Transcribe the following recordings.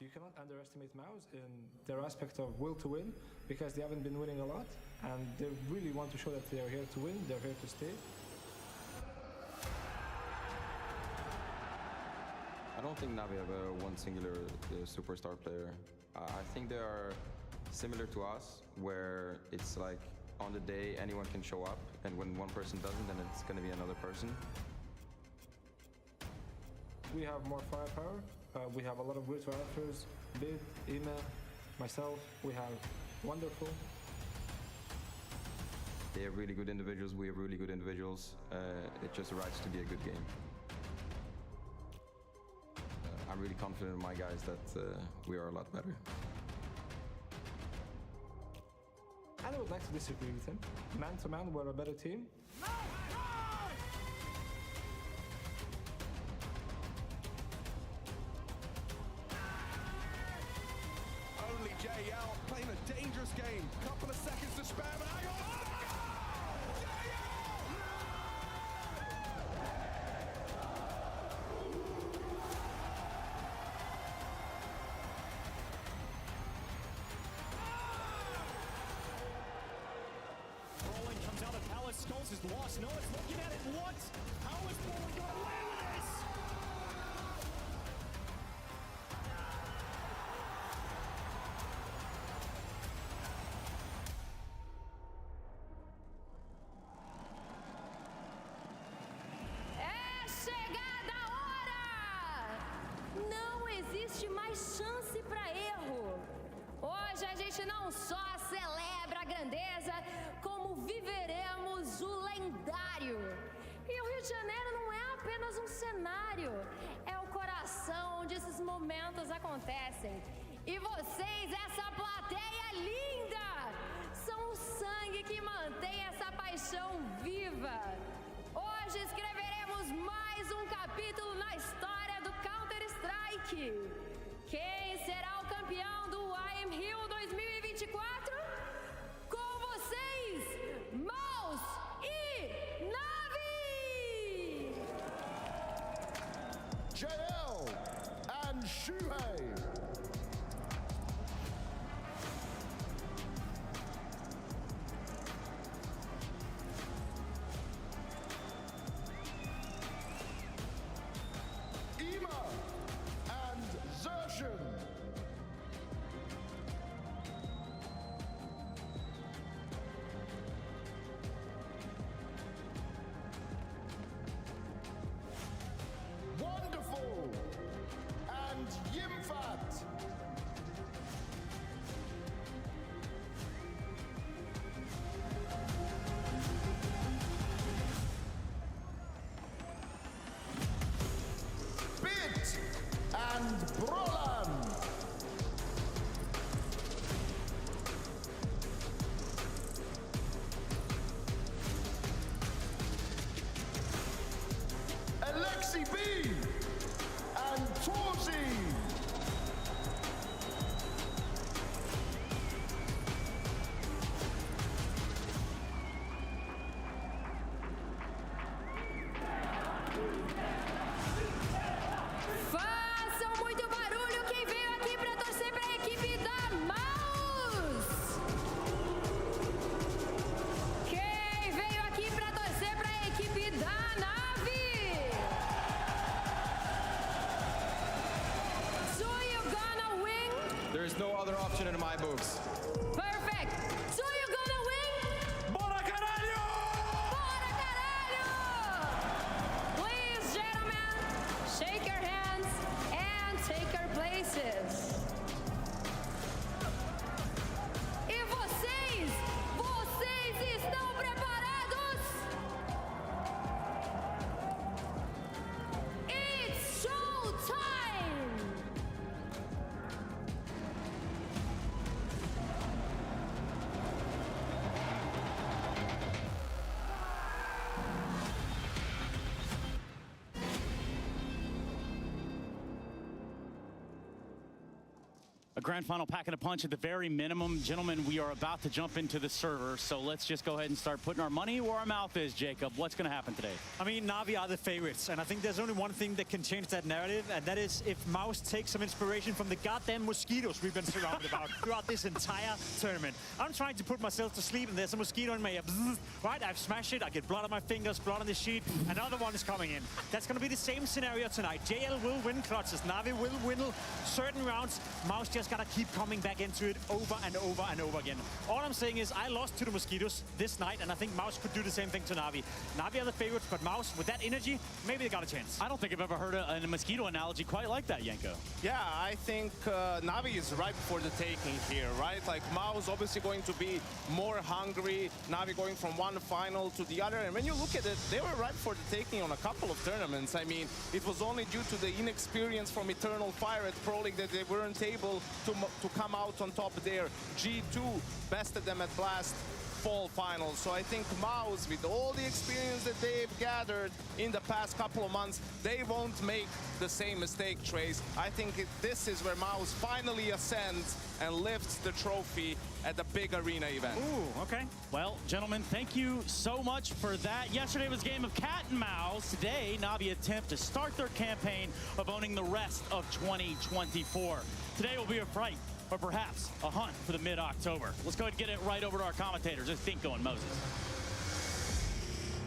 You cannot underestimate MOUZ in their aspect of will to win, because they haven't been winning a lot, and they really want to show that they are here to win, they're here to stay. I don't think Navi have one singular superstar player. I think they are similar to us, where it's like on the day anyone can show up, and when one person doesn't, then it's going to be another person. We have more firepower. We have a lot of great writers, Bid, Ima, myself. We have wonderful. They have really good individuals. We have really good individuals. It just arrives to be a good game. I'm really confident in my guys that we are a lot better. And I would like to disagree with him. Man to man, we're a better team. Only JL playing a dangerous game. Couple of seconds to spare, but hang on. Skulls is lost. No, it's looking at it once. How is Poland going to win this? É chegada a hora! Não existe mais chance para erro. Hoje a gente não só celebra a grandeza, como viveremos o lendário. E o Rio de Janeiro não é apenas um cenário, é o coração onde esses momentos acontecem. E vocês, essa plateia linda, são o sangue que mantém essa paixão viva. Hoje escreveremos mais um capítulo na história do Counter-Strike. Quem será o campeão do IEM Rio 2024? Com vocês, MOUZ e Navi! JL and Shuhei. Ima and Zertian. Wonderful and Yimfat. Bit and Brolan. Alexi B and Torzi. Façam muito barulho quem veio aqui para torcer para a equipe da MOUZ! Quem veio aqui para torcer para a equipe da Navi! So you gonna win? There is no other option in my books. Perfect! So you gonna win? Bora, caralho! Bora, caralho! Please, gentlemen, shake your hands and take your places. E vocês estão preparados? It's showtime! grand final packing a punch at the very minimum. Gentlemen, we are about to jump into the server, so let's just go ahead and start putting our money where our mouth is, Jacob. What's going to happen today? I mean, Na'Vi are the favorites, and I think there's only one thing that can change that narrative, and that is if MOUZ takes some inspiration from the goddamn mosquitoes we've been surrounded about throughout this entire tournament. I'm trying to put myself to sleep, and there's a mosquito in my ear. Right, I've smashed it. I get blood on my fingers, blood on the sheet. Another one is coming in. That's going to be the same scenario tonight. JL will win clutches. Na'Vi will win certain rounds. MOUZ just got to keep coming back into it over and over and over again. All I'm saying is I lost to the mosquitoes this night, and I think MOUZ could do the same thing to Na'Vi. Na'Vi are the favorites, but MOUZ, with that energy, maybe they got a chance. I don't think I've ever heard a mosquito analogy quite like that, Yanko. Yeah, I think Na'Vi is ripe for the taking here, right? Like, MOUZ obviously going to be more hungry, Na'Vi going from one final to the other, and when you look at it, they were ripe for the taking on a couple of tournaments. I mean, it was only due to the inexperience from Eternal Fire at Pro League that they weren't able to come out on top there. G2 bested them at Blast fall finals. So I think MOUZ, with all the experience that they've gathered in the past couple of months, they won't make the same mistake, Trace. I think this is where MOUZ finally ascends and lifts the trophy at the big arena event. Ooh, okay. Well, gentlemen, thank you so much for that. Yesterday was a game of cat and mouse. Today, Na'Vi attempt to start their campaign of owning the rest of 2024. Today will be a fight, or perhaps a hunt for the mid-October. Let's go ahead and get it right over to our commentators. Let's think going, Moses.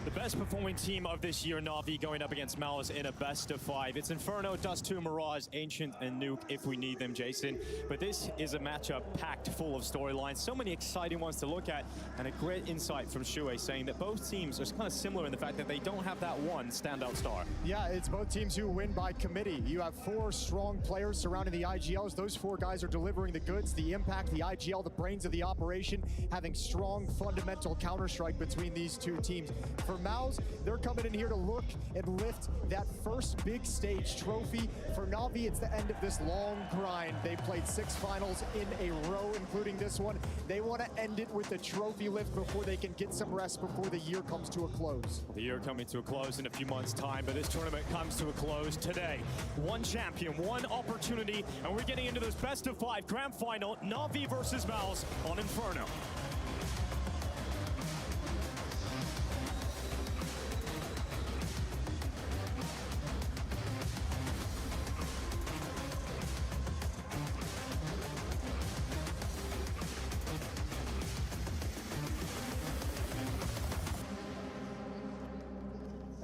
The best performing team of this year, Na'Vi, going up against MOUZ in a best-of-5. It's Inferno, Dust 2, Mirage, Ancient, and Nuke if we need them, Jason. But this is a matchup packed full of storylines. So many exciting ones to look at, and a great insight from Shuey saying that both teams are kind of similar in the fact that they don't have that one standout star. Yeah, it's both teams who win by committee. You have 4 strong players surrounding the IGLs. Those 4 guys are delivering the goods, the impact, the IGL, the brains of the operation, having strong fundamental counter-strike between these two teams. For MOUZ, they're coming in here to look and lift that first big stage trophy. For Na'Vi, it's the end of this long grind. They played 6 finals in a row, including this one. They want to end it with the trophy lift before they can get some rest before the year comes to a close. The year coming to a close in a few months' time, but this tournament comes to a close today. One champion, one opportunity, and we're getting into this best-of-5 grand final, Na'Vi versus MOUZ on Inferno.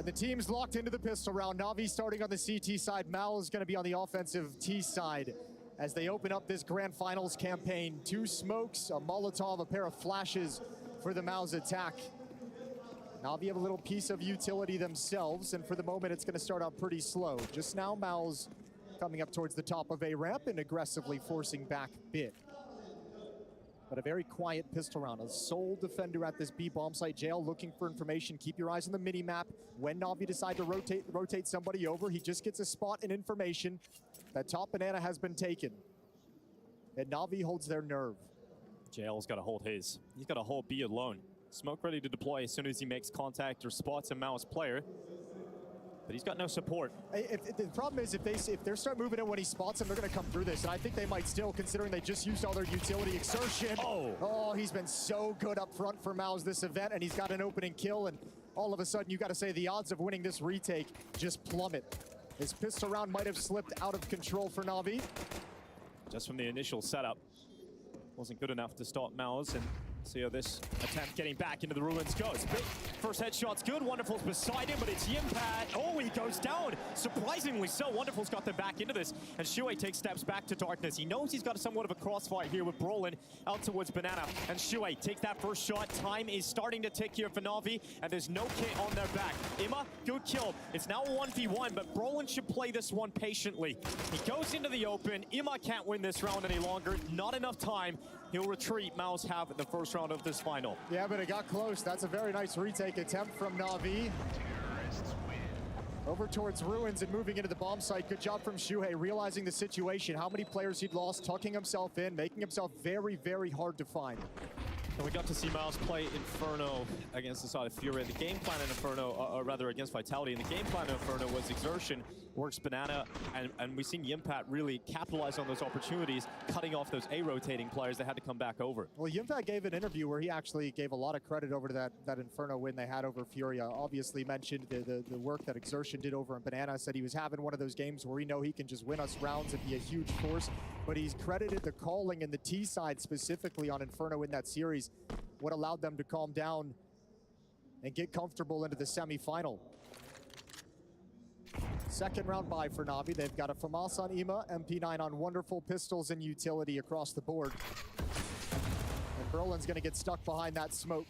The team's locked into the pistol round. Na'Vi starting on the CT side. MOUZ is going to be on the offensive T side as they open up this grand finals campaign. 2 smokes, a Molotov, a pair of flashes for the MOUZ attack. Na'Vi have a little piece of utility themselves, and for the moment it's going to start out pretty slow. Just now, MOUZ coming up towards the top of A ramp and aggressively forcing back bit. But a very quiet pistol round. A sole defender at this B bomb site. JL looking for information. Keep your eyes on the mini map. When Na'Vi decide to rotate somebody over, he just gets a spot and information. That top banana has been taken. And Na'Vi holds their nerve. JL's got to hold his. He's got to hold B alone. Smoke ready to deploy as soon as he makes contact or spots a MOUZ player. But he's got no support. The problem is if they start moving in when he spots them, they're going to come through this. And I think they might still, considering they just used all their utility exertion. Oh, he's been so good up front for MOUZ this event, and he's got an opening kill. And all of a sudden, you got to say the odds of winning this retake just plummet. His pistol round might have slipped out of control for Na'Vi. Just from the initial setup, wasn't good enough to stop MOUZ, and see how this attempt getting back into the ruins goes. First headshot's good, Wonderful's beside him, but it's Yimpat. Oh, he goes down. Surprisingly so, Wonderful's got them back into this, and Shuey takes steps back to darkness. He knows he's got somewhat of a crossfire here with Brolin out towards Banana, and Shuey takes that first shot. Time is starting to tick here for Na'Vi, and there's no kit on their back. Imma, good kill. It's now a 1v1, but Brolin should play this one patiently. He goes into the open. Imma can't win this round any longer. Not enough time. He'll retreat. MOUZ have the first round of this final. Yeah, but it got close. That's a very nice retake attempt from Na'Vi. Over towards ruins and moving into the bomb site. Good job from Shuhei, realizing the situation, how many players he'd lost, tucking himself in, making himself very, very hard to find. And we got to see MOUZ play Inferno against the side of Fury. The game plan in Inferno, or rather against Vitality, and the game plan in Inferno was exertion, works banana, and we've seen Yimpat really capitalize on those opportunities, cutting off those A-rotating players that had to come back over. Well, Yimpat gave an interview where he actually gave a lot of credit over to that Inferno win they had over Furia. Obviously mentioned the work that exertion did over in banana, said he was having one of those games where we know he can just win us rounds and be a huge force, but he's credited the calling in the T side specifically on Inferno in that series, what allowed them to calm down and get comfortable into the semi-final. Second round bye for Na'Vi. They've got a FAMAS on EMA, MP9 on Wonderful, pistols and utility across the board. And Berlin's gonna get stuck behind that smoke.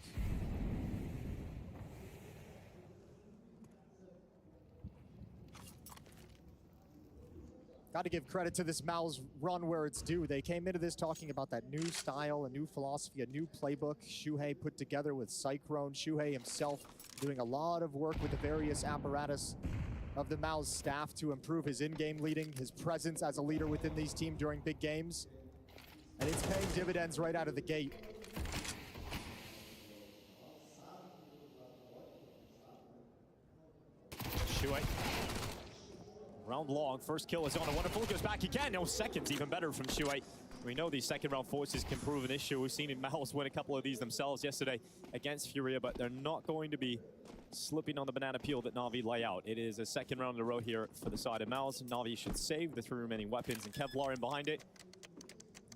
Got to give credit to this MOUZ run where it's due. They came into this talking about that new style, a new philosophy, a new playbook Shuhei put together with Cyclone. Shuhei himself doing a lot of work with the various apparatus of the MOUZ staff to improve his in-game leading, his presence as a leader within these teams during big games. And it's paying dividends right out of the gate. Shuhei. Round long, first kill is on a Wonderful, goes back again, no seconds, even better from Shuhei. We know these second round forces can prove an issue. We've seen MOUZ win a couple of these themselves yesterday against Furia, but they're not going to be slipping on the banana peel that Na'Vi lay out. It is a second round in a row here for the side of MOUZ. Na'Vi should save the 3 remaining weapons, and Kevlar in behind it.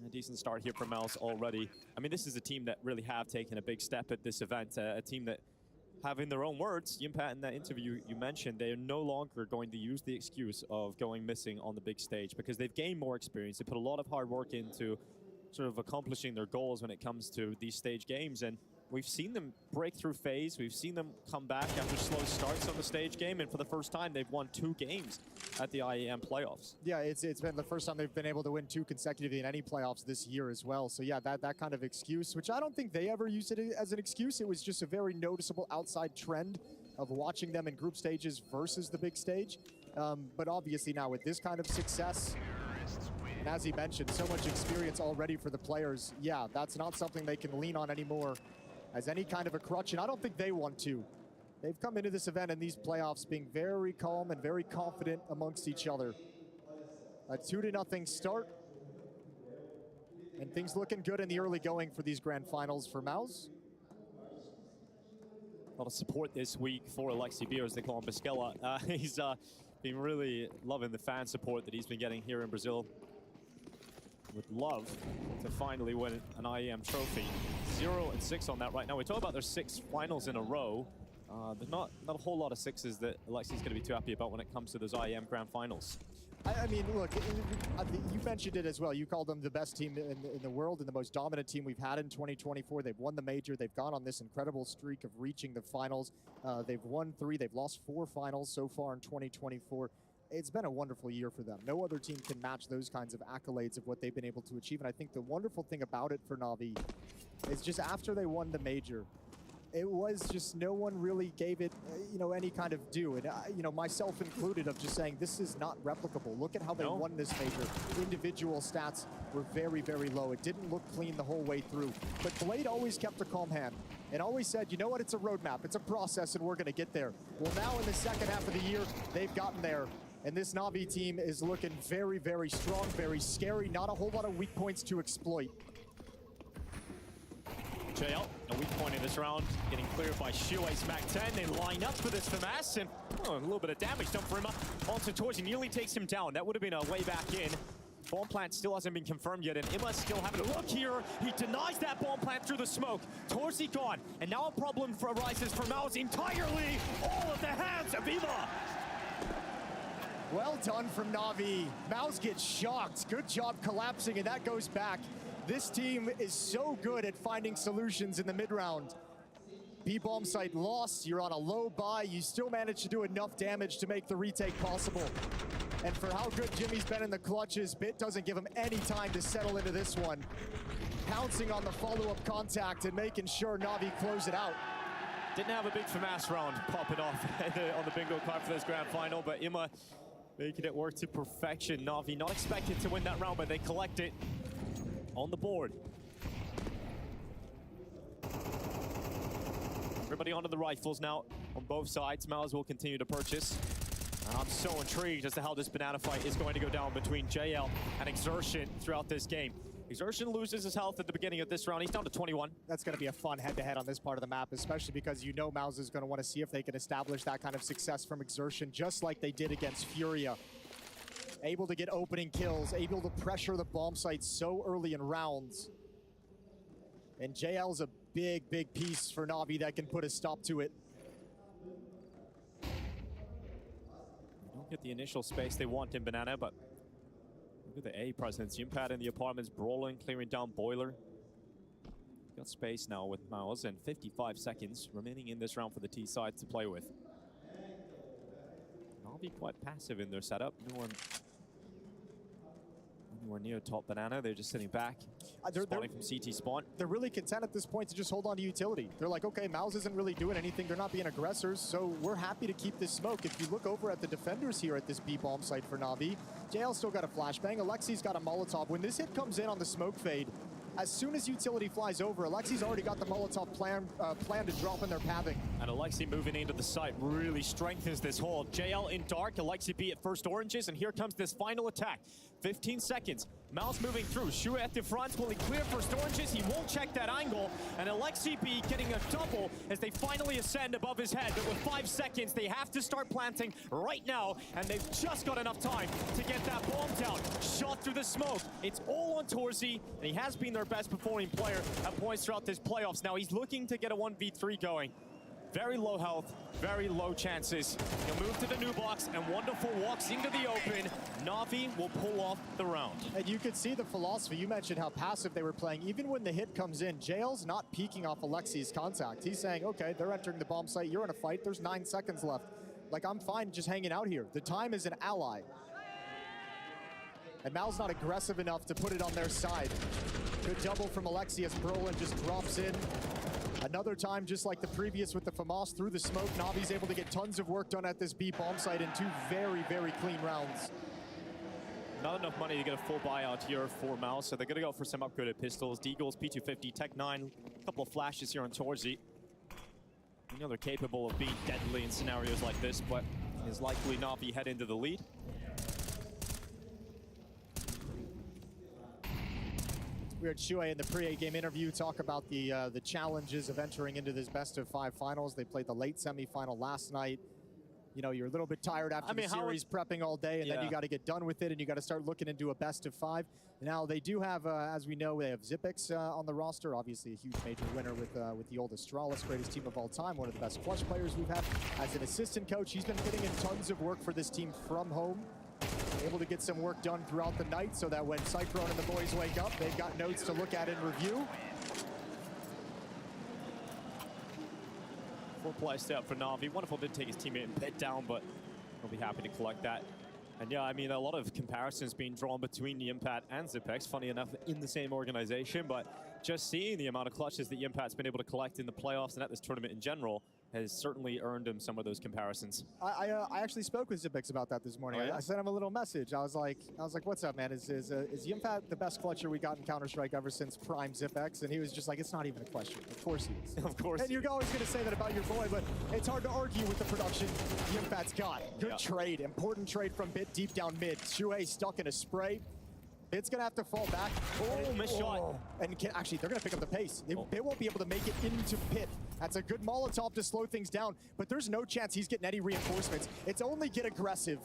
A decent start here from MOUZ already. I mean, this is a team that really have taken a big step at this event, a team that have, in their own words, Yimpat in that interview you mentioned, they are no longer going to use the excuse of going missing on the big stage because they've gained more experience. They put a lot of hard work into sort of accomplishing their goals when it comes to these stage games, and we've seen them break through phase. We've seen them come back after slow starts on the stage game, and for the first time, they've won 2 games at the IEM playoffs. Yeah, it's been the first time they've been able to win 2 consecutively in any playoffs this year as well. So yeah, that kind of excuse, which I don't think they ever used it as an excuse. It was just a very noticeable outside trend of watching them in group stages versus the big stage. But obviously now with this kind of success, and as he mentioned, so much experience already for the players, yeah, that's not something they can lean on anymore as any kind of a crutch, and I don't think they want to. They've come into this event and these playoffs being very calm and very confident amongst each other. A 2-0 start, and things looking good in the early going for these grand finals for MOUZ. A lot of support this week for Alexi Beer, as they call him, Biscella. He's been really loving the fan support that he's been getting here in Brazil. Would love to finally win an IEM trophy. 0-6 on that right now. We talk about their 6 finals in a row. There's not a whole lot of 6s that Alexi's going to be too happy about when it comes to those IEM grand finals. I mean, look, you mentioned it as well. You called them the best team in the world and the most dominant team we've had in 2024. They've won the major. They've gone on this incredible streak of reaching the finals. They've won 3. They've lost 4 finals so far in 2024. It's been a wonderful year for them. No other team can match those kinds of accolades of what they've been able to achieve. And I think the wonderful thing about it for Na'Vi is just after they won the major, it was just no one really gave it, any kind of due. And, myself included, of just saying this is not replicable. Look at how they won this major. Individual stats were very, very low. It didn't look clean the whole way through. But Blade always kept a calm hand and always said, you know what, it's a roadmap, it's a process, and we're going to get there. Well, now in the second half of the year, they've gotten there. And this Na'Vi team is looking very, very strong, very scary. Not a whole lot of weak points to exploit. JL, a weak point in this round, getting cleared by Shuhei. Smack 10. They line up for this FAMAS, and a little bit of damage done for him. Onto Torsi, nearly takes him down. That would have been a way back in. Bomb plant still hasn't been confirmed yet, and Imma's still having a look here. He denies that bomb plant through the smoke. Torsi gone, and now a problem arises for MOUZ entirely. All at the hands of Imma. Well done from Na'Vi. MOUZ gets shocked. Good job collapsing, and that goes back. This team is so good at finding solutions in the mid-round. B-bomb site lost, you're on a low buy, you still manage to do enough damage to make the retake possible. And for how good Jimmy's been in the clutches, Bit doesn't give him any time to settle into this one. Pouncing on the follow-up contact and making sure Na'Vi close it out. Didn't have a big FAMAS round popping off on the bingo card for this grand final, but Imma making it work to perfection. Na'Vi not expected to win that round, but they collect it on the board. Everybody onto the rifles now on both sides. MOUZ will continue to purchase. I'm so intrigued as to how this banana fight is going to go down between JL and Exertion throughout this game. Exertion loses his health at the beginning of this round. He's down to 21. That's going to be a fun head-to-head on this part of the map, especially because you know MOUZ is going to want to see if they can establish that kind of success from Exertion, just like they did against Furia. Able to get opening kills, able to pressure the bomb site so early in rounds. And JL's a big, big piece for Na'Vi that can put a stop to it. They don't get the initial space they want in Banana, but look at the A presence. Yimpad in the apartments, brawling, clearing down Boiler. Got space now with MOUZ and 55 seconds remaining in this round for the T side to play with. Na'Vi quite passive in their setup. No one anywhere near top Banana. They're just sitting back, spawning from CT spawn. They're really content at this point to just hold on to utility. They're like, okay, MOUZ isn't really doing anything. They're not being aggressors, so we're happy to keep this smoke. If you look over at the defenders here at this B bomb site for Na'Vi, JL still got a flashbang. Alexi's got a Molotov. When this hit comes in on the smoke fade, as soon as utility flies over, Alexi's already got the Molotov plan to drop in their pathing. And Alexi moving into the site really strengthens this hold. JL in dark, Alexi B at first oranges, and here comes this final attack. 15 seconds. MOUZ moving through. Shue at the front. Will he clear first oranges? He won't check that angle. And Alexi B getting a double as they finally ascend above his head. But with 5 seconds, they have to start planting right now. And they've just got enough time to get that bomb down. Shot through the smoke. It's all on Torzi, and he has been their best performing player at points throughout this playoffs. Now he's looking to get a 1v3 going. Very low health, very low chances. He'll move to the new box, and Wonderful walks into the open. Na'Vi will pull off the round. And you can see the philosophy. You mentioned how passive they were playing. Even when the hit comes in, JL's not peeking off Alexi's contact. He's saying, okay, they're entering the bomb site. You're in a fight. There's 9 seconds left. Like, I'm fine just hanging out here. The time is an ally. And MOUZ not aggressive enough to put it on their side. Good double from Alexi as Brolin just drops in. Another time, just like the previous with the FAMAS through the smoke, Na'Vi's able to get tons of work done at this B bomb site in 2 very, very clean rounds. Not enough money to get a full buyout here for MOUZ, so they're going to go for some upgraded pistols. Deagles, P250, Tech 9, a couple of flashes here on Torzi. You know they're capable of being deadly in scenarios like this, but is likely Na'Vi head into the lead. We heard Shue in the pre-A game interview talk about the challenges of entering into this best-of-5 finals. They played the late semifinal last night. You know, you're a little bit tired after the series, prepping all day, and then you got to get done with it, and you got to start looking into a best-of-5. Now, they do have, as we know, they have Xyp9x on the roster, obviously a huge major winner with the old Astralis, greatest team of all time, one of the best clutch players we've had. As an assistant coach, he's been putting in tons of work for this team from home. Able to get some work done throughout the night so that when Cyclone and the boys wake up, they've got notes to look at and review. Full play step for Na'Vi. Wonderful did take his teammate and pit down, but he'll be happy to collect that. And yeah, I mean, a lot of comparisons being drawn between Yimpad and Xyp9x, funny enough, in the same organization, but just seeing the amount of clutches that Yimpad's been able to collect in the playoffs and at this tournament in general has certainly earned him some of those comparisons. I actually spoke with Xyp9x about that this morning. Oh, yeah? I sent him a little message. I was like, what's up, man? Is Yimpad the best clutcher we got in Counter-Strike ever since Prime Xyp9x? And he was just like, it's not even a question. Of course he is. Of course. And you're always going to say that about your boy, but it's hard to argue with the production Yimpad's got. Good trade, important trade from Bit deep down mid. Shue stuck in a spray. Bit's gonna have to fall back. Oh, missed shot. And actually, they're gonna pick up the pace. They won't be able to make it into Pit. That's a good Molotov to slow things down, but there's no chance he's getting any reinforcements. It's only get aggressive.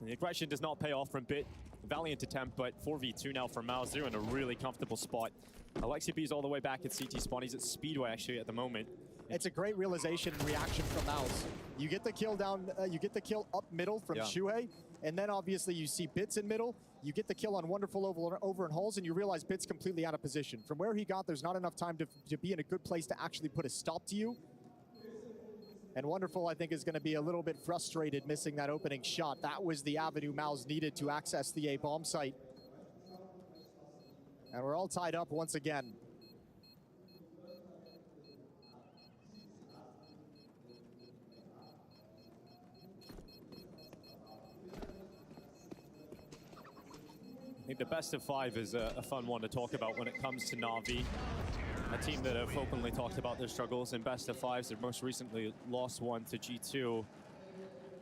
The aggression does not pay off from Bit. Valiant attempt, but 4v2 now for MOUZ. They're in a really comfortable spot. Alexi B's all the way back at CT spawn. He's at Speedway, actually, at the moment. It's a great realization and reaction from MOUZ. You get the kill down, you get the kill up middle from Shue, and then obviously you see Bits in middle. You get the kill on Wonderful over in holes, and you realize Bit's completely out of position. From where he got, there's not enough time to be in a good place to actually put a stop to you. And Wonderful, I think, is going to be a little bit frustrated missing that opening shot. That was the avenue MOUZ needed to access the A bomb site. And we're all tied up once again. I think the best of 5 is a fun one to talk about when it comes to Na'Vi. A team that have openly talked about their struggles in best of 5s. They most recently lost one to G2.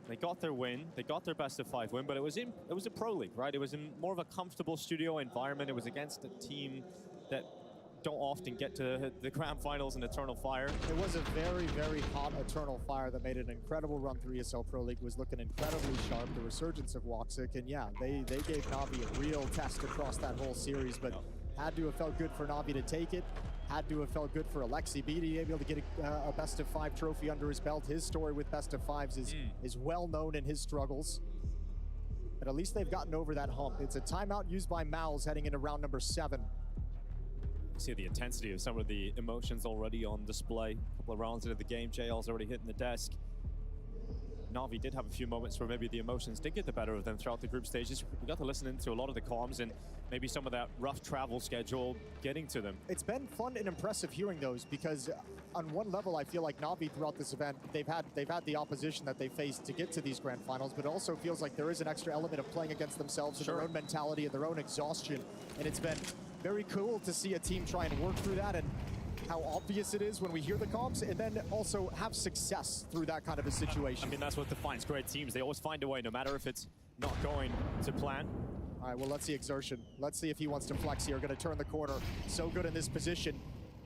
They got their win. They got their best of 5 win, but it was a pro league, right? It was in more of a comfortable studio environment. It was against a team that don't often get to the grand finals in Eternal Fire. It was a very, very hot Eternal Fire that made an incredible run through ESL Pro League. Was looking incredibly sharp. The resurgence of Woxic, and yeah, they gave Na'Vi a real test across that whole series, but had to have felt good for Na'Vi to take it. Had to have felt good for Alexi B to be able to get a best of 5 trophy under his belt. His story with best of 5s is well known in his struggles. But at least they've gotten over that hump. It's a timeout used by MOUZ heading into round number 7. See the intensity of some of the emotions already on display. A couple of rounds into the game, JL's already hitting the desk. Na'Vi did have a few moments where maybe the emotions did get the better of them throughout the group stages. We got to listen into a lot of the comms and maybe some of that rough travel schedule getting to them. It's been fun and impressive hearing those, because on one level I feel like Na'Vi throughout this event, they've had the opposition that they faced to get to these grand finals, but it also feels like there is an extra element of playing against themselves and their own mentality and their own exhaustion. And it's been very cool to see a team try and work through that, and how obvious it is when we hear the comms, and then also have success through that kind of a situation. I mean, that's what defines great teams. They always find a way, no matter if it's not going to plan. All right, well, let's see Exertion. Let's see if he wants to flex here. Going to turn the corner. So good in this position.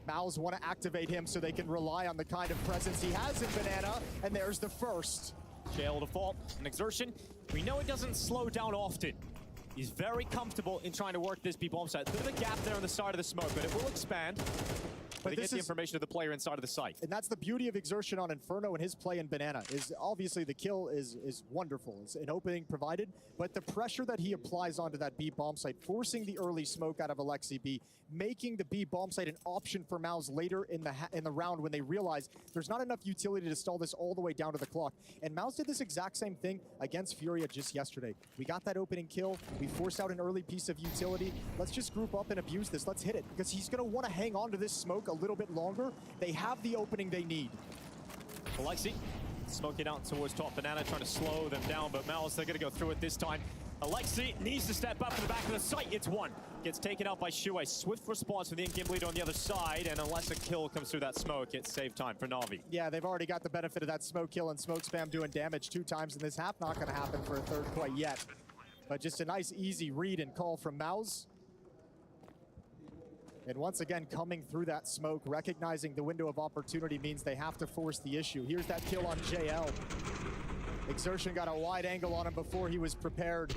MOUZ want to activate him so they can rely on the kind of presence he has in Banana, and there's the first. JL default, an Exertion. We know he doesn't slow down often. He's very comfortable in trying to work this B-bomb site. Bit of a gap there on the side of the smoke, but it will expand. But they get the information of the player inside of the site. And that's the beauty of Exertion on Inferno and his play in Banana. Is obviously the kill is wonderful. It's an opening provided, but the pressure that he applies onto that B bomb site, forcing the early smoke out of Alexi B, making the B bomb site an option for MOUZ later in the round when they realize there's not enough utility to stall this all the way down to the clock. And MOUZ did this exact same thing against Furia just yesterday. We got that opening kill. We forced out an early piece of utility. Let's just group up and abuse this. Let's hit it, because he's going to want to hang on to this smoke a little bit longer. They have the opening they need. Alexi smoking out towards top Banana, trying to slow them down, but MOUZ, they're going to go through it this time. Alexi needs to step up to the back of the site. It's one. Gets taken out by Shu. A swift response from the in-game leader on the other side, and unless a kill comes through that smoke, it's save time for Na'Vi. Yeah, they've already got the benefit of that smoke kill and smoke spam doing damage 2 times in this half. Not going to happen for a third quite yet. But just a nice, easy read and call from MOUZ. And once again, coming through that smoke, recognizing the window of opportunity means they have to force the issue. Here's that kill on JL. Exertion got a wide angle on him before he was prepared.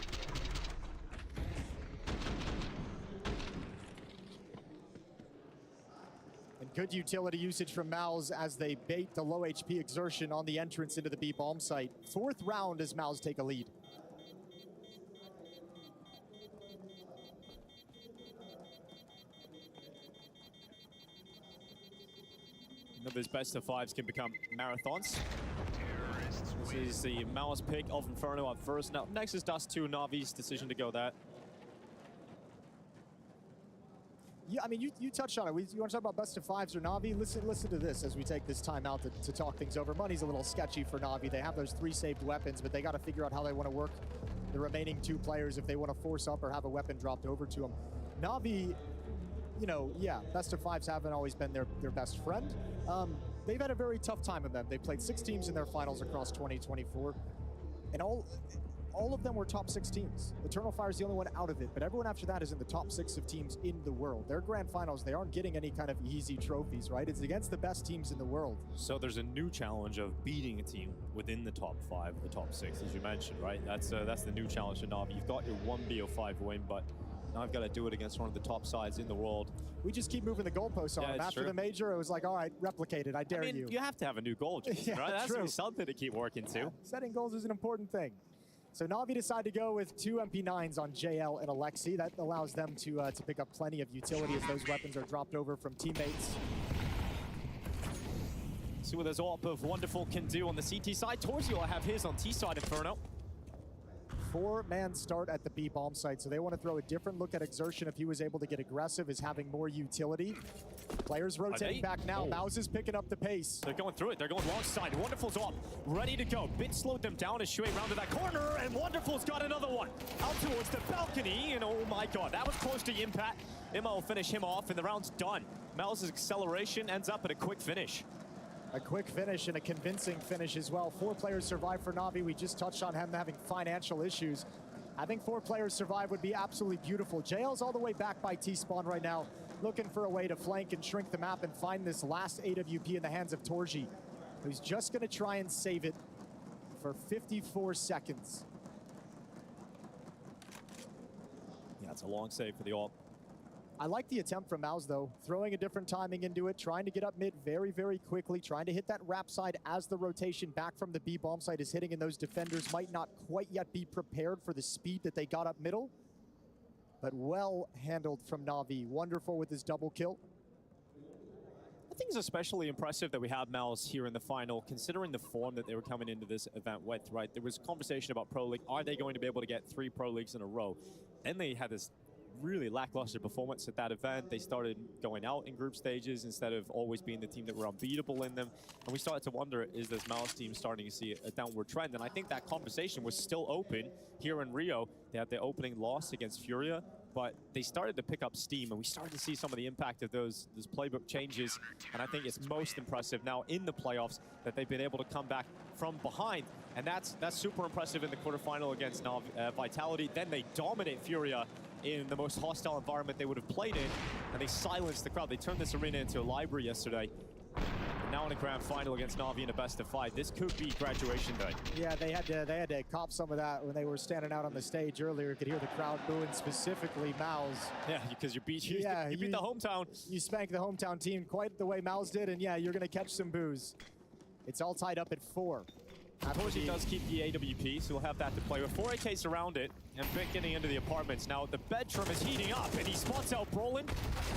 And good utility usage from MOUZ as they bait the low HP Exertion on the entrance into the B bomb site. 4th round as MOUZ take a lead. Those best of 5s can become marathons. This is the MOUZ pick of Inferno up first. Now, next is Dust 2, Na'Vi's decision to go that. Yeah, I mean, you touched on it. You want to talk about best of 5s or Na'Vi? Listen to this as we take this time out to talk things over. Money's a little sketchy for Na'Vi. They have those 3 saved weapons, but they got to figure out how they want to work the remaining 2 players if they want to force up or have a weapon dropped over to them. Na'Vi, you know, yeah, best of 5s haven't always been their best friend. They've had a very tough time with them. They played 6 teams in their finals across 2024, and all of them were top 6 teams. Eternal Fire is the only one out of it, but everyone after that is in the top 6 of teams in the world. Their grand finals, they aren't getting any kind of easy trophies, right? It's against the best teams in the world. So there's a new challenge of beating a team within the top 5, the top 6, as you mentioned, right? That's the new challenge to Na'Vi. You've got your 1 BO5 win, but now I've got to do it against one of the top sides in the world. We just keep moving the goalposts on them. After the major, it was like, all right, replicate it. I dare you. You have to have a new goal, Jason, right? That's something to keep working to. Setting goals is an important thing. So Na'Vi decide to go with 2 MP9s on JL and Alexi. That allows them to pick up plenty of utility as those weapons are dropped over from teammates. See what this AWP of Wonderful can do on the CT side. Torzio will have his on T side, Inferno. 4-man start at the B bomb site, so they want to throw a different look at Exertion if he was able to get aggressive, as having more utility. Players rotating back now. MOUZ is picking up the pace. They're going through it. They're going long side. Wonderful's up, ready to go. Bit slowed them down as Shui rounded that corner, and Wonderful's got another one. Out towards the balcony, and oh my god, that was close to Impact. Imma will finish him off, and the round's done. MOUZ's acceleration ends up at a quick finish. A quick finish and a convincing finish as well. 4 players survive for Navi. We just touched on him having financial issues. I think 4 players survive would be absolutely beautiful. JL's all the way back by T-spawn right now, looking for a way to flank and shrink the map and find this last AWP in the hands of Torji, who's just going to try and save it for 54 seconds. Yeah, it's a long save for the ult. I like the attempt from MOUZ, though, throwing a different timing into it, trying to get up mid very, very quickly, trying to hit that wrap side as the rotation back from the B bomb site is hitting, and those defenders might not quite yet be prepared for the speed that they got up middle. But well handled from Navi. Wonderful with his double kill. I think it's especially impressive that we have MOUZ here in the final, considering the form that they were coming into this event with, right? There was conversation about Pro League. Are they going to be able to get 3 Pro Leagues in a row? Then they had this really lackluster performance at that event. They started going out in group stages instead of always being the team that were unbeatable in them. And we started to wonder, is this MOUZ team starting to see a downward trend? And I think that conversation was still open here in Rio. They had their opening loss against Furia, but they started to pick up steam, and we started to see some of the impact of those playbook changes. And I think it's most impressive now in the playoffs that they've been able to come back from behind. And that's super impressive in the quarterfinal against Vitality. Then they dominate Furia in the most hostile environment they would have played in, and they silenced the crowd. They turned this arena into a library yesterday. And now in a grand final against Navi in a best of 5. This could be graduation day. Yeah, they had to cop some of that when they were standing out on the stage earlier. You could hear the crowd booing, specifically MOUZ. Yeah, because you beat the hometown. You spanked the hometown team quite the way MOUZ did, and yeah, you're going to catch some boos. It's all tied up at 4. Torji does keep the AWP, so we'll have that to play with. 4 AKs around it, and Bit getting into the apartments. Now, the bedroom is heating up, and he spots out Brolin.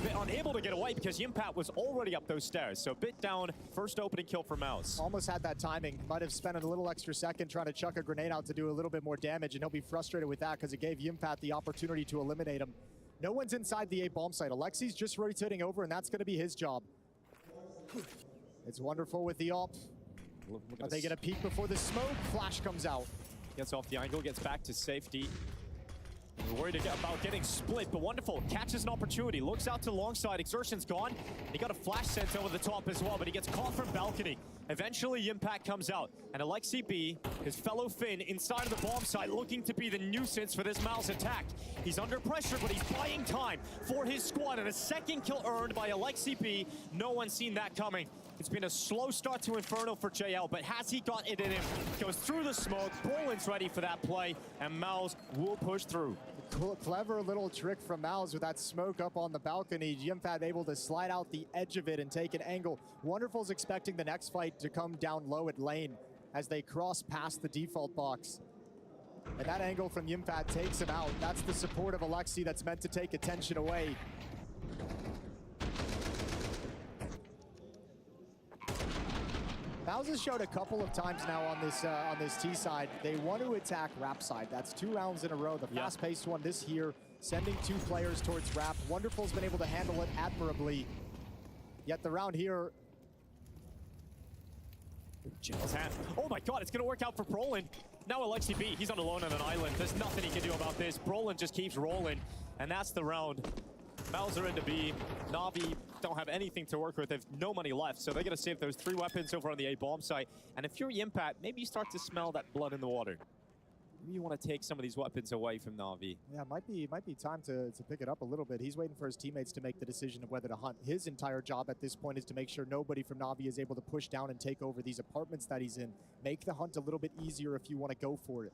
Bit unable to get away because Yimpat was already up those stairs. So Bit down, first opening kill for MOUZ. Almost had that timing. Might have spent a little extra second trying to chuck a grenade out to do a little bit more damage, and he'll be frustrated with that because it gave Yimpat the opportunity to eliminate him. No one's inside the A bomb site. Alexi's just rotating over, and that's going to be his job. It's wonderful with the AWP. Are they going to peek before the smoke? Flash comes out. Gets off the angle, gets back to safety. We're worried about getting split, but Wonderful catches an opportunity. Looks out to the long side. Exertion's gone. He got a flash sent over the top as well, but he gets caught from balcony. Eventually, Impact comes out. And Alexi B, his fellow Finn, inside of the bomb site, looking to be the nuisance for this MOUZ attack. He's under pressure, but he's buying time for his squad. And a second kill earned by Alexi B. No one's seen that coming. It's been a slow start to Inferno for JL, but has he got it in him? Goes through the smoke. Brolin's ready for that play, and MOUZ will push through. Clever little trick from MOUZ with that smoke up on the balcony. Yimpat able to slide out the edge of it and take an angle. Wonderful's expecting the next fight to come down low at lane as they cross past the default box. And that angle from Yimpat takes him out. That's the support of Alexi that's meant to take attention away. MOUZ has showed a couple of times now on this T side. They want to attack Rap side. That's 2 rounds in a row. The fast-paced one this year, sending 2 players towards Rap. Wonderful's been able to handle it admirably. Yet the round here. JL's hand. Oh my god, it's going to work out for Brolin. Now Alexi B, he's on alone on an island. There's nothing he can do about this. Brolin just keeps rolling, and that's the round. MOUZ are into B. Navi don't have anything to work with. They have no money left, so they're going to save those 3 weapons over on the A bomb site. And if you're Impact, maybe you start to smell that blood in the water. Maybe you want to take some of these weapons away from Navi. Yeah, might be time to pick it up a little bit. He's waiting for his teammates to make the decision of whether to hunt. His entire job at this point is to make sure nobody from Navi is able to push down and take over these apartments that he's in. Make the hunt a little bit easier if you want to go for it.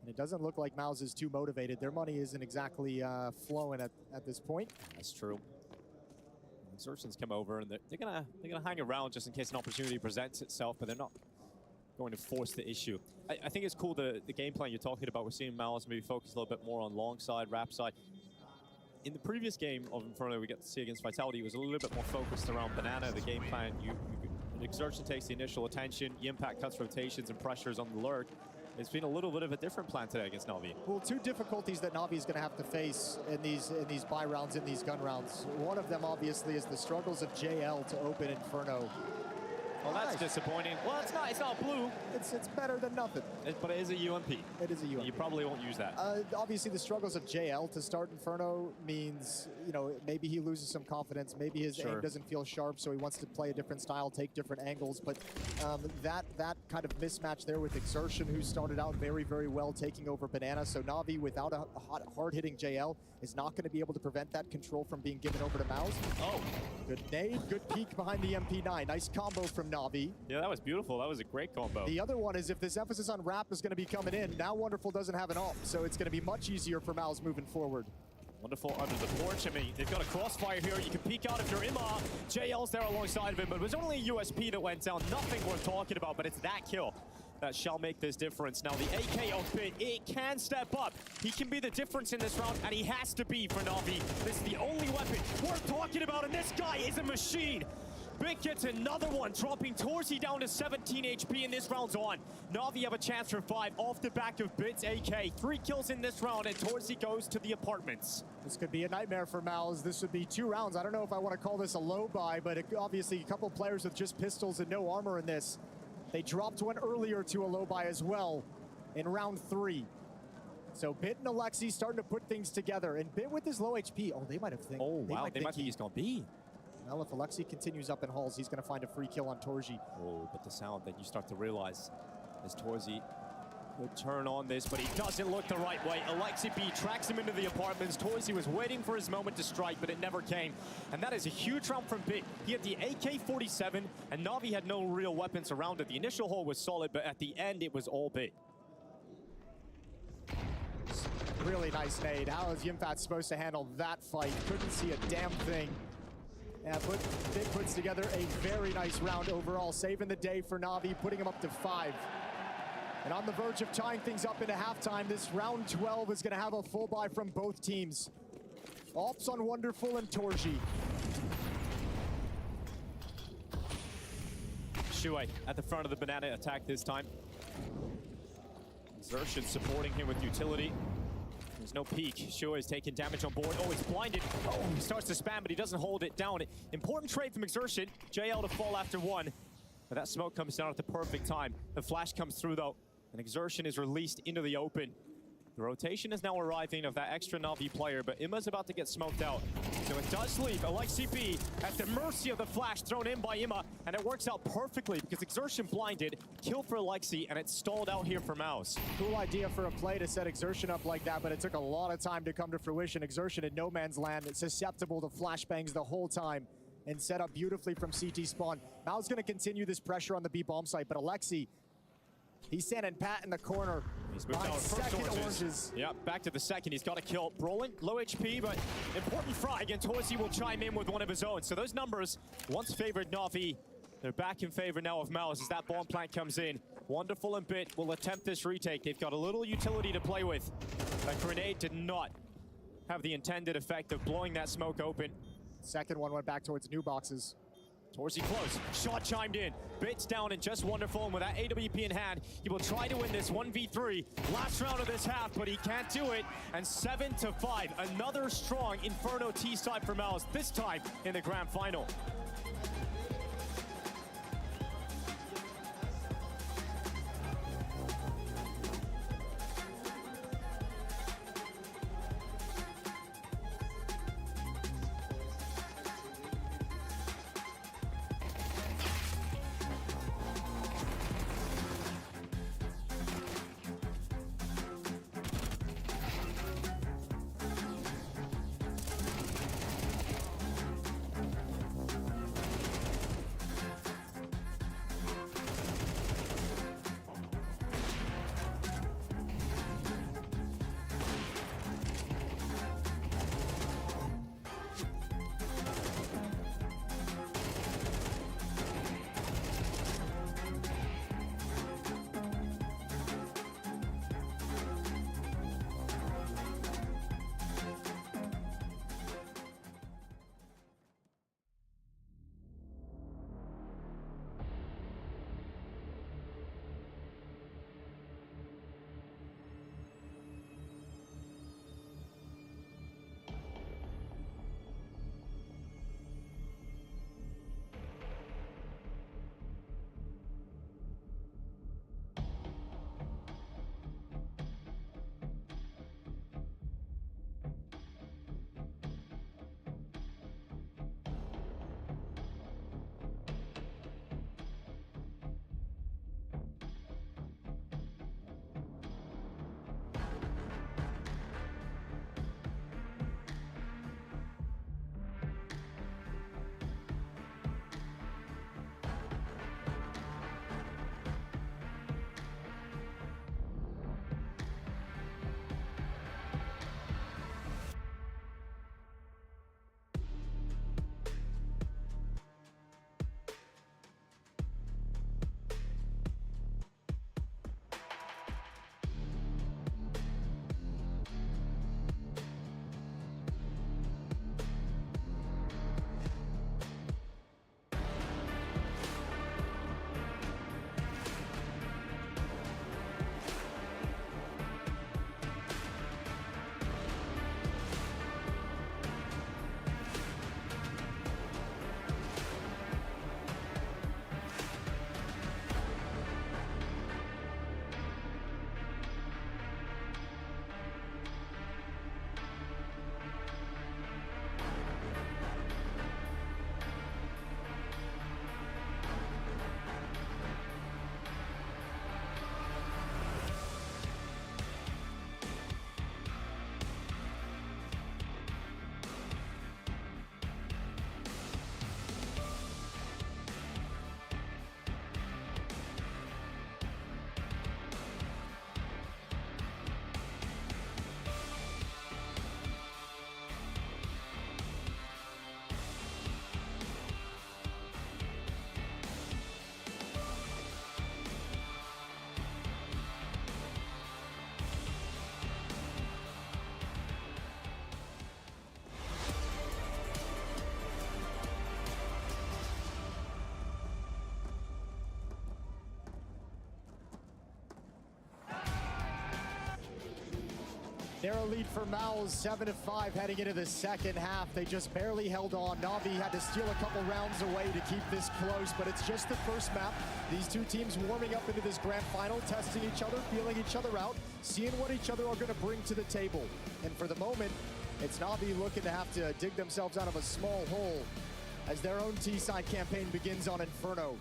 And it doesn't look like MOUZ is too motivated. Their money isn't exactly flowing at this point. That's true. Exertions come over, and they're gonna hang around just in case an opportunity presents itself, but they're not going to force the issue. I think it's cool the game plan you're talking about. We're seeing MOUZ maybe focus a little bit more on long side, Rap side. In the previous game of Inferno we get to see against Vitality, it was a little bit more focused around Banana. The game plan, Exertion takes the initial attention, Impact cuts rotations and pressures on the lurk. It's been a little bit of a different plan today against Na'Vi. Well, two difficulties that Na'Vi is going to have to face in these buy rounds, in these gun rounds. One of them, obviously, is the struggles of JL to open Inferno. Well, that's disappointing. Well, it's not blue. It's better than nothing. But it is a UMP. It is a UMP. You probably won't use that. Obviously, the struggles of JL to start Inferno means, you know, maybe he loses some confidence. Maybe his aim doesn't feel sharp, so he wants to play a different style, take different angles. But that kind of mismatch there with Exertion, who started out very, very well, taking over Banana. So Na'Vi, without a hard-hitting JL, is not going to be able to prevent that control from being given over to MOUZ. Oh. Good nade, good peek behind the MP9. Nice combo from Na'Vi. Yeah, that was beautiful. That was a great combo. The other one is if this emphasis on wrap is going to be coming in, now Wonderful doesn't have an ult, so it's going to be much easier for MOUZ moving forward. Wonderful under the porch. I mean, they've got a crossfire here. You can peek out if you're Ima. JL's there alongside of him, but it was only a USP that went down. Nothing worth talking about, but it's that kill that shall make this difference. Now, the AK of Bit, it can step up. He can be the difference in this round, and he has to be for Na'Vi. This is the only weapon worth talking about, and this guy is a machine. Bit gets another one, dropping Torsi down to 17 HP, and this round's on. Na'Vi have a chance for 5 off the back of Bit's AK. 3 kills in this round, and Torsi goes to the apartments. This could be a nightmare for MOUZ. This would be 2 rounds. I don't know if I want to call this a low buy, but obviously a couple players with just pistols and no armor in this. They dropped one earlier to a low buy as well in round 3. So Bit and Alexi starting to put things together, and Bit with his low HP. Oh, they might have think. Oh, wow, they might think he's gonna be. Well, if Alexi continues up in halls, he's going to find a free kill on Torji. Oh, but the sound that you start to realize is Torsi could turn on this, but he doesn't look the right way. Alexi B tracks him into the apartments. Torsi was waiting for his moment to strike, but it never came. And that is a huge round from Bit. He had the AK-47, and Na'Vi had no real weapons around it. The initial hold was solid, but at the end, it was all Bit. Really nice nade. How is Yimfat supposed to handle that fight? Couldn't see a damn thing. Yeah, Bit puts together a very nice round overall, saving the day for Na'Vi, putting him up to 5. And on the verge of tying things up into halftime, this round 12 is going to have a full buy from both teams. Ops on Wonderful and Torji. Shuai at the front of the Banana attack this time. Exertion supporting him with utility. There's no peek. Shuai is taking damage on board. Oh, he's blinded. Oh, he starts to spam, but he doesn't hold it down. Important trade from Exertion. JL to fall after 1. But that smoke comes down at the perfect time. The flash comes through, though, and Exertion is released into the open. The rotation is now arriving of that extra Na'Vi player, but Ima's about to get smoked out. So it does leave Alexi B at the mercy of the flash thrown in by Ima, and it works out perfectly because Exertion blinded, kill for Alexi, and it's stalled out here for MOUZ. Cool idea for a play to set Exertion up like that, but it took a lot of time to come to fruition. Exertion in no man's land, it's susceptible to flashbangs the whole time, and set up beautifully from CT spawn. MOUZ going to continue this pressure on the B bomb site, but Alexi, he's standing pat in the corner. He's moved out second oranges. Yeah, back to the second. He's got a kill. Brolin, low HP, but important frag, and Torsi will chime in with one of his own. So those numbers once favored Na'Vi. They're back in favor now of MOUZ as that bomb plant comes in. Wonderful and Bit will attempt this retake. They've got a little utility to play with. That grenade did not have the intended effect of blowing that smoke open. Second one went back towards new boxes. Torsi close. Shot chimed in. Bit's down and just Wonderful, and with that AWP in hand, he will try to win this 1v3. Last round of this half, but he can't do it. And 7-5. Another strong Inferno T side for MOUZ, this time in the grand final. Narrow lead for MOUZ, 7-5 heading into the second half. They just barely held on. Navi had to steal a couple rounds away to keep this close, but it's just the first map. These two teams warming up into this grand final, testing each other, feeling each other out, seeing what each other are going to bring to the table. And for the moment, it's Navi looking to have to dig themselves out of a small hole as their own T-side campaign begins on Inferno.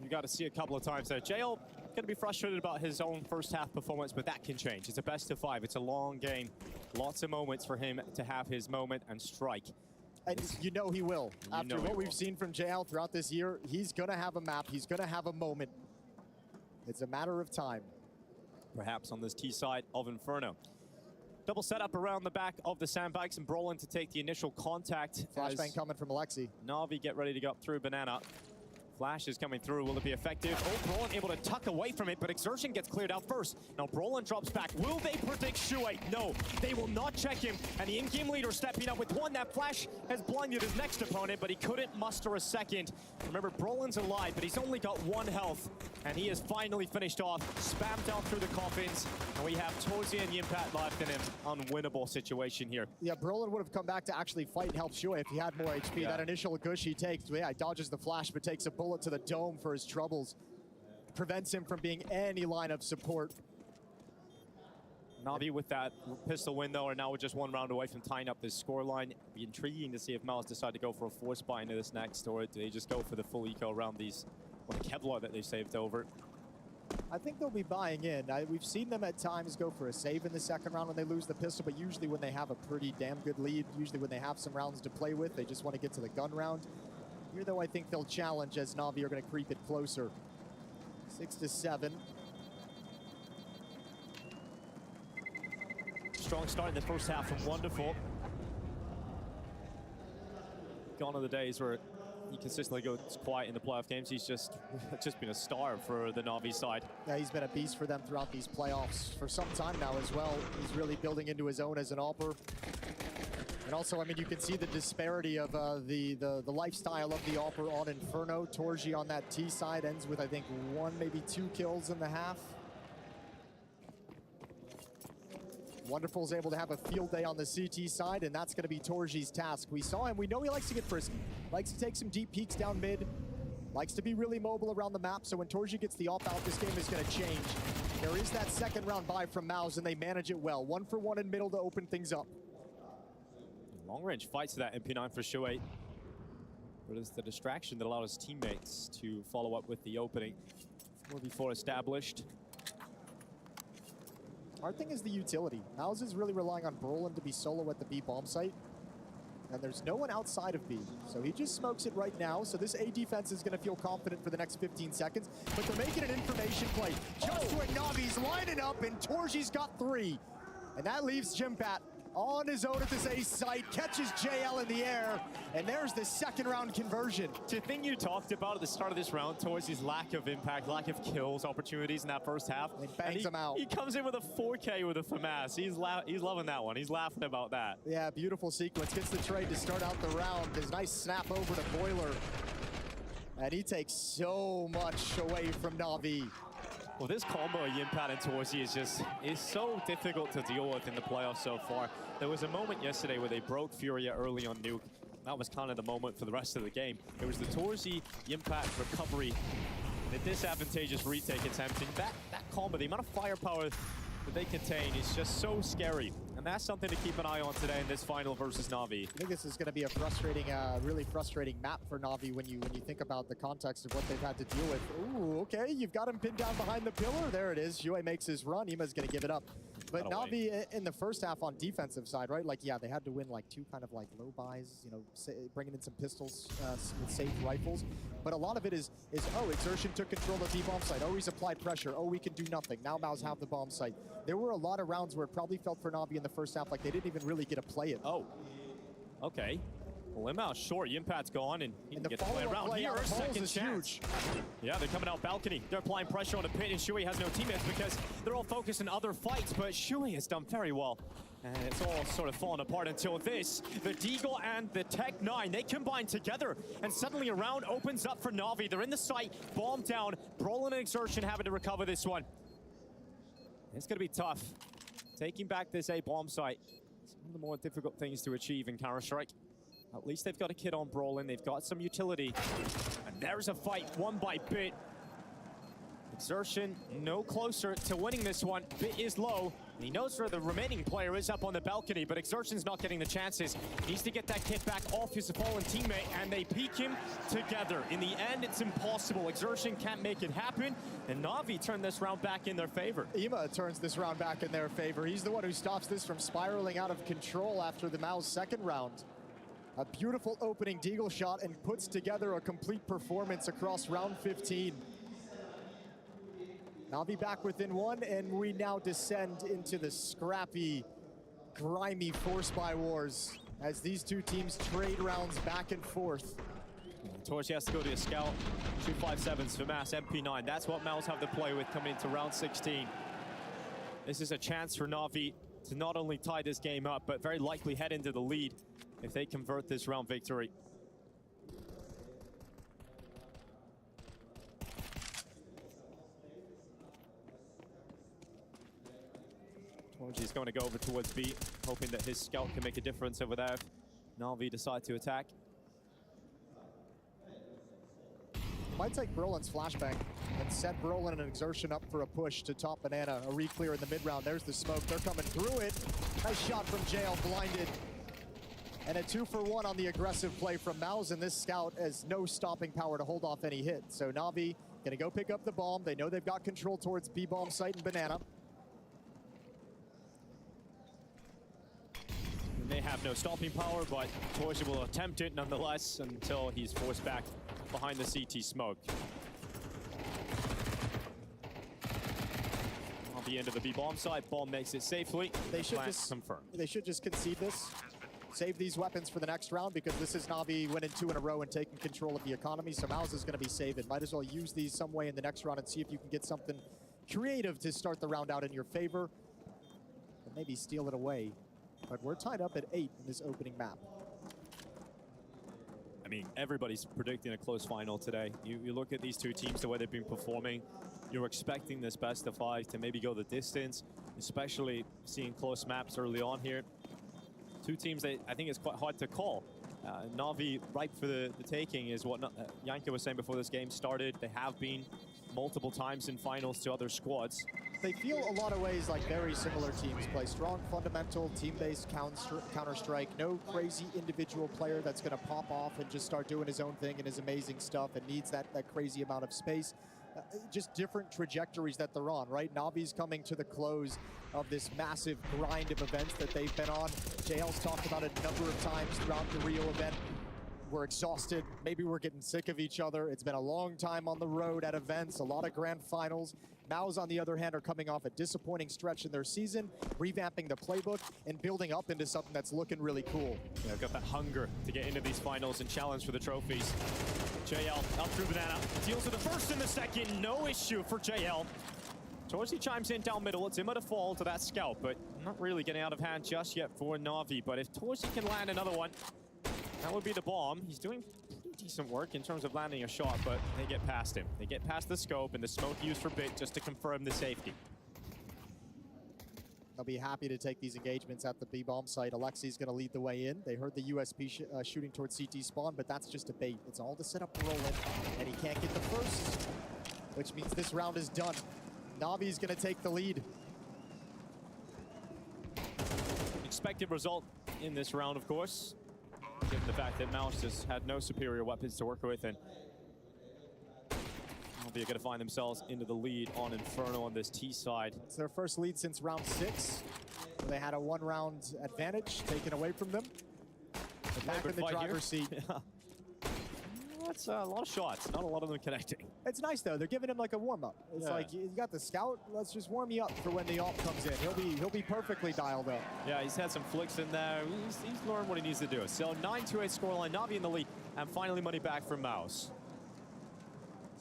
You got to see a couple of times there. JL going to be frustrated about his own first half performance, but that can change. It's a best of 5. It's a long game. Lots of moments for him to have his moment and strike. And you know he will. After what we've seen from JL throughout this year, he's going to have a map. He's going to have a moment. It's a matter of time. Perhaps on this T side of Inferno. Double setup around the back of the sandbags and Brolin to take the initial contact. Flashbang coming from Alexi. Na'Vi get ready to go up through Banana. Flash is coming through. Will it be effective? Oh, Brolin able to tuck away from it, but Exertion gets cleared out first. Now Brolin drops back. Will they predict Shuai? No, they will not check him. And the in-game leader stepping up with one. That Flash has blinded his next opponent, but he couldn't muster a second. Remember, Brolin's alive, but he's only got 1 health. And he is finally finished off, spammed down through the coffins. And we have Tozi and Yimpat left in an unwinnable situation here. Yeah, Brolin would have come back to actually fight and help Shuai if he had more HP. Yeah. That initial gush he takes, yeah, he dodges the flash, but takes a bullet to the dome for his troubles. Prevents him from being any line of support. Navi with that pistol win, though, are now just 1 round away from tying up this scoreline. It'll be intriguing to see if MOUZ decide to go for a force buy into this next, or do they just go for the full eco around these Kevlar that they saved over. I think they'll be buying in. We've seen them at times go for a save in the second round when they lose the pistol, but usually when they have a pretty damn good lead, usually when they have some rounds to play with, they just want to get to the gun round. Here, though, I think they'll challenge as Navi are going to creep it closer. 6-7. Strong start in the first half from Wonderful. Gone are the days where he consistently goes quiet in the playoff games. He's just been a star for the Navi side. Yeah, he's been a beast for them throughout these playoffs for some time now as well. He's really building into his own as an AWPer. And also, I mean, you can see the disparity of the lifestyle of the AWPer on Inferno. Torji on that T side ends with, I think, 1, maybe 2 kills in the half. Wonderful's able to have a field day on the CT side, and that's going to be Torji's task. We saw him. We know he likes to get frisky. Likes to take some deep peeks down mid. Likes to be really mobile around the map, so when Torji gets the AWP out, this game is going to change. There is that second round buy from MOUZ, and they manage it well. 1 for 1 in middle to open things up. Long-range fights to that MP9 for Shuai. But it's the distraction that allowed his teammates to follow up with the opening. 4v4 established. Hard thing is the utility. MOUZ is really relying on Brolin to be solo at the B bomb site. And there's no one outside of B. So he just smokes it right now. So this A defense is going to feel confident for the next 15 seconds. But they're making an information play. Just when Navi's lining up and Torji's got 3. And that leaves Jimpat on his own at this A site, catches JL in the air, and there's the second round conversion. The thing you talked about at the start of this round towards his lack of impact, lack of kills, opportunities in that first half. He bangs them out. He comes in with a 4K with a FAMAS. He's loving that one. He's laughing about that. Yeah, beautiful sequence. Gets the trade to start out the round. His nice snap over to Boiler. And he takes so much away from Navi. Well, this combo of Yimpat and Torzi is so difficult to deal with in the playoffs so far. There was a moment yesterday where they broke Furia early on Nuke. That was kind of the moment for the rest of the game. It was the Torzi Yimpat recovery, the disadvantageous retake attempt. And that combo, the amount of firepower that they contain is just so scary. And that's something to keep an eye on today in this final versus Navi. I think this is going to be a frustrating, really frustrating map for Navi when you think about the context of what they've had to deal with. Ooh, okay, you've got him pinned down behind the pillar. There it is. Shuai makes his run. Ima's going to give it up. But Navi in the first half on defensive side, right? Like, yeah, they had to win like 2 kind of like low buys, you know, bringing in some pistols with safe rifles. But a lot of it is oh, Exertion took control of the bomb site. Oh, he's applied pressure. Oh, we can do nothing. Now MOUZ have the bomb site. There were a lot of rounds where it probably felt for Navi in the first half like they didn't even really get to play it. Oh, okay. Well, Limau's short. Yimpat's gone, and he can get to play around here. Second chance. Huge. Yeah, they're coming out balcony. They're applying pressure on the pit, and Shuai has no teammates because they're all focused on other fights, but Shuai has done very well. And it's all sort of fallen apart until this. The Deagle and the Tech 9, they combine together, and suddenly a round opens up for Navi. They're in the site, bomb down. Brolin and Exertion having to recover this one. It's going to be tough. taking back this A bomb site is one of the more difficult things to achieve in Counter-Strike. At least they've got a kid on Brolin, they've got some utility. And there's a fight, won by Bit. Exertion no closer to winning this one. Bit is low. He knows where the remaining player is up on the balcony, but Exertion's not getting the chances. He needs to get that kid back off his fallen teammate, and they peek him together. In the end, it's impossible. Exertion can't make it happen, and Na'Vi turned this round back in their favor. Ema turns this round back in their favor. He's the one who stops this from spiraling out of control after the MOUZ second round. A beautiful opening deagle shot and puts together a complete performance across round 15. Na'Vi back within one, and we now descend into the scrappy, grimy force buy wars as these two teams trade rounds back and forth. Torch has to go to a scout. 257s for Mass MP9. That's what MOUZ have to play with coming into round 16. This is a chance for Na'Vi to not only tie this game up, but very likely head into the lead if they convert this round victory. He's going to go over towards B, hoping that his scout can make a difference over there. Na'Vi decide to attack. Might take Brolin's flashbang and set Brolin and Exertion up for a push to top Banana. A re-clear in the mid-round. There's the smoke. They're coming through it. Nice shot from JL, blinded. And a 2-for-1 on the aggressive play from MOUZ, and this scout has no stopping power to hold off any hit. So Na'Vi gonna go pick up the bomb. They know they've got control towards B-bomb site and Banana. They have no stopping power, but Torch will attempt it nonetheless until he's forced back behind the CT smoke. On the end of the B-bomb side, bomb makes it safely. They should just concede this. Save these weapons for the next round, because this is Na'Vi winning 2 in a row and taking control of the economy. So MOUZ is going to be saving. Might as well use these some way in the next round and see if you can get something creative to start the round out in your favor. And maybe steal it away. But we're tied up at 8 in this opening map. I mean, everybody's predicting a close final today. You look at these two teams, the way they've been performing, you're expecting this best of 5 to maybe go the distance, especially seeing close maps early on here. Two teams that I think it's quite hard to call. Na'Vi ripe for the taking is what Yanka was saying before this game started. They have been multiple times in finals to other squads. They feel a lot of ways like very similar teams. Play strong, fundamental, team-based Counter-Strike. No crazy individual player that's going to pop off and just start doing his own thing and his amazing stuff and needs that crazy amount of space. Just different trajectories that they're on, right? Na'Vi's coming to the close of this massive grind of events that they've been on. JL's talked about it a number of times throughout the Rio event. We're exhausted. Maybe we're getting sick of each other. It's been a long time on the road at events, a lot of grand finals. MOUZ, on the other hand, are coming off a disappointing stretch in their season, revamping the playbook and building up into something that's looking really cool. Yeah, I've got that hunger to get into these finals and challenge for the trophies. JL up through Banana, deals with the first and the second, no issue for JL. Torsey chimes in down middle, it's Imma to fall to that scout, but not really getting out of hand just yet for Na'Vi. But if Torsey can land another one, that would be the bomb. He's doing pretty decent work in terms of landing a shot, but they get past him. They get past the scope and the smoke used for Bit just to confirm the safety. They'll be happy to take these engagements at the B-bomb site. Alexi's going to lead the way in. They heard the USP shooting towards CT spawn, but that's just a bait. It's all to set up Roland, and he can't get the first, which means this round is done. Na'Vi's going to take the lead. Expected result in this round, of course, given the fact that MOUZ just had no superior weapons to work with, and Na'Vi are going to find themselves into the lead on Inferno on this T side. It's their first lead since round 6. They had a 1-round advantage taken away from them. They're back in the driver's seat. Yeah. That's a lot of shots, not a lot of them connecting. It's nice though, they're giving him like a warm-up. It's like, you got the scout, let's just warm you up for when the AWP comes in. He'll be perfectly dialed up. Yeah, he's had some flicks in there. He's learned what he needs to do. So 9-8 scoreline, Na'Vi in the lead, and finally money back from MOUZ.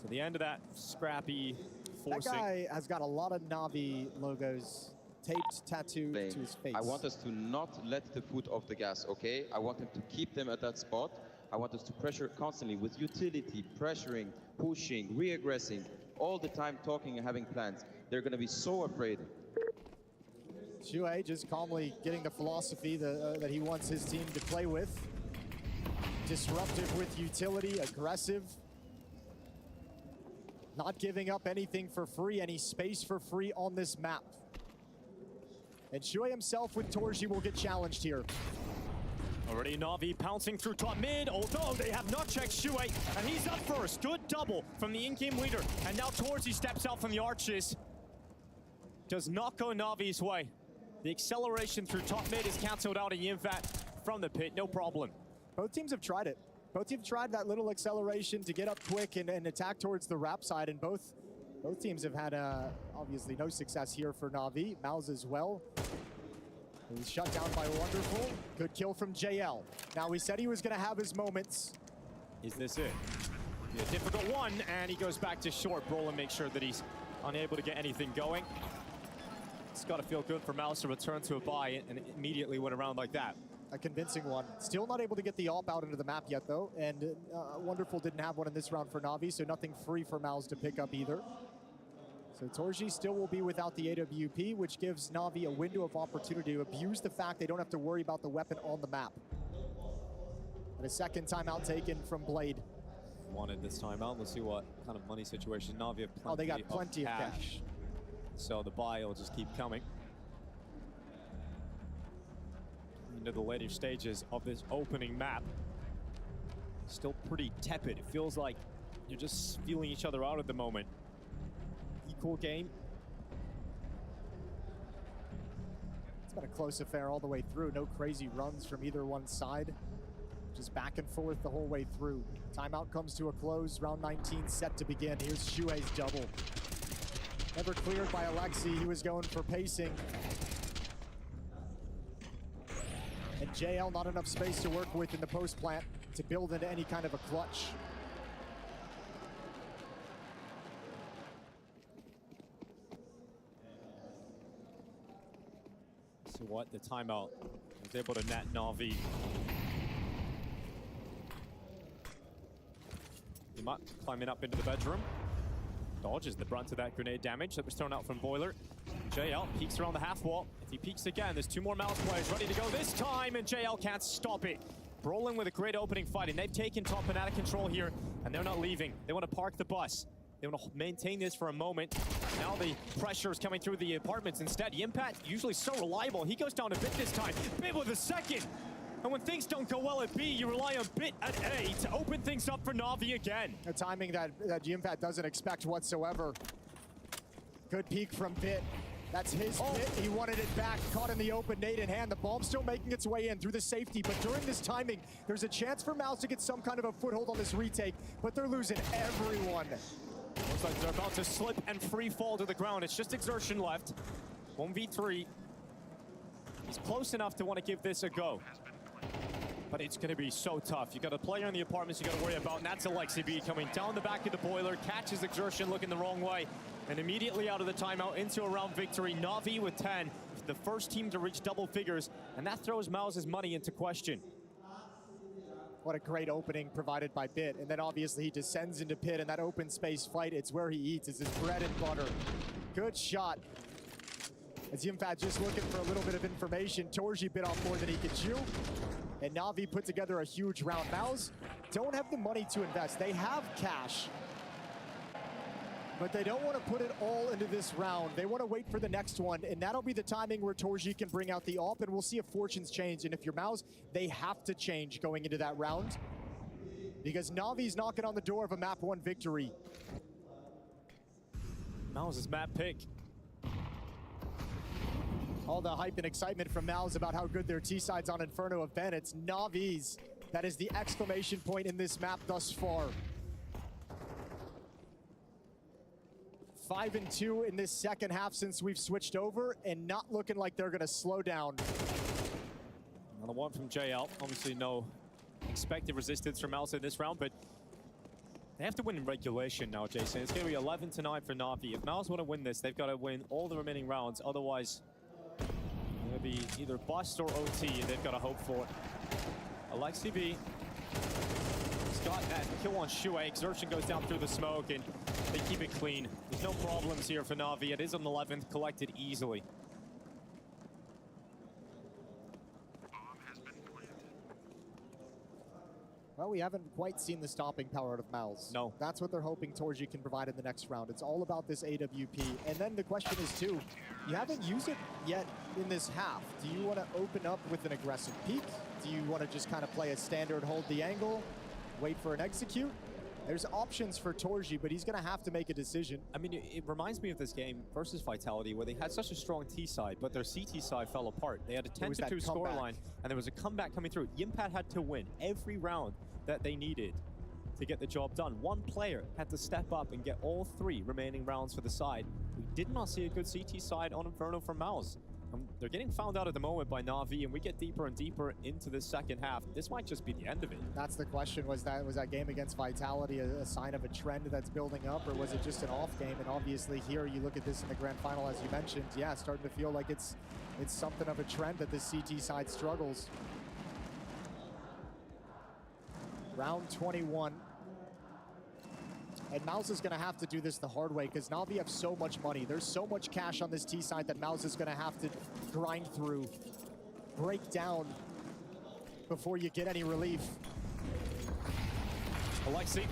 So the end of that scrappy forcing. That guy has got a lot of Na'Vi logos taped, tattooed to his face. I want us to not let the foot off the gas, okay? I want them to keep them at that spot. I want us to pressure constantly with utility, pressuring, pushing, re-aggressing, all the time talking and having plans. They're going to be so afraid. Shuhei just calmly getting the philosophy that he wants his team to play with. Disruptive with utility, aggressive. Not giving up anything for free, any space for free on this map. And Shuhei himself with Torji will get challenged here. Already Na'Vi pouncing through top mid, although they have not checked Shuhei, and he's up first. Good double from the in-game leader. And now Torji steps out from the arches. Does not go Na'Vi's way. The acceleration through top mid is cancelled out, and Yimfat from the pit, no problem. Both teams have tried it. Both teams tried that little acceleration to get up quick and attack towards the wrap side, and both teams have had obviously no success here for Na'Vi. MOUZ as well. He's shut down by Wonderful. Good kill from JL. Now, he said he was going to have his moments. Is this it? A difficult one, and he goes back to short. Brolin makes sure that he's unable to get anything going. It's got to feel good for MOUZ to return to a bye and immediately win a round like that. A convincing one. Still not able to get the AWP out into the map yet, though. And Wonderful didn't have one in this round for Na'Vi, so nothing free for MOUZ to pick up either. So Torji still will be without the AWP, which gives Na'Vi a window of opportunity to abuse the fact they don't have to worry about the weapon on the map. And a second timeout taken from Blade. Wanted this timeout. We'll see what kind of money situation. Na'Vi have plenty, they got plenty of cash. So the buy will just keep coming. Into the later stages of this opening map. Still pretty tepid. It feels like you're just feeling each other out at the moment. Equal game. It's been a close affair all the way through. No crazy runs from either one side. Just back and forth the whole way through. Timeout comes to a close. Round 19 set to begin. Here's Shuhei's double. Never cleared by Alexi. He was going for pacing. And JL not enough space to work with in the post plant to build into any kind of a clutch. So what? The timeout was able to net Na'Vi. Yimut climbing up into the bedroom. Dodges the brunt of that grenade damage that was thrown out from Boiler. JL peeks around the half wall. If he peeks again, there's two more MOUZ players ready to go this time, and JL can't stop it. Brolin with a great opening fight, and they've taken top and out of control here, and they're not leaving. They want to park the bus. They want to maintain this for a moment. Now the pressure is coming through the apartments instead. Yimpat, usually so reliable. He goes down a bit this time. Bit with a second. And when things don't go well at B, you rely on Bit at A to open things up for Na'Vi again. A timing that Yimpat doesn't expect whatsoever. Good peek from Bit. That's his Bit. He wanted it back. Caught in the open, nade in hand. The bomb's still making its way in through the safety. But during this timing, there's a chance for MOUZ to get some kind of a foothold on this retake. But they're losing everyone. Looks like they're about to slip and free fall to the ground. It's just exertion left. 1v3. He's close enough to want to give this a go. But it's going to be so tough. You got a player in the apartments you got to worry about, and that's Alexi B coming down the back of the Boiler, catches exertion looking the wrong way, and immediately out of the timeout into a round victory. Na'Vi with 10, the first team to reach double figures, and that throws MOUZ's money into question. What a great opening provided by Bit, and then obviously he descends into pit, and that open space fight, it's where he eats, it's his bread and butter. Good shot. As Yimfat just looking for a little bit of information, Torji bit off more than he could chew. And Na'Vi put together a huge round. MOUZ don't have the money to invest. They have cash, but they don't want to put it all into this round. They want to wait for the next one, and that'll be the timing where Torji can bring out the AWP, and we'll see if fortunes change. And if you're MOUZ, they have to change going into that round, because Na'Vi's knocking on the door of a map 1 victory. MOUZ's map pick. All the hype and excitement from MOUZ about how good their T-sides on Inferno have been. It's Na'Vi's that is the exclamation point in this map thus far. 5-2 in this second half since we've switched over, and not looking like they're going to slow down. Another one from JL. Obviously no expected resistance from MOUZ in this round, but they have to win in regulation now, Jason. It's going to be 11-9 for Na'Vi. If MOUZ want to win this, they've got to win all the remaining rounds. Otherwise, it'll be either bust or OT, and they've got to hope for it. Alexi B. He's got that kill on Shuhei. Exertion goes down through the smoke, and they keep it clean. There's no problems here for Na'Vi. It is on 11th, collected easily. Well, we haven't quite seen the stopping power out of MOUZ. No. That's what they're hoping Torji can provide in the next round. It's all about this AWP. And then the question is, too, you haven't used it yet in this half. Do you want to open up with an aggressive peek? Do you want to just kind of play a standard, hold the angle, wait for an execute? There's options for Torji, but he's going to have to make a decision. I mean, it reminds me of this game versus Vitality, where they had such a strong T side, but their CT side fell apart. They had a 10-2 scoreline, and there was a comeback coming through. Yimpad had to win every round that they needed to get the job done. One player had to step up and get all 3 remaining rounds for the side. We did not see a good CT side on Inferno from MOUZ. They're getting found out at the moment by Na'Vi, and we get deeper and deeper into the second half. This might just be the end of it. That's the question. Was that game against Vitality a sign of a trend that's building up, or was it just an off game? And obviously here, you look at this in the grand final, as you mentioned, yeah, starting to feel like it's something of a trend that the CT side struggles. Round 21. And MOUZ is going to have to do this the hard way because Na'Vi have so much money. There's so much cash on this T side that MOUZ is going to have to grind through, break down before you get any relief. Alexi,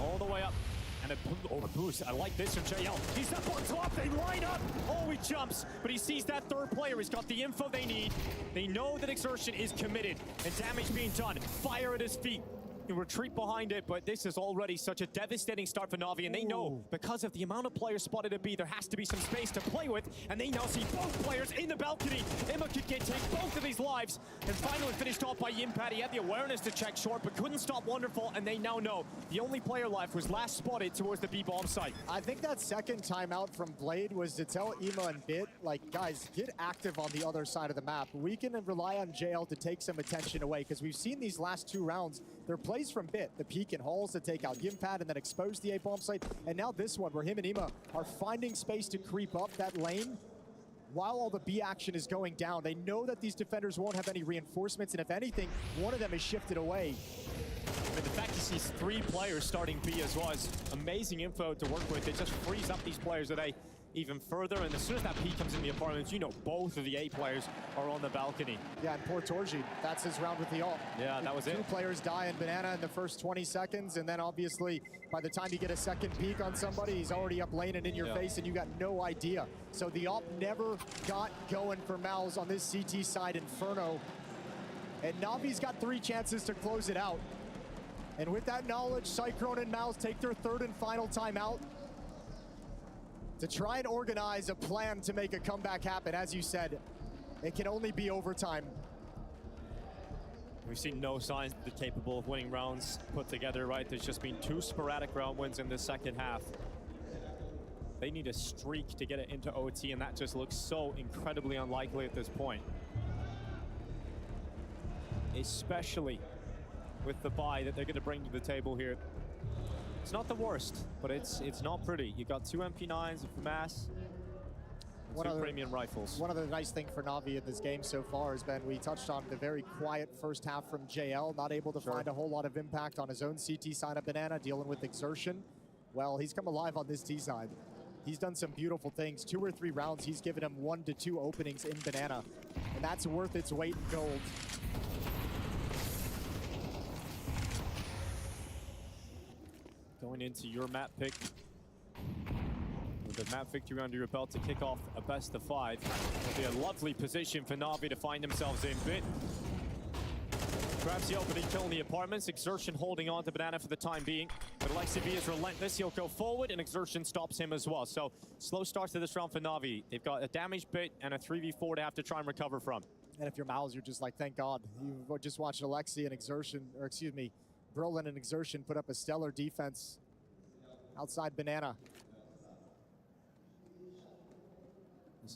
all the way up. And a boost. I like this from JL. He's up on top. They line up. Oh, he jumps. But he sees that third player. He's got the info they need. They know that Exertion is committed and damage being done. Fire at his feet. Retreat behind it, but this is already such a devastating start for Na'Vi, and they know because of the amount of players spotted at B, there has to be some space to play with, and they now see both players in the balcony. Emma could take both of these lives, and finally finished off by Yimpad. He had the awareness to check short, but couldn't stop Wonderful, and they now know the only player left was last spotted towards the B bomb site. I think that second timeout from Blade was to tell Ema and Bit, like, guys, get active on the other side of the map. We can rely on JL to take some attention away, because we've seen these last 2 rounds, their plays from Bit, the peek and hauls to take out Yimpad and then expose the A-bomb site. And now this one where him and Ema are finding space to creep up that lane while all the B action is going down. They know that these defenders won't have any reinforcements, and if anything, one of them is shifted away. I mean, the fact he sees 3 players starting B as well is amazing info to work with. It just frees up these players today even further, and as soon as that P comes in the apartments, you know both of the A players are on the balcony. Yeah, and poor Torji, that's his round with the ult. Yeah, that was it. 2 players die in Banana in the first 20 seconds, and then obviously by the time you get a second peek on somebody, he's already up lane and in your face, and you got no idea. So the ult never got going for MOUZ on this CT side, Inferno. And Na'Vi's got 3 chances to close it out. And with that knowledge, Cyclone and MOUZ take their 3rd and final timeout to try and organize a plan to make a comeback happen. As you said, it can only be overtime. We've seen no signs that they're capable of winning rounds put together, right? There's just been 2 sporadic round wins in the second half. They need a streak to get it into OT, and that just looks so incredibly unlikely at this point. Especially with the buy that they're going to bring to the table here. It's not the worst, but it's not pretty. You got 2 MP9s, a FAMAS, and 2 premium rifles. One of the nice things for Na'Vi in this game so far has been, we touched on the very quiet first half from JL, not able to find a whole lot of impact on his own CT side of Banana, dealing with Exertion. Well, he's come alive on this T side. He's done some beautiful things. 2 or 3 rounds, he's given him 1 to 2 openings in Banana, and that's worth its weight in gold. Going into your map pick. With the map victory under your belt to kick off a best of 5. It'll be a lovely position for Na'Vi to find themselves in. Bit grabs the opening kill in the apartments. Exertion holding on to Banana for the time being. But Alexi V is relentless. He'll go forward, and Exertion stops him as well. So slow start to this round for Na'Vi. They've got a damaged Bit and a 3v4 to have to try and recover from. And if you're MOUZ, you're just like, thank God. You just watched Alexi and Exertion, or excuse me, Brolin and Exertion put up a stellar defense outside Banana.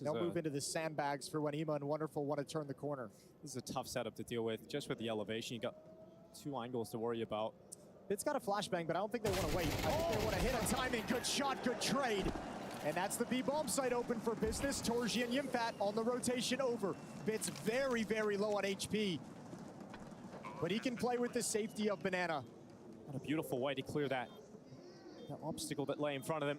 They'll move into the sandbags for when Ema and Wonderful want to turn the corner. This is a tough setup to deal with. Just with the elevation, you got 2 angles to worry about. Bit's got a flashbang, but I don't think they want to wait. I think they want to hit on timing. Good shot, good trade. And that's the B-bomb site open for business. Torji and Yimpad on the rotation over. Bit's very, very low on HP. But he can play with the safety of Banana. What a beautiful way to clear that obstacle that lay in front of them.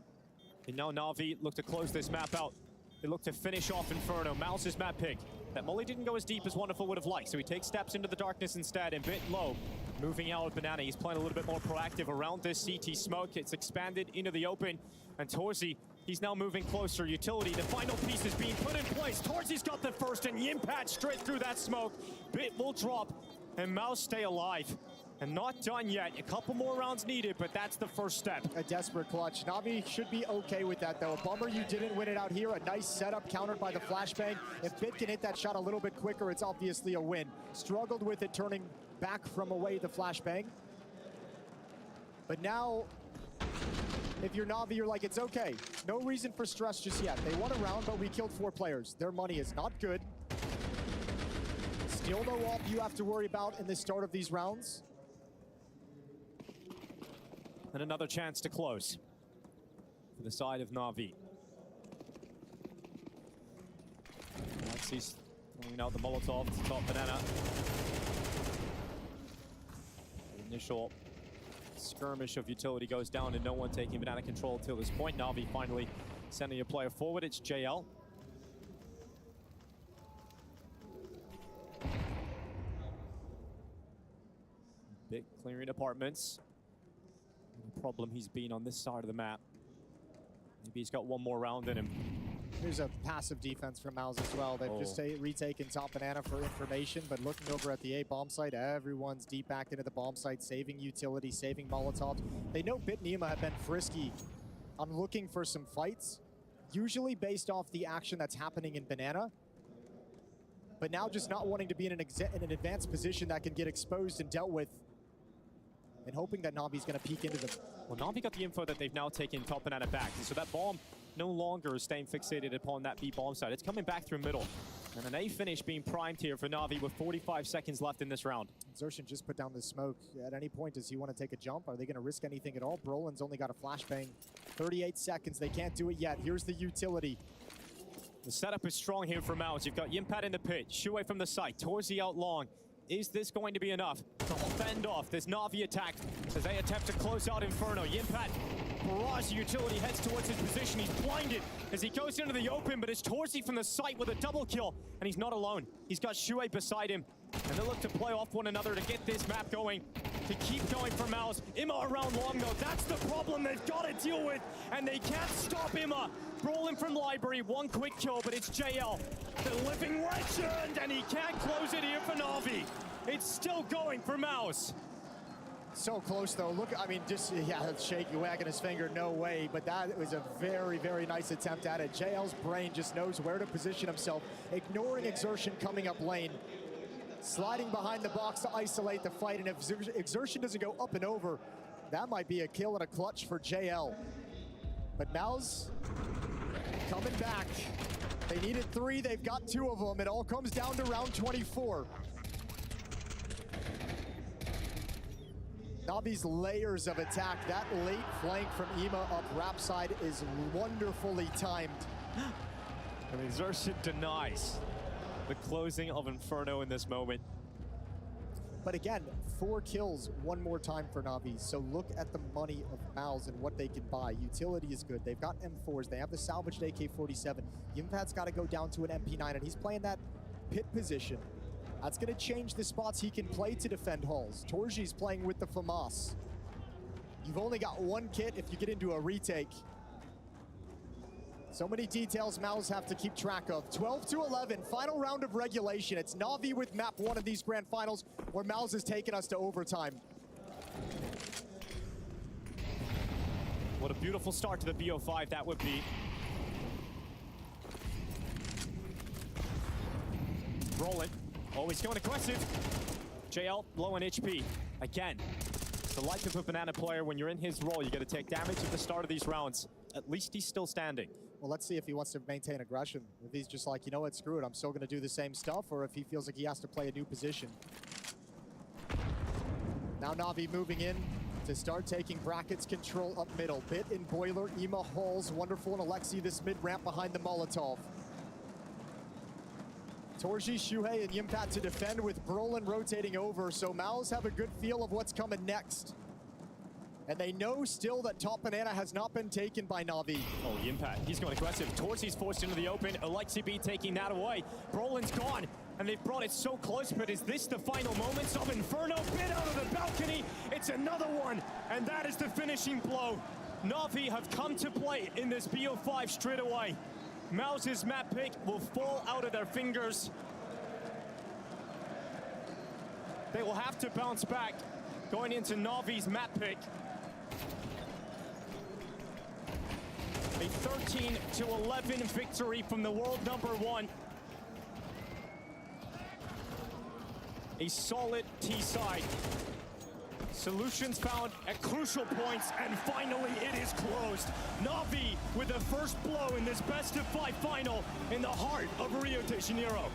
And now Na'Vi look to close this map out. They look to finish off Inferno. MOUZ's map pick. That molly didn't go as deep as Wonderful would have liked, so he takes steps into the darkness instead, and Bit low, moving out with Banana. He's playing a little bit more proactive around this CT smoke. It's expanded into the open, and Torzy, he's now moving closer. Utility, the final piece is being put in place. Torzy's got the first, and Yimpat straight through that smoke. Bit will drop, and MOUZ stay alive. And not done yet. A couple more rounds needed, but that's the first step. A desperate clutch. Navi should be okay with that, though. A bummer you didn't win it out here. A nice setup countered by the flashbang. If Bit can hit that shot a little bit quicker, it's obviously a win. Struggled with it, turning back from away the flashbang. But now, if you're Navi, you're like, it's okay. No reason for stress just yet. They won a round, but we killed 4 players. Their money is not good. Still no AWP you have to worry about in the start of these rounds. And another chance to close for the side of Navi. He's throwing out the Molotov to top Banana. The initial skirmish of Utility goes down and no one taking Banana control till this point. Navi finally sending a player forward. It's JL. Bit clearing apartments. The problem he's been on this side of the map. Maybe he's got one more round in him. There's a passive defense from MOUZ as well. They've just retaken top Banana for information, but looking over at the A bomb site, everyone's deep back into the bomb site, saving Utility, saving Molotov. They know Bit and IEM have been frisky on looking for some fights, usually based off the action that's happening in Banana, but now just not wanting to be in an advanced position that can get exposed and dealt with, and hoping that Navi's going to peek into them. Well, Navi got the info that they've now taken top Banana back, and so that bomb no longer is staying fixated upon that B bomb side. It's coming back through middle. And an A finish being primed here for Navi with 45 seconds left in this round. Xerxin just put down the smoke. At any point, does he want to take a jump? Are they going to risk anything at all? Brolin's only got a flashbang. 38 seconds, they can't do it yet. Here's the Utility. The setup is strong here for MOUZ. You've got Yimpat in the pit, Shuei from the site, Torzy out long. Is this going to be enough to fend off this Navi attack as they attempt to close out Inferno? Yimpat barrage Utility, heads towards his position. He's blinded as he goes into the open, but it's Torzy from the site with a double kill, and he's not alone. He's got Shuei beside him, and they look to play off one another to get this map going, to keep going for MOUZ. Imma around long though, that's the problem they've got to deal with, and they can't stop Imma. Brolin from Library, one quick kill, but it's JL, the living legend, and he can't close it here for Navi. It's still going for MOUZ. So close though. Look, I mean, just, yeah, that's shaky, wagging his finger, no way. But that was a very, very nice attempt at it. JL's brain just knows where to position himself, ignoring Exertion coming up lane, sliding behind the box to isolate the fight. And if Exertion doesn't go up and over, that might be a kill and a clutch for JL. But MOUZ coming back. They needed 3, they've got 2 of them. It all comes down to round 24. Navi's layers of attack. That late flank from IEM up rap side is wonderfully timed. And Exertion denies the closing of Inferno in this moment. But again, 4 kills one more time for Navi. So look at the money of MOUZ and what they can buy. Utility is good. They've got M4s. They have the salvaged AK-47. Yimpat's got to go down to an MP9, and he's playing that pit position. That's going to change the spots he can play to defend halls. Torji's playing with the FAMAS. You've only got 1 kit if you get into a retake. So many details MOUZ have to keep track of. 12-11, final round of regulation. It's Navi with map 1 of these grand finals, where MOUZ has taken us to overtime. What a beautiful start to the BO5 that would be. Brolin. Oh, he's going aggressive. JL low on HP. Again, it's the life of a Banana player. When you're in his role, you got to take damage at the start of these rounds. At least he's still standing. Well, let's see if he wants to maintain aggression. If he's just like, you know what, screw it, I'm still going to do the same stuff, or if he feels like he has to play a new position. Now Navi moving in to start taking brackets control up middle. Bit in Boiler, IEM Halls, Wonderful, and Alexi this mid-ramp behind the Molotov. Torji, Shuhei, and Yimpat to defend with Brolin rotating over, so MOUZ have a good feel of what's coming next. And they know still that top banana has not been taken by Na'Vi. Oh, the impact. He's going aggressive. Torsy's forced into the open. Laiky taking that away. Brolin's gone. And they've brought it so close, but is this the final moments of Inferno? Bit out of the balcony. It's another one. And that is the finishing blow. Na'Vi have come to play in this BO5 straight away. MOUZ's map pick will fall out of their fingers. They will have to bounce back going into Na'Vi's map pick. A 13-11 victory from the world #1. A solid T side. Solutions found at crucial points, and finally it is closed. Na'Vi with the first blow in this best-of-5 final in the heart of Rio de Janeiro.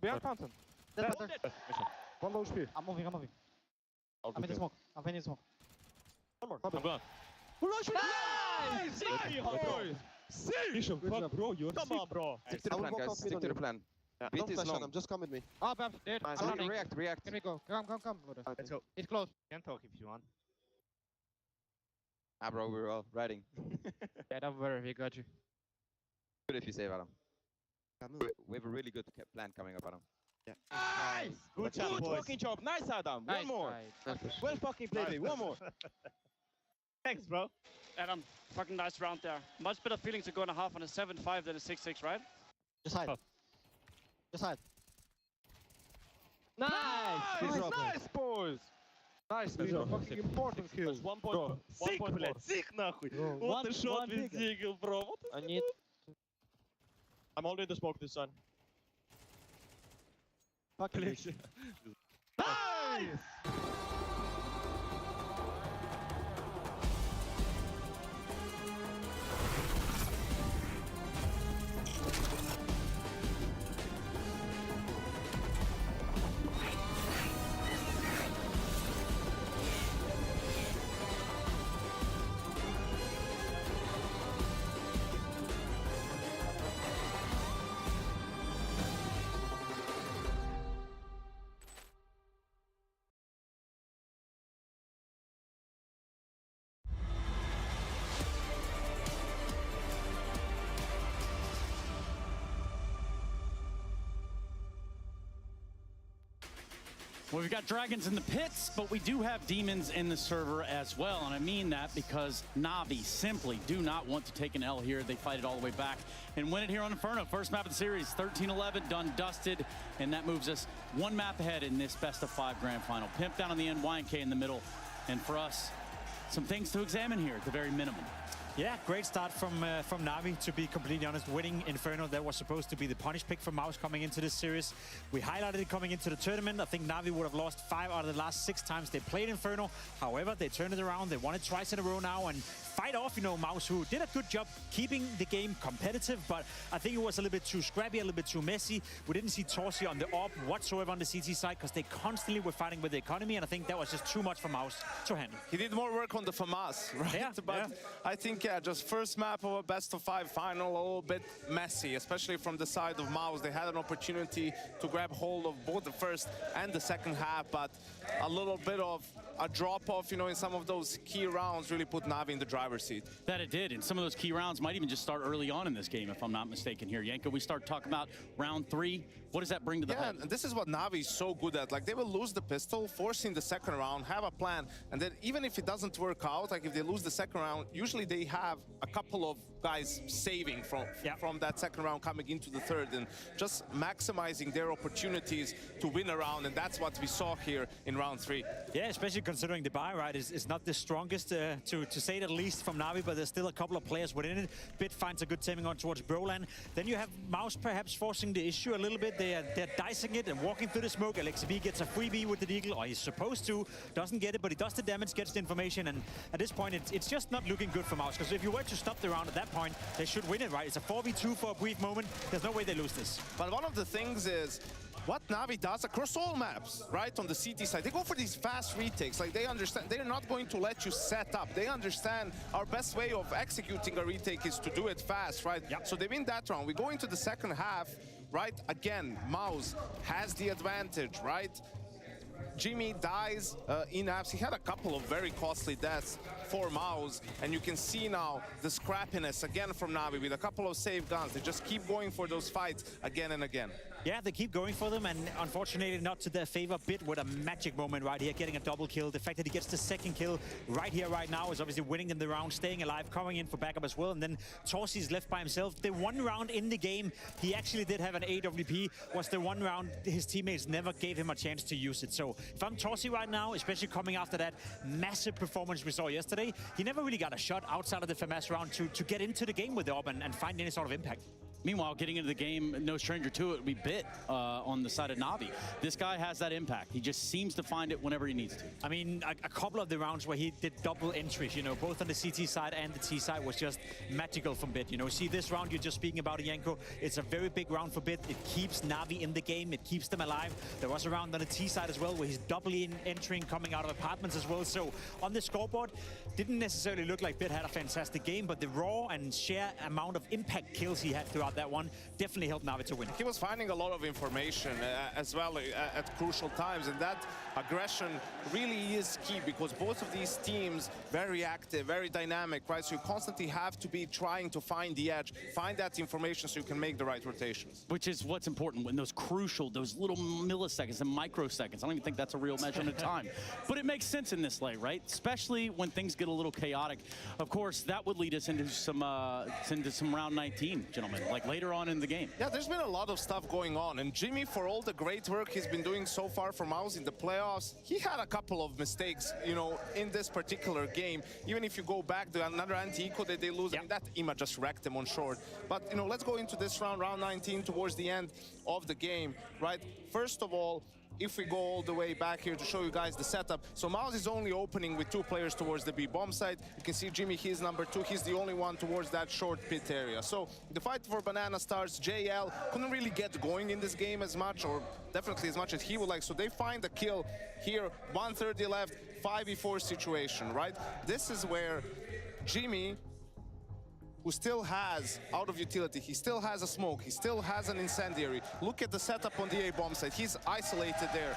Behind fountain. One low speed. I'm moving. I'm in the smoke. I'm in the smoke. One more. I'm gone. Nice! Bishop, fuck, bro, you're Come on, bro. Stick to the plan, guys. Stick to the plan. Beat is long. Just come with me. Oh, Bam, dead. Nice. React. Can we go? Come. Let's go. It's close. Can talk if you want. Bro, we're all riding. Yeah, don't worry, we got you. Good if you save Adam. We have a really good plan coming up, Adam. Yeah. Nice! Good fucking job. Nice, Adam. Nice, One more. nice. Well fucking played, baby. One more. Thanks, bro. Adam, fucking nice round there. Much better feeling to go in a half on a 7-5 than a 6-6, right? Just hide. Just hide. Nice! Nice, boys! Nice, fucking important kill. 1 point. Sick, блядь, sick, нахуй. What a shot with Ziggle, bro. I need... I'm already in the smoke this time. Fuck Nice! Well, we've got dragons in the pits, but we do have demons in the server as well. And I mean that because Na'Vi simply do not want to take an L here. They fight it all the way back and win it here on Inferno. First map of the series, 13-11, done, dusted. And that moves us one map ahead in this best-of-5 grand final. Pimp down on the end, YNK in the middle. And for us, some things to examine here at the very minimum. Yeah, great start from Na'Vi, to be completely honest. Winning Inferno, that was supposed to be the punish pick for MOUZ coming into this series. We highlighted it coming into the tournament. I think Na'Vi would have lost 5 out of the last 6 times they played Inferno. However, they turned it around. They won it twice in a row now and fight off, MOUZ, who did a good job keeping the game competitive, but I think it was a little bit too scrappy, a little bit too messy. We didn't see Torsi on the AWP whatsoever on the CT side because they constantly were fighting with the economy, and I think that was just too much for MOUZ to handle. He did more work on the FAMAS, right? Yeah, but I think, just first map of a best-of-5 final, a little bit messy, especially from the side of MOUZ. They had an opportunity to grab hold of both the first and the second half, but a little bit of a drop-off, in some of those key rounds really put Na'Vi in the driver's driver's seat. That it did, and some of those key rounds might even just start early on in this game, if I'm not mistaken here. Yanko, we start talking about round 3. What does that bring to the Yeah, hunt? and this is what Navi is so good at. Like, they will lose the pistol, forcing the second round, have a plan, and then even if it doesn't work out, like if they lose the second round, usually they have a couple of guys saving from that second round coming into the third, and just maximizing their opportunities to win a round, and that's what we saw here in round 3. Yeah, especially considering the buy, right, is not the strongest, to say the least, from Navi, but there's still a couple of players within it. Bit finds a good timing on towards Brolan. Then you have MOUZ perhaps forcing the issue a little bit. They're dicing it and walking through the smoke. LXB gets a freebie with the Deagle, or he's supposed to. Doesn't get it, but he does the damage, gets the information, and at this point, it's just not looking good for MOUZ, because if you were to stop the round at that point, they should win it, right? It's a 4v2 for a brief moment. There's no way they lose this. But one of the things is, what Navi does across all maps, right, on the CT side, they go for these fast retakes. Like, they understand they're not going to let you set up. They understand our best way of executing a retake is to do it fast, right? Yep. So they win that round. We go into the second half, right? Again, MOUZ has the advantage, right? Jimmy dies in apps. He had a couple of very costly deaths for MOUZ, and you can see now the scrappiness again from Navi with a couple of save guns. They just keep going for those fights again and again. Yeah, they keep going for them, and unfortunately not to their favor. Bit with a magic moment right here, getting a double kill. The fact that he gets the second kill right here, right now, is obviously winning them the round, staying alive, coming in for backup as well. And then Torsi's left by himself. The one round in the game, he actually did have an AWP, was the one round his teammates never gave him a chance to use it. So if I'm Torsi right now, especially coming after that massive performance we saw yesterday, he never really got a shot outside of the FMS round to get into the game with the AWP and find any sort of impact. Meanwhile, getting into the game, no stranger to it, we Bit on the side of Navi. This guy has that impact. He just seems to find it whenever he needs to. I mean, a couple of the rounds where he did double entries, you know, both on the CT side and the T side, was just magical from Bit. You know, see this round you're just speaking about, Yanko. It's a very big round for Bit. It keeps Navi in the game. It keeps them alive. There was a round on the T side as well where he's doubly entering, coming out of apartments as well. So on the scoreboard, didn't necessarily look like Bit had a fantastic game, but the raw and sheer amount of impact kills he had throughout that one definitely helped Navi to win. He was finding a lot of information as well at crucial times, and that aggression really is key, because both of these teams very active, very dynamic, right? So you constantly have to be trying to find the edge, find that information so you can make the right rotations. Which is what's important when those crucial, those little milliseconds and microseconds. I don't even think that's a real measurement of time. But it makes sense in this late, right? Especially when things get a little chaotic. Of course, that would lead us into some round 19, gentlemen, like later on in the game. Yeah, there's been a lot of stuff going on, and Jimmy, for all the great work he's been doing so far for MOUZ in the playoffs, he had a couple of mistakes, you know, in this particular game. Even if you go back to another anti-eco that they lose, I mean, that IMA just wrecked them on short. But, you know, let's go into this round 19, towards the end of the game, right? First of all, if we go all the way back here to show you guys the setup. So MOUZ is only opening with 2 players towards the B bomb site. You can see Jimmy, he's number 2. He's the only one towards that short pit area. So the fight for Banana starts. JL couldn't really get going in this game as much, or definitely as much as he would like. So they find the kill here, 130 left, 5v4 situation, right? This is where Jimmy, who still has out of utility, he still has a smoke, he still has an incendiary. Look at the setup on the A bomb site. He's isolated there.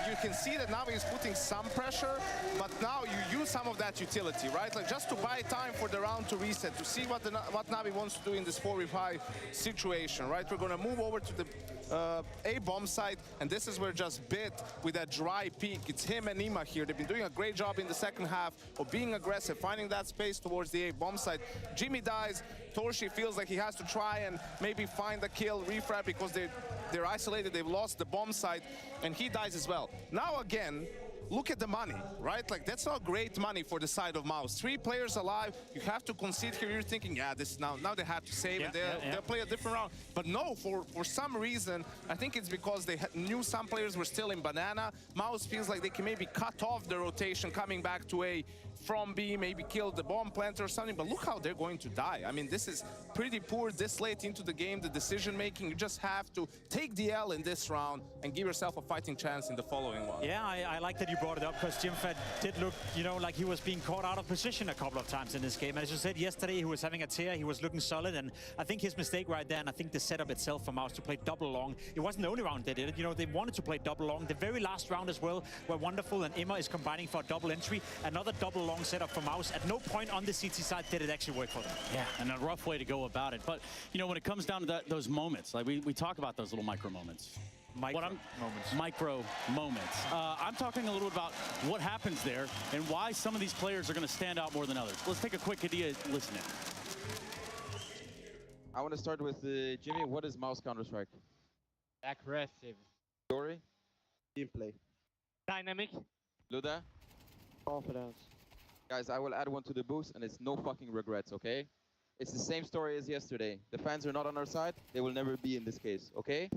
You can see that Navi is putting some pressure, but now you use some of that utility, right? Like, just to buy time for the round to reset, to see what Navi wants to do in this 4v5 situation, right? We're gonna move over to the A bomb site, and this is where just Bit with that dry peak. It's him and Ima here. They've been doing a great job in the second half of being aggressive, finding that space towards the A bomb site. Jimmy dies. Torsi feels like he has to try and maybe find the kill, refrag, because they're isolated, they've lost the bomb site, and he dies as well. Now again, look at the money, right? Like, that's not great money for the side of MOUZ. 3 players alive, you have to concede here. You're thinking, yeah, this is now they have to save it. They'll play a different round. But no, for some reason, I think it's because they knew some players were still in Banana. MOUZ feels like they can maybe cut off the rotation coming back to A from B, maybe kill the bomb planter or something, but look how they're going to die. I mean, this is pretty poor this late into the game, the decision making. You just have to take the L in this round and give yourself a fighting chance in the following one. Yeah, I like that you brought it up, because Jimfed did look, you know, like he was being caught out of position a couple of times in this game. And as you said yesterday, he was having a tear, he was looking solid, and I think his mistake right there, and I think the setup itself for MOUZ to play double long, it wasn't the only round they did it. You know, they wanted to play double long. The very last round as well were wonderful, and Ima is combining for a double entry. Another double long setup for MOUZ. At no point on the CT side did it actually work for them. Yeah, and a rough way to go about it. But, you know, when it comes down to those moments, like we talk about those little micro moments. Micro moments. I'm talking a little about what happens there and why some of these players are going to stand out more than others. Let's take a quick idea listening. I want to start with Jimmy. What is MOUZ Counter-Strike? Aggressive. Story? Gameplay. Dynamic. Luda? Confidence. Guys, I will add one to the boost, and it's no fucking regrets, okay? It's the same story as yesterday. The fans are not on our side. They will never be in this case, okay?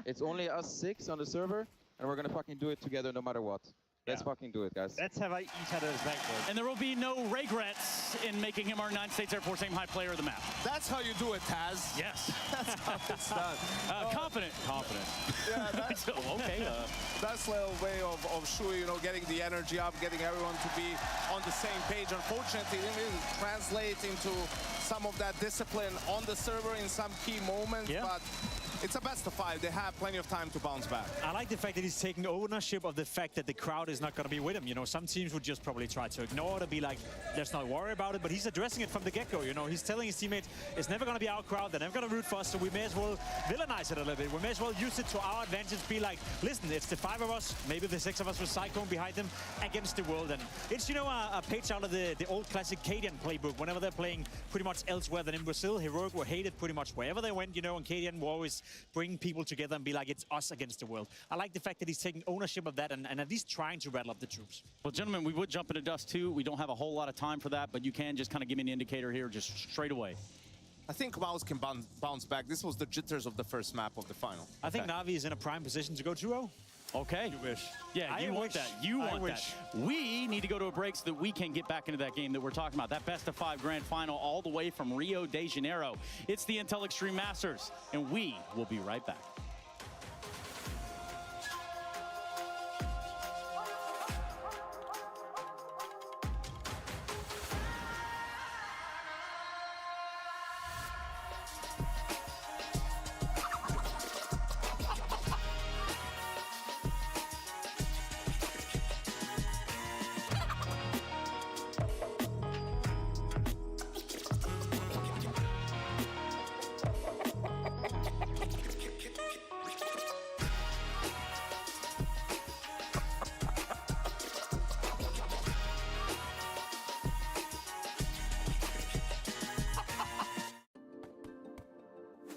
It's only us 6 on the server, and we're gonna fucking do it together no matter what. Let's fucking do it, guys. Let's have each other's back. And there will be no regrets in making him our United States Air Force aim-high player of the map. That's how you do it, Taz. Yes. That's how it's done. Confident. Yeah, that's okay. That's a little way of Shui, you know, getting the energy up, getting everyone to be on the same page. Unfortunately, it didn't really translate into some of that discipline on the server in some key moments, but it's a best of 5. They have plenty of time to bounce back. I like the fact that he's taking ownership of the fact that the crowd is not going to be with him. You know, some teams would just probably try to ignore it and be like, let's not worry about it. But he's addressing it from the get-go. You know, he's telling his teammates, it's never going to be our crowd. They're never going to root for us. So we may as well villainize it a little bit. We may as well use it to our advantage. Be like, listen, it's the 5 of us, maybe the 6 of us with Cyclone behind them against the world. And it's, you know, a page out of the old classic Cadian playbook. Whenever they're playing pretty much elsewhere than in Brazil, Heroic were hated pretty much wherever they went, you know, and Cadian will always bring people together and be like, it's us against the world. I like the fact that he's taking ownership of that and at least trying to rattle up the troops. Well, gentlemen, we would jump into Dust too. We don't have a whole lot of time for that, but you can just kind of give me an indicator here just straight away. I think MOUZ can bounce back. This was the jitters of the first map of the final. I think Navi is in a prime position to go 2-0. Okay. You wish. Yeah, you want that. You want that. We need to go to a break so that we can get back into that game that we're talking about. That best of 5 grand final all the way from Rio de Janeiro. It's the Intel Extreme Masters, and we will be right back.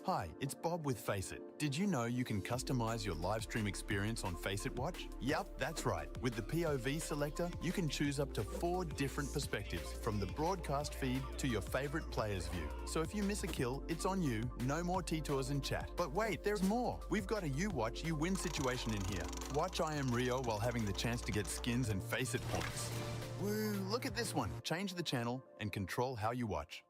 Hi, it's Bob with Faceit. Did you know you can customize your live stream experience on Faceit Watch? Yep, that's right. With the POV selector, you can choose up to 4 different perspectives, from the broadcast feed to your favorite player's view. So if you miss a kill, it's on you, no more T-Tours and chat. But wait, there's more. We've got a you watch, you win situation in here. Watch IEM Rio while having the chance to get skins and Faceit points. Woo, look at this one. Change the channel and control how you watch.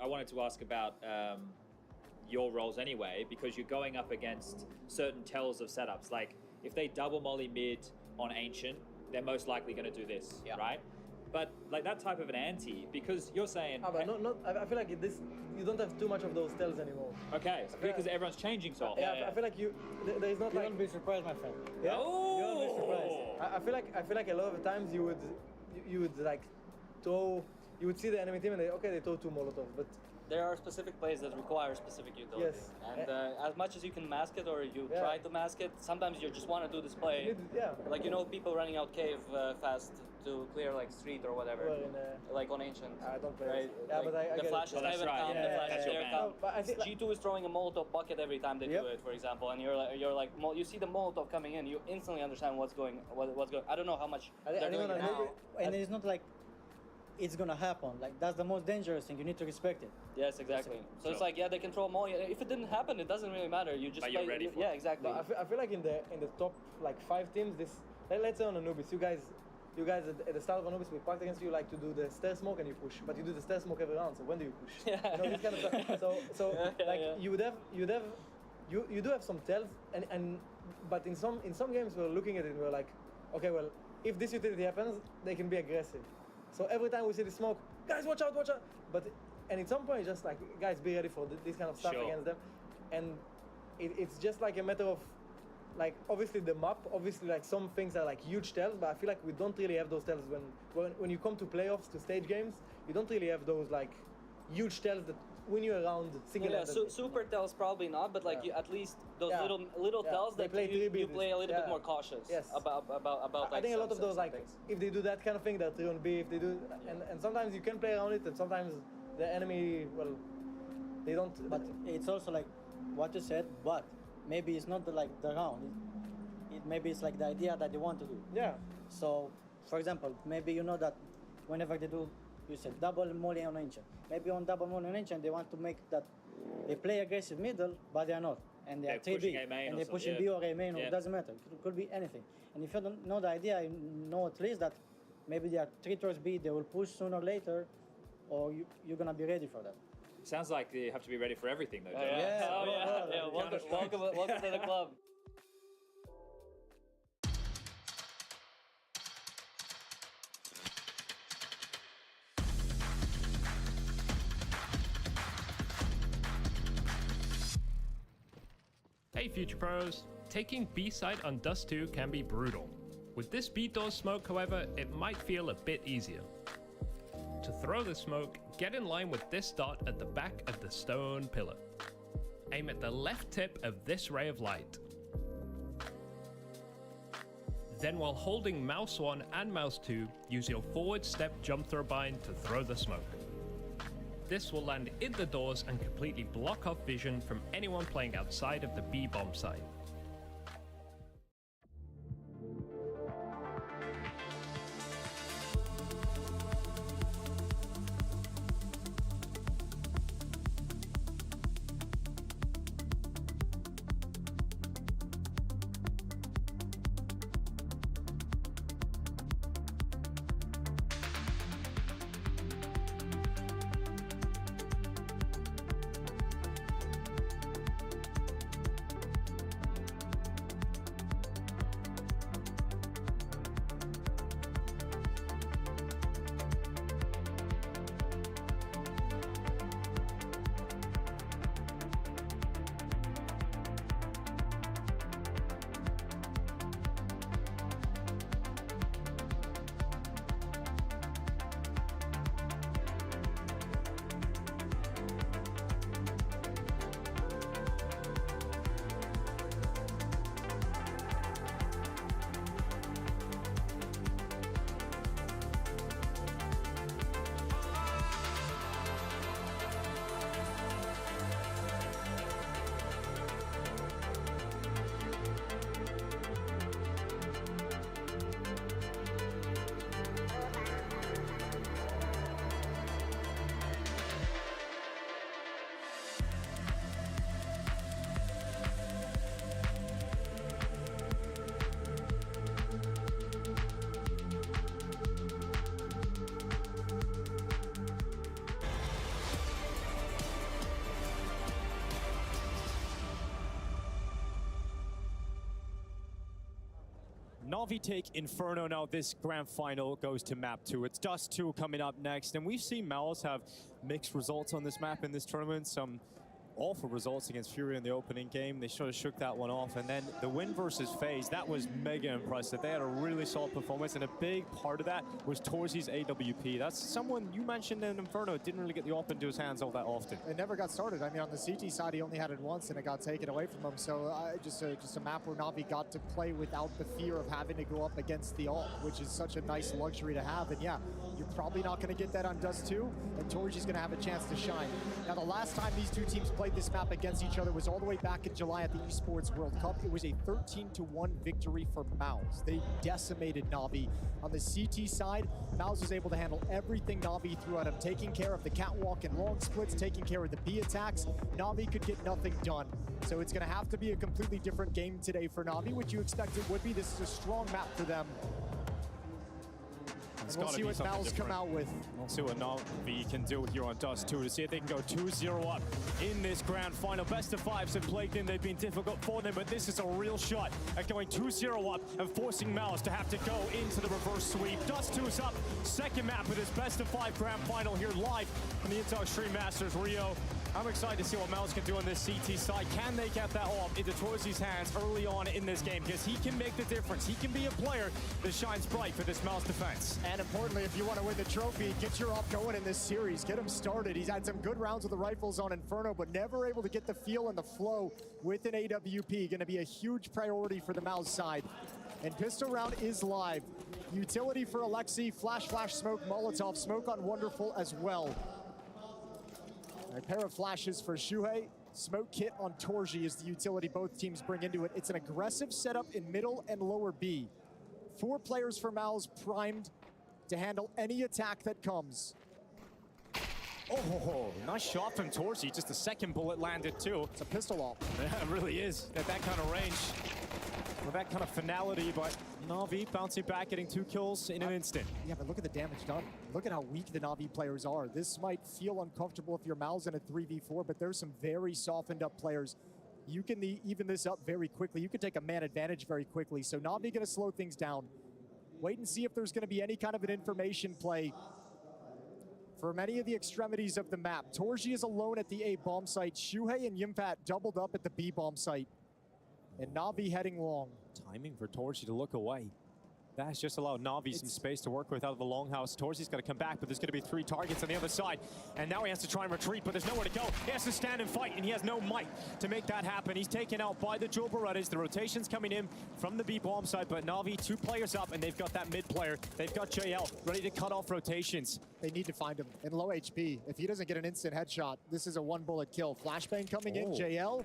I wanted to ask about your roles anyway, because you're going up against certain tells of setups. Like, if they double molly mid on Ancient, they're most likely going to do this, right? But like that type of an anti, because you're saying... but I feel like you don't have too much of those tells anymore. Okay, so because everyone's changing so often. I feel like there is not like... You won't be surprised, my friend. Yeah? Oh! You won't be surprised. I feel like a lot of the times you would like throw... You would see the enemy team and they throw 2 Molotovs, but... There are specific plays that require specific utility. Yes. And as much as you can mask it or you try to mask it, sometimes you just want to do this play. Like, you know, people running out cave fast to clear like street or whatever. Like on Ancient. I don't play right? Yeah, like, but I the get flash is never come, the flash is there come. But I think G2 is throwing a Molotov bucket every time they do it, for example, and you're like, you see the Molotov coming in, you instantly understand what's going. I don't know how much they're doing it now. And it's not like it's gonna happen. Like, that's the most dangerous thing. You need to respect it. Yes, exactly. So it's like, yeah, they can throw them all. If it didn't happen, it doesn't really matter. You just but play. You're ready for it. Exactly. But I feel like in the top like 5 teams, let's say on Anubis, you guys at the start of Anubis, we packed against you like to do the stair smoke and you push, but you do the stair smoke every round. So when do you push? Yeah. You know, this kind of stuff. So you do have some tells, but in some games we're looking at it and we're like, okay, well, if this utility happens, they can be aggressive. So every time we see the smoke, guys, watch out, watch out. And at some point, it's just like, guys, be ready for this kind of stuff against them. And it's just like a matter of like obviously the map, obviously like some things are like huge tells, but I feel like we don't really have those tells when you come to playoffs, to stage games, you don't really have those like huge tells that win you around single. Yeah, super tells probably not, but like you, at least those little tells that you play a little bit more cautious about I like think a lot of those like things. if they do that kind of thing, they're 3-on-B. If they do, and sometimes you can play around it, and sometimes the enemy, well, they don't. But it's also like what you said, but maybe it's not the round. Maybe it's like the idea that they want to do. Yeah. So, for example, maybe you know that whenever they do, you said double molly on ancient. Maybe on double molly on ancient, they want to make that they play aggressive middle, but they are not, and they are 3B, and they're pushing B or A main, or it doesn't matter. It could be anything. And if you don't know the idea, you know at least that maybe they are 3 towards B. They will push sooner or later, or you're gonna be ready for that. Sounds like you have to be ready for everything, though. Welcome to the club. Hey Future Pros, taking B side on Dust 2 can be brutal. With this B door smoke, however, it might feel a bit easier. To throw the smoke, get in line with this dot at the back of the stone pillar. Aim at the left tip of this ray of light. Then while holding mouse 1 and mouse 2, use your forward step jump throw bind to throw the smoke. This will land in the doors and completely block off vision from anyone playing outside of the B bomb site. Na'Vi take Inferno. Now this grand final goes to map 2. It's Dust 2 coming up next, and we've seen MOUZ have mixed results on this map in this tournament. Some awful results against Fury in the opening game. They sort of shook that one off, and then the win versus FaZe, that was mega impressive. They had a really solid performance, and a big part of that was Torzy's AWP. That's someone you mentioned in Inferno didn't really get the AWP into his hands all that often. It never got started. I mean, on the CT side, he only had it once, and it got taken away from him. So just a map where Na'Vi got to play without the fear of having to go up against the ult, which is such a nice luxury to have. And yeah, you're probably not going to get that on Dust 2, and Torzy's going to have a chance to shine. Now, the last time these two teams played this map against each other was all the way back in July at the Esports World Cup. It was a 13-1 victory for MOUZ. They decimated Na'Vi. On the CT side, MOUZ was able to handle everything Na'Vi threw at him, taking care of the catwalk and long splits, taking care of the B attacks. Na'Vi could get nothing done. So it's going to have to be a completely different game today for Na'Vi, which you expect it would be. This is a strong map for them. And we'll see what MOUZ come out with. We'll see what Na'Vi can do here on Dust 2 to see if they can go 2-0 up in this grand final. Best of fives have plagued them. They've been difficult for them, but this is a real shot at going 2-0 up and forcing MOUZ to have to go into the reverse sweep. Dust 2's up. Second map of this best of 5 grand final here live on the Intel Extreme Masters Rio. I'm excited to see what MOUZ can do on this CT side. Can they get that off into Torzi's hands early on in this game? Because he can make the difference. He can be a player that shines bright for this MOUZ defense. And importantly, if you want to win the trophy, get your op going in this series. Get him started. He's had some good rounds with the rifles on Inferno, but never able to get the feel and the flow with an AWP. Going to be a huge priority for the MOUZ side. And pistol round is live. Utility for Alexi, flash, smoke, Molotov, smoke on Wonderful as well. A pair of flashes for Shuhei. Smoke kit on Torji is the utility both teams bring into it. It's an aggressive setup in middle and lower B. 4 players for MOUZ primed to handle any attack that comes. Oh, nice shot from Torji. Just the second bullet landed too. It's a pistol off. Yeah, it really is. At that kind of range. With that kind of finality, but Na'Vi bouncing back, getting 2 kills in an instant. Yeah, but look at the damage done. Look at how weak the Na'Vi players are. This might feel uncomfortable if you're MOUZ in a 3v4, but there's some very softened up players. You can even this up very quickly. You can take a man advantage very quickly. So Na'Vi gonna slow things down. Wait and see if there's gonna be any kind of an information play for many of the extremities of the map. Torji is alone at the A bomb site. Shuhei and Yimpat doubled up at the B bomb site. And Na'Vi heading long. Timing for Torji to look away. That has just allowed Na'Vi some space to work with out of the longhouse. Torzi's got to come back, but there's going to be 3 targets on the other side. And now he has to try and retreat, but there's nowhere to go. He has to stand and fight, and he has no might to make that happen. He's taken out by the Joe Berettas. The rotation's coming in from the B bomb side, but Na'Vi 2 players up, and they've got that mid player. They've got JL ready to cut off rotations. They need to find him in low HP. If he doesn't get an instant headshot, this is a 1-bullet kill. Flashbang coming in, JL.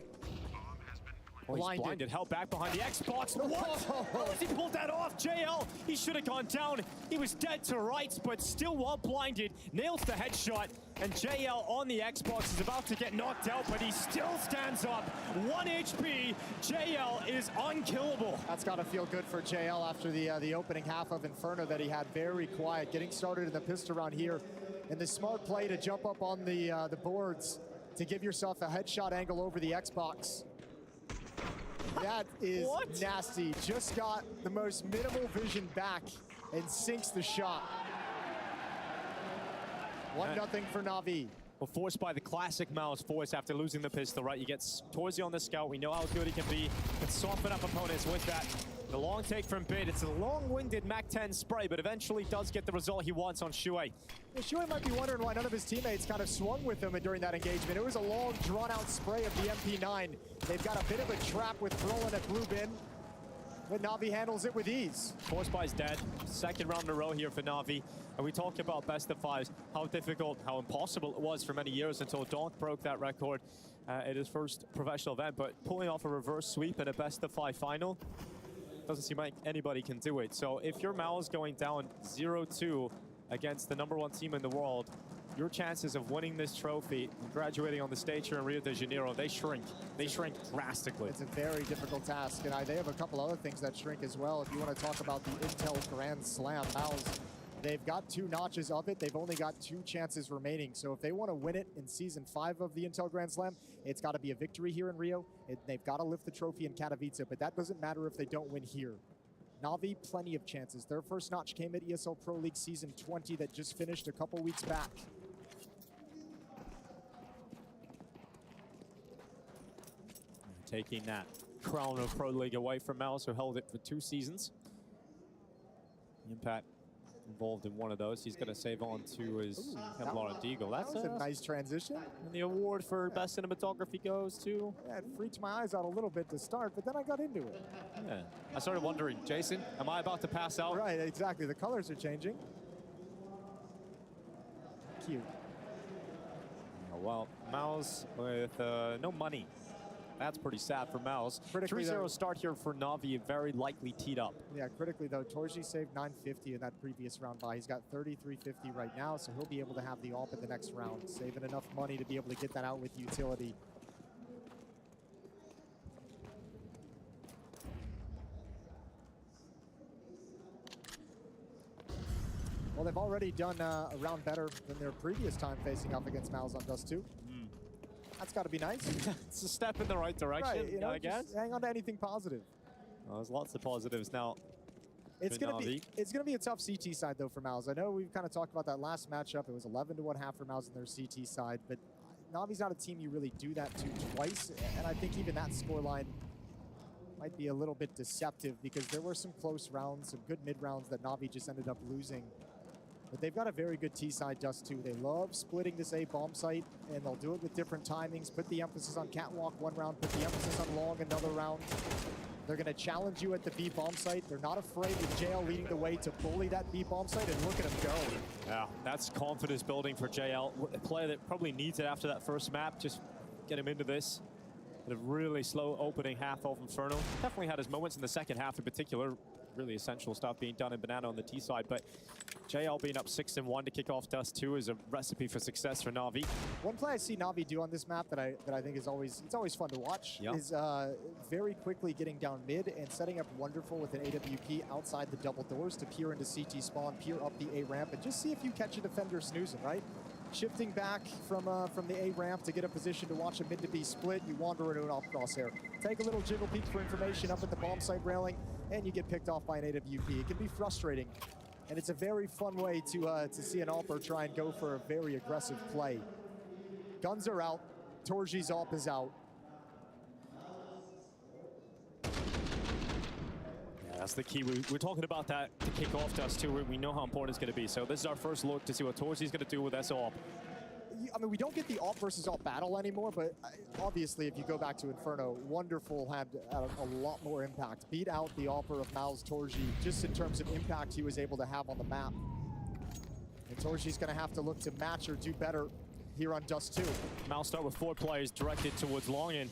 Oh, he's blinded, held back behind the Xbox. What? How has he pulled that off? JL, he should have gone down. He was dead to rights, but still while blinded, nails the headshot. And JL on the Xbox is about to get knocked out, but he still stands up. 1 HP, JL is unkillable. That's gotta feel good for JL after the opening half of Inferno that he had. Very quiet, getting started in the pistol round here. And the smart play to jump up on the boards to give yourself a headshot angle over the Xbox. That is nasty. Just got the most minimal vision back and sinks the shot. 1-0 for Na'Vi. Well, forced by the classic MOUZ force after losing the pistol, right? You get Torzi on the scout. We know how good he can be. Can soften up opponents with that. The long take from Bid. It's a long-winded MAC-10 spray, but eventually does get the result he wants on Shuhei. Well, Shuhei might be wondering why none of his teammates kind of swung with him during that engagement. It was a long, drawn-out spray of the MP9. They've got a bit of a trap with Brolin at blue bin, but Na'Vi handles it with ease. Force by is dead. 2nd round in a row here for Na'Vi. And we talked about best of 5s, how difficult, how impossible it was for many years until Donk broke that record at his first professional event. But pulling off a reverse sweep in a best of 5 final, doesn't seem like anybody can do it. So if your MOUZ going down 0-2 against the #1 team in the world, your chances of winning this trophy and graduating on the stage here in Rio de Janeiro, they shrink. They shrink drastically. It's a very difficult task, and they have a couple other things that shrink as well. If you want to talk about the Intel Grand Slam, MOUZ, they've got 2 notches of it. They've only got 2 chances remaining. So if they want to win it in Season 5 of the Intel Grand Slam, it's got to be a victory here in Rio. They've got to lift the trophy in Katowice, but that doesn't matter if they don't win here. Na'Vi, plenty of chances. Their first notch came at ESL Pro League Season 20 that just finished a couple weeks back. Taking that crown of Pro League away from MOUZ, who held it for 2 seasons. Impact involved in one of those. He's going to save on to his Kevlar and Deagle. That was a nice transition. And the award for best cinematography goes to... Yeah, it freaked my eyes out a little bit to start, but then I got into it. Yeah. I started wondering, Jason, am I about to pass out? Right, exactly. The colors are changing. Cute. Oh, well, MOUZ with no money. That's pretty sad for MOUZ. 3-0 start here for Na'Vi, very likely teed up. Yeah, critically though, Torji saved 950 in that previous round by. He's got 3350 right now, so he'll be able to have the AWP in the next round, saving enough money to be able to get that out with utility. Well, they've already done a round better than their previous time facing up against MOUZ on Dust 2. That's got to be nice. It's a step in the right direction, right, you know, I guess. Hang on to anything positive. Well, there's lots of positives now. It's gonna be a tough CT side though for MOUZ. I know we've kind of talked about that last matchup. It was 11-1 half for MOUZ on their CT side, but Navi's not a team you really do that to twice, and I think even that scoreline might be a little bit deceptive because there were some close rounds, some good mid rounds that Navi just ended up losing. But they've got a very good T-side Dust too. They love splitting this A bomb site, and they'll do it with different timings. Put the emphasis on Catwalk one round, put the emphasis on Long another round. They're going to challenge you at the B bomb site. They're not afraid with JL leading the way to bully that B bomb site, and look at him go. Yeah, that's confidence building for JL. A player that probably needs it after that first map. Just get him into this. A really slow opening half of Inferno. Definitely had his moments in the second half in particular. Really essential stuff being done in Banana on the T side, but JL being up 6-1 to kick off Dust 2 is a recipe for success for Na'Vi. One play I see Na'Vi do on this map that I think is always fun to watch is very quickly getting down mid and setting up Wonderful with an AWP outside the double doors to peer into CT spawn, peer up the A ramp, and just see if you catch a defender snoozing, right? Shifting back from the A ramp to get a position to watch a mid to B split, you wander into an off crosshair. Take a little jiggle peek for information up at the bomb site railing, and you get picked off by an AWP. It can be frustrating, and it's a very fun way to see an AWPer try and go for a very aggressive play. Guns are out. Torji's AWP is out. Yeah, that's the key. We're talking about that to kick off Dust 2. We know how important it's going to be. So this is our first look to see what Torji's going to do with this AWP. I mean, we don't get the AWP versus AWP battle anymore, but obviously, if you go back to Inferno, Wonderful had a lot more impact. Beat out the AWPer of MOUZ Torji, just in terms of impact he was able to have on the map. And Torji's going to have to look to match or do better here on Dust 2. MOUZ start with 4 players directed towards Longin.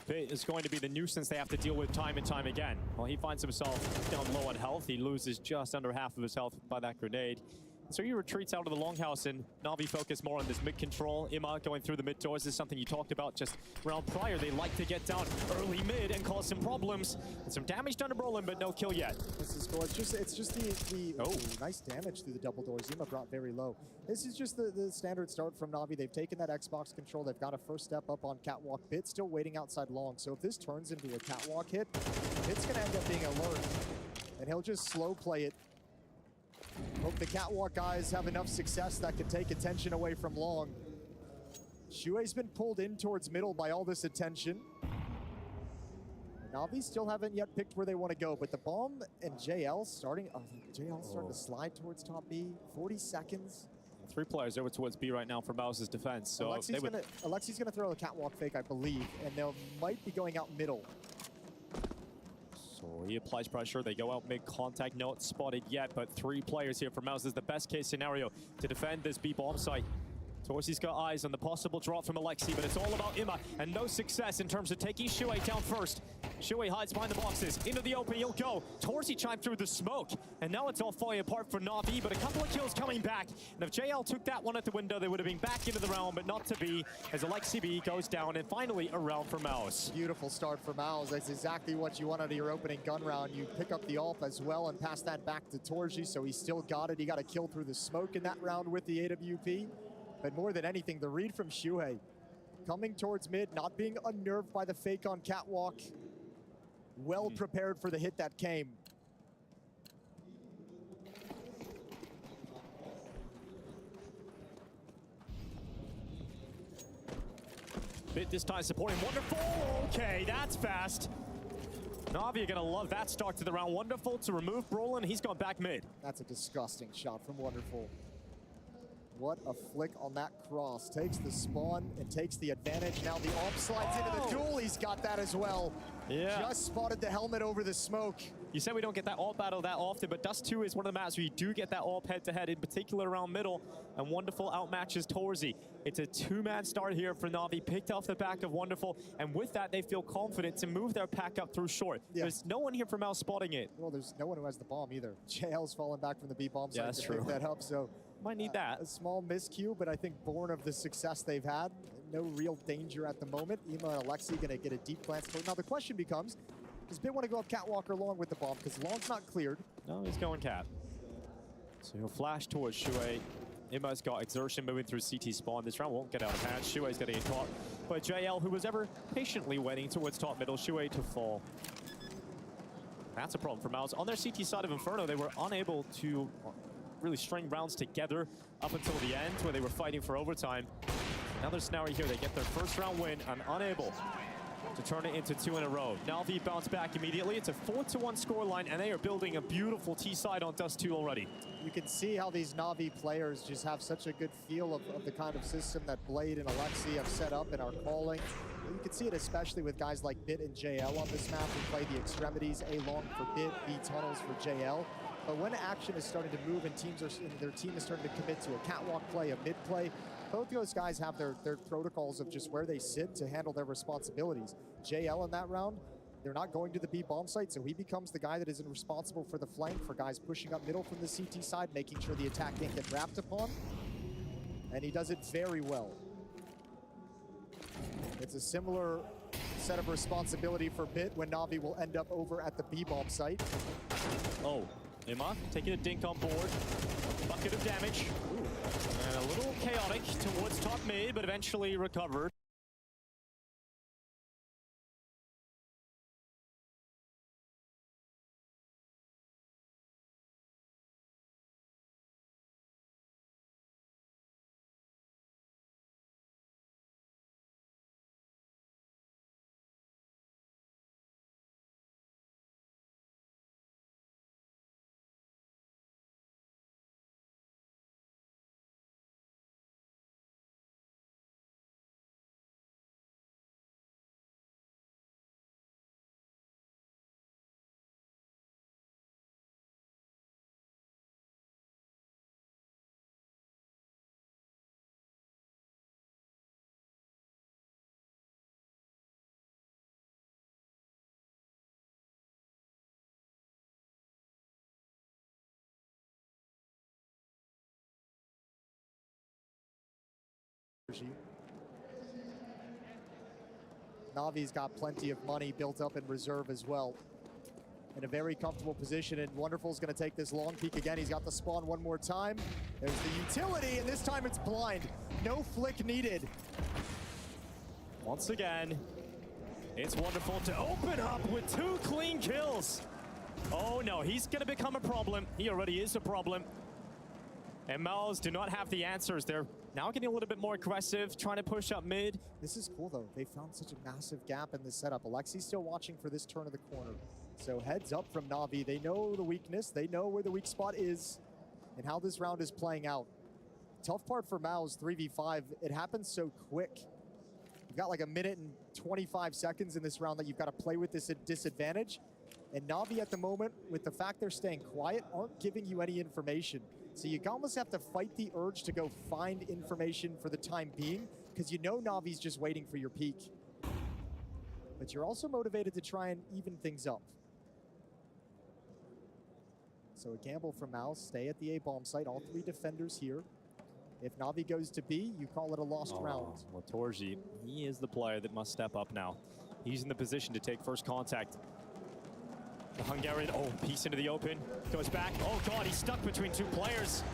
Bit is going to be the nuisance they have to deal with time and time again. Well, he finds himself down low on health. He loses just under half of his health by that grenade. So he retreats out of the longhouse, and Na'Vi focus more on this mid control. Ima going through the mid doors is something you talked about just round prior. They like to get down early mid and cause some problems. And some damage done to Brolin, but no kill yet. This is cool. It's just the nice damage through the double doors. Ima brought very low. This is just the standard start from Na'Vi. They've taken that Xbox control. They've got a first step up on Catwalk. Bit still waiting outside long. So if this turns into a Catwalk hit, Bit's going to end up being alert. And he'll just slow play it. Hope the Catwalk guys have enough success that can take attention away from Long. Shuei's been pulled in towards middle by all this attention. Na'Vi still haven't yet picked where they want to go, but the bomb and JL starting, JL starting to slide towards top B. 40 seconds. 3 players over towards B right now for MOUZ's defense. So Alexi's gonna throw a Catwalk fake, I believe, and they might be going out middle. So he applies pressure. They go out mid-contact. Not spotted yet, but 3 players here for MOUZ is the best case scenario to defend this B bomb site. Torsi's got eyes on the possible drop from Alexi, but it's all about Ima, and no success in terms of taking Shuei down first. Shuei hides behind the boxes. Into the open, he'll go. Torsi chimed through the smoke, and now it's all falling apart for Na'Vi, but a couple of kills coming back. And if JL took that one at the window, they would have been back into the round, but not to be, as Alexi B goes down, and finally a round for MOUZ. Beautiful start for MOUZ. That's exactly what you want out of your opening gun round. You pick up the AWP as well and pass that back to Torji, so he still got it. He got a kill through the smoke in that round with the AWP. But more than anything, the read from Shuei. Coming towards mid, not being unnerved by the fake on Catwalk. Well prepared for the hit that came. Bit this time supporting Wonderful. Okay, that's fast. Na'Vi are gonna love that start to the round. Wonderful to remove Brolin. He's gone back mid. That's a disgusting shot from Wonderful. What a flick on that cross. Takes the spawn and takes the advantage. Now the AWP slides into the duel. He's got that as well. Yeah. Just spotted the helmet over the smoke. You said we don't get that AWP battle that often, but Dust 2 is one of the maps where you do get that AWP head-to-head, in particular around middle, and Wonderful outmatches Torsi. It's a 2-man start here for Na'Vi, picked off the back of Wonderful, and with that, they feel confident to move their pack up through short. Yeah. There's no one here from MOUZ spotting it. Well, there's no one who has the bomb either. JL's fallen back from the B bomb site to pick that up, so might need that. A small miscue, but I think born of the success they've had. No real danger at the moment. Ima and Alexi gonna get a deep glance. Now the question becomes, does Bit want to go up Catwalk or Long with the bomb? Because Long's not cleared. No, he's going Cat. So he'll flash towards Shuei. Ima's got exertion moving through CT spawn. This round won't get out of hand. Shuei's gonna get caught. But JL, who was ever patiently waiting towards top middle, Shuei to fall. That's a problem for MOUZ. On their CT side of Inferno, they were unable to really string rounds together up until the end where they were fighting for overtime. Another scenario here, they get their first round win and unable to turn it into 2 in a row. Na'Vi bounce back immediately. It's a 4-1 scoreline, and they are building a beautiful T-side on Dust 2 already. You can see how these Na'Vi players just have such a good feel of the kind of system that Blade and Alexi have set up and are calling. You can see it especially with guys like Bit and JL on this map who play the extremities, A long for Bit, B tunnels for JL. But when action is starting to move and their team is starting to commit to a catwalk play, a mid play, both those guys have their protocols of just where they sit to handle their responsibilities. JL in that round, they're not going to the B bomb site, so he becomes the guy that is responsible for the flank, for guys pushing up middle from the CT side, making sure the attack can't get wrapped upon. And he does it very well. It's a similar set of responsibility for Bit when Na'Vi will end up over at the B bomb site. Oh, Ima taking a dink on board. Bucket of damage. Ooh. And a little chaotic towards top mid, but eventually recovered. Navi's got plenty of money built up in reserve as well. In a very comfortable position, and Wonderful's going to take this long peek again. He's got the spawn one more time. There's the utility, and this time it's blind. No flick needed. Once again, it's Wonderful to open up with 2 clean kills. Oh no, he's going to become a problem. He already is a problem. And MOUZ do not have the answers. They're now getting a little bit more aggressive, trying to push up mid. This is cool, though. They found such a massive gap in this setup. Alexi's still watching for this turn of the corner. So heads up from Na'Vi. They know the weakness. They know where the weak spot is and how this round is playing out. Tough part for MOUZ, 3v5. It happens so quick. You've got like a minute and 25 seconds in this round that you've got to play with this disadvantage. And Na'Vi at the moment, with the fact they're staying quiet, aren't giving you any information. So you almost have to fight the urge to go find information for the time being, because you know Na'Vi's just waiting for your peak. But you're also motivated to try and even things up. So a gamble from MOUZ, stay at the A-bomb site, all 3 defenders here. If Na'Vi goes to B, you call it a lost round. Well, Torji, he is the player that must step up now. He's in the position to take first contact. The Hungarian, piece into the open, goes back. Oh God, he's stuck between 2 players,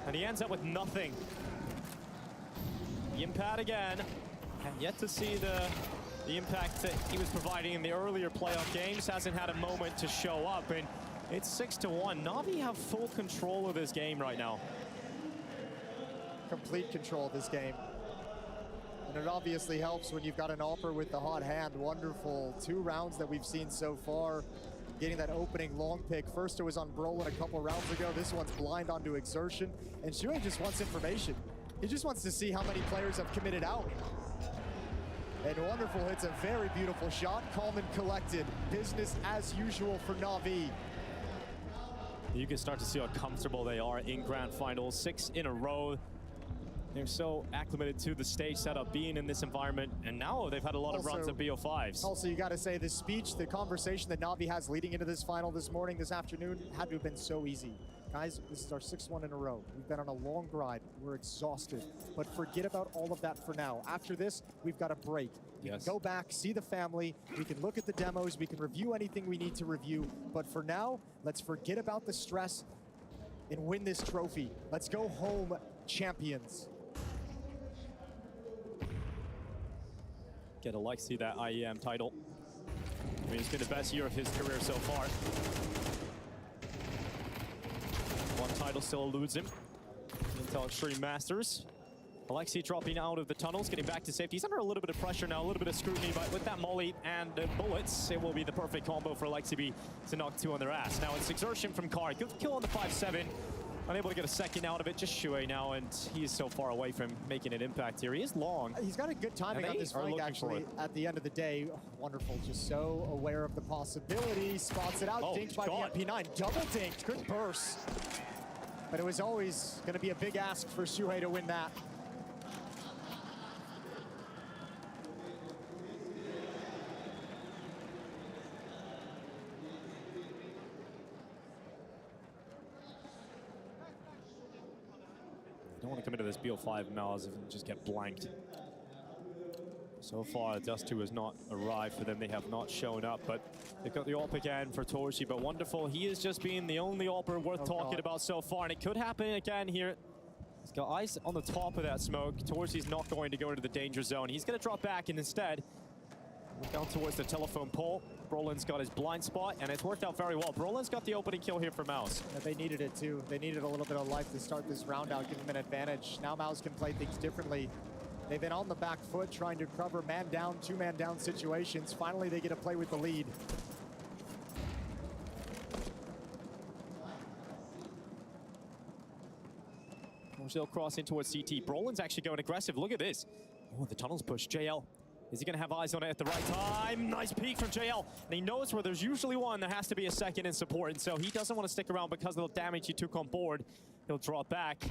and he ends up with nothing. The impact again, and yet to see the impact that he was providing in the earlier playoff games. Hasn't had a moment to show up, and it's 6-1. Na'Vi have full control of this game right now. Complete control of this game. And it obviously helps when you've got an AWPer with the hot hand. Wonderful 2 rounds that we've seen so far. Getting that opening long pick. First it was on Brolin a couple rounds ago. This one's blind onto Exertion. And Shui just wants information. He just wants to see how many players have committed out. And Wonderful hits a very beautiful shot. Calm and collected. Business as usual for Na'Vi. You can start to see how comfortable they are in grand finals. 6 in a row. They're so acclimated to the stage setup, being in this environment, and now they've had a lot of runs at BO5s. Also, you got to say, the speech, the conversation that Na'Vi has leading into this final this morning, this afternoon, had to have been so easy. Guys, this is our 6th in a row. We've been on a long ride. We're exhausted. But forget about all of that for now. After this, we've got a break. We can go back, see the family. We can look at the demos. We can review anything we need to review. But for now, let's forget about the stress and win this trophy. Let's go home champions. Get Alexi that IEM title. I mean, it's been the best year of his career so far. 1 title middle still eludes him. Intel Extreme Masters. Alexi dropping out of the tunnels, getting back to safety. He's under a little bit of pressure now, a little bit of scrutiny, but with that molly and bullets, it will be the perfect combo for Alexi B to knock two on their ass. Now it's exertion from Car. Good kill on the 5-7. Unable to get a second out of it. Just Shuey now, and he is so far away from making an impact here. He is long. He's got a good timing on this fight, actually, at the end of the day. Oh, wonderful. Just so aware of the possibility. Spots it out. Dinked by the MP9. Double dinked. Good burst. But it was always going to be a big ask for Shuey to win that. Don't want to come into this BO5 MOUZ and just get blanked. So far, Dust 2 has not arrived for them. They have not shown up, but they've got the AWP again for Torshi. But wonderful, he is just being the only AWPer worth talking about so far, and it could happen again here. He's got eyes on the top of that smoke. Torshi's not going to go into the danger zone. He's going to drop back, and instead, look down towards the telephone pole. Brolin's got his blind spot, and it's worked out very well. Brolin's got the opening kill here for MOUZ. Yeah, they needed it too. They needed a little bit of life to start this round out, give them an advantage. Now MOUZ can play things differently. They've been on the back foot trying to cover man down, two-man down situations. Finally, they get to play with the lead. They'll cross in towards CT. Brolin's actually going aggressive. Look at this. Oh, the tunnel's pushed. JL. Is he going to have eyes on it at the right time? Nice peek from JL. And he knows where there's usually one, there has to be a second in support. And so he doesn't want to stick around because of the damage he took on board. He'll drop back.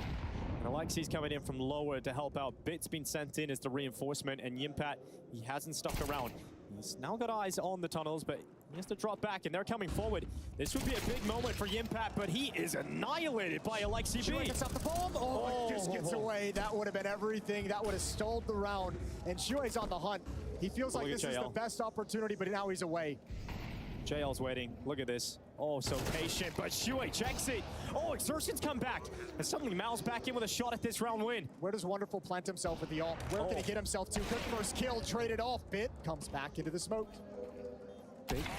And Alexi's coming in from lower to help out. Bit's been sent in as the reinforcement. And Yimpat, he hasn't stuck around. He's now got eyes on the tunnels, but he has to drop back, and they're coming forward. This would be a big moment for Yimpat, but he is annihilated by Alexi B. Shuey gets up the bomb. Oh, it just gets away. That would have been everything. That would have stalled the round. And Shuey's on the hunt. He feels like this is the best opportunity, but now he's away. JL's waiting. Look at this. Oh, so patient, but Shuey checks it. Oh, Exertion's come back. And suddenly MOUZ back in with a shot at this round win. Where does Wonderful plant himself with the ult? Where can he get himself to? Good first kill, traded off. Bit comes back into the smoke.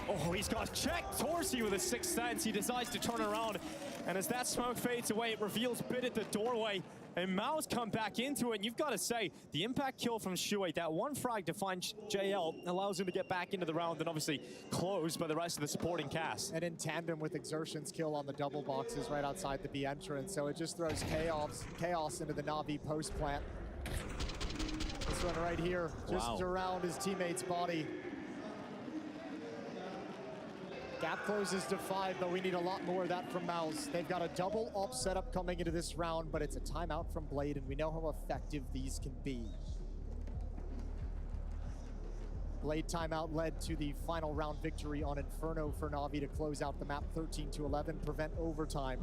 Oh, he's got checked. Torsi with a 6th sense. He decides to turn around. And as that smoke fades away, it reveals Bit at the doorway. And MOUZ come back into it. And you've got to say, the impact kill from Shuey, that one frag to find JL, allows him to get back into the round and obviously closed by the rest of the supporting cast. And in tandem with Exertion's kill on the double boxes right outside the B entrance. So it just throws chaos into the Na'Vi post plant. This one right here, just around his teammate's body. Gap closes to 5, but we need a lot more of that from MOUZ. They've got a double AWP setup coming into this round, but it's a timeout from Blade, and we know how effective these can be. Blade timeout led to the final round victory on Inferno for Na'Vi to close out the map 13-11, prevent overtime.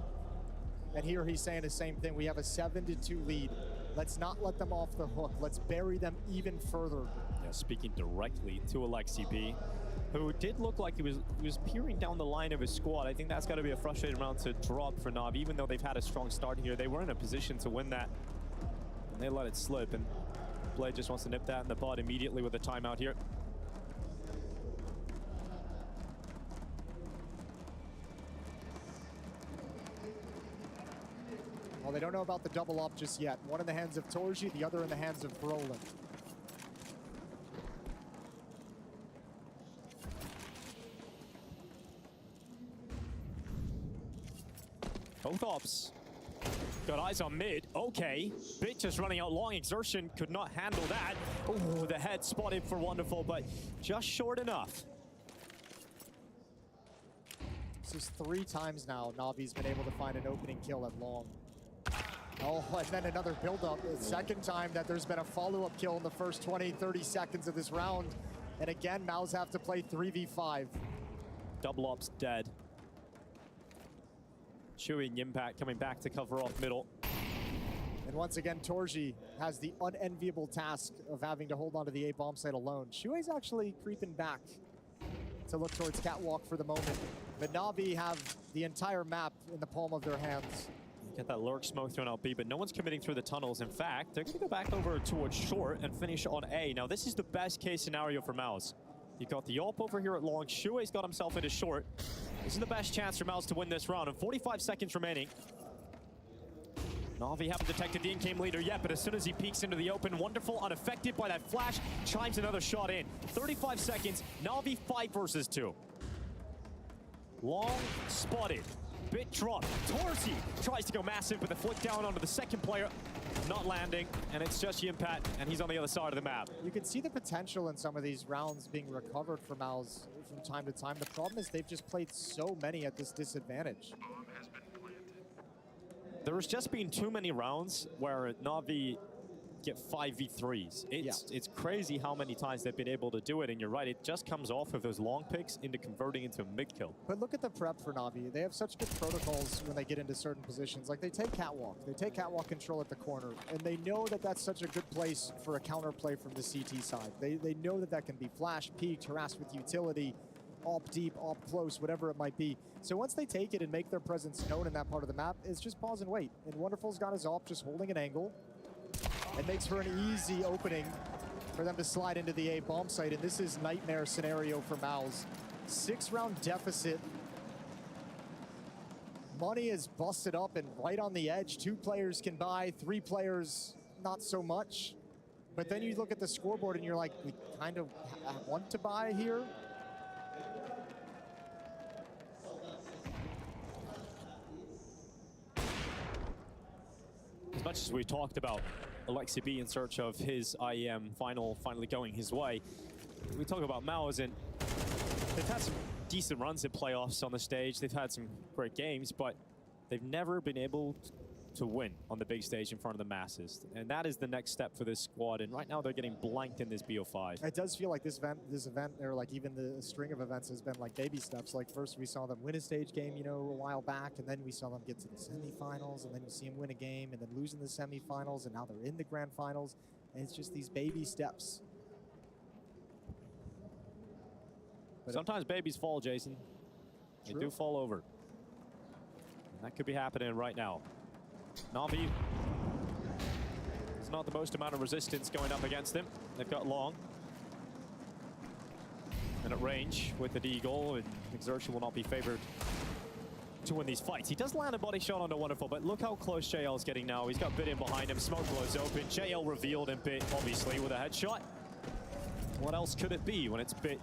And here he's saying the same thing. We have a 7-2 lead. Let's not let them off the hook. Let's bury them even further. Yeah, speaking directly to Alexi B, who did look like he was peering down the line of his squad. I think that's got to be a frustrating round to drop for Na'Vi, even though they've had a strong start here. They were in a position to win that, and they let it slip, and Blade just wants to nip that in the bud immediately with a timeout here. Well, they don't know about the double up just yet. One in the hands of Torji, the other in the hands of Brolin. Both ops got eyes on mid. Okay, Bit just running out long. Exertion could not handle that. Oh, the head spotted for Wonderful, but just short enough. This is 3 times now Na'Vi's been able to find an opening kill at long. Oh, and then another build-up. The second time that there's been a follow-up kill in the first 20, 30 seconds of this round. And again, MOUZ have to play 3v5. Double ops dead. Shuey and Yimpat coming back to cover off middle. And once again, Torji has the unenviable task of having to hold on to the A bomb site alone. Shuey's actually creeping back to look towards Catwalk for the moment. But Na'Vi have the entire map in the palm of their hands. Get that lurk smoke thrown out B, but no one's committing through the tunnels. In fact, they're going to go back over towards short and finish on A. Now, this is the best case scenario for MOUZ. You got the AWP over here at long. Shuey's got himself into short. This is the best chance for MOUZ to win this round. And 45 seconds remaining. Na'Vi haven't detected the in-game leader yet, but as soon as he peeks into the open, Wonderful, unaffected by that flash, chimes another shot in. 35 seconds, Na'Vi 5 versus 2. Long spotted, bit drop. Torsi tries to go massive, but the flick down onto the second player, not landing, and it's just Yimpat, and he's on the other side of the map. You can see the potential in some of these rounds being recovered for MOUZ from time to time. The problem is they've just played so many at this disadvantage. There's just been too many rounds where Na'Vi get 5v3s. It's crazy how many times they've been able to do it, and you're right, it just comes off of those long picks into converting into a mid-kill. But look at the prep for Na'Vi. They have such good protocols when they get into certain positions. Like, they take catwalk. They take catwalk control at the corner, and they know that that's such a good place for a counterplay from the CT side. They know that that can be flash, peaked, harassed with utility, op deep, op close, whatever it might be. So once they take it and make their presence known in that part of the map, it's just pause and wait. And Wonderful's got his op just holding an angle. It makes for an easy opening for them to slide into the A bomb site, and this is nightmare scenario for MOUZ. 6-round deficit. Money is busted up and right on the edge. 2 players can buy, 3 players not so much. But then you look at the scoreboard and you're like, we kind of want to buy here. As much as we talked about Alexi B in search of his IEM finally going his way, we talk about MOUZ, and they've had some decent runs at playoffs on the stage. They've had some great games, but they've never been able to win on the big stage in front of the masses. And that is the next step for this squad. And right now they're getting blanked in this BO5. It does feel like this event, or like even the string of events, has been like baby steps. Like first we saw them win a stage game, you know, a while back, and then we saw them get to the semifinals, and then you see them win a game, and then lose in the semifinals, and now they're in the grand finals. And it's just these baby steps. But sometimes babies fall, Jason. They do fall over. And that could be happening right now. Na'Vi, it's not the most amount of resistance going up against them. They've got long. And at range with the Deagle, and Exertion will not be favored to win these fights. He does land a body shot onto Wonderful, but look how close JL's getting now. He's got Bit in behind him, smoke blows open. JL revealed in Bit, obviously, with a headshot. What else could it be when it's Bit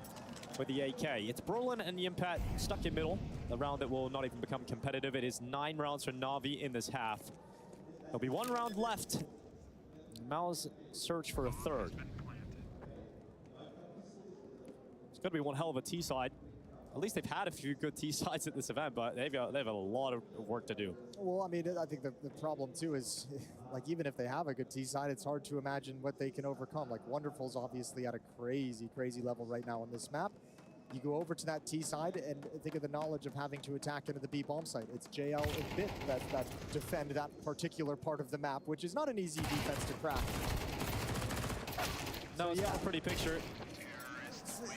with the AK? It's Brolin and Yimpat stuck in middle. The round that will not even become competitive. It is 9 rounds for Na'Vi in this half. There'll be 1 round left. MOUZ search for a 3rd. It's going to be one hell of a T side. At least they've had a few good T sides at this event, but they have a lot of work to do. Well, I mean, I think the problem too is, like, even if they have a good T side, it's hard to imagine what they can overcome. Like, Wonderful's obviously at a crazy level right now on this map. You go over to that T side and think of the knowledge of having to attack into the B bomb site. It's JL and Bit that defend that particular part of the map, which is not an easy defense to crack. No, it's not a pretty picture.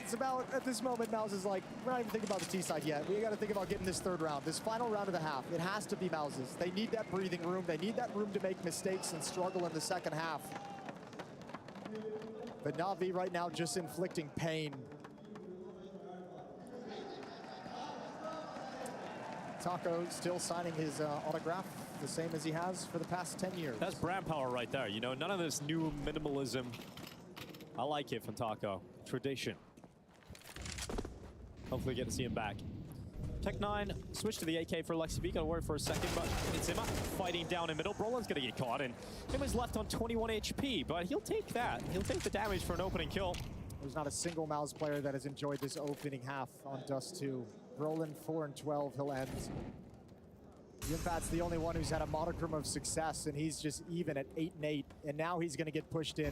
It's about, at this moment, MOUZ is like, we're not even thinking about the T side yet. We got to think about getting this 3rd round, this final round of the half. It has to be MOUZ's. They need that breathing room. They need that room to make mistakes and struggle in the second half. But Na'Vi right now just inflicting pain. Taco still signing his autograph, the same as he has for the past 10 years. That's brand power right there. You know, none of this new minimalism. I like it from Taco. Tradition. Hopefully get to see him back. Tech9 switch to the AK for Alexi B. Gotta worry for a second, but it's Imma fighting down in middle. Brolin's gonna get caught, and Imma's left on 21 HP, but he'll take that. He'll take the damage for an opening kill. There's not a single MOUZ player that has enjoyed this opening half on Dust 2. Brolin 4-12, he'll end. Yimpat's the only one who's had a modicum of success, and he's just even at 8-8, and now he's gonna get pushed in.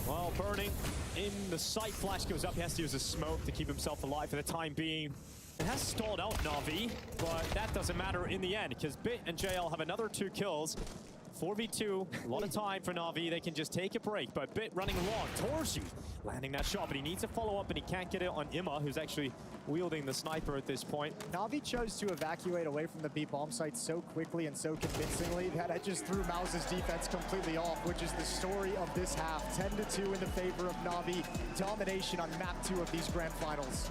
Well, burning in the sight, flash goes up. He has to use a smoke to keep himself alive for the time being. It has stalled out Na'Vi, but that doesn't matter in the end, because Bit and JL have another 2 kills. 4v2, a lot of time for Na'Vi. They can just take a break, but Bit running along. Torsi landing that shot, but he needs a follow-up, and he can't get it on Imma, who's actually wielding the sniper at this point. Na'Vi chose to evacuate away from the B bomb site so quickly and so convincingly that it just threw MOUZ's defense completely off, which is the story of this half. 10-2 in the favor of Na'Vi. Domination on map 2 of these grand finals.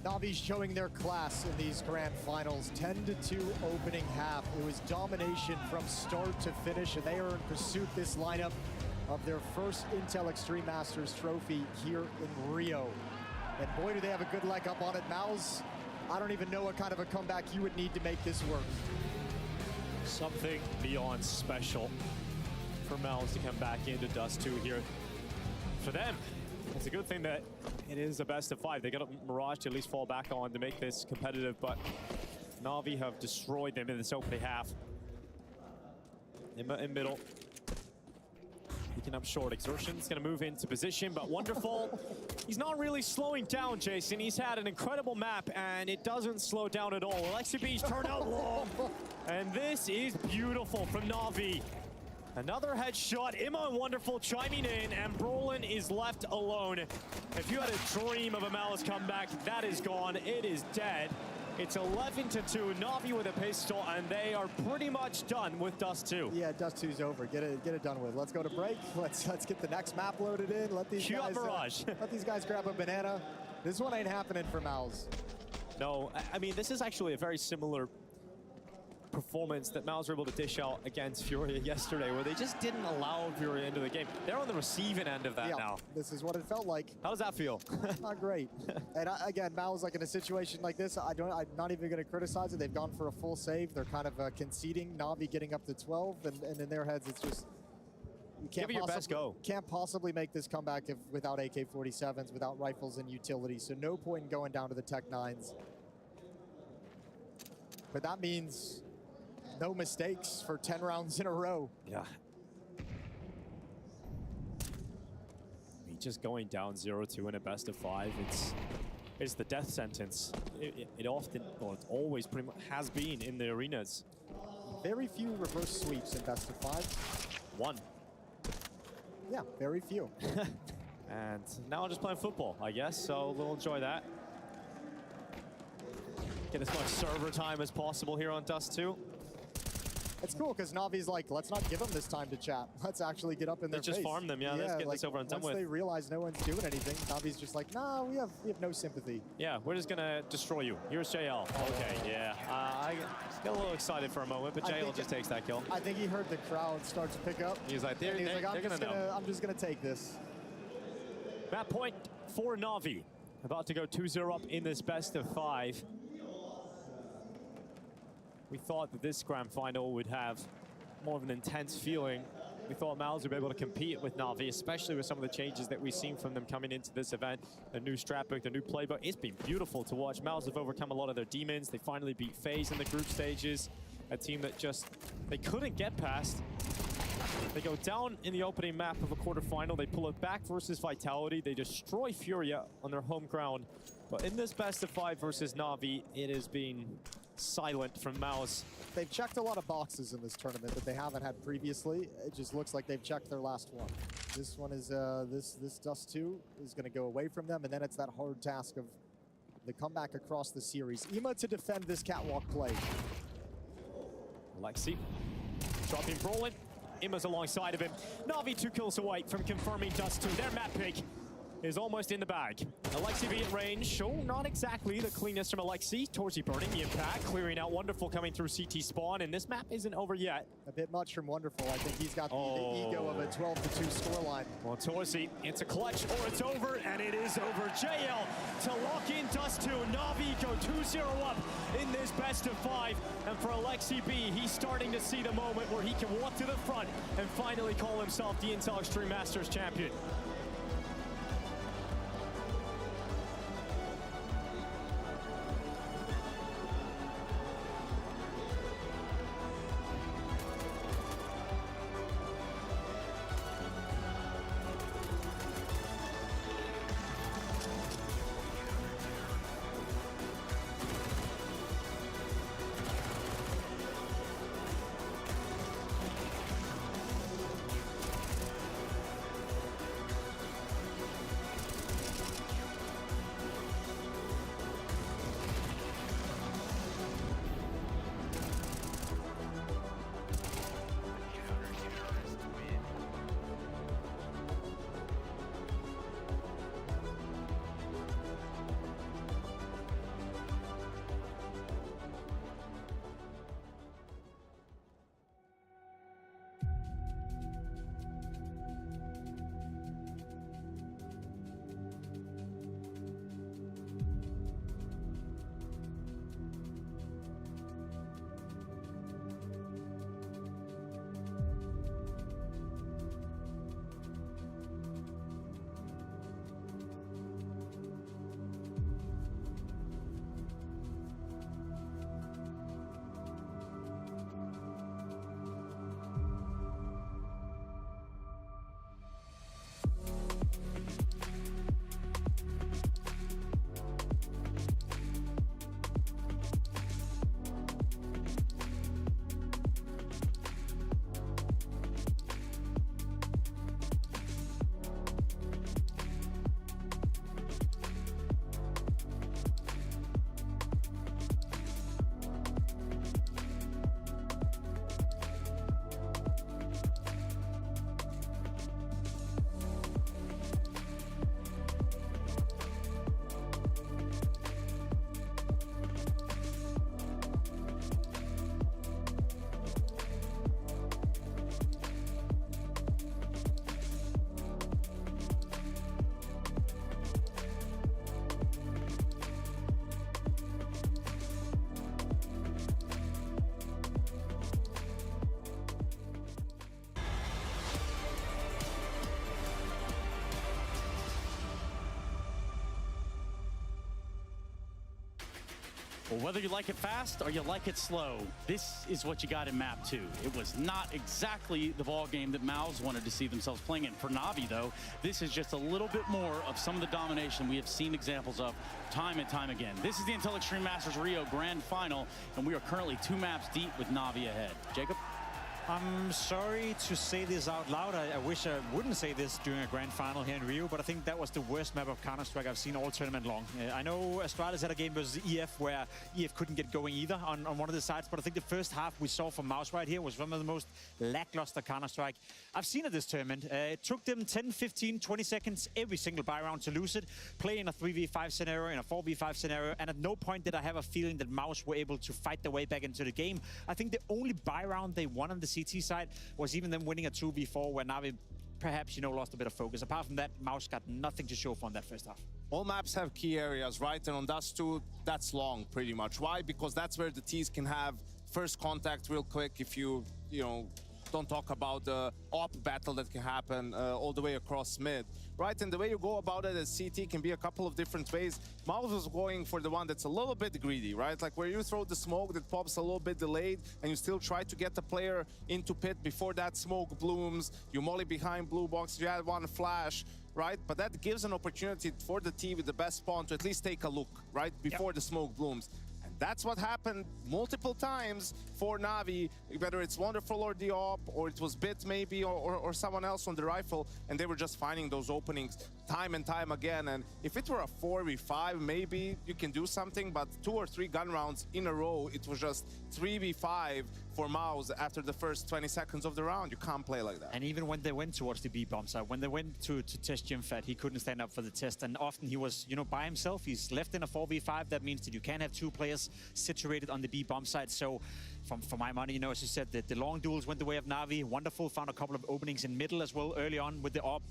Navi's showing their class in these grand finals. 10-2 opening half. It was domination from start to finish, and they are in pursuit this lineup of their first Intel Extreme Masters trophy here in Rio. And boy, do they have a good leg up on it. MOUZ, I don't even know what kind of a comeback you would need to make this work. Something beyond special for MOUZ to come back into Dust 2 here. For them, it's a good thing that it is a best of 5. They got Mirage to at least fall back on to make this competitive, but Na'Vi have destroyed them in this opening half. In middle. Picking up short. Exertion's going to move into position, but wonderful. He's not really slowing down, Jason. He's had an incredible map, and it doesn't slow down at all. LXCB's turned out long, and this is beautiful from Na'Vi. Another headshot. Imma wonderful chiming in, and Brolin is left alone. If you had a dream of a MOUZ comeback, that is gone. It is dead. It's 11-2. Na'Vi with a pistol, and they are pretty much done with Dust 2. Yeah, Dust 2's over. Get it done with. Let's go to break. Let's get the next map loaded in. Let these guys Mirage. Let these guys grab a banana. This one ain't happening for MOUZ. No, I mean, this is actually a very similar performance that MOUZ were able to dish out against Furia yesterday, where they just didn't allow Furia into the game. They're on the receiving end of that now. This is what it felt like. How does that feel? Not great. And again, MOUZ, like in a situation like this, I'm not even going to criticize it. They've gone for a full save. They're kind of conceding. Na'Vi getting up to 12, and in their heads, it's just you can't give it your best go. Can't possibly make this comeback without AK-47s, without rifles and utility. So no point in going down to the Tech 9s. But that means no mistakes for 10 rounds in a row. Yeah. Just going down 0-2 in a best of 5, it's the death sentence. It often, well, it always pretty much has been in the arenas. Very few reverse sweeps in best of 5. One. Yeah, very few. And now I'm just playing football, I guess, so we'll enjoy that. Get as much server time as possible here on Dust 2. It's cool because Navi's like, let's not give them this time to chat. Let's actually get up in their face. Just farm them, yeah. Let's get this over and done with. Once they realize no one's doing anything, Navi's just like, nah, we have no sympathy. Yeah, we're just gonna destroy you. Here's JL. Okay, yeah. I got a little excited for a moment, but JL just takes that kill. I think he heard the crowd start to pick up. He's like, they're gonna know. I'm just gonna take this. Map point for Na'Vi. About to go 2-0 up in this best of 5. We thought that this grand final would have more of an intense feeling. We thought MOUZ would be able to compete with Na'Vi, especially with some of the changes that we've seen from them coming into this event. The new strat book, the new playbook. It's been beautiful to watch. MOUZ have overcome a lot of their demons. They finally beat FaZe in the group stages. A team that just, they couldn't get past. They go down in the opening map of a quarterfinal. They pull it back versus Vitality. They destroy Furia on their home ground. But in this best of 5 versus Na'Vi, it has been silent from MOUZ. They've checked a lot of boxes in this tournament that they haven't had previously. It just looks like they've checked their last one. This one is, this Dust 2 is going to go away from them, and then it's that hard task of the comeback across the series. Imma to defend this catwalk play. Alexi dropping Brolin. Imma's alongside of him. Na'Vi 2 kills away from confirming Dust 2. Their map pick is almost in the bag. Alexi be at range. Oh, not exactly the cleanest from Alexi. Torsi burning the impact, clearing out Wonderful coming through CT spawn, and this map isn't over yet. A bit much from Wonderful. I think he's got the ego of a 12-2 scoreline. Well, Torsi, it's a clutch or it's over, and it is over. JL to lock in Dust 2. Na'Vi go 2-0 up in this best of 5. And for Alexi B, he's starting to see the moment where he can walk to the front and finally call himself the Intel Extreme Masters champion. Well, whether you like it fast or you like it slow, this is what you got in map 2. It was not exactly the ball game that MOUZ wanted to see themselves playing in. For Navi, though, this is just a little bit more of some of the domination we have seen examples of time and time again. This is the Intel Extreme Masters Rio Grand Final, and we are currently 2 maps deep with Navi ahead. Jacob? I'm sorry to say this out loud. I wish I wouldn't say this during a grand final here in Rio, but I think that was the worst map of Counter-Strike I've seen all tournament long. I know Astralis had a game versus EF where EF couldn't get going either on one of the sides, but I think the first half we saw from MOUZ right here was one of the most lackluster Counter-Strike I've seen at this tournament. It took them 10, 15, 20 seconds every single buy round to lose it, play in a 3v5 scenario, in a 4v5 scenario, and at no point did I have a feeling that MOUZ were able to fight their way back into the game. I think the only buy round they won on the CT side was even them winning a 2v4 where Navi perhaps, lost a bit of focus. Apart from that, MOUZ got nothing to show for in that first half. All maps have key areas, right? And on Dust 2, that's long, pretty much. Why? Because that's where the Ts can have first contact real quick if you don't talk about the op battle that can happen all the way across mid, right? And the way you go about it as CT can be a couple of different ways. MOUZ was going for the one that's a little bit greedy, right? Like where you throw the smoke that pops a little bit delayed and you still try to get the player into pit before that smoke blooms. You molly behind blue box, you add one flash, right? But that gives an opportunity for the team with the best spawn to at least take a look, right? Before the smoke blooms. That's what happened multiple times for Navi, whether it's Wonderful or the op, or it was Bit maybe, or someone else on the rifle, and they were just finding those openings time and time again. And if it were a 4v5, maybe you can do something, but 2 or 3 gun rounds in a row, it was just 3v5 for MOUZ after the first 20 seconds of the round. You can't play like that. And even when they went towards the B bomb side, when they went to test Jimfat, he couldn't stand up for the test, and often he was, by himself. He's left in a 4v5. That means that you can't have 2 players situated on the B bomb side. So for my money, as you said, the long duels went the way of Navi. Wonderful found a couple of openings in middle as well early on with the op.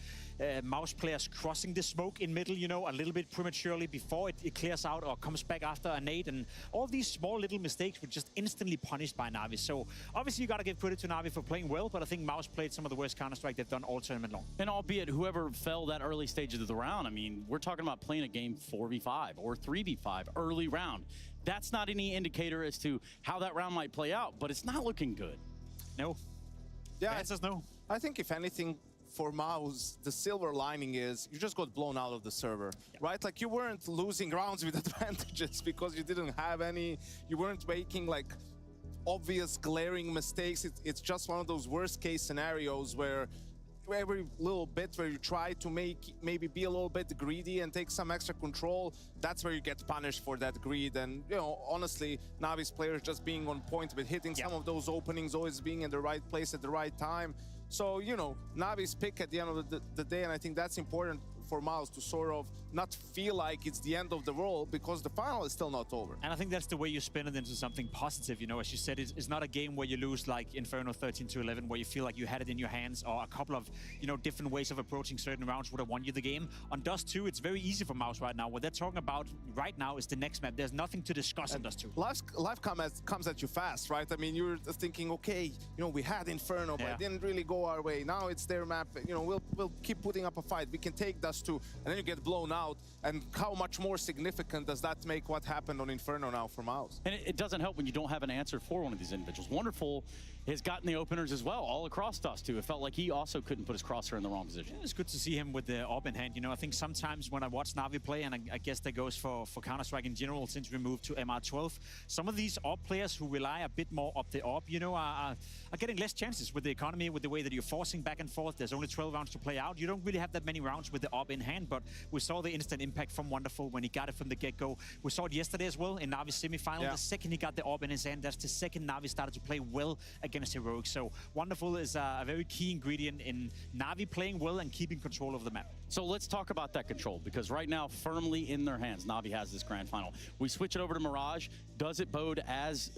MOUZ players crossing the smoke in middle, a little bit prematurely before it clears out or comes back after a nade. And all these small little mistakes were just instantly punished by Navi. So obviously you got to give credit to Navi for playing well, but I think MOUZ played some of the worst Counter-Strike they've done all tournament long. And albeit whoever fell that early stage of the round, I mean, we're talking about playing a game 4v5 or 3v5 early round. That's not any indicator as to how that round might play out, but it's not looking good. No. Yeah, it says no. I think if anything, for MOUZ, the silver lining is you just got blown out of the server, right? Like you weren't losing rounds with advantages because you didn't have any, you weren't making like obvious glaring mistakes. It's just one of those worst case scenarios where every little bit where you try to maybe be a little bit greedy and take some extra control, that's where you get punished for that greed. And honestly, Navi's players just being on point with hitting some of those openings, always being in the right place at the right time. So Navi's pick at the end of the day, and I think that's important for MOUZ to sort of not feel like it's the end of the world, because the final is still not over. And I think that's the way you spin it into something positive. As you said, it's not a game where you lose like Inferno 13-11, where you feel like you had it in your hands, or a couple of different ways of approaching certain rounds would have won you the game. On Dust 2, it's very easy for MOUZ right now. What they're talking about right now is the next map. There's nothing to discuss on Dust 2. Life comes at you fast, right? I mean, you're thinking, okay, we had Inferno, but it didn't really go our way. Now it's their map. We'll keep putting up a fight. We can take Dust 2, and then you get blown out. And how much more significant does that make what happened on Inferno now for MOUZ? And it doesn't help when you don't have an answer for one of these individuals. Wonderful has gotten the openers as well, all across Dust 2. It felt like he also couldn't put his crosshair in the wrong position. It's good to see him with the op in hand. I think sometimes when I watch Navi play, and I guess that goes for Counter-Strike in general since we moved to MR12, some of these op players who rely a bit more up the op, are getting less chances with the economy, with the way that you're forcing back and forth. There's only 12 rounds to play out. You don't really have that many rounds with the op in hand, but we saw the instant impact from Wonderful when he got it from the get-go. We saw it yesterday as well in Navi's semi-final. The second he got the op in his hand, that's the second Navi started to play well against Heroic. So Wonderful is a very key ingredient in Navi playing well and keeping control of the map. So let's talk about that control, because right now, firmly in their hands, Navi has this grand final. We switch it over to Mirage. Does it bode as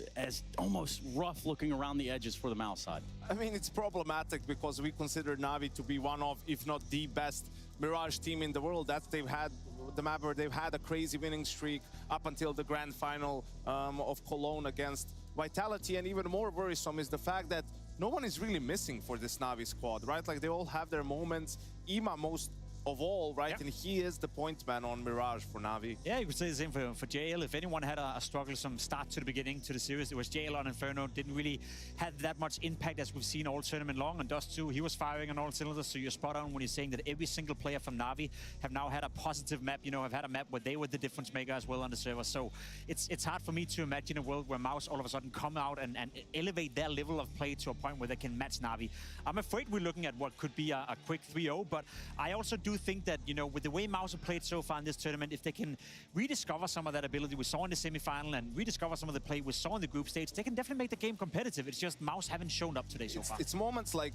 almost rough looking around the edges for the MOUZ side? I mean, it's problematic because we consider Navi to be one of, if not the best Mirage team in the world. That they've had the map where they've had a crazy winning streak up until the grand final of Cologne against Vitality. And even more worrisome is the fact that no one is really missing for this Navi squad, right? Like they all have their moments. Ima most of all, right? And he is the point man on Mirage for Navi. Yeah, you could say the same for JL. If anyone had a strugglesome start to the beginning to the series, it was JL on Inferno. Didn't really have that much impact as we've seen all tournament long. And Dust 2, he was firing on all cylinders. So you're spot on when you're saying that every single player from Navi have now had a positive map. You know, have had a map where they were the difference maker as well on the server. So it's hard for me to imagine a world where MOUZ all of a sudden come out and elevate their level of play to a point where they can match Navi. I'm afraid we're looking at what could be a quick 3-0, but I also do think that, you know, with the way MOUZ have played so far in this tournament, if they can rediscover some of that ability we saw in the semifinal and rediscover some of the play we saw in the group stage, they can definitely make the game competitive. It's just MOUZ haven't shown up today so far. It's moments like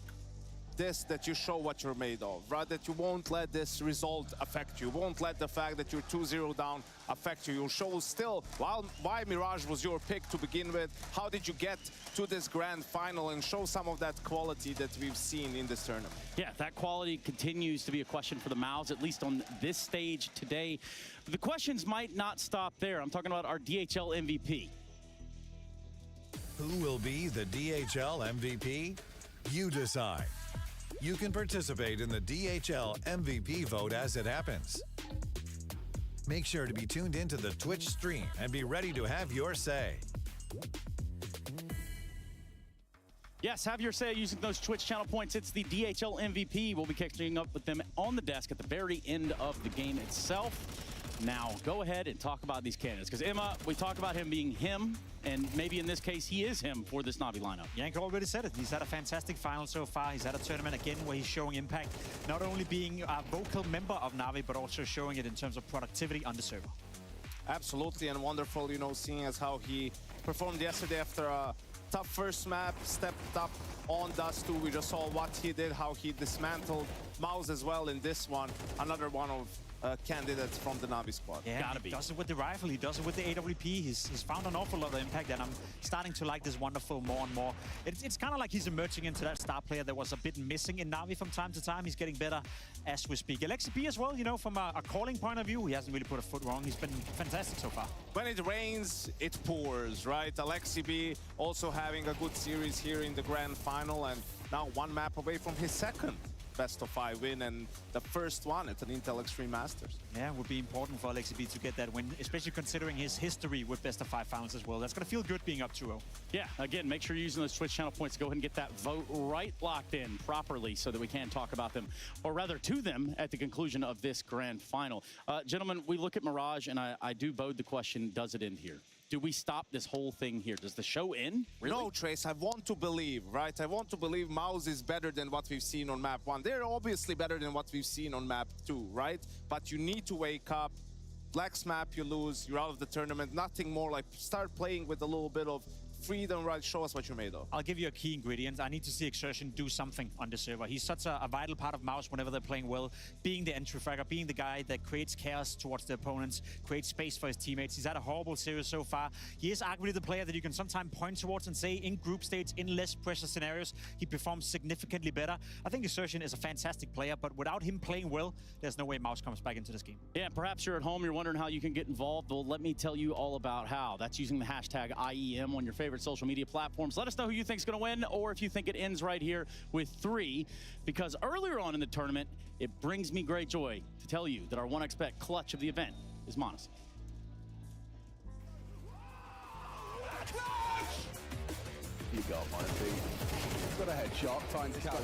this that you show what you're made of, right? That you won't let this result affect you. Won't let the fact that you're 2-0 down affect you. You'll show still why Mirage was your pick to begin with. How did you get to this grand final and show some of that quality that we've seen in this tournament? Yeah, that quality continues to be a question for the MOUZ, at least on this stage today. But the questions might not stop there. I'm talking about our DHL MVP. Who will be the DHL MVP? You decide. You can participate in the DHL MVP vote as it happens. Make sure to be tuned into the Twitch stream and be ready to have your say. Yes, have your say using those Twitch channel points. It's the DHL MVP. We'll be catching up with them on the desk at the very end of the game itself. Now, go ahead and talk about these candidates. Because, Emma, we talk about him being him, and maybe in this case, he is him for this Navi lineup. Yank already said it. He's had a fantastic final so far. He's had a tournament again where he's showing impact, not only being a vocal member of Navi, but also showing it in terms of productivity on the server. Absolutely, and wonderful, you know, seeing as how he performed yesterday after a tough first map, stepped up on Dust 2. We just saw what he did, how he dismantled MOUZ as well in this one. Another one of candidates from the Navi squad. Yeah, gotta be. He does it with the rifle, he does it with the AWP. He's found an awful lot of impact, and I'm starting to like this wonderful more and more. It's kind of like he's emerging into that star player that was a bit missing in Navi from time to time. He's getting better as we speak. Alexi B as well, you know, from a calling point of view, he hasn't really put a foot wrong. He's been fantastic so far. When it rains, it pours, right? Alexi B also having a good series here in the grand final, and now one map away from his second best-of-5 win, and the first one at an Intel Extreme Masters. Yeah, it would be important for Alexi B to get that win, especially considering his history with best-of-5 finals as well. That's going to feel good being up 2-0. Yeah, again, make sure you're using those Twitch channel points to go ahead and get that vote right locked in properly so that we can talk about them, or rather to them, at the conclusion of this grand final. Gentlemen, we look at Mirage, and I do bode the question, does it end here? Do we stop this whole thing here? Does the show end? Really? No, Trace, I want to believe, right? I want to believe MOUZ is better than what we've seen on map 1. They're obviously better than what we've seen on map 2, right? But you need to wake up. Next map, you lose, you're out of the tournament. Nothing more, like start playing with a little bit of freedom, right? Show us what you're made of. I'll give you a key ingredient. I need to see Exertion do something on the server. He's such a vital part of MOUZ whenever they're playing well, being the entry fragger, being the guy that creates chaos towards the opponents, creates space for his teammates. He's had a horrible series so far. He is arguably the player that you can sometimes point towards and say in group stage, in less pressure scenarios, he performs significantly better. I think Exertion is a fantastic player, but without him playing well, there's no way MOUZ comes back into this game. Yeah, perhaps you're at home, you're wondering how you can get involved. Well, let me tell you all about how. That's using the hashtag IEM on your favorite social media platforms. Let us know who you think is going to win, or if you think it ends right here with 3, because earlier on in the tournament, it brings me great joy to tell you that our 1xBet clutch of the event is Natus. You got my feet. Got a headshot, finds Callum.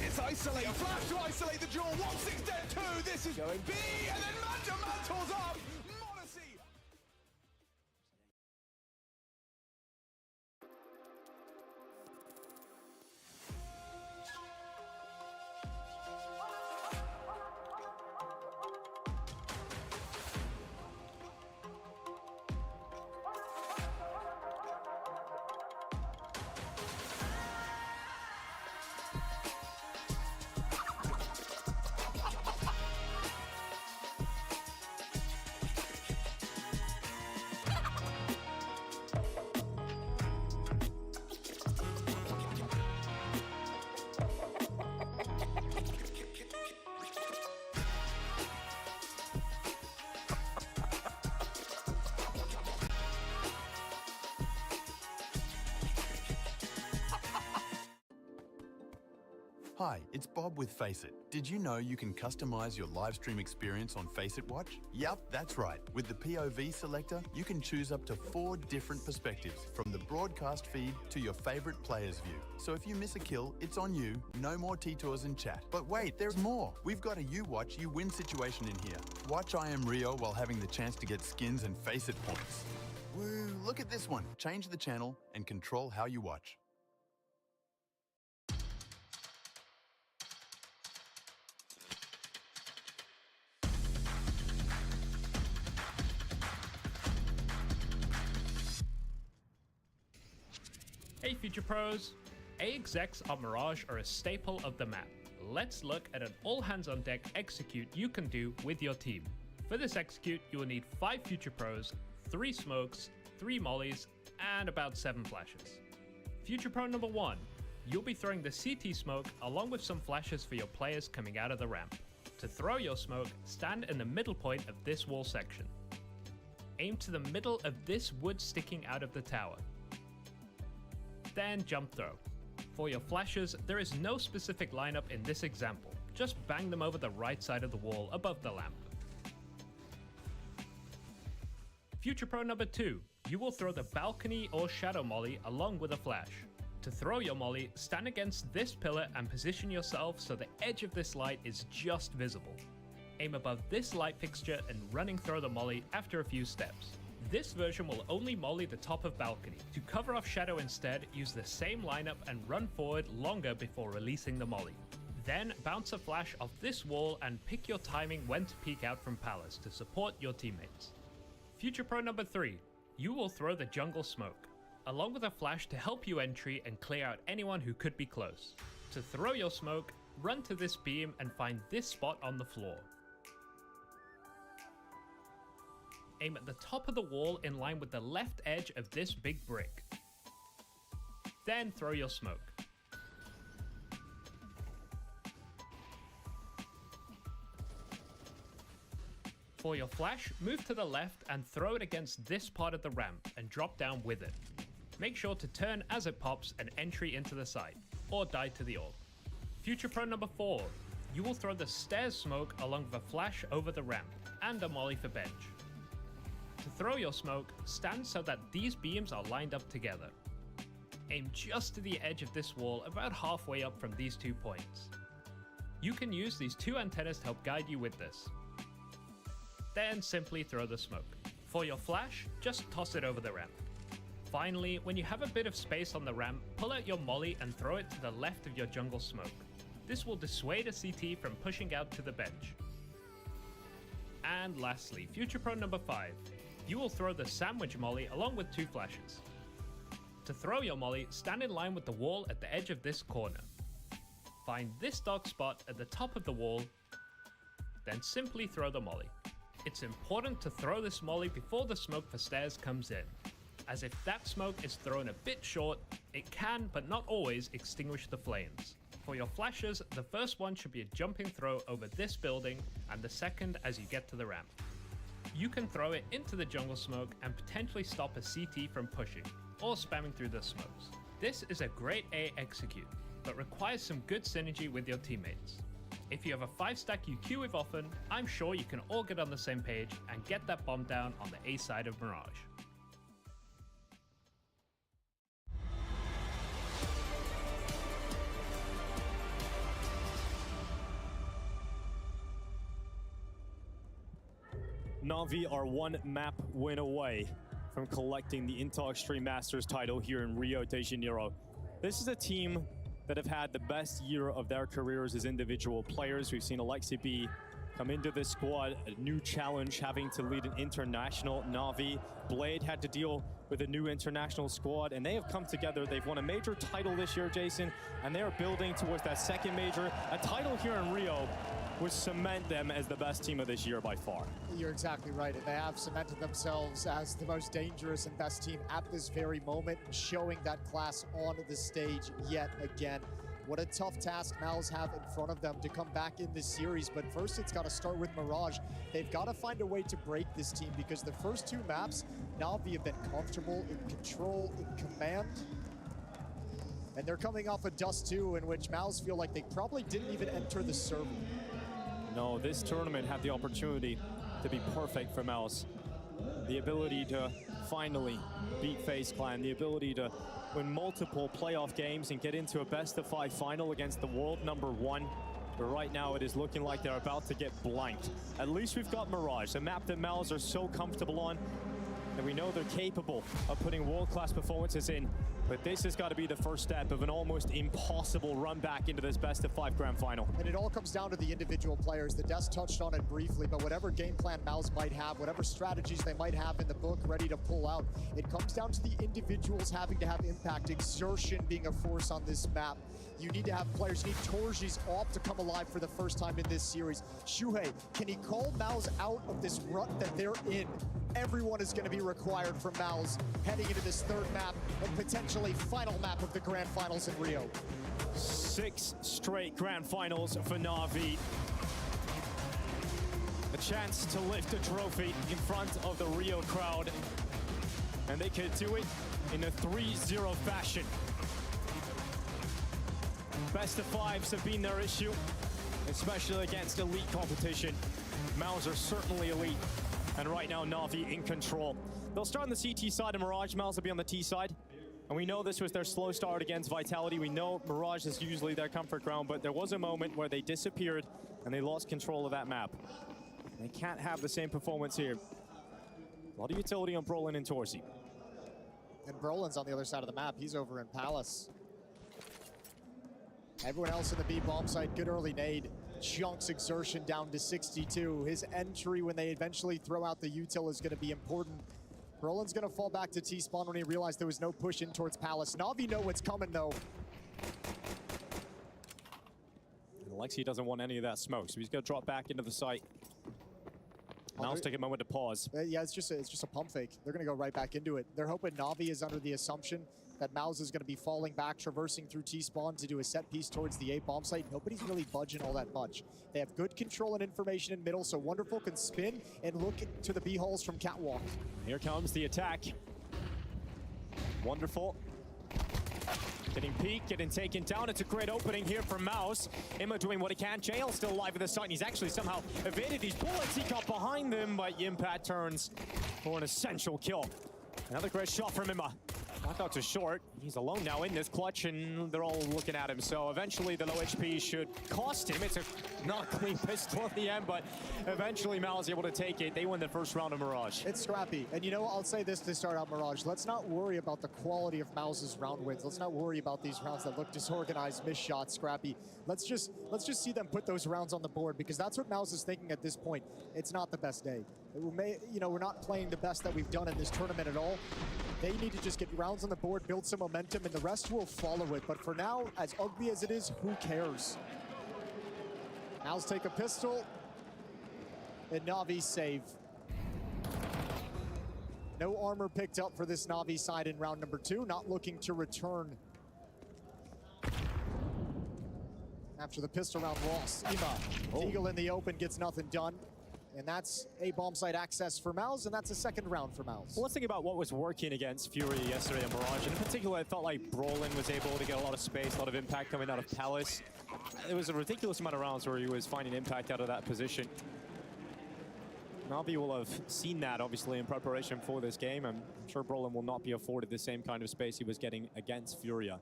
It's isolate, a flash to isolate the jaw. 1-6 dead 2. This is going B, and then Manta mantles up. Hi, it's Bob with Faceit. Did you know you can customize your live stream experience on Faceit Watch? Yep, that's right. With the POV selector, you can choose up to 4 different perspectives, from the broadcast feed to your favorite player's view. So if you miss a kill, it's on you. No more T-Tours and chat. But wait, there's more. We've got a you watch, you win situation in here. Watch IEM Rio while having the chance to get skins and Faceit points. Woo, look at this one. Change the channel and control how you watch. Hey Future Pros! A-execs on Mirage are a staple of the map. Let's look at an all-hands-on-deck execute you can do with your team. For this execute, you will need 5 Future Pros, 3 smokes, 3 mollies, and about 7 flashes. Future Pro number 1. You'll be throwing the CT smoke along with some flashes for your players coming out of the ramp. To throw your smoke, stand in the middle point of this wall section. Aim to the middle of this wood sticking out of the tower. Then jump throw. For your flashes, there is no specific lineup in this example. Just bang them over the right side of the wall above the lamp. Future Pro number 2. You will throw the balcony or shadow molly along with a flash. To throw your molly, stand against this pillar and position yourself so the edge of this light is just visible. Aim above this light fixture and running throw the molly after a few steps. This version will only molly the top of balcony. To cover off shadow instead, use the same lineup and run forward longer before releasing the molly. Then bounce a flash off this wall and pick your timing when to peek out from palace to support your teammates. Future Pro number 3. You will throw the jungle smoke, along with a flash to help you entry and clear out anyone who could be close. To throw your smoke, run to this beam and find this spot on the floor. Aim at the top of the wall in line with the left edge of this big brick. Then throw your smoke. For your flash, move to the left and throw it against this part of the ramp and drop down with it. Make sure to turn as it pops and entry into the site, or die to the orb. Future Pro number 4. You will throw the stairs smoke along with a flash over the ramp, and a molly for bench. To throw your smoke, stand so that these beams are lined up together. Aim just to the edge of this wall about halfway up from these 2 points. You can use these 2 antennas to help guide you with this. Then simply throw the smoke. For your flash, just toss it over the ramp. Finally, when you have a bit of space on the ramp, pull out your molly and throw it to the left of your jungle smoke. This will dissuade a CT from pushing out to the bench. And lastly, Future Pro number 5. You will throw the sandwich molly along with 2 flashes. To throw your molly, stand in line with the wall at the edge of this corner. Find this dark spot at the top of the wall, then simply throw the molly. It's important to throw this molly before the smoke for stairs comes in, as if that smoke is thrown a bit short, it can, but not always, extinguish the flames. For your flashes, the first one should be a jumping throw over this building, and the second as you get to the ramp. You can throw it into the jungle smoke and potentially stop a CT from pushing, or spamming through the smokes. This is a great A execute, but requires some good synergy with your teammates. If you have a 5-stack you queue with often, I'm sure you can all get on the same page and get that bomb down on the A side of Mirage. Na'Vi are 1 map win away from collecting the Intel Extreme Masters title here in Rio de Janeiro. This is a team that have had the best year of their careers as individual players. We've seen Alexi B come into this squad, a new challenge, having to lead an international. Na'Vi, Blade had to deal with a new international squad, and they have come together. They've won a major title this year, Jason, and they are building towards that second major. A title here in Rio would cement them as the best team of this year by far. You're exactly right. And they have cemented themselves as the most dangerous and best team at this very moment, showing that class on the stage yet again. What a tough task MOUZ have in front of them to come back in this series. But first, it's got to start with Mirage. They've got to find a way to break this team, because the first 2 maps, Na'Vi have been comfortable, in control, in command. And they're coming off a Dust 2 in which MOUZ feel like they probably didn't even enter the server. No, this tournament had the opportunity to be perfect for MOUZ. The ability to finally beat FaZe Clan, the ability to win multiple playoff games and get into a best-of-5 final against the world #1. But right now it is looking like they're about to get blanked. At least we've got Mirage, a map that MOUZ are so comfortable on, and we know they're capable of putting world-class performances in. But this has got to be the first step of an almost impossible run back into this best-of-5 grand final. And it all comes down to the individual players. The Des touched on it briefly, but whatever game plan MOUZ might have, whatever strategies they might have in the book ready to pull out, it comes down to the individuals having to have impact, exertion being a force on this map. You need to have players, you need Torji's off to come alive for the first time in this series. Shuhei, can he call MOUZ out of this rut that they're in? Everyone is going to be required from MOUZ heading into this third map and potentially final map of the Grand Finals in Rio. 6 straight Grand Finals for Na'Vi. A chance to lift a trophy in front of the Rio crowd. And they could do it in a 3-0 fashion. Best-of-5s have been their issue, especially against elite competition. MOUZ are certainly elite. And right now, Na'Vi in control. They'll start on the CT side, and Mirage MOUZ will be on the T side. And we know this was their slow start against Vitality. We know Mirage is usually their comfort ground, but there was a moment where they disappeared and they lost control of that map. They can't have the same performance here. A lot of utility on Brolin and Torsi. And Brolin's on the other side of the map. He's over in Palace. Everyone else in the B bomb site, good early nade. Chunks exertion down to 62. His entry when they eventually throw out the util is going to be important. Brolin's going to fall back to T-spawn when he realized there was no push in towards Palace. Na'Vi know what's coming though. And Alexi doesn't want any of that smoke, so he's going to drop back into the site. MOUZ take a moment to pause. Yeah, it's just a pump fake. They're going to go right back into it. They're hoping Na'Vi is under the assumption that MOUZ is going to be falling back, traversing through T-spawn to do a set piece towards the A bomb site. Nobody's really budging all that much. They have good control and information in middle, so Wonderful can spin and look to the B holes from Catwalk. Here comes the attack. Wonderful. Getting peeked, getting taken down. It's a great opening here for MOUZ. Imma doing what he can. Jail still alive at the site, and he's actually somehow evaded these bullets. He got behind them, but Yimpat turns for an essential kill. Another great shot from Imma. Knockout to short. He's alone now in this clutch, and they're all looking at him. So eventually the low HP should cost him. It's a not clean pistol at the end, but eventually MOUZ is able to take it. They win the first round of Mirage. It's scrappy. And you know, I'll say this to start out Mirage. Let's not worry about the quality of MOUZ's round wins. Let's not worry about these rounds that look disorganized, missed shots, scrappy. Let's just see them put those rounds on the board, because that's what MOUZ is thinking at this point. It's not the best day. We're not playing the best that we've done in this tournament at all. They need to just get rounds on the board, build some momentum, and the rest will follow it. But for now, as ugly as it is, who cares? MOUZ take a pistol, and Na'Vi save. No armor picked up for this Na'Vi side in round number 2, not looking to return. After the pistol round loss, Imma, Deagle in the open, gets nothing done. And that's a bomb site access for MOUZ, and that's a second round for MOUZ. Well, let's think about what was working against Fury yesterday in Mirage. And in particular, I felt like Brolin was able to get a lot of space, a lot of impact coming out of Palace. There was a ridiculous amount of rounds where he was finding impact out of that position. Na'Vi will have seen that, obviously, in preparation for this game. I'm sure Brolin will not be afforded the same kind of space he was getting against Furia.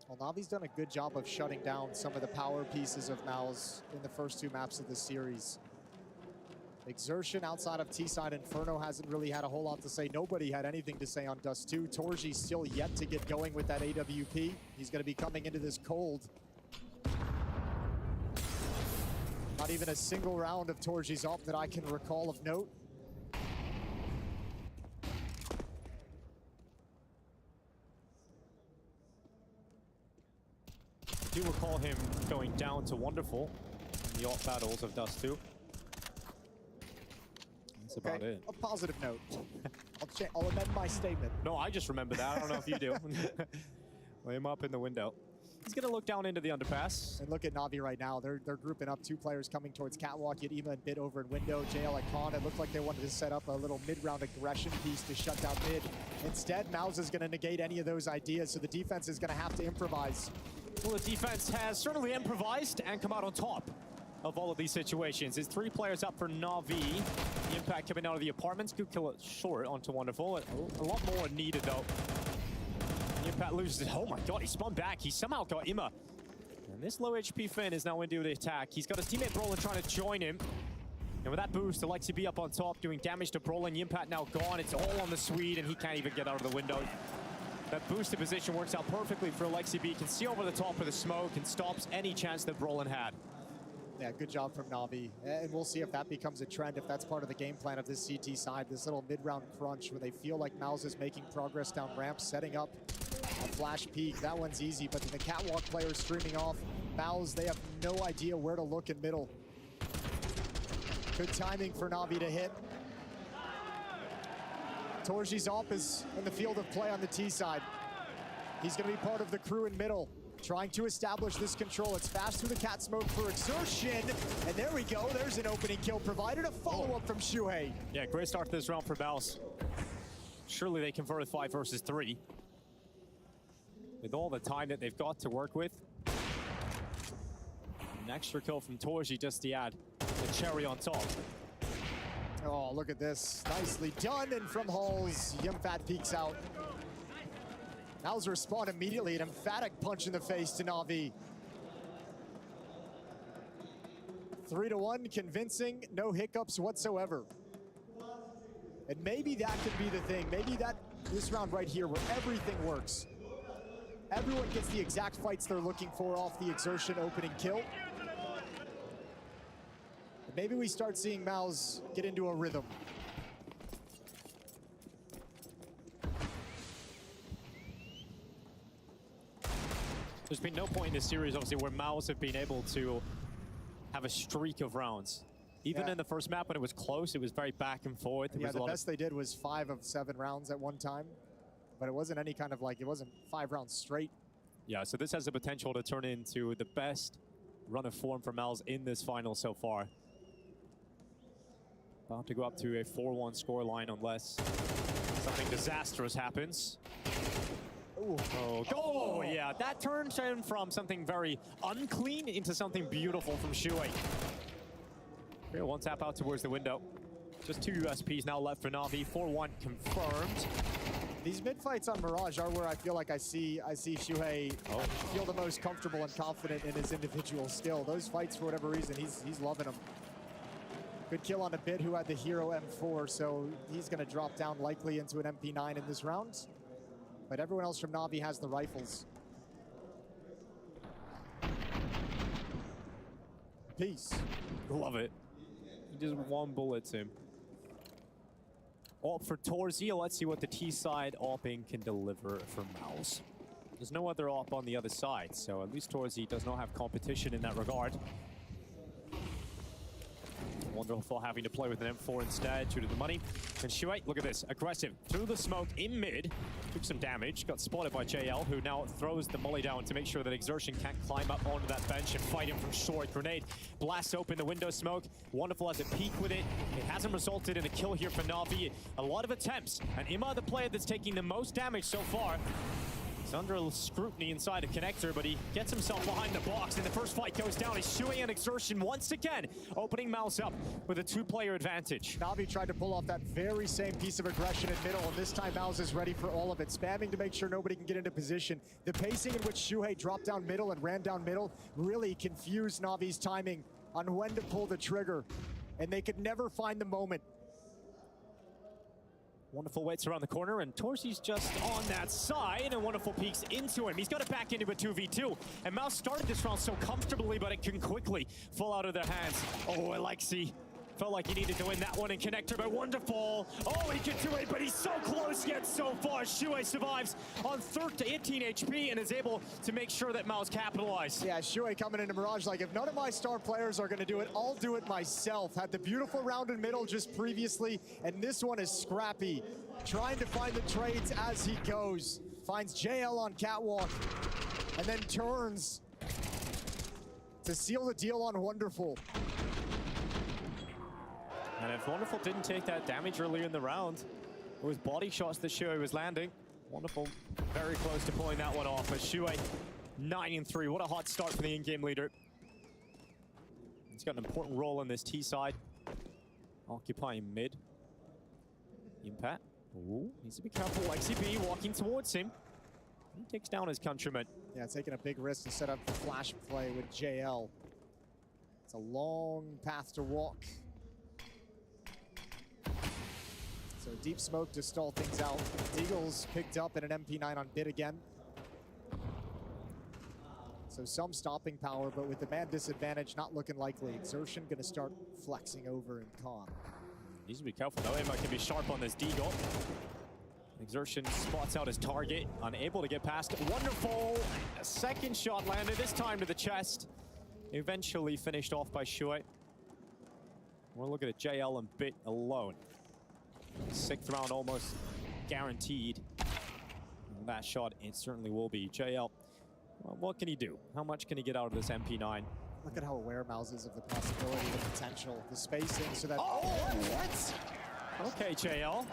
Well, Na'Vi's done a good job of shutting down some of the power pieces of MOUZ in the first 2 maps of the series. Exertion outside of T-side, Inferno hasn't really had a whole lot to say. Nobody had anything to say on Dust 2. Torji still yet to get going with that AWP. He's going to be coming into this cold. Not even a single round of Torji's off that I can recall of note. I do recall him going down to Wonderful in the alt battles of Dust 2. That's about it. A positive note. I'll amend my statement. No, I just remember that. I don't know if you do. Lay him up in the window. He's going to look down into the underpass. And look at Navi right now. They're grouping up 2 players coming towards Catwalk. Yet Ima and Bit over in window. JL and Khan. It looked like they wanted to set up a little mid-round aggression piece to shut down mid. Instead, MOUZ is going to negate any of those ideas, so the defense is going to have to improvise. Well, the defense has certainly improvised and come out on top of all of these situations. It's 3 players up for Navi. The impact coming out of the apartments. Good kill it short onto Wonderful. A lot more needed, though. The impact loses it. Oh my god, he spun back. He somehow got Ima. And this low HP Finn is now into the attack. He's got his teammate Brolin trying to join him. And with that boost, Alexi B up on top, doing damage to Brolin. The impact now gone. It's all on the Swede, and he can't even get out of the window. That boosted position works out perfectly for Alexi B. Can see over the top of the smoke and stops any chance that Brolin had. Yeah, good job from Navi. And we'll see if that becomes a trend, if that's part of the game plan of this CT side. This little mid-round crunch where they feel like MOUZ is making progress down ramp, setting up a flash peek. That one's easy, but the Catwalk players streaming off. MOUZ, they have no idea where to look in middle. Good timing for Navi to hit. Torji's op is in the field of play on the T side. He's going to be part of the crew in middle, trying to establish this control. It's fast through the cat smoke for exertion. And there we go. There's an opening kill provided. A follow-up from Shuhei. Yeah, great start to this round for MOUZ. Surely they converted 5 versus 3. With all the time that they've got to work with. An extra kill from Torji just to add the cherry on top. Oh, look at this. Nicely done. And from Halls, Yumfat peeks out. MOUZ respond immediately. An emphatic punch in the face to Navi. 3-1, convincing, no hiccups whatsoever. And maybe that could be the thing. Maybe this round right here where everything works. Everyone gets the exact fights they're looking for off the exertion opening kill. And maybe we start seeing MOUZ get into a rhythm. There's been no point in this series, obviously, where MOUZ have been able to have a streak of rounds. Even in the first map, when it was close, it was very back and forth. Yeah, the best they did was 5 of 7 rounds at one time. But it wasn't any kind of like, it wasn't 5 rounds straight. Yeah, so this has the potential to turn into the best run of form for MOUZ in this final so far. About to go up to a 4-1 scoreline unless something disastrous happens. Ooh. Oh, yeah, that turns in from something very unclean into something beautiful from Shuhei. Here, one tap out towards the window. Just 2 USPs now left for Navi. 4-1 confirmed. These mid fights on Mirage are where I feel like I see Shuhei feel the most comfortable and confident in his individual skill. Those fights, for whatever reason, he's loving them. Good kill on a Bit who had the hero M4, so he's going to drop down likely into an MP9 in this round. But everyone else from Navi has the rifles. Peace. Love it. He just 1 bullet to him. Op for Torzi. Let's see what the T side opping can deliver for MOUZ. There's no other op on the other side, so at least Torzi does not have competition in that regard. Wonderful having to play with an M4 instead due to the money. And Shuhei, look at this, aggressive through the smoke in mid. Took some damage, got spotted by JL, who now throws the molly down to make sure that Exertion can't climb up onto that bench and fight him from short. Grenade blasts open the window smoke. Wonderful has a peek with it. It hasn't resulted in a kill here for Navi. A lot of attempts, and Ima, the player that's taking the most damage so far, he's under a little scrutiny inside a connector, but he gets himself behind the box, and the first fight goes down. He's Shuhei and Exertion once again, opening MOUZ up with a 2-player advantage. Navi tried to pull off that very same piece of aggression in middle, and this time MOUZ is ready for all of it, spamming to make sure nobody can get into position. The pacing in which Shuhei dropped down middle and ran down middle really confused Navi's timing on when to pull the trigger, and they could never find the moment. Wonderful waits around the corner, and Torzi's just on that side, and Wonderful peeks into him. He's got it back into a 2v2, and MOUZ started this round so comfortably, but it can quickly fall out of their hands. Oh, Alexi felt like he needed to win that one in connector, but Wonderful. Oh, he can do it, but he's so close yet so far. Shuhei survives on 18 HP and is able to make sure that MOUZ capitalize. Yeah, Shuhei coming into Mirage like, if none of my star players are going to do it, I'll do it myself. Had the beautiful round in middle just previously, and this one is scrappy. Trying to find the trades as he goes. Finds JL on Catwalk. and then turns to seal the deal on Wonderful. And if Wonderful didn't take that damage earlier in the round, it was body shots that Shuai was landing. Wonderful, very close to pulling that one off. But Shuai, 9-3. What a hot start for the in-game leader. He's got an important role in this T side, occupying mid. Impact. Ooh, needs to be careful. LexiB walking towards him. He takes down his countryman. Yeah, taking a big risk to set up the flash play with JL. It's a long path to walk. So deep smoke to stall things out. Deagle's picked up in an MP9 on bid again. So some stopping power, but with the man disadvantage not looking likely. Exertion gonna start flexing over in con. Needs to be careful though. Emma can be sharp on this Deagle. Exertion spots out his target, unable to get past it. Wonderful! A second shot landed, this time to the chest. Eventually finished off by Shuai. We're looking at JL and Bit alone. 6th round almost guaranteed. And that shot, it certainly will be. JL, well, what can he do? How much can he get out of this MP9? Look at how aware MOUZ is of the possibility, the potential, the spacing, so that... Oh, what? Okay, JL.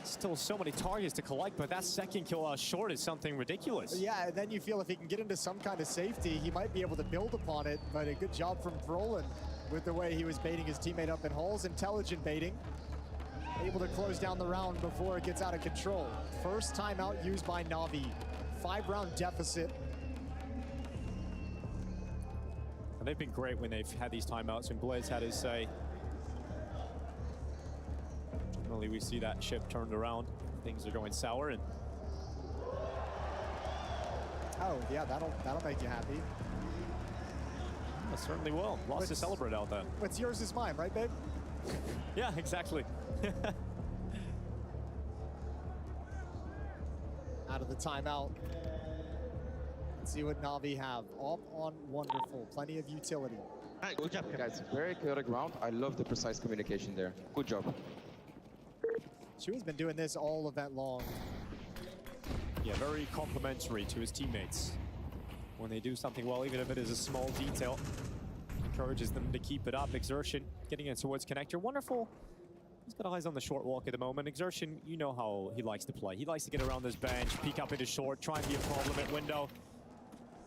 Still so many targets to collect, but that second kill out short is something ridiculous. Yeah, and then you feel if he can get into some kind of safety, he might be able to build upon it, but a good job from Brolin with the way he was baiting his teammate up in holes. Intelligent baiting. Able to close down the round before it gets out of control. First timeout used by Navi. 5-round deficit. And they've been great when they've had these timeouts, and Blaze had his say. Generally, we see that ship turned around. Things are going sour, and oh yeah, that'll make you happy. It certainly will. Lots to celebrate out there. What's yours is mine, right, babe? Yeah, exactly. Out of the timeout. Let's see what Navi have. Up on Wonderful. Plenty of utility. Right, good job, guys. Very chaotic round. I love the precise communication there. Good job. Shui's been doing this all event long. Yeah, very complimentary to his teammates. When they do something well, even if it is a small detail, encourages them to keep it up. Exertion getting it towards connector. Wonderful. He's got eyes on the short walk at the moment. Exertion, you know how he likes to play. He likes to get around this bench, peek up into short, try and be a problem at window.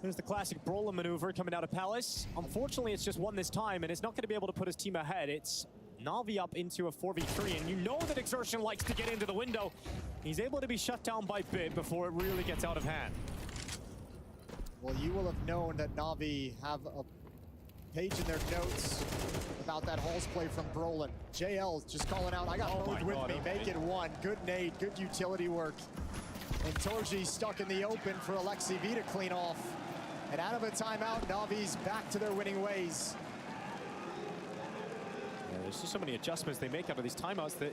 There's the classic Brolin maneuver coming out of Palace. Unfortunately, it's just one this time, and it's not going to be able to put his team ahead. It's Navi up into a 4v3, and you know that Exertion likes to get into the window. He's able to be shut down by Bit before it really gets out of hand. Well, you will have known that Navi have a page in their notes about that Halls play from Brolin. JL's just calling out, I got MOUZ with me, make it one. Good nade, good utility work. And Torji stuck in the open for LexiB to clean off. And out of a timeout, Navi's back to their winning ways. Yeah, there's just so many adjustments they make out of these timeouts that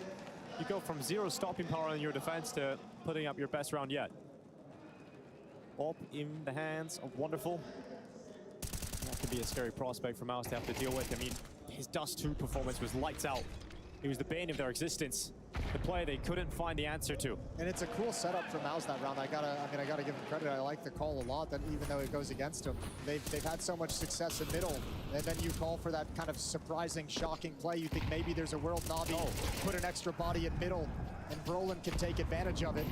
you go from 0 stopping power on your defense to putting up your best round yet. Up in the hands of Wonderful. That could be a scary prospect for MOUZ to have to deal with. I mean, his Dust 2 performance was lights out. He was the bane of their existence. The play they couldn't find the answer to. And it's a cool setup for MOUZ that round. I gotta give him credit. I like the call a lot, that even though it goes against him. They've had so much success in middle, and then you call for that kind of surprising, shocking play. You think maybe there's a world Navi put an extra body in middle, and Brolin can take advantage of it.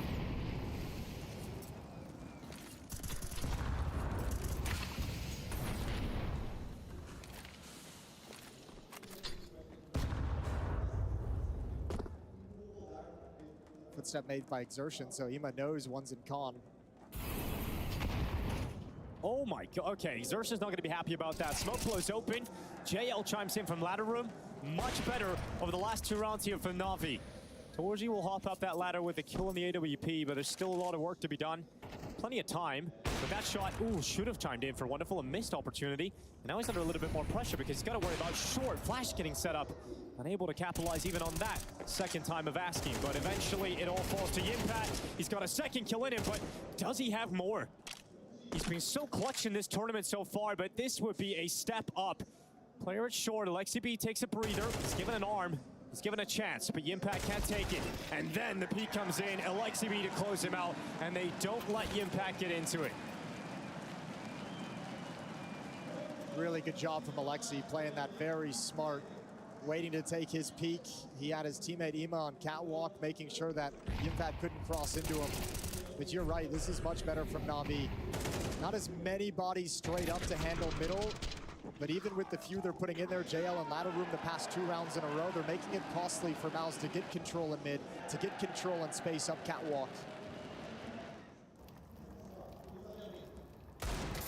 Footstep made by Exertion, so Ima knows one's in con. Oh my god, okay, Exertion's not going to be happy about that. Smoke blows open, JL chimes in from ladder room. Much better over the last 2 rounds here for Navi. Torji will hop up that ladder with a kill in the AWP, but there's still a lot of work to be done. Plenty of time, but that shot, ooh, should have chimed in for Wonderful, a missed opportunity. And now he's under a little bit more pressure because he's got to worry about short. Flash getting set up. Unable to capitalize even on that second time of asking, but eventually it all falls to Impact. He's got a second kill in him, but does he have more? He's been so clutch in this tournament so far, but this would be a step up. Player at short, LexiB takes a breather. He's given an arm. He's given a chance, but Impact can't take it. And then the peek comes in, LexiB to close him out, and they don't let Impact get into it. Really good job from Alexi, playing that very smart, waiting to take his peek. He had his teammate Ima on catwalk, making sure that Yimpat couldn't cross into him. But you're right, this is much better from Navi. Not as many bodies straight up to handle middle, but even with the few they're putting in there, JL and Ladder Room the past 2 rounds in a row, they're making it costly for MOUZ to get control in mid, to get control and space up catwalk.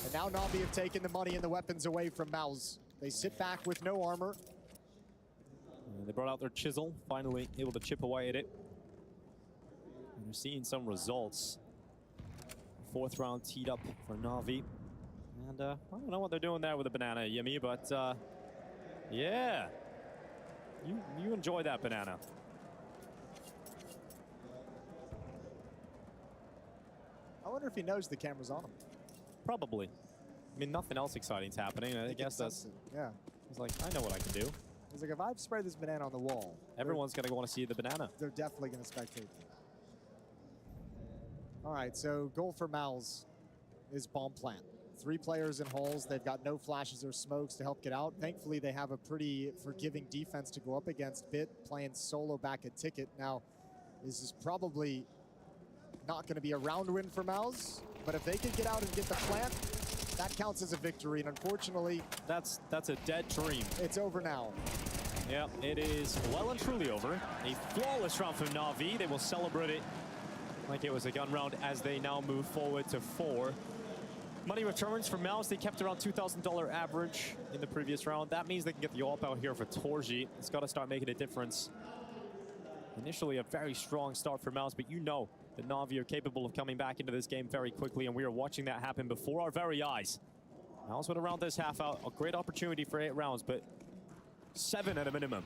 And now Navi have taken the money and the weapons away from MOUZ. They sit back with no armor. And they brought out their chisel, finally able to chip away at it. And we're seeing some results. 4th round teed up for Navi. And I don't know what they're doing there with the banana, Yimmy, but yeah. You enjoy that banana. I wonder if he knows the camera's on him. Probably. I mean, nothing else exciting's happening. I guess that's... Yeah. He's like, I know what I can do. He's like, if I spray this banana on the wall... Everyone's going to want to see the banana. They're definitely going to spectate. All right, so goal for MOUZ is bomb plant. 3 players in holes. They've got no flashes or smokes to help get out. Thankfully, they have a pretty forgiving defense to go up against. Bit playing solo back at Ticket. Now, this is probably not going to be a round win for MOUZ, but if they can get out and get the plant, that counts as a victory. And unfortunately, that's a dead dream. It's over now. Yeah, it is well and truly over. A flawless round from Navi. They will celebrate it like it was a gun round as they now move forward to 4. Money returns for MOUZ. They kept around $2,000 average in the previous round. That means they can get the AWP out here for Torji. It's got to start making a difference. Initially, a very strong start for MOUZ, but you know that Navi are capable of coming back into this game very quickly, and we are watching that happen before our very eyes. MOUZ would round this half out. A great opportunity for 8 rounds, but 7 at a minimum.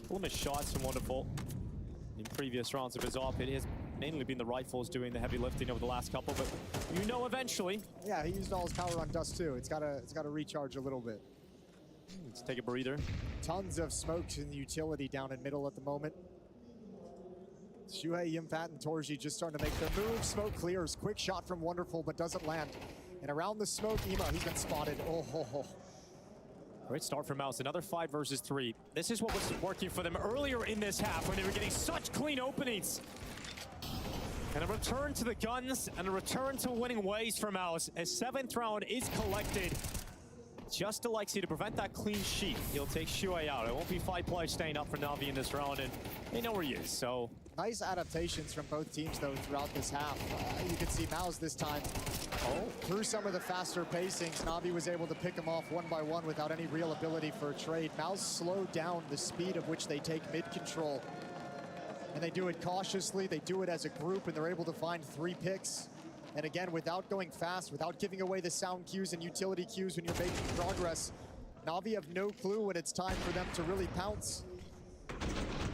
Limit shots from Wonderful. In previous rounds of his AWP, it has mainly been the rifles doing the heavy lifting over the last couple, but you know eventually. Yeah, he used all his power on Dust too. It's gotta recharge a little bit. Let's take a breather. Tons of smokes in the utility down in middle at the moment. Shuhei, Yimpat, and Torji just starting to make their move. Smoke clears. Quick shot from Wonderful, but doesn't land. And around the smoke, Ima, he's been spotted. Oh, ho, ho. Great start for MOUZ. Another 5 versus 3. This is what was working for them earlier in this half when they were getting such clean openings. And a return to the guns and a return to winning ways for MOUZ. A 7th round is collected. Just Alexi to prevent that clean sheet. He'll take Shuhei out. It won't be 5 players staying up for Navi in this round, and they know where he is, so... Nice adaptations from both teams, though, throughout this half. You can see MOUZ this time. Through some of the faster pacings, Navi was able to pick them off 1 by 1 without any real ability for a trade. MOUZ slowed down the speed of which they take mid-control. And they do it cautiously, they do it as a group, and they're able to find 3 picks. And again, without going fast, without giving away the sound cues and utility cues when you're making progress, Navi have no clue when it's time for them to really pounce.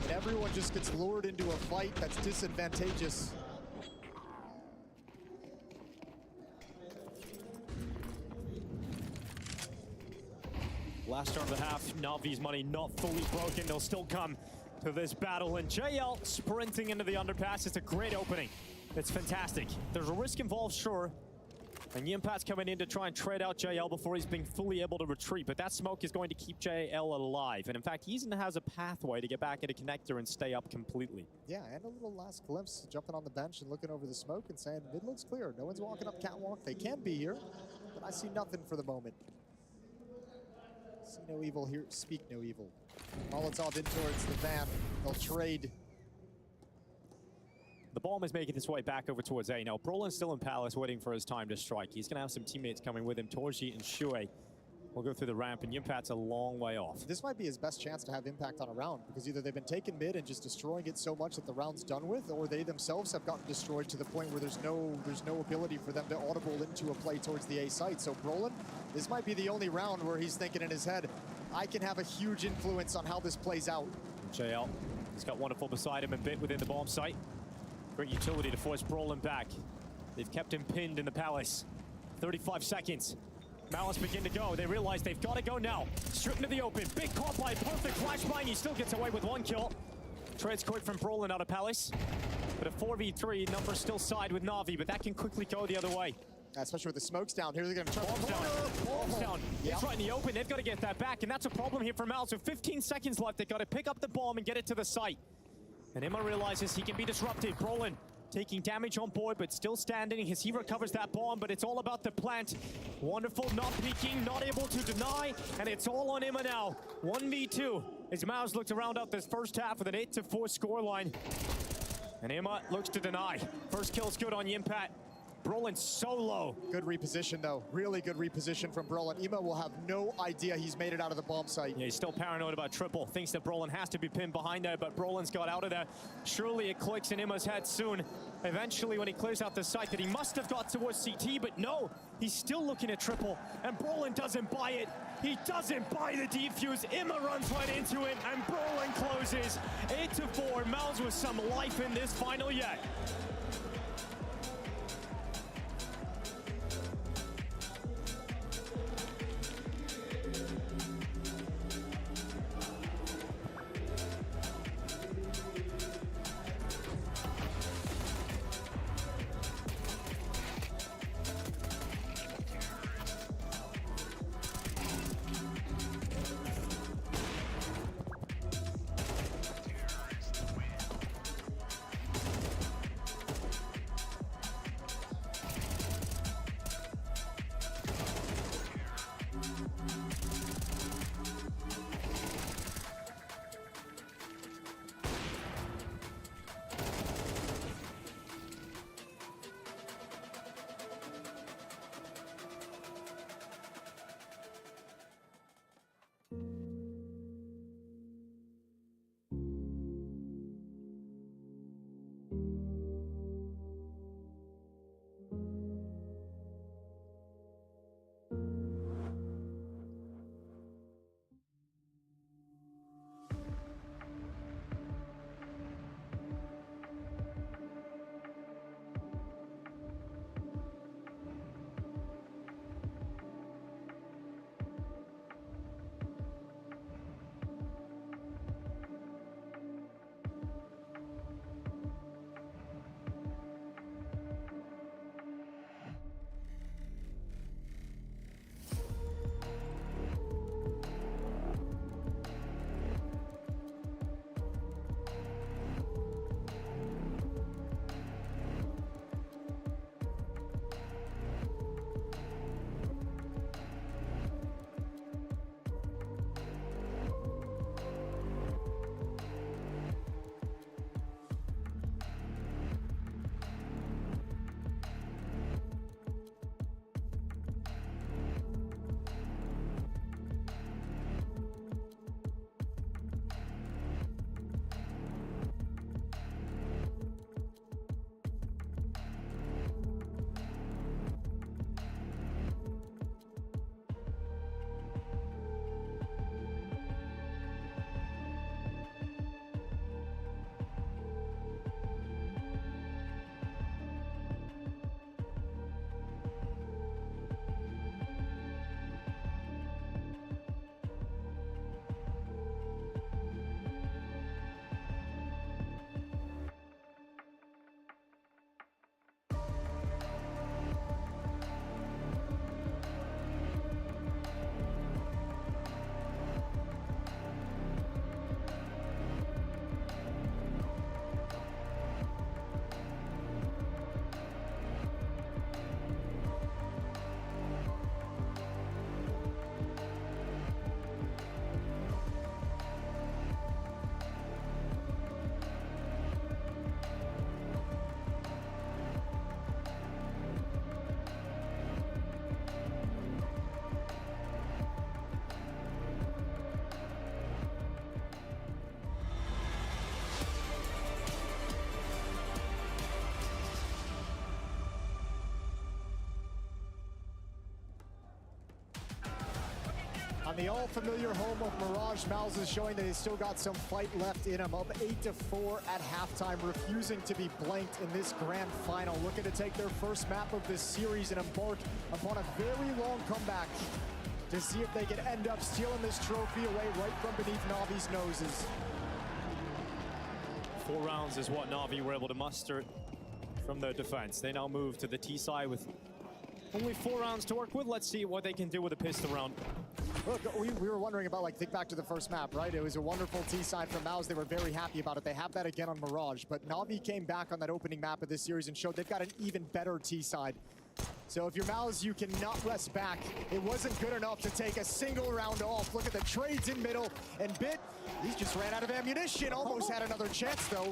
And everyone just gets lured into a fight that's disadvantageous. Last start of the half, Navi's money not fully broken. They'll still come to this battle. And JL sprinting into the underpass. It's a great opening. It's fantastic. There's a risk involved, sure. And Yimpat's coming in to try and trade out JL before he's been fully able to retreat. But that smoke is going to keep JL alive. And in fact, he even has a pathway to get back into connector and stay up completely. Yeah, and a little last glimpse, jumping on the bench and looking over the smoke and saying, mid looks clear. No one's walking up catwalk. They can be here, but I see nothing for the moment. See no evil here, speak no evil. Molotov in towards the van. They'll trade. The bomb is making its way back over towards A. Now, Brolin's still in Palace waiting for his time to strike. He's going to have some teammates coming with him. Torji and Shuhei will go through the ramp, and Yimpat's a long way off. This might be his best chance to have impact on a round, because either they've been taking mid and just destroying it so much that the round's done with, or they themselves have gotten destroyed to the point where there's no ability for them to audible into a play towards the A site. So Brolin, this might be the only round where he's thinking in his head, I can have a huge influence on how this plays out. JL, he's got Wonderful beside him and Bit within the bomb site. Great utility to force Brolin back. They've kept him pinned in the Palace. 35 seconds. MOUZ begin to go. They realize they've got to go now. Straight into the open. Big caught by perfect flashbang. He still gets away with 1 kill. Trades quick from Brolin out of Palace. But a 4v3, numbers still side with Na'Vi, but that can quickly go the other way. Especially with the smokes down here, they're going to try Bombs down. Bombs down. Yep. It's right in the open. They've got to get that back, and that's a problem here for MOUZ. With 15 seconds left, they've got to pick up the bomb and get it to the site. And Emma realizes he can be disrupted. Brolin taking damage on board, but still standing as he recovers that bomb, but it's all about the plant. Wonderful, not peeking, not able to deny, and it's all on Emma now. 1v2 as MOUZ look to round out this first half with an 8-4 scoreline. And Emma looks to deny. First kill's good on Yimpat. Brolin so low. Good reposition, though. Really good reposition from Brolin. Ema will have no idea he's made it out of the bomb site. Yeah, he's still paranoid about triple. Thinks that Brolin has to be pinned behind there, but Brolin's got out of there. Surely it clicks in Emma's head soon. Eventually, when he clears out the site, that he must have got towards CT, but no, he's still looking at triple, and Brolin doesn't buy it. He doesn't buy the defuse. Emma runs right into it, and Brolin closes. 8-4. MOUZ with some life in this final yet. On the all-familiar home of Mirage, MOUZ is showing that he's still got some fight left in him. Up 8-4 at halftime, refusing to be blanked in this grand final. Looking to take their first map of this series and embark upon a very long comeback to see if they can end up stealing this trophy away right from beneath Na'Vi's noses. 4 rounds is what Na'Vi were able to muster from their defense. They now move to the T side with only 4 rounds to work with. Let's see what they can do with a pistol round. Look, we were wondering about, like, think back to the first map, right? It was a wonderful T-side from MOUZ. They were very happy about it. They have that again on Mirage. But Na'Vi came back on that opening map of this series and showed they've got an even better T-side. So if you're MOUZ, you cannot rest back. It wasn't good enough to take a single round off. Look at the trades in middle. And Bit, he just ran out of ammunition. Almost had another chance, though.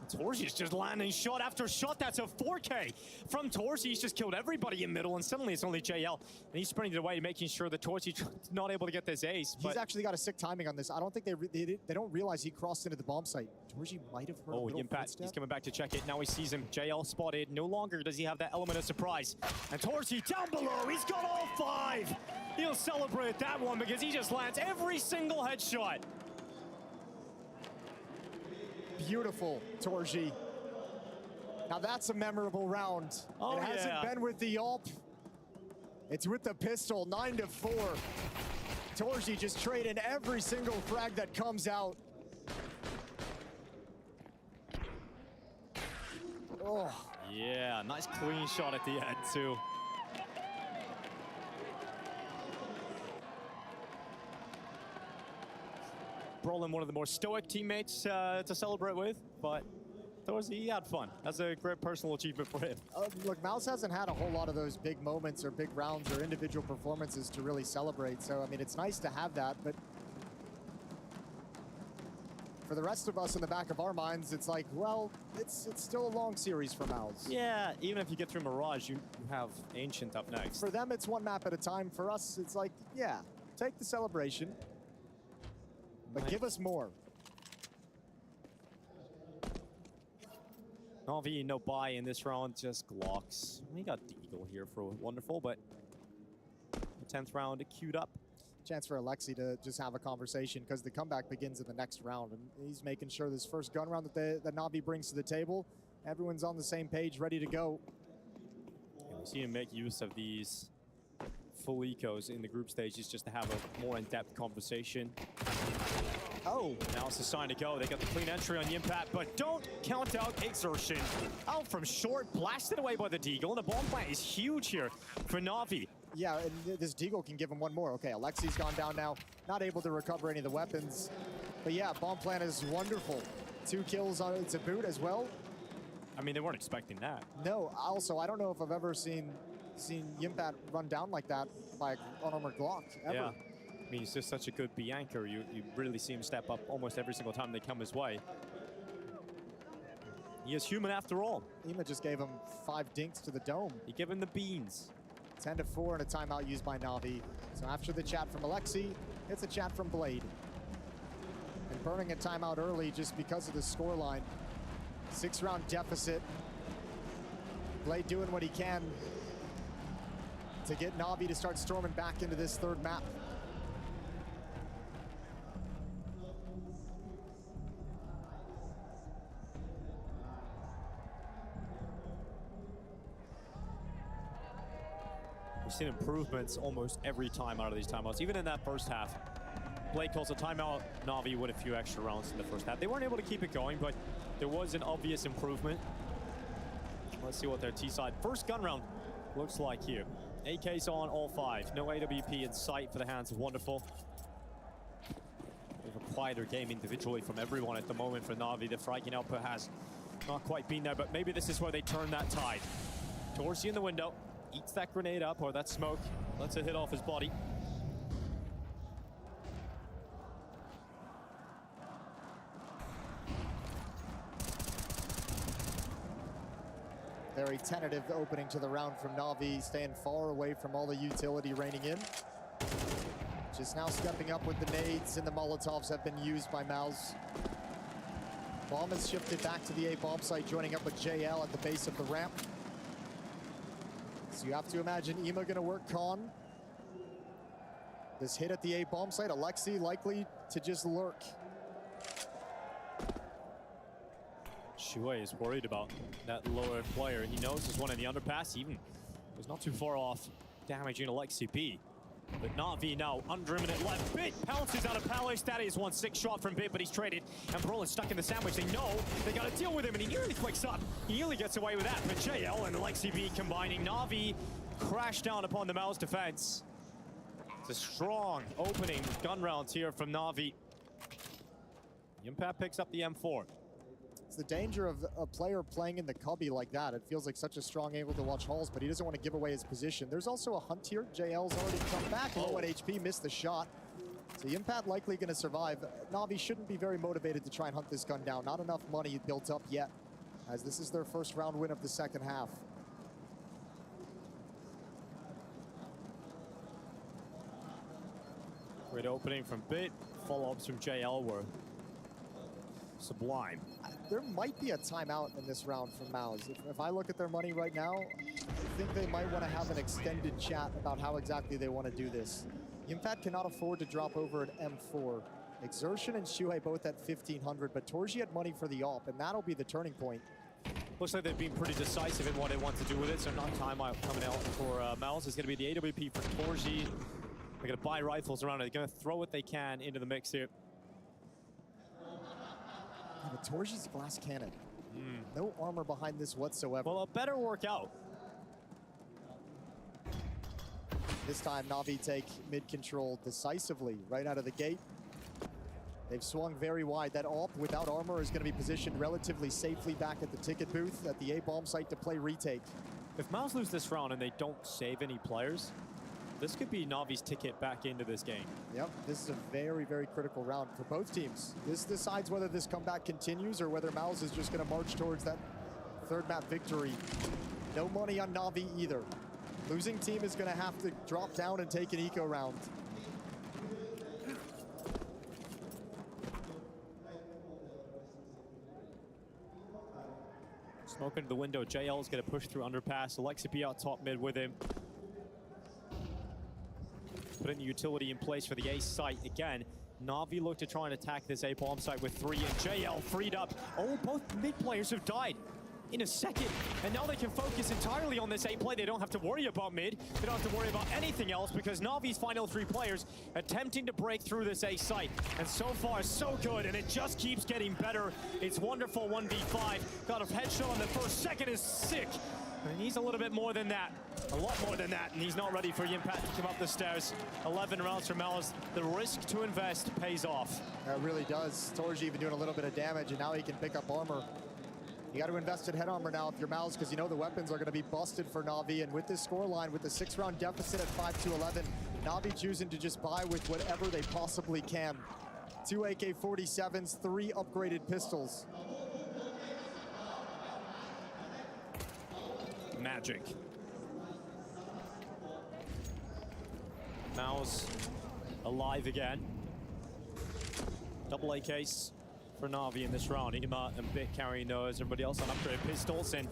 Torzy's just landing shot after shot. That's a 4K from Torzy. He's just killed everybody in middle, and suddenly it's only JL. And he's sprinting away, making sure that Torzy's not able to get this ace. He's actually got a sick timing on this. I don't think they don't realize he crossed into the bomb site. Torzy might have heard a little footstep. He's coming back to check it. Now he sees him. JL spotted. No longer does he have that element of surprise. And Torzy down below. He's got all 5. He'll celebrate that one because he just lands every single headshot. Beautiful, Torzy. Now that's a memorable round. Oh, it hasn't been with the AWP. It's with the pistol, 9-4. Torzy just trading every single frag that comes out. Oh. Yeah, nice clean shot at the end, too. Brolin, one of the more stoic teammates to celebrate with, but Torzy, he had fun. That's a great personal achievement for him. Look, MOUZ hasn't had a whole lot of those big moments or big rounds or individual performances to really celebrate. So, I mean, it's nice to have that, but for the rest of us in the back of our minds, it's like, well, it's still a long series for MOUZ. Yeah, even if you get through Mirage, you have Ancient up next. For them, it's one map at a time. For us, it's like, yeah, take the celebration. But give us more. Na'Vi, no buy in this round, just Glocks. We got Deagle here for wonderful, but the 10th round queued up. Chance for Alexi to just have a conversation because the comeback begins in the next round. And he's making sure this first gun round that Na'Vi brings to the table, everyone's on the same page, ready to go. And we see him make use of these full ecos in the group stages just to have a more in-depth conversation. Oh, now it's the sign to go. They got the clean entry on Yimpat, but don't count out Exertion. Out from short, blasted away by the Deagle, and the bomb plant is huge here for Na'Vi. Yeah, and this Deagle can give him one more. Okay, Alexi's gone down now, not able to recover any of the weapons. But yeah, bomb plant is wonderful. 2 kills on it's a boot as well. I mean, they weren't expecting that. No, also, I don't know if I've ever seen Yimpat run down like that by an unarmored Glock, ever. Yeah. I mean, he's just such a good B anchor. You really see him step up almost every single time they come his way. He is human after all. Ema just gave him 5 dinks to the dome. He gave him the beans. 10-4 and a timeout used by Na'Vi. So after the chat from Alexi, it's a chat from Blade. And burning a timeout early just because of the scoreline. 6-round deficit. Blade doing what he can to get Na'Vi to start storming back into this 3rd map. We've seen improvements almost every time out of these timeouts, even in that first half. Blake calls a timeout. Na'Vi with a few extra rounds in the first half. They weren't able to keep it going, but there was an obvious improvement. Let's see what their T-side first gun round looks like here. AK's on all 5. No AWP in sight for the hands of Wonderful. We have a quieter game individually from everyone at the moment for Na'Vi. The fragging output has not quite been there, but maybe this is where they turn that tide. Torzy in the window. Eats that grenade up, or that smoke. Lets it hit off his body. Very tentative opening to the round from Na'Vi, staying far away from all the utility raining in. Just now stepping up with the nades, and the Molotovs have been used by MOUZ. Bomb has shifted back to the A bomb site, joining up with JL at the base of the ramp. So you have to imagine Ema gonna work con. This hit at the A bomb site, Alexi likely to just lurk. Shue is worried about that lower player. He knows there's one in the underpass. Even was not too far off damaging Alexi B. But Na'Vi now under a minute left. Bit pounces out of Palace. That is 1-6 shot from Bit, but he's traded. And Brolin's stuck in the sandwich. They know they got to deal with him, and he nearly clicks up. He nearly gets away with that. But JL and Lexi combining. Na'Vi crash down upon the MOUZ defense. It's a strong opening gun rounds here from Na'Vi. Impact picks up the M4. It's the danger of a player playing in the cubby like that. It feels like such a strong angle to watch Halls, but he doesn't want to give away his position. There's also a hunt here. JL's already come back. Low at HP, missed the shot. So Impact likely going to survive. Na'Vi shouldn't be very motivated to try and hunt this gun down. Not enough money built up yet, as this is their first round win of the second half. Great opening from Bit. Follow-ups from JL were sublime. There might be a timeout in this round from MOUZ. If I look at their money right now, I think they might want to have an extended chat about how exactly they want to do this. Impact cannot afford to drop over an M4. Exertion and Shuhei both at 1,500, but Torji had money for the AWP, and that'll be the turning point. Looks like they've been pretty decisive in what they want to do with it, so not timeout coming out for MOUZ. It's going to be the AWP for Torji. They're going to buy rifles around it. They're going to throw what they can into the mix here. Yeah, but Torji's glass cannon. No armor behind this whatsoever. Well, it better work out. This time, Na'Vi take mid-control decisively right out of the gate. They've swung very wide. That AWP without armor is going to be positioned relatively safely back at the ticket booth at the A-bomb site to play retake. If MOUZ lose this round and they don't save any players, this could be Navi's ticket back into this game. Yep, this is a very, very critical round for both teams. This decides whether this comeback continues or whether MOUZ is just going to march towards that third map victory. No money on Na'Vi either. Losing team is going to have to drop down and take an eco round. Smoke into the window. JL is going to push through underpass. Alexi out top mid with him. Putting the utility in place for the A site again. Na'Vi look to try and attack this A bomb site with 3, and JL freed up. Oh, both mid players have died in a second, and now they can focus entirely on this A play. They don't have to worry about mid. They don't have to worry about anything else because Navi's final 3 players attempting to break through this A site. And so far, so good, and it just keeps getting better. It's wonderful 1v5. Got a headshot on the first. Second is sick. And he's a little bit more than that. A lot more than that, and he's not ready for Impact to come up the stairs. 11 rounds from MOUZ. The risk to invest pays off. That really does. Torji even doing a little bit of damage, and now he can pick up armor. You got to invest in head armor now if you're MOUZ, because you know the weapons are going to be busted for Na'Vi. And with this scoreline, with the 6-round deficit at 5-11, Na'Vi choosing to just buy with whatever they possibly can. 2 AK-47s, 3 upgraded pistols. Magic. MOUZ alive again. Double AKs for Na'Vi in this round. Ima and Bit carrying those. Everybody else on upgraded pistols. And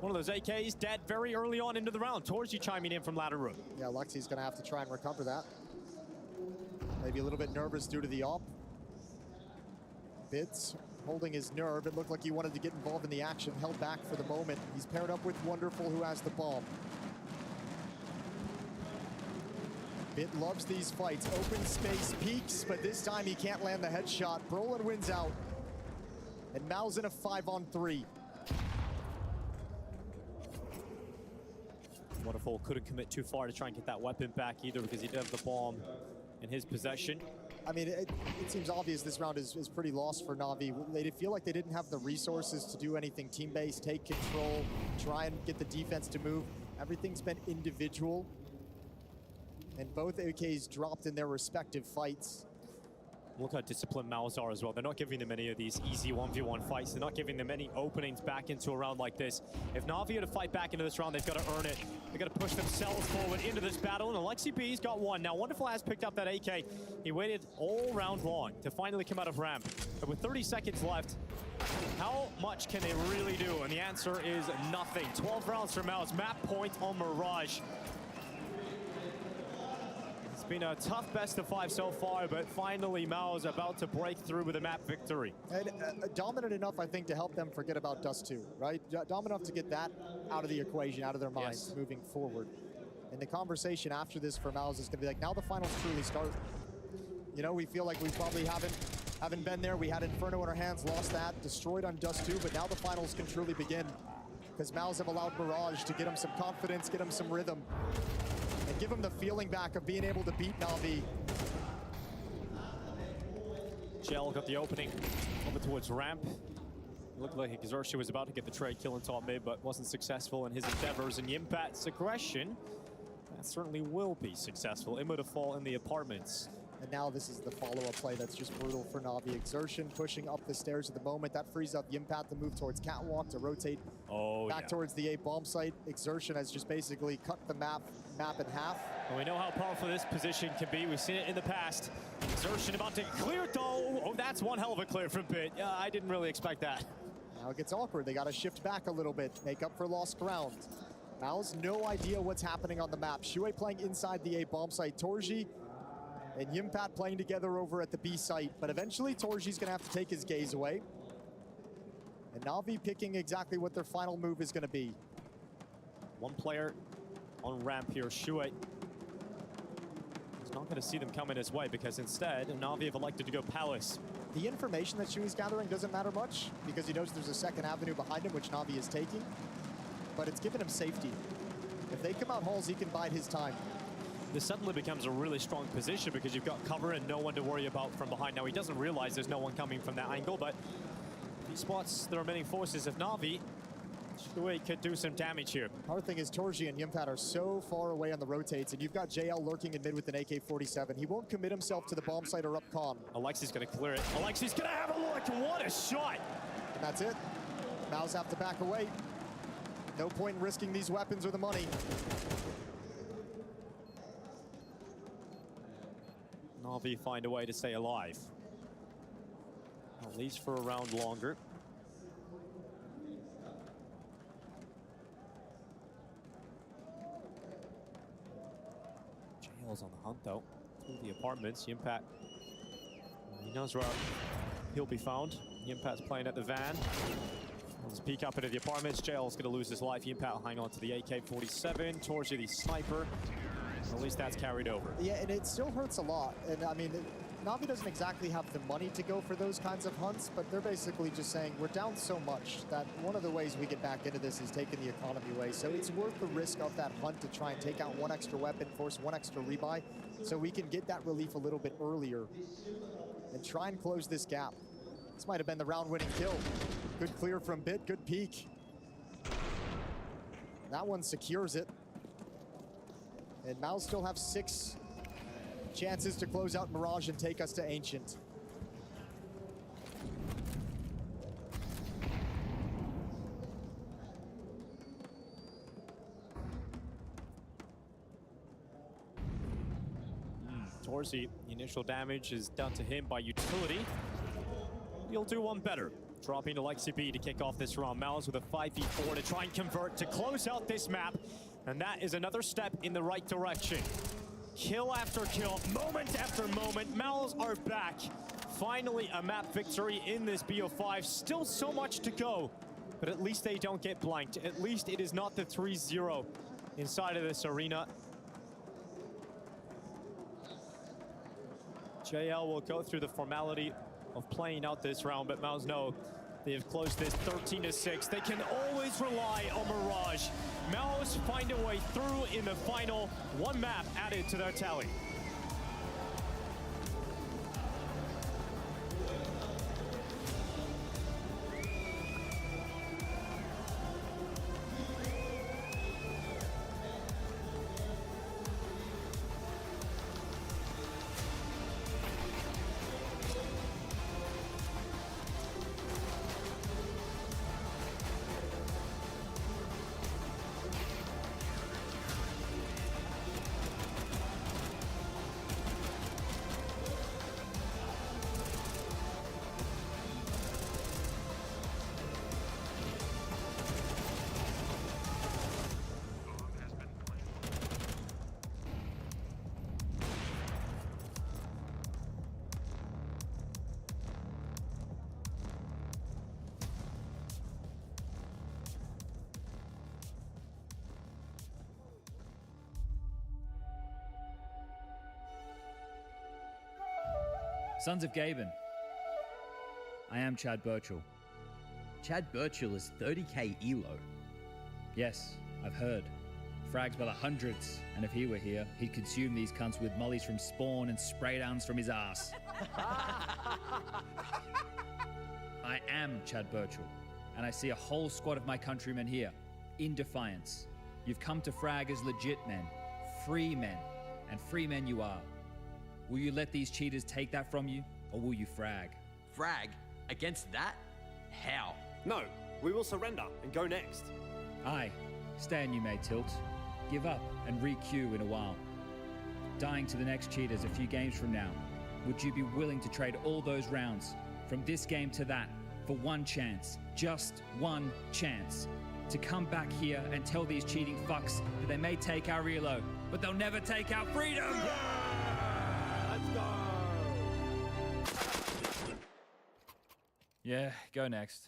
one of those AKs dead very early on into the round. Torji chiming in from ladder room. Yeah, Lexi's going to have to try and recover that. Maybe a little bit nervous due to the AWP. Bits holding his nerve. It looked like he wanted to get involved in the action. Held back for the moment. He's paired up with Wonderful, who has the bomb. Bit loves these fights. Open space peaks, but this time he can't land the headshot. Brolin wins out. And MOUZ in a 5-on-3. Wonderful couldn't commit too far to try and get that weapon back either because he did have the bomb in his possession. I mean, it seems obvious this round is pretty lost for Na'Vi. They feel like they didn't have the resources to do anything team-based, take control, try and get the defense to move. Everything's been individual. And both AKs dropped in their respective fights. Look how disciplined MOUZ are as well. They're not giving them any of these easy 1v1 fights. They're not giving them any openings back into a round like this. If Na'Vi are to fight back into this round, they've got to earn it. They've got to push themselves forward into this battle. And Alexi B's got one. Now, Wonderful has picked up that AK. He waited all round long to finally come out of ramp. But with 30 seconds left, how much can they really do? And the answer is nothing. 12 rounds for MOUZ. Map point on Mirage. It's been a tough best of 5 so far, but finally MOUZ about to break through with a map victory. And dominant enough, I think, to help them forget about Dust 2, right? Dominant enough to get that out of the equation, out of their minds, moving forward. And the conversation after this for MOUZ is going to be like, now the finals truly start. You know, we feel like we probably haven't been there. We had Inferno in our hands, lost that, destroyed on Dust 2, but now the finals can truly begin. Because MOUZ have allowed Mirage to get him some confidence, get him some rhythm, and give him the feeling back of being able to beat Na'Vi. Gel got the opening over towards ramp. Looked like Xerxia was about to get the trade kill in top mid, but wasn't successful in his endeavors. And Yimpat's aggression, that certainly will be successful. Immo to fall in the apartments. And now this is the follow-up play that's just brutal for Na'Vi. Exertion pushing up the stairs at the moment. That frees up Yimpat to move towards Catwalk to rotate back towards the A bomb site. Exertion has just basically cut the map in half. Well, we know how powerful this position can be. We've seen it in the past. Exertion about to clear though. Oh, that's one hell of a clear from Bit. I didn't really expect that. Now it gets awkward. They got to shift back a little bit, make up for lost ground. MOUZ, no idea what's happening on the map. Shuei playing inside the A bomb site. Torji and Yimpat playing together over at the B site, but eventually Torji's gonna have to take his gaze away. And Na'Vi picking exactly what their final move is gonna be. One player on ramp here, Shuei. He's not gonna see them coming his way because instead, Na'Vi have elected to go Palace. The information that Shuei's gathering doesn't matter much because he knows there's a second avenue behind him, which Na'Vi is taking, but it's given him safety. If they come out halls, he can bide his time. This suddenly becomes a really strong position because you've got cover and no one to worry about from behind. Now, he doesn't realize there's no one coming from that angle, but he spots the remaining forces of Na'Vi. Shuei could do some damage here. Hard thing is Torji and Yimpat are so far away on the rotates, and you've got JL lurking in mid with an AK-47. He won't commit himself to the bomb site or up con. Alexi's going to clear it. Alexi's going to have a look. What a shot! And that's it. MOUZ have to back away. No point in risking these weapons or the money. Na'Vi find a way to stay alive. At least for a round longer. JL's on the hunt though. Through the apartments, Yimpat. He knows where he'll be found. Yimpat's playing at the van. Let's peek up into the apartments. JL's gonna lose his life. Yimpat will hang on to the AK-47. Torji the sniper. At least that's carried over. Yeah, and it still hurts a lot. And I mean, Na'Vi doesn't exactly have the money to go for those kinds of hunts, but they're basically just saying we're down so much that one of the ways we get back into this is taking the economy away. So it's worth the risk of that hunt to try and take out one extra weapon, force one extra rebuy, so we can get that relief a little bit earlier and try and close this gap. This might have been the round-winning kill. Good clear from Bit, good peek. That one secures it. And MOUZ still have 6 chances to close out Mirage and take us to Ancient. Torzi, the initial damage is done to him by utility. He'll do one better. Dropping to Lexi B to kick off this round. MOUZ with a 5v4 to try and convert to close out this map. And that is another step in the right direction. Kill after kill, moment after moment. MOUZ are back. Finally a map victory in this BO5. Still so much to go, but at least they don't get blanked. At least it is not the 3-0 inside of this arena. JL will go through the formality of playing out this round, but MOUZ know they have closed this 13-6. They can always rely on Mirage. MOUZ find a way through in the final. One map added to their tally. Sons of Gaben. I am Chad Birchall. Chad Birchall is 30k elo. Yes, I've heard. Frags by the hundreds, and if he were here, he'd consume these cunts with mollies from spawn and spray downs from his ass. I am Chad Birchall, and I see a whole squad of my countrymen here, in defiance. You've come to frag as legit men, and free men you are. Will you let these cheaters take that from you, or will you frag? Frag? Against that? How? No, we will surrender and go next. Aye, stand you may tilt. Give up and re-queue in a while. Dying to the next cheaters a few games from now, would you be willing to trade all those rounds, from this game to that, for one chance, just one chance, to come back here and tell these cheating fucks that they may take our elo, but they'll never take our freedom? Let's go! Yeah, go next.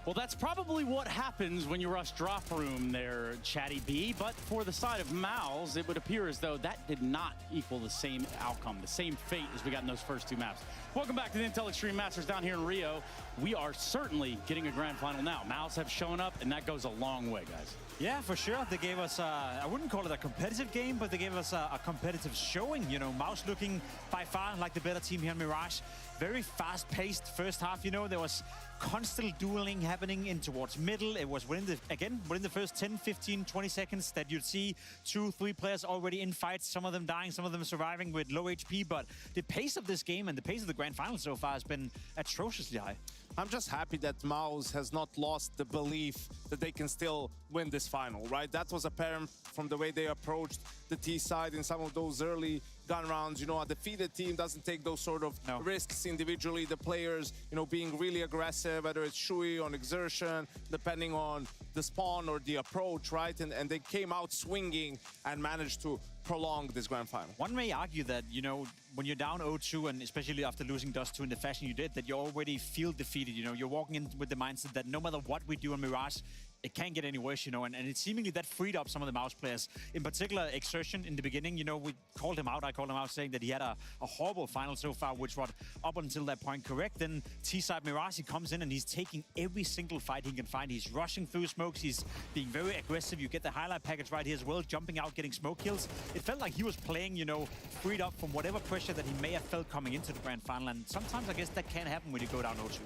Well, that's probably what happens when you rush drop room there, Chatty B. But for the side of MOUZ, it would appear as though that did not equal the same outcome, the same fate as we got in those first two maps. Welcome back to the Intel Extreme Masters down here in Rio. We are certainly getting a grand final now. MOUZ have shown up, and that goes a long way, guys. Yeah, for sure. They gave us, I wouldn't call it a competitive game, but they gave us a competitive showing. You know, MOUZ looking by far like the better team here in Mirage. Very fast-paced first half, you know. There was constant dueling happening in towards middle. It was within the first 10, 15, 20 seconds that you'd see 2-3 players already in fights, some of them dying, some of them surviving with low HP. But the pace of this game and the pace of the grand final so far has been atrociously high. I'm just happy that MOUZ has not lost the belief that they can still win this final, right? That was apparent from the way they approached the T side in some of those early gun rounds. You know, a defeated team doesn't take those sort of risks individually. The players, you know, being really aggressive, whether it's Shui on exertion, depending on the spawn or the approach, right? And they came out swinging and managed to prolong this grand final. One may argue that, you know, when you're down 0-2, and especially after losing Dust 2 in the fashion you did, that you already feel defeated. You know, you're walking in with the mindset that no matter what we do in Mirage, it can't get any worse, you know, and it seemingly that freed up some of the MOUZ players. In particular, Exertion in the beginning, you know, we called him out. I called him out saying that he had a horrible final so far, which was up until that point correct. Then T-side Mirage, he comes in and he's taking every single fight he can find. He's rushing through smokes. He's being very aggressive. You get the highlight package right here as well, jumping out, getting smoke kills. It felt like he was playing, you know, freed up from whatever pressure that he may have felt coming into the grand final. And sometimes I guess that can happen when you go down 0-2.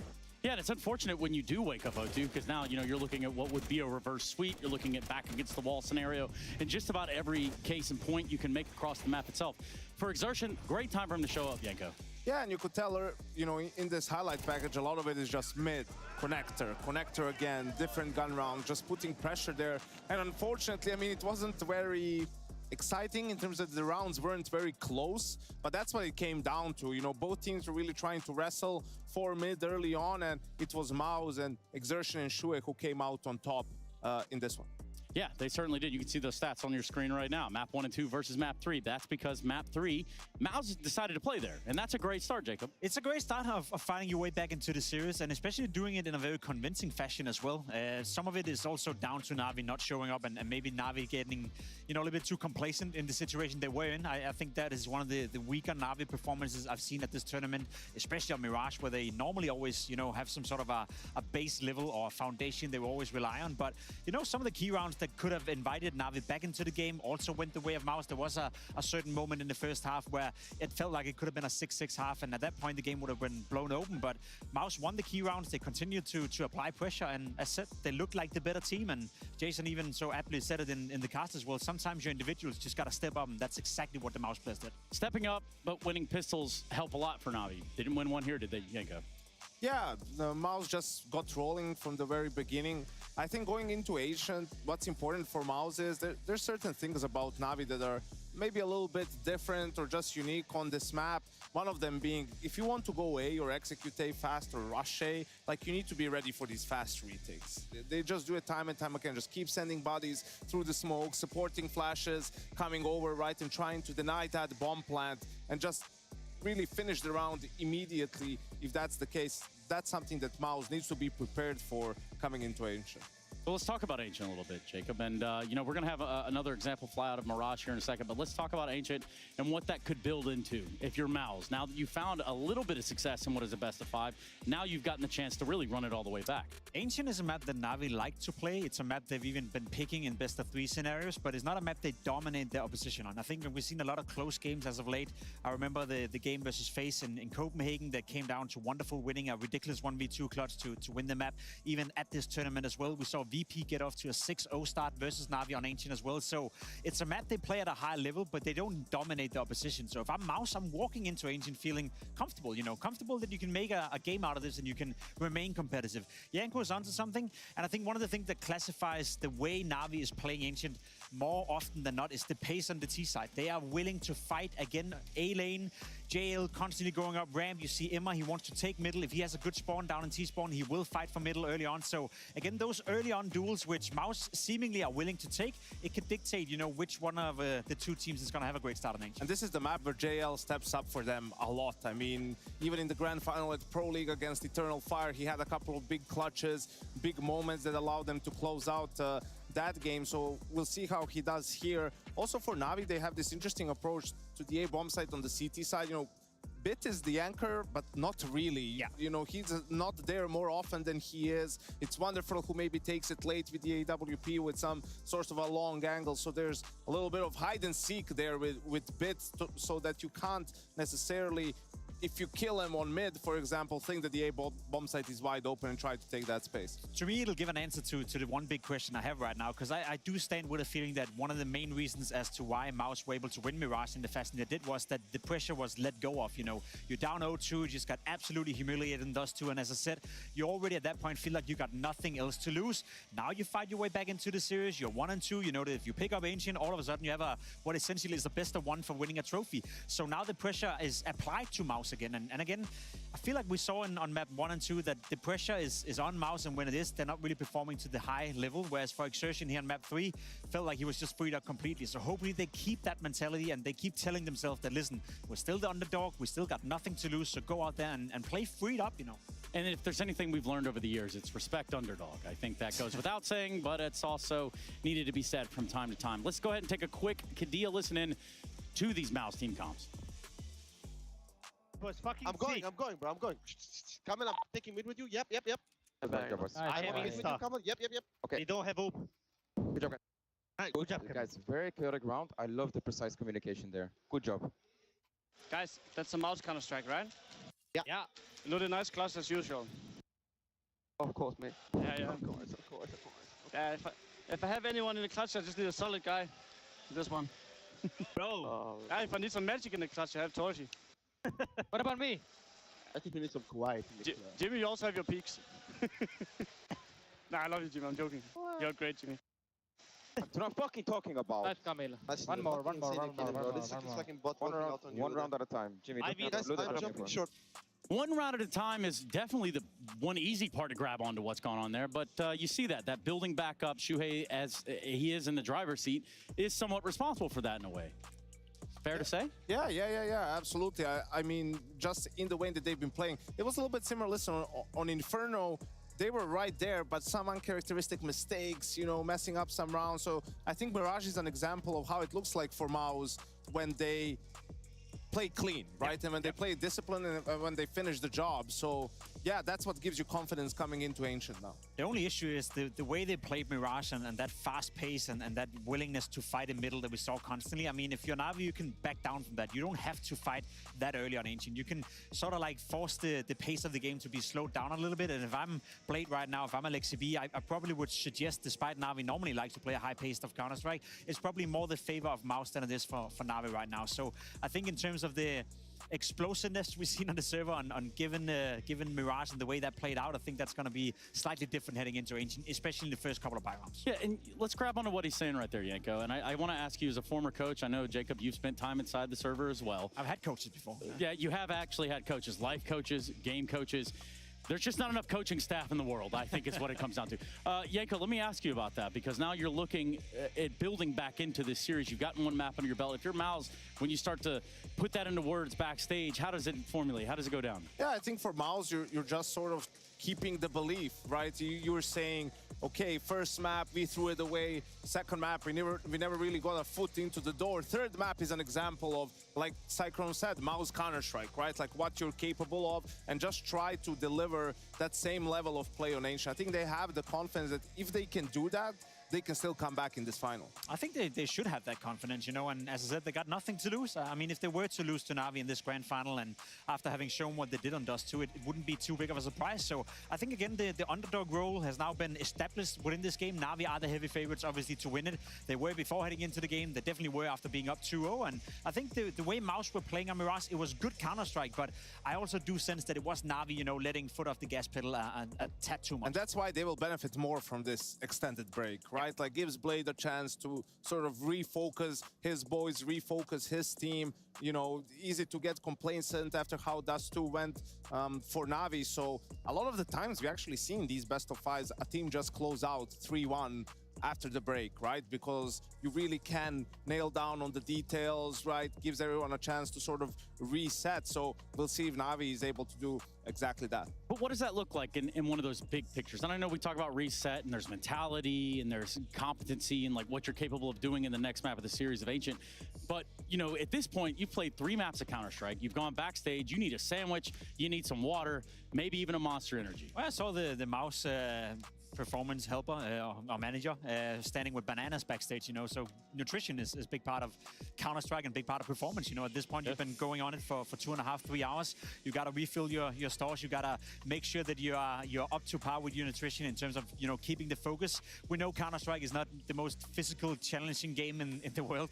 Yeah, and it's unfortunate when you do wake up 0-2, because now, you know, you're looking at what would be a reverse sweep. You're looking at back against the wall scenario. In just about every case and point you can make across the map itself. For Exertion, great time for him to show up, Yanko. Yeah, and you could tell her, you know, in this highlight package, a lot of it is just mid, connector again, different gun round, just putting pressure there. And unfortunately, I mean, it wasn't very exciting in terms of the rounds weren't very close, but that's what it came down to. You know, both teams were really trying to wrestle for mid early on, and it was MOUZ and Exertion and Shui who came out on top in this one. Yeah, they certainly did. You can see those stats on your screen right now. Map 1 and 2 versus Map 3. That's because Map 3, MOUZ decided to play there. And that's a great start, Jacob. It's a great start of finding your way back into the series, and especially doing it in a very convincing fashion as well. Some of it is also down to Na'Vi not showing up and maybe Na'Vi getting, you know, a little bit too complacent in the situation they were in. I think that is one of the weaker Na'Vi performances I've seen at this tournament, especially on Mirage, where they normally always, you know, have some sort of a base level or a foundation they will always rely on. But, you know, some of the key rounds that could have invited Na'Vi back into the game also went the way of MOUZ. There was a certain moment in the first half where it felt like it could have been a 6-6 half, and at that point the game would have been blown open. But MOUZ won the key rounds. They continued to apply pressure, and as said, they looked like the better team. And Jason even so aptly said it in the cast as well. Sometimes your individuals just got to step up, and that's exactly what the MOUZ players did. Stepping up, but winning pistols help a lot for Na'Vi. They didn't win one here, did they, Yanko? Yeah, the MOUZ just got rolling from the very beginning. I think going into Asian, what's important for MOUZ is there's certain things about Na'Vi that are maybe a little bit different or just unique on this map. One of them being, if you want to go A or execute A fast or rush A, like, you need to be ready for these fast retakes. They just do it time and time again, just keep sending bodies through the smoke, supporting flashes, coming over, right, and trying to deny that bomb plant and just really finish the round immediately. If that's the case, that's something that MOUZ needs to be prepared for coming into Ancient. Well, let's talk about Ancient a little bit, Jacob. And, you know, we're going to have another example fly out of Mirage here in a second, but let's talk about Ancient and what that could build into if you're MOUZ. Now that you found a little bit of success in what is a best of 5, now you've gotten the chance to really run it all the way back. Ancient is a map that Na'Vi like to play. It's a map they've even been picking in best of 3 scenarios, but it's not a map they dominate their opposition on. I think we've seen a lot of close games as of late. I remember the game versus FaZe in Copenhagen that came down to Wonderful winning a ridiculous 1v2 clutch to win the map. Even at this tournament as well, we saw VP get off to a 6-0 start versus Na'Vi on Ancient as well. So it's a map they play at a high level, but they don't dominate the opposition. So if I'm MOUZ, I'm walking into Ancient feeling comfortable, you know, comfortable that you can make a game out of this and you can remain competitive. Yanko is onto something, and I think one of the things that classifies the way Na'Vi is playing Ancient more often than not is the pace on the T side. They are willing to fight again. A lane, JL constantly going up ramp. You see Emma, he wants to take middle. If he has a good spawn down in T-spawn, he will fight for middle early on. So again, those early on duels, which MOUZ seemingly are willing to take, it could dictate, you know, which one of the 2 teams is going to have a great start on Ancient. And this is the map where JL steps up for them a lot. I mean, even in the grand final at Pro League against Eternal Fire, he had a couple of big clutches, big moments that allowed them to close out that game. So we'll see how he does here. Also for Na'Vi, they have this interesting approach to the A bomb site on the CT side. You know, Bit is the anchor, but not really. Yeah. You know, he's not there more often than he is. It's Wonderful who maybe takes it late with the AWP with some sort of a long angle. So there's a little bit of hide and seek there with Bit, so that you can't necessarily, if you kill him on mid, for example, think that the A bomb site is wide open and try to take that space. To me, it'll give an answer to the one big question I have right now, because I do stand with a feeling that one of the main reasons as to why MOUZ were able to win Mirage in the fashion they did was that the pressure was let go of. You know, you're down 0-2, you just got absolutely humiliated in those 2, and as I said, you already at that point feel like you got nothing else to lose. Now you fight your way back into the series, you're 1-2, you know that if you pick up Ancient, all of a sudden you have what essentially is the best of 1 for winning a trophy. So now the pressure is applied to MOUZ again, and again, I feel like we saw on map 1 and 2 that the pressure is on MOUZ, and when it is, they're not really performing to the high level, whereas for Exertion here on map 3, felt like he was just freed up completely. So hopefully they keep that mentality and they keep telling themselves that, listen, we're still the underdog, we still got nothing to lose, so go out there and play freed up, you know. And if there's anything we've learned over the years, it's respect underdog. I think that goes without saying, but it's also needed to be said from time to time. Let's go ahead and take a quick Kadia listen in to these MOUZ team comms. I'm going, bro. I'm going. Come in, I'm taking mid with you. Yep. I have mid with you. Come on. Yep. Okay. They don't have hope. Good job, guys. Right, good job, guys. Very chaotic round. I love the precise communication there. Good job. Guys, that's a MOUZ Counter-Strike, right? Yeah. You know the nice clutch as usual. Of course, mate. Yeah. Of course. Yeah, if I have anyone in the clutch, I just need a solid guy. This one. Bro. Yeah, if I need some magic in the clutch, I have Torchi. What about me? I think we need some quiet. Jimmy, you also have your peaks. Nah, I love you, Jimmy. I'm joking. You're great, Jimmy. That's what I'm fucking talking about. Nice, Camille. One more. One round at a time. Jimmy, I'm jumping short. One round at a time is definitely the one easy part to grab onto what's going on there, but you see that building back up. Shuhei, as he is in the driver's seat, is somewhat responsible for that in a way. Fair to say? Yeah, absolutely. I mean, just in the way that they've been playing, it was a little bit similar. Listen, on Inferno, they were right there, but some uncharacteristic mistakes, you know, messing up some rounds. So I think Mirage is an example of how it looks like for MOUZ when they play clean, right? And when they play discipline and when they finish the job. So yeah, that's what gives you confidence coming into Ancient now. The only issue is the way they played Mirage and that fast pace and that willingness to fight in middle that we saw constantly. I mean, if you're Na'Vi, you can back down from that. You don't have to fight that early on Ancient. You can sort of like force the pace of the game to be slowed down a little bit. And if I'm Blade right now, if I'm Alexi B, I probably would suggest, despite Na'Vi normally likes to play a high pace of Counter-Strike, it's probably more the favor of MOUZ than it is for Na'Vi right now. So I think in terms of the explosiveness we've seen on the server on given Mirage and the way that played out, I think that's going to be slightly different heading into Ancient, especially in the first couple of buy rounds. Yeah, and let's grab onto what he's saying right there, Yanko. And I want to ask you as a former coach, I know, Jacob, you've spent time inside the server as well. I've had coaches before. Yeah, you have actually had coaches, life coaches, game coaches. There's just not enough coaching staff in the world, I think is what it comes down to. Yanko, let me ask you about that, because now you're looking at building back into this series. You've gotten one map under your belt. If you're MOUZ, when you start to put that into words backstage, how does it formulate? How does it go down? Yeah, I think for MOUZ, you're just sort of keeping the belief, right? You were saying, okay, first map, we threw it away. Second map, we never really got a foot into the door. Third map is an example of, like Cyclone said, MOUZ Counter-Strike, right? Like what you're capable of, and just try to deliver that same level of play on Ancient. I think they have the confidence that if they can do that, they can still come back in this final. I think they should have that confidence, you know, and as I said, they got nothing to lose. I mean, if they were to lose to Na'Vi in this grand final, and after having shown what they did on Dust 2, it wouldn't be too big of a surprise. So I think, again, the underdog role has now been established within this game. Na'Vi are the heavy favorites, obviously, to win it. They were before heading into the game. They definitely were after being up 2-0. And I think the way MOUZ were playing on Mirage, it was good Counter-Strike, but I also do sense that it was Na'Vi, you know, letting foot off the gas pedal a tad too much. And that's why they will benefit more from this extended break, right? Like, gives Blade a chance to sort of refocus his boys, refocus his team. You know, easy to get complacent after how Dust 2 went for Na'Vi. So a lot of the times we actually seen these best of fives, a team just close out 3-1 after the break, right? Because you really can nail down on the details, right? Gives everyone a chance to sort of reset. So we'll see if Na'Vi is able to do exactly that. But what does that look like in one of those big pictures? And I know we talk about reset, and there's mentality, and there's competency, and like what you're capable of doing in the next map of the series of Ancient. But, you know, at this point, you've played 3 maps of Counter-Strike. You've gone backstage. You need a sandwich. You need some water, maybe even a Monster Energy. Well, I saw the MOUZ performance helper or manager standing with bananas backstage, you know, so nutrition is a big part of Counter-Strike and big part of performance. You know, at this point, you've been going on it for 2.5, 3 hours. You got to refill your stores. You got to make sure that you're up to par with your nutrition in terms of, you know, keeping the focus. We know Counter-Strike is not the most physical, challenging game in the world,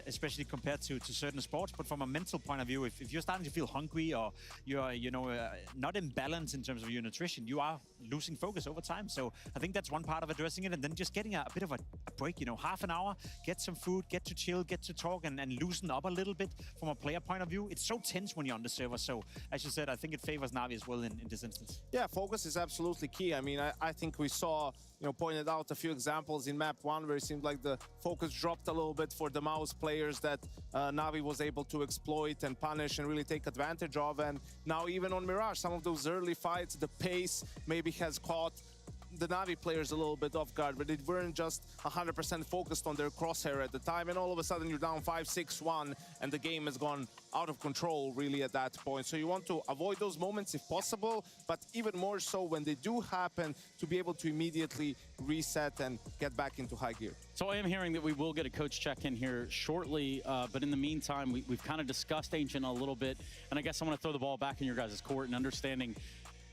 especially compared to certain sports. But from a mental point of view, if you're starting to feel hungry or you're, you know, not in balance in terms of your nutrition, you are losing focus over time. So I think that's one part of addressing it, and then just getting a bit of a break, you know, half an hour, get some food, get to chill, get to talk, and loosen up a little bit from a player point of view. It's so tense when you're on the server. So as you said, I think it favors Na'Vi as well in this instance. Yeah, focus is absolutely key. I mean, I think we saw, you know, pointed out a few examples in map 1 where it seemed like the focus dropped a little bit for the MOUZ players that Na'Vi was able to exploit and punish and really take advantage of. And now even on Mirage, some of those early fights, the pace maybe has caught the Na'Vi players a little bit off guard, but they weren't just 100% focused on their crosshair at the time, and all of a sudden you're down 5-6-1, and the game has gone out of control really at that point. So you want to avoid those moments if possible, but even more so when they do happen, to be able to immediately reset and get back into high gear. So I am hearing that we will get a coach check-in here shortly, but in the meantime, we've kind of discussed Ancient a little bit, and I guess I want to throw the ball back in your guys' court and understanding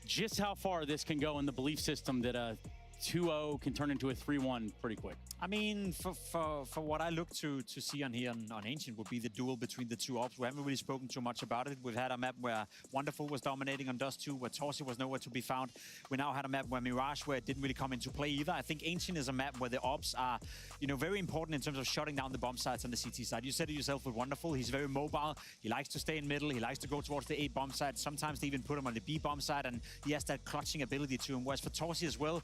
just how far this can go in the belief system that a 2-0 can turn into a 3-1 pretty quick. I mean, for what I look to see on here on Ancient would be the duel between the two ops. We haven't really spoken too much about it. We've had a map where Wonderful was dominating on Dust 2, where Torsi was nowhere to be found. We now had a map where Mirage, where it didn't really come into play either. I think Ancient is a map where the ops are, you know, very important in terms of shutting down the bomb sites on the CT side. You said it yourself with Wonderful. He's very mobile. He likes to stay in middle. He likes to go towards the A bomb side. Sometimes they even put him on the B bomb side, and he has that clutching ability to him. Whereas for Torsi as well,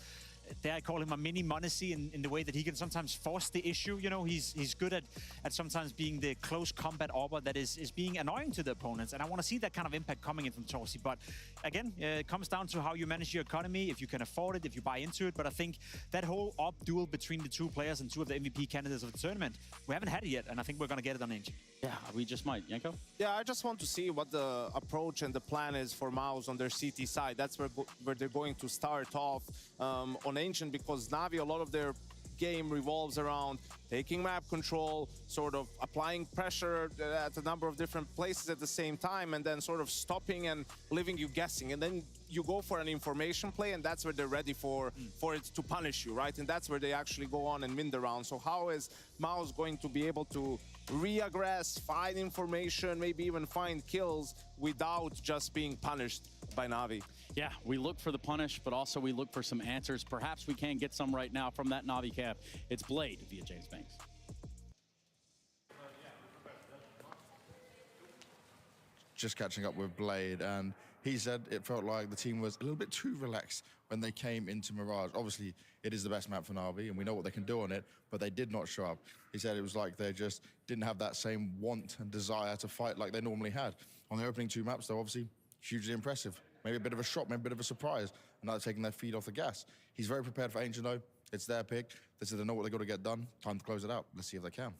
there I call him a mini Monacy in the way that he can sometimes force the issue. You know, he's good at sometimes being the close combat arbor that is being annoying to the opponents. And I want to see that kind of impact coming in from Torsi. But again, it comes down to how you manage your economy, if you can afford it, if you buy into it. But I think that whole op duel between the two players and two of the MVP candidates of the tournament, we haven't had it yet. And I think we're going to get it on Ancient. Yeah, we just might. Yanko? Yeah, I just want to see what the approach and the plan is for MOUZ on their CT side. That's where they're going to start off on Ancient, because Na'Vi, a lot of their game revolves around taking map control, sort of applying pressure at a number of different places at the same time, and then sort of stopping and leaving you guessing. And then you go for an information play, and that's where they're ready for it to punish you, right? And that's where they actually go on and win the round. So how is MOUZ going to be able to re-aggress, find information, maybe even find kills without just being punished by Na'Vi? Yeah, we look for the punish, but also we look for some answers. Perhaps we can get some right now from that Na'Vi camp. It's Blade via James Banks. Just catching up with Blade, and he said it felt like the team was a little bit too relaxed when they came into Mirage. Obviously, it is the best map for Na'Vi, and we know what they can do on it, but they did not show up. He said it was like they just didn't have that same want and desire to fight like they normally had. On the opening 2 maps, they're obviously hugely impressive. Maybe a bit of a shock, maybe a bit of a surprise, and now they're taking their feet off the gas. He's very prepared for Ancient, though. It's their pick. They said they know what they've got to get done. Time to close it out. Let's see if they can.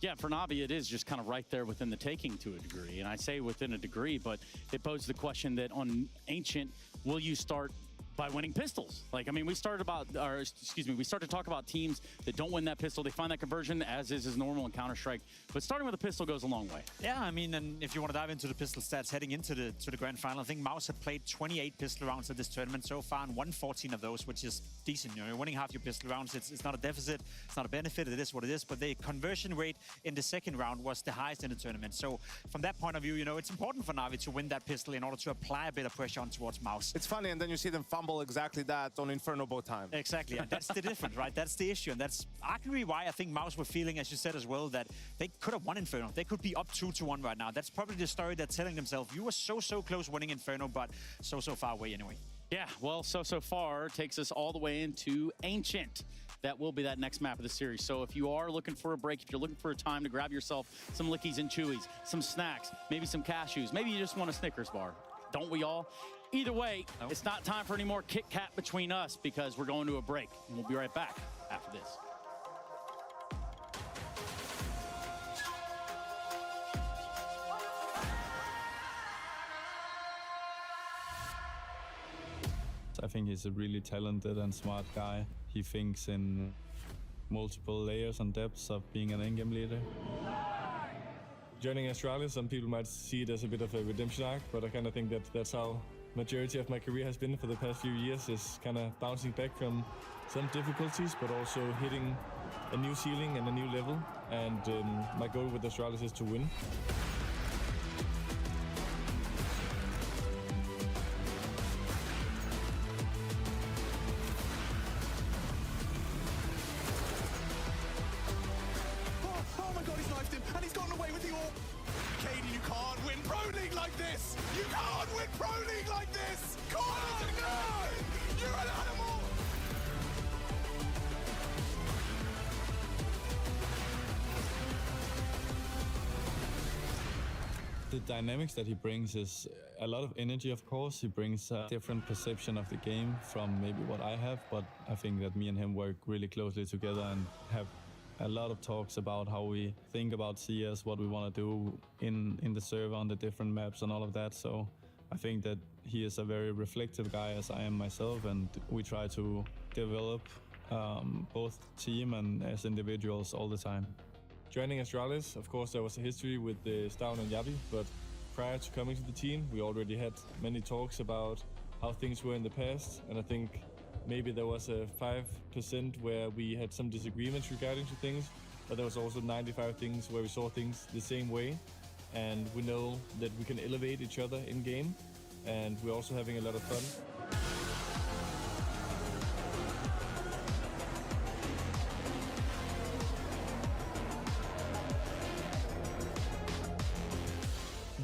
Yeah, for Na'Vi, it is just kind of right there within the taking to a degree. And I say within a degree, but it poses the question that on Ancient, will you start by winning pistols? Like, I mean, we started to talk about teams that don't win that pistol. They find that conversion, as is normal in Counter-Strike. But starting with a pistol goes a long way. Yeah, I mean, and if you want to dive into the pistol stats heading into the grand final, I think MOUZ had played 28 pistol rounds at this tournament so far, and won 14 of those, which is decent. You know, you're winning half your pistol rounds. It's not a deficit. It's not a benefit. It is what it is. But the conversion rate in the second round was the highest in the tournament. So from that point of view, you know, it's important for Na'Vi to win that pistol in order to apply a bit of pressure on towards MOUZ. It's funny, and then you see them fumble exactly that on Inferno both times. Exactly, and that's the difference, right? That's the issue, and that's arguably why I think MOUZ were feeling, as you said as well, that they could have won Inferno. They could be up 2-1 right now. That's probably the story they're telling themselves. You were so close winning Inferno, but so far away anyway. Yeah, well, so far takes us all the way into Ancient. That will be that next map of the series. So if you are looking for a break, if you're looking for a time to grab yourself some lickies and chewies, some snacks, maybe some cashews, maybe you just want a Snickers bar. Don't we all? Either way, It's not time for any more Kit Kat between us because we're going to a break. And we'll be right back after this. I think he's a really talented and smart guy. He thinks in multiple layers and depths of being an in-game leader. Joining Astralis, some people might see it as a bit of a redemption arc, but I kind of think that that's how majority of my career has been for the past few years, is kind of bouncing back from some difficulties, but also hitting a new ceiling and a new level. And my goal with Astralis is to win. Oh my god, he's knifed him, and he's gotten away with the AWP. Katie, you can't win Pro League like this! You can't win Pro League like this! Come on, no! You're an animal! The dynamics that he brings is a lot of energy, of course. He brings a different perception of the game from maybe what I have, but I think that me and him work really closely together and have a lot of talks about how we think about CS, what we want to do in the server on the different maps and all of that. So I think that he is a very reflective guy, as I am myself, and we try to develop both team and as individuals all the time. Joining Astralis, of course, there was a history with Stavn and Yabi, but prior to coming to the team, we already had many talks about how things were in the past, and I think maybe there was a 5% where we had some disagreements regarding to things, but there was also 95 things where we saw things the same way, and we know that we can elevate each other in game, and we're also having a lot of fun.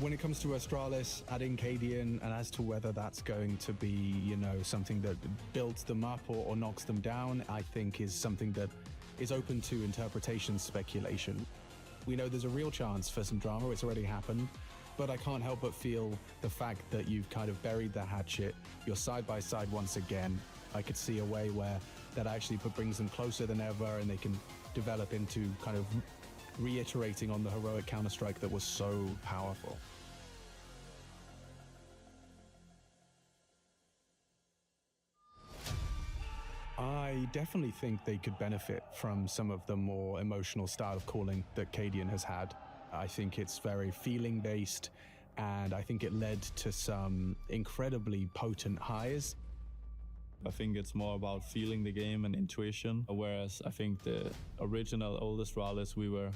When it comes to Astralis, adding Cadian, and as to whether that's going to be, you know, something that builds them up or knocks them down, I think is something that is open to interpretation, speculation. We know there's a real chance for some drama, it's already happened, but I can't help but feel the fact that you've kind of buried the hatchet, you're side by side once again. I could see a way where that actually brings them closer than ever, and they can develop into kind of reiterating on the heroic Counter-Strike that was so powerful. I definitely think they could benefit from some of the more emotional style of calling that Cadian has had. I think it's very feeling-based, and I think it led to some incredibly potent highs. I think it's more about feeling the game and intuition, whereas I think the original oldest Astralis, we were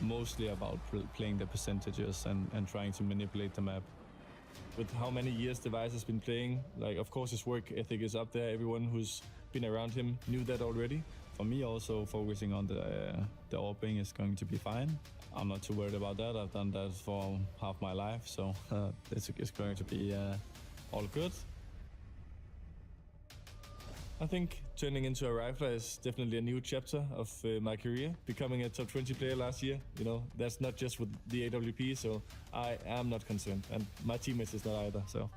mostly about playing the percentages and trying to manipulate the map. With how many years Device has been playing, like, of course his work ethic is up there. Everyone who's been around him knew that already. For me, also focusing on the orbing is going to be fine. I'm not too worried about that. I've done that for half my life, so it's going to be all good. I think turning into a rifler is definitely a new chapter of my career. Becoming a top 20 player last year, you know, that's not just with the AWP, so I am not concerned, and my teammates is not either. So.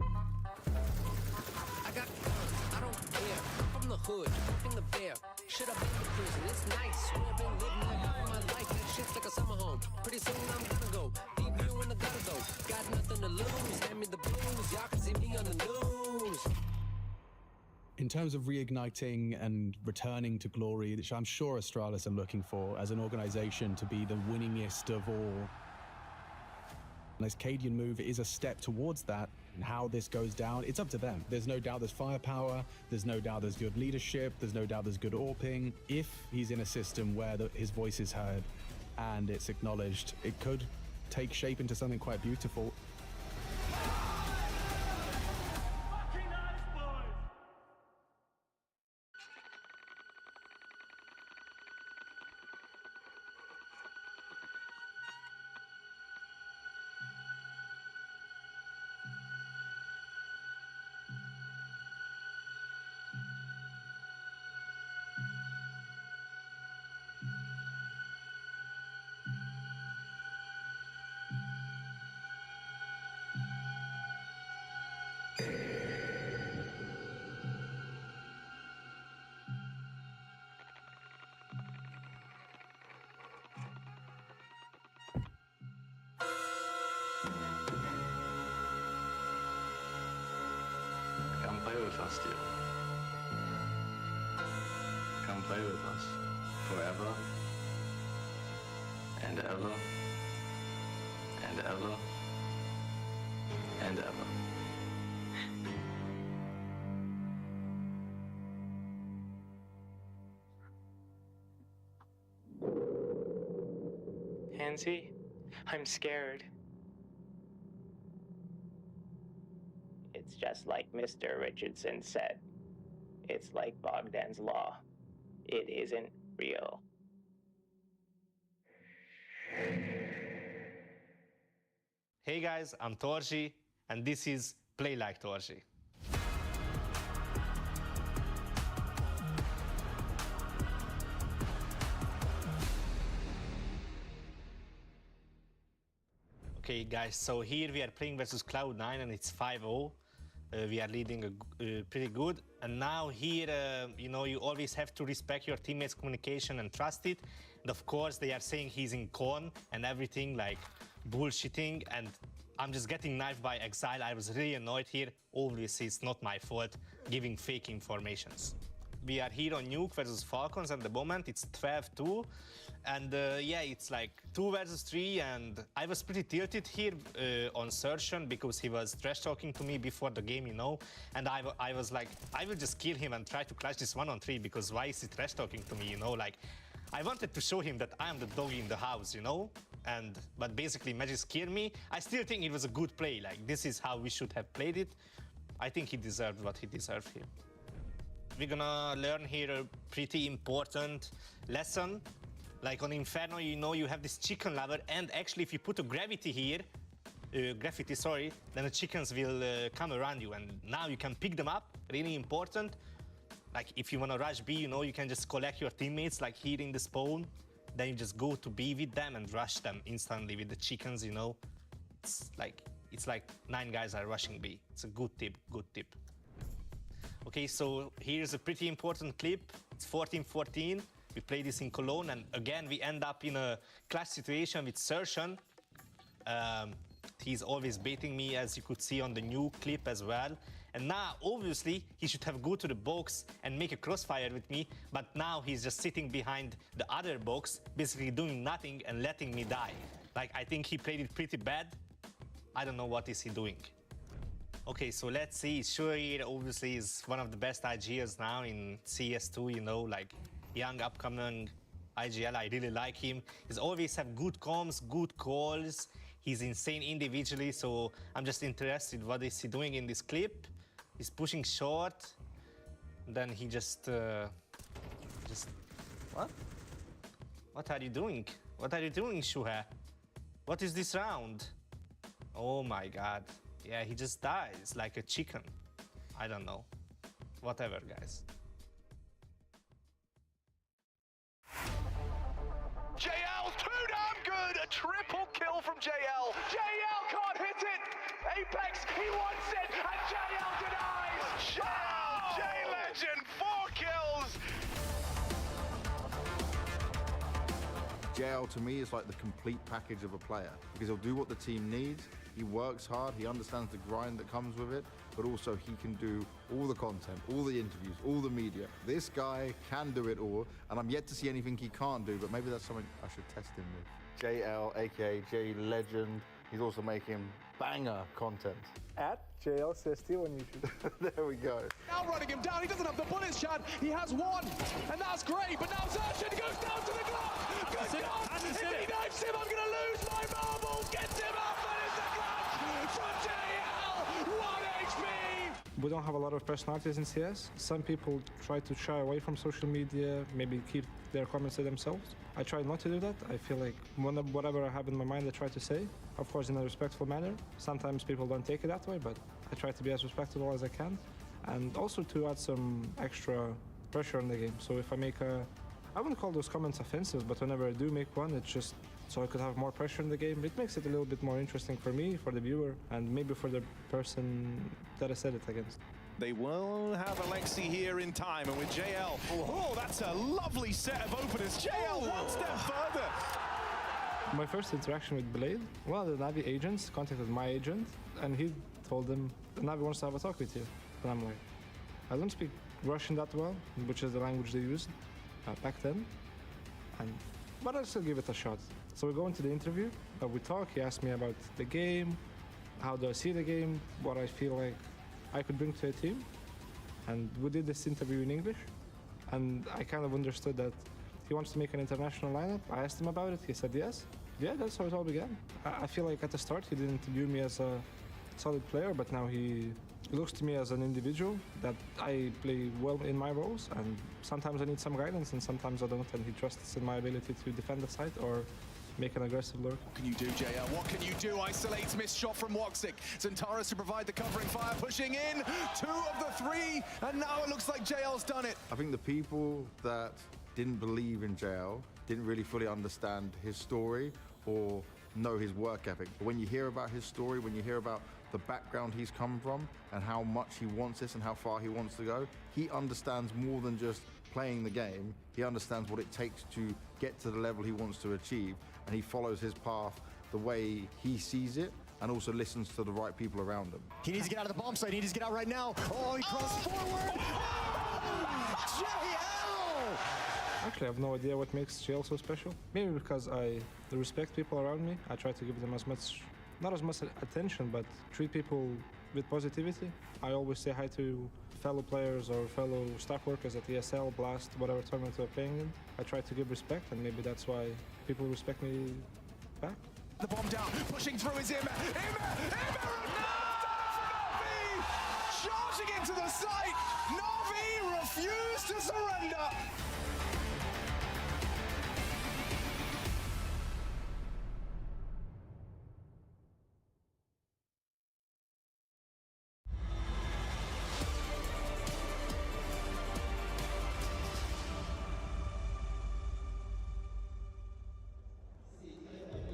I don't care. I'm from the hood, in the bear. Should have been in prison. It's nice. I've been living there half of my life. That shit's like a summer home. Pretty soon I'm gonna go. Deep blue in the gutter though. Got nothing to lose. Hand me the blues. Y'all can see me on the news. In terms of reigniting and returning to glory, which I'm sure Astralis are looking for as an organization to be the winningest of all. And this Cadian move is a step towards that, and how this goes down, it's up to them. There's no doubt there's firepower, there's no doubt there's good leadership, there's no doubt there's good AWPing. If he's in a system where his voice is heard and it's acknowledged, it could take shape into something quite beautiful. Come play with us, dear. Come play with us forever and ever and ever and ever. Pansy, I'm scared. It's just like Mr. Richardson said. It's like Bogdan's Law. It isn't real. Hey guys, I'm Podդержи, and this is Play Like Podդержи. Okay guys, so here we are playing versus Cloud9 and it's 5-0. We are leading pretty good. And now here, you know, you always have to respect your teammates' communication and trust it. And of course, they are saying he's in con and everything, like bullshitting. And I'm just getting knifed by Exile. I was really annoyed here. Obviously, it's not my fault giving fake informations. We are here on Nuke versus Falcons at the moment. It's 12-2. And yeah, it's like 2 versus 3, and I was pretty tilted here on Surgeon because he was trash talking to me before the game, you know. And I was like, I will just kill him and try to clutch this 1-on-3 because why is he trash talking to me, you know? Like, I wanted to show him that I am the dog in the house, you know. But basically, Magic scared me. I still think it was a good play. Like, this is how we should have played it. I think he deserved what he deserved here. We're gonna learn here a pretty important lesson. Like on Inferno, you know, you have this chicken lover, and actually if you put a gravity here, then the chickens will come around you, and now you can pick them up, really important. Like if you wanna rush B, you know, you can just collect your teammates, like here in the spawn, then you just go to B with them and rush them instantly with the chickens, you know. It's like 9 guys are rushing B. It's a good tip, good tip. Okay, so here's a pretty important clip. It's 14-14. We play this in Cologne, and again, we end up in a clash situation with Surgeon. He's always baiting me, as you could see on the new clip as well. And now, obviously, he should have go to the box and make a crossfire with me, but now he's just sitting behind the other box, basically doing nothing and letting me die. Like, I think he played it pretty bad. I don't know what is he doing. Okay, so let's see. Sure, obviously is one of the best IGLs now in CS2, you know, like young upcoming IGL. I really like him. He's always have good comms, good calls. He's insane individually, so I'm just interested what is he doing in this clip. He's pushing short, then he just Just what? What are you doing? What are you doing, Shuha? What is this round? Oh my god. Yeah, he just dies like a chicken. I don't know. Whatever, guys. JL's too damn good! A triple kill from JL. JL can't hit it! Apex, he wants it, and JL denies! JL, J-Legend, 4 kills! JL to me is like the complete package of a player because he'll do what the team needs. He works hard, he understands the grind that comes with it, but also he can do all the content, all the interviews, all the media. This guy can do it all, and I'm yet to see anything he can't do, but maybe that's something I should test him with. JL, aka J Legend, he's also making banger content. At JL Sisti on YouTube. There we go. Now running him down, he doesn't have the bullets, Chad. He has one, and that's great, but now Zerchin goes down to the Glock. Good God, if he knifes him, I'm gonna lose my marbles. Gets him up, and it's a clutch from JL. 1 HP. We don't have a lot of personalities in CS. Some people try to shy away from social media, maybe keep their comments to themselves. I try not to do that. I feel like whatever I have in my mind, I try to say, of course, in a respectful manner. Sometimes people don't take it that way, but I try to be as respectable as I can. And also to add some extra pressure on the game. So if I make I wouldn't call those comments offensive, but whenever I do make one, it's just so I could have more pressure in the game. It makes it a little bit more interesting for me, for the viewer, and maybe for the person that I said it against. They will have Alexi here in time, and with JL, oh, that's a lovely set of openers. JL one step further. My first interaction with Blade, one of the Navi agents contacted my agent, and he told them, the Navi wants to have a talk with you. And I'm like, I don't speak Russian that well, which is the language they used back then, but I'll still give it a shot. So we go into the interview, we talk, he asked me about the game, how do I see the game, what I feel like I could bring to a team, and we did this interview in English, and I kind of understood that he wants to make an international lineup. I asked him about it, he said yes. Yeah, that's how it all began. I feel like at the start he didn't view me as a solid player, but now he looks to me as an individual that I play well in my roles, and sometimes I need some guidance and sometimes I don't, and he trusts in my ability to defend the site or make an aggressive lurk. What can you do, JL? What can you do? Isolates, missed shot from Woxic. Zentaris to provide the covering fire, pushing in. 2 of the 3, and now it looks like JL's done it. I think the people that didn't believe in JL didn't really fully understand his story or know his work ethic. But when you hear about his story, when you hear about the background he's come from and how much he wants this and how far he wants to go, he understands more than just playing the game. He understands what it takes to get to the level he wants to achieve, and he follows his path the way he sees it and also listens to the right people around him. He needs to get out of the bomb site. He needs to get out right now. Oh, he crossed forward. Oh, JL! Actually, I have no idea what makes JL so special. Maybe because I respect people around me. I try to give them not as much attention, but treat people with positivity. I always say hi to fellow players or fellow staff workers at ESL, Blast, whatever tournament we're playing in. I try to give respect, and maybe that's why people respect me back. The bomb down, pushing through is Immer, charging into the site. Na'Vi refused to surrender.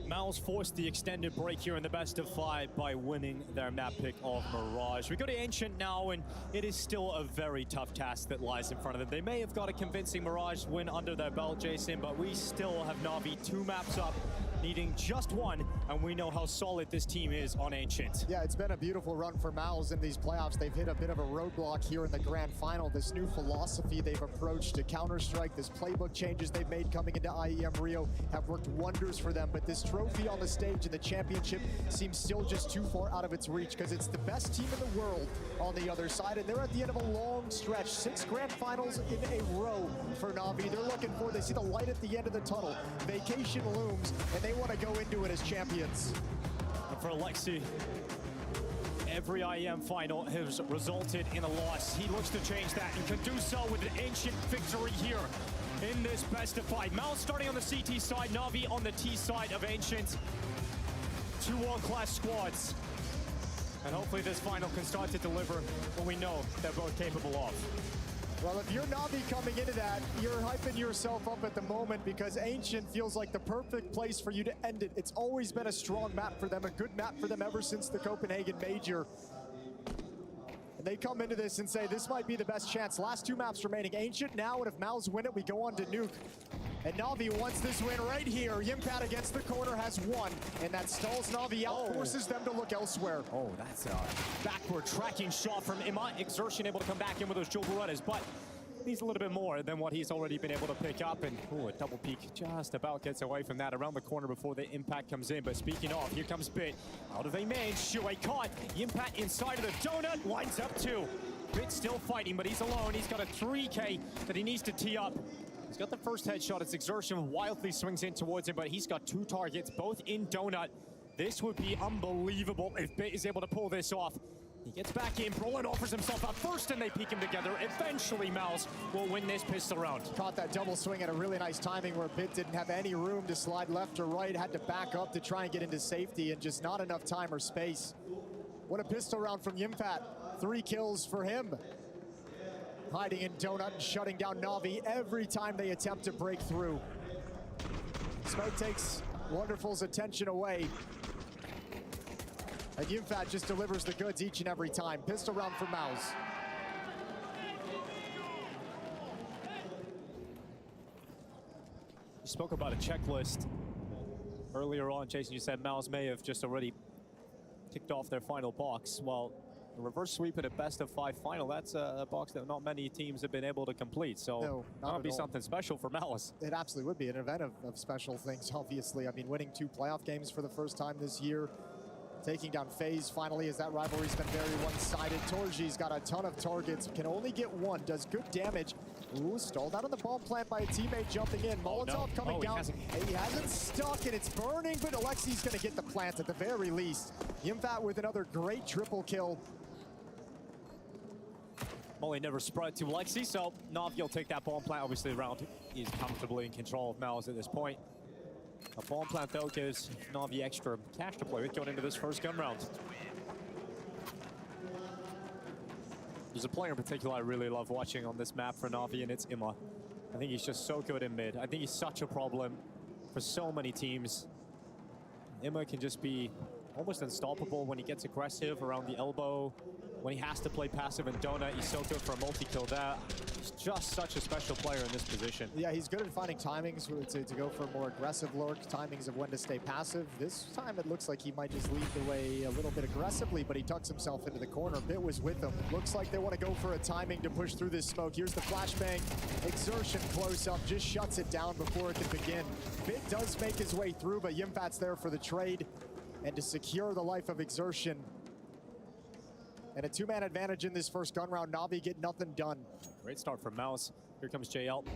MOUZ forced the extended break here in the best of 5 by winning their map pick of Mirage. We go to Ancient now, and it is still a very tough task that lies in front of them. They may have got a convincing Mirage win under their belt, Jason, but we still have Na'Vi 2 maps up, needing just 1, and we know how solid this team is on Ancient. Yeah, it's been a beautiful run for MOUZ in these playoffs. They've hit a bit of a roadblock here in the grand final. This new philosophy they've approached to Counter-Strike, this playbook changes they've made coming into IEM Rio have worked wonders for them, but this trophy on the stage in the championship seems still just too far out of its reach because it's the best team in the world on the other side, and they're at the end of a long stretch. 6 grand finals in a row for Na'Vi. They're looking for, they see the light at the end of the tunnel. Vacation looms, and they want to go into it as champions. And for Alexi, Every IEM final has resulted in a loss. He looks to change that and can do so with an ancient victory here in this best of 5. MOUZ starting on the CT side, Na'Vi on the T side of Ancient. 2 world-class squads. And hopefully this final can start to deliver what we know they're both capable of. Well, if you're Na'Vi coming into that, you're hyping yourself up at the moment because Ancient feels like the perfect place for you to end it. It's always been a strong map for them, a good map for them ever since the Copenhagen Major. And they come into this and say, this might be the best chance. Last 2 maps remaining. Ancient now, and if MOUZ win it, we go on to Nuke. And Na'Vi wants this win right here. Yimpat against the corner has won, and that stalls Na'Vi out, forces them to look elsewhere. Oh, that's a backward tracking shot from Ima. Exertion able to come back in with those Joe Berettas, but needs a little bit more than what he's already been able to pick up. And a double peek just about gets away from that around the corner before the impact comes in. But speaking of, here comes Bit out of a main. Shuei caught. Yimpat inside of the donut, winds up 2. Bit still fighting, but he's alone. He's got a 3K that he needs to tee up. He's got the first headshot. It's Exertion wildly swings in towards him, but he's got 2 targets, both in donut. This would be unbelievable if Bit is able to pull this off. He gets back in, Brolin offers himself up first, and they peek him together. Eventually, MOUZ will win this pistol round. Caught that double swing at a really nice timing where Bit didn't have any room to slide left or right, had to back up to try and get into safety, and just not enough time or space. What a pistol round from Yimpat. 3 kills for him. Hiding in donut and shutting down Na'Vi every time they attempt to break through. Smoke takes Wonderful's attention away. And Yimpat just delivers the goods each and every time. Pistol round for MOUZ. You spoke about a checklist earlier on, Jason. You said MOUZ may have just already ticked off their final box. Well, a reverse sweep at a best of 5 final, that's a box that not many teams have been able to complete. So that would be something special for MOUZ. It absolutely would be an event of special things, obviously. I mean, winning 2 playoff games for the first time this year. Taking down FaZe finally, as that rivalry's been very one-sided. Torji's got a ton of targets, can only get 1, does good damage. Ooh, stalled out on the bomb plant by a teammate jumping in. Molotov coming down. He hasn't stuck, and it's burning, but Alexi's gonna get the plant at the very least. Yimpat with another great triple kill. Molly never spread to Lexi, so Na'Vi will take that bomb plant. Obviously, round is comfortably in control of MOUZ at this point. A bomb plant, though, gives Na'Vi extra cash to play with going into this first gun round. There's a player in particular I really love watching on this map for Na'Vi, and it's Ima. I think he's just so good in mid. I think he's such a problem for so many teams. Ima can just be almost unstoppable when he gets aggressive around the elbow. When he has to play passive and donut, he's so good for a multi-kill there. He's just such a special player in this position. Yeah, he's good at finding timings to go for a more aggressive lurk, timings of when to stay passive. This time it looks like he might just lead the way a little bit aggressively, but he tucks himself into the corner. Bit was with him. Looks like they want to go for a timing to push through this smoke. Here's the flashbang. Exertion close up, just shuts it down before it can begin. Bit does make his way through, but Yimfat's there for the trade and to secure the life of Exertion. And a 2-man advantage in this first gun round. Na'Vi get nothing done. Great start from MOUZ. Here comes JL.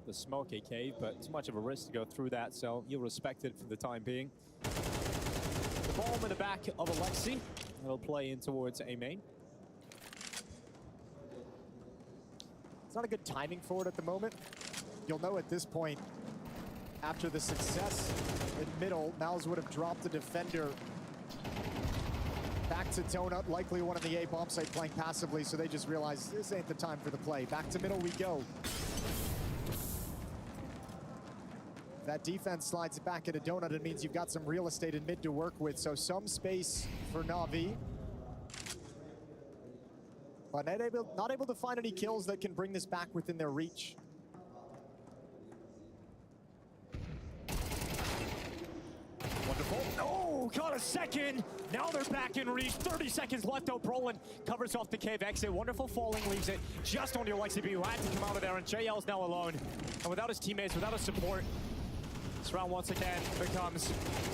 The smoke AK, but it's much of a risk to go through that, so you'll respect it for the time being. The bomb in the back of Alexi. It'll play in towards A main. It's not a good timing for it at the moment. You'll know at this point, after the success in middle, MOUZ would have dropped the defender. Back to donut, likely one of the A bomb site playing passively, so they just realized this ain't the time for the play. Back to middle we go. That defense slides it back into donut. It means you've got some real estate in mid to work with, so some space for Na'Vi. But not able to find any kills that can bring this back within their reach. Wonderful. Oh, got a second. Now they're back in reach. 30 seconds left out. Brolin covers off the cave exit. Wonderful falling leaves it just on your Alexi B, who had to come out of there. And JL's now alone. And without his teammates, without his support, this round once again becomes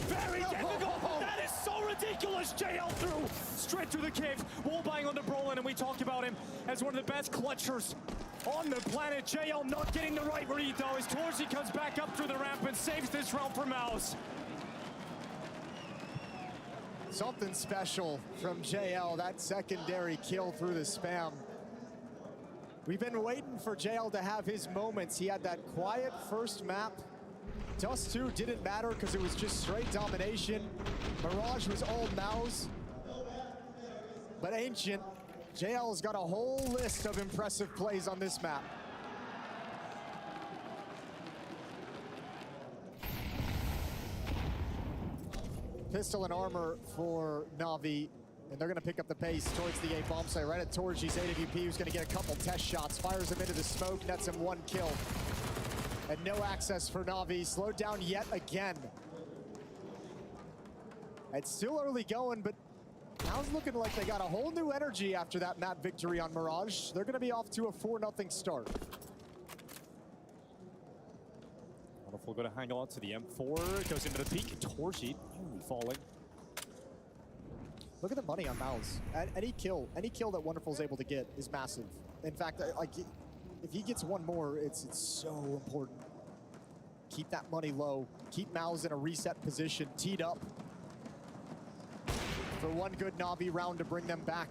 very difficult. That is so ridiculous. JL through, straight through the cave. Wall buying onto Brolin, and we talk about him as one of the best clutchers on the planet. JL not getting the right read, though, as Torji comes back up through the ramp and saves this round for MOUZ. Something special from JL, that secondary kill through the spam. We've been waiting for JL to have his moments. He had that quiet first map. Dust 2 didn't matter because it was just straight domination. Mirage was all MOUZ. But Ancient, JL's got a whole list of impressive plays on this map. Pistol and armor for Na'Vi, and they're going to pick up the pace towards the A bomb site right at Torji's AWP, who's going to get a couple test shots, fires him into the smoke, nets him 1 kill. And no access for Na'Vi, slowed down yet again. It's still early going, but now it's looking like they got a whole new energy after that map victory on Mirage. They're going to be off to a 4-0 start. Wonderful, going to hang on to the M4, goes into the peak, Torji falling. Look at the money on MOUZ. Any kill that Wonderful's able to get is massive. In fact, like, if he gets one more, it's so important. Keep that money low. Keep MOUZ in a reset position, teed up for one good Na'Vi round to bring them back.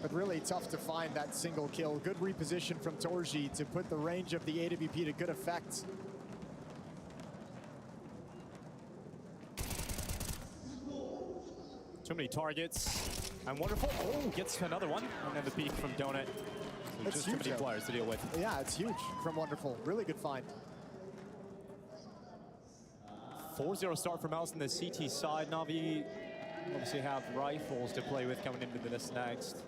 But really tough to find that single kill. Good reposition from Torji to put the range of the AWP to good effect. Too many targets. And Wonderful, oh, gets another one. And then the peek from Donut. So just too many players to deal with. Yeah, it's huge from Wonderful. Really good find. 4-0 start for MOUZ on the CT side. Na'Vi obviously have rifles to play with coming into this next.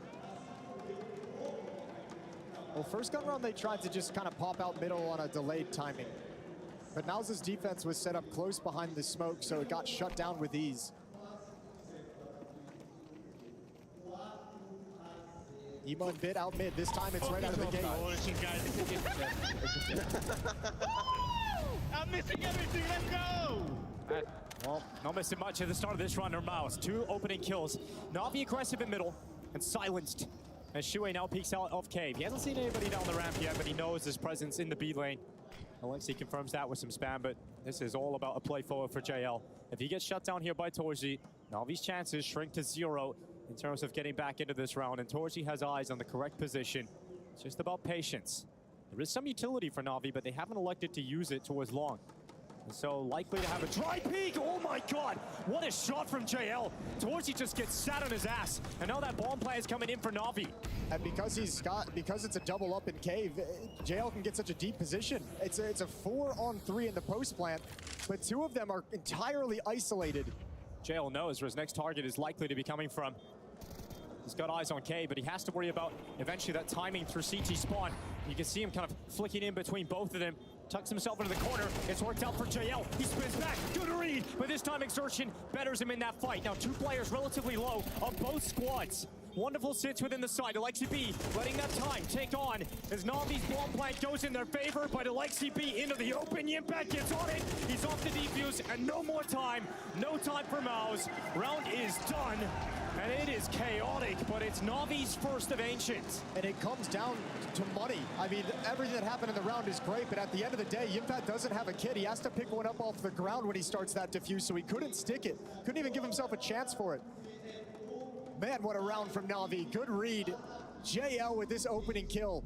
Well, first gun round, they tried to just kind of pop out middle on a delayed timing. But MOUZ's defense was set up close behind the smoke, so it got shut down with ease. Emo and Bit out mid. This time it's right out of the gate. I'm missing everything, let's go! Well, not missing much at the start of this round, or MOUZ. 2 opening kills. Na'Vi aggressive in middle and silenced. As Shuei now peeks out of cave. He hasn't seen anybody down the ramp yet, but he knows his presence in the B lane. Alexi confirms that with some spam, but this is all about a play forward for JL. If he gets shut down here by Torji, Na'Vi's chances shrink to 0 in terms of getting back into this round, and Torji has eyes on the correct position. It's just about patience. There is some utility for Na'Vi, but they haven't elected to use it towards long. And so likely to have a dry peek. Oh my God, what a shot from JL. Torji just gets sat on his ass. And now that bomb play is coming in for Na'Vi. And because it's a double up in cave, JL can get such a deep position. It's a 4-on-3 in the post plant, but 2 of them are entirely isolated. JL knows where his next target is likely to be coming from. He's got eyes on K, but he has to worry about eventually that timing through CT spawn. You can see him kind of flicking in between both of them. Tucks himself into the corner. It's worked out for JL. He spins back. Good read. But this time Exertion betters him in that fight. Now 2 players relatively low of both squads. Wonderful sits within the side. Alexi B letting that time take on as Na'Vi's bomb plant goes in their favor, but Alexi B into the open. Yimpat gets on it. He's off the defuse and no more time. No time for MOUZ. Round is done. And it is chaotic, but it's Na'Vi's first of Ancient. And it comes down to money. I mean, everything that happened in the round is great, but at the end of the day, Yimpat doesn't have a kit. He has to pick one up off the ground when he starts that defuse, so he couldn't stick it. Couldn't even give himself a chance for it. Man, what a round from Na'Vi. Good read. JL with this opening kill.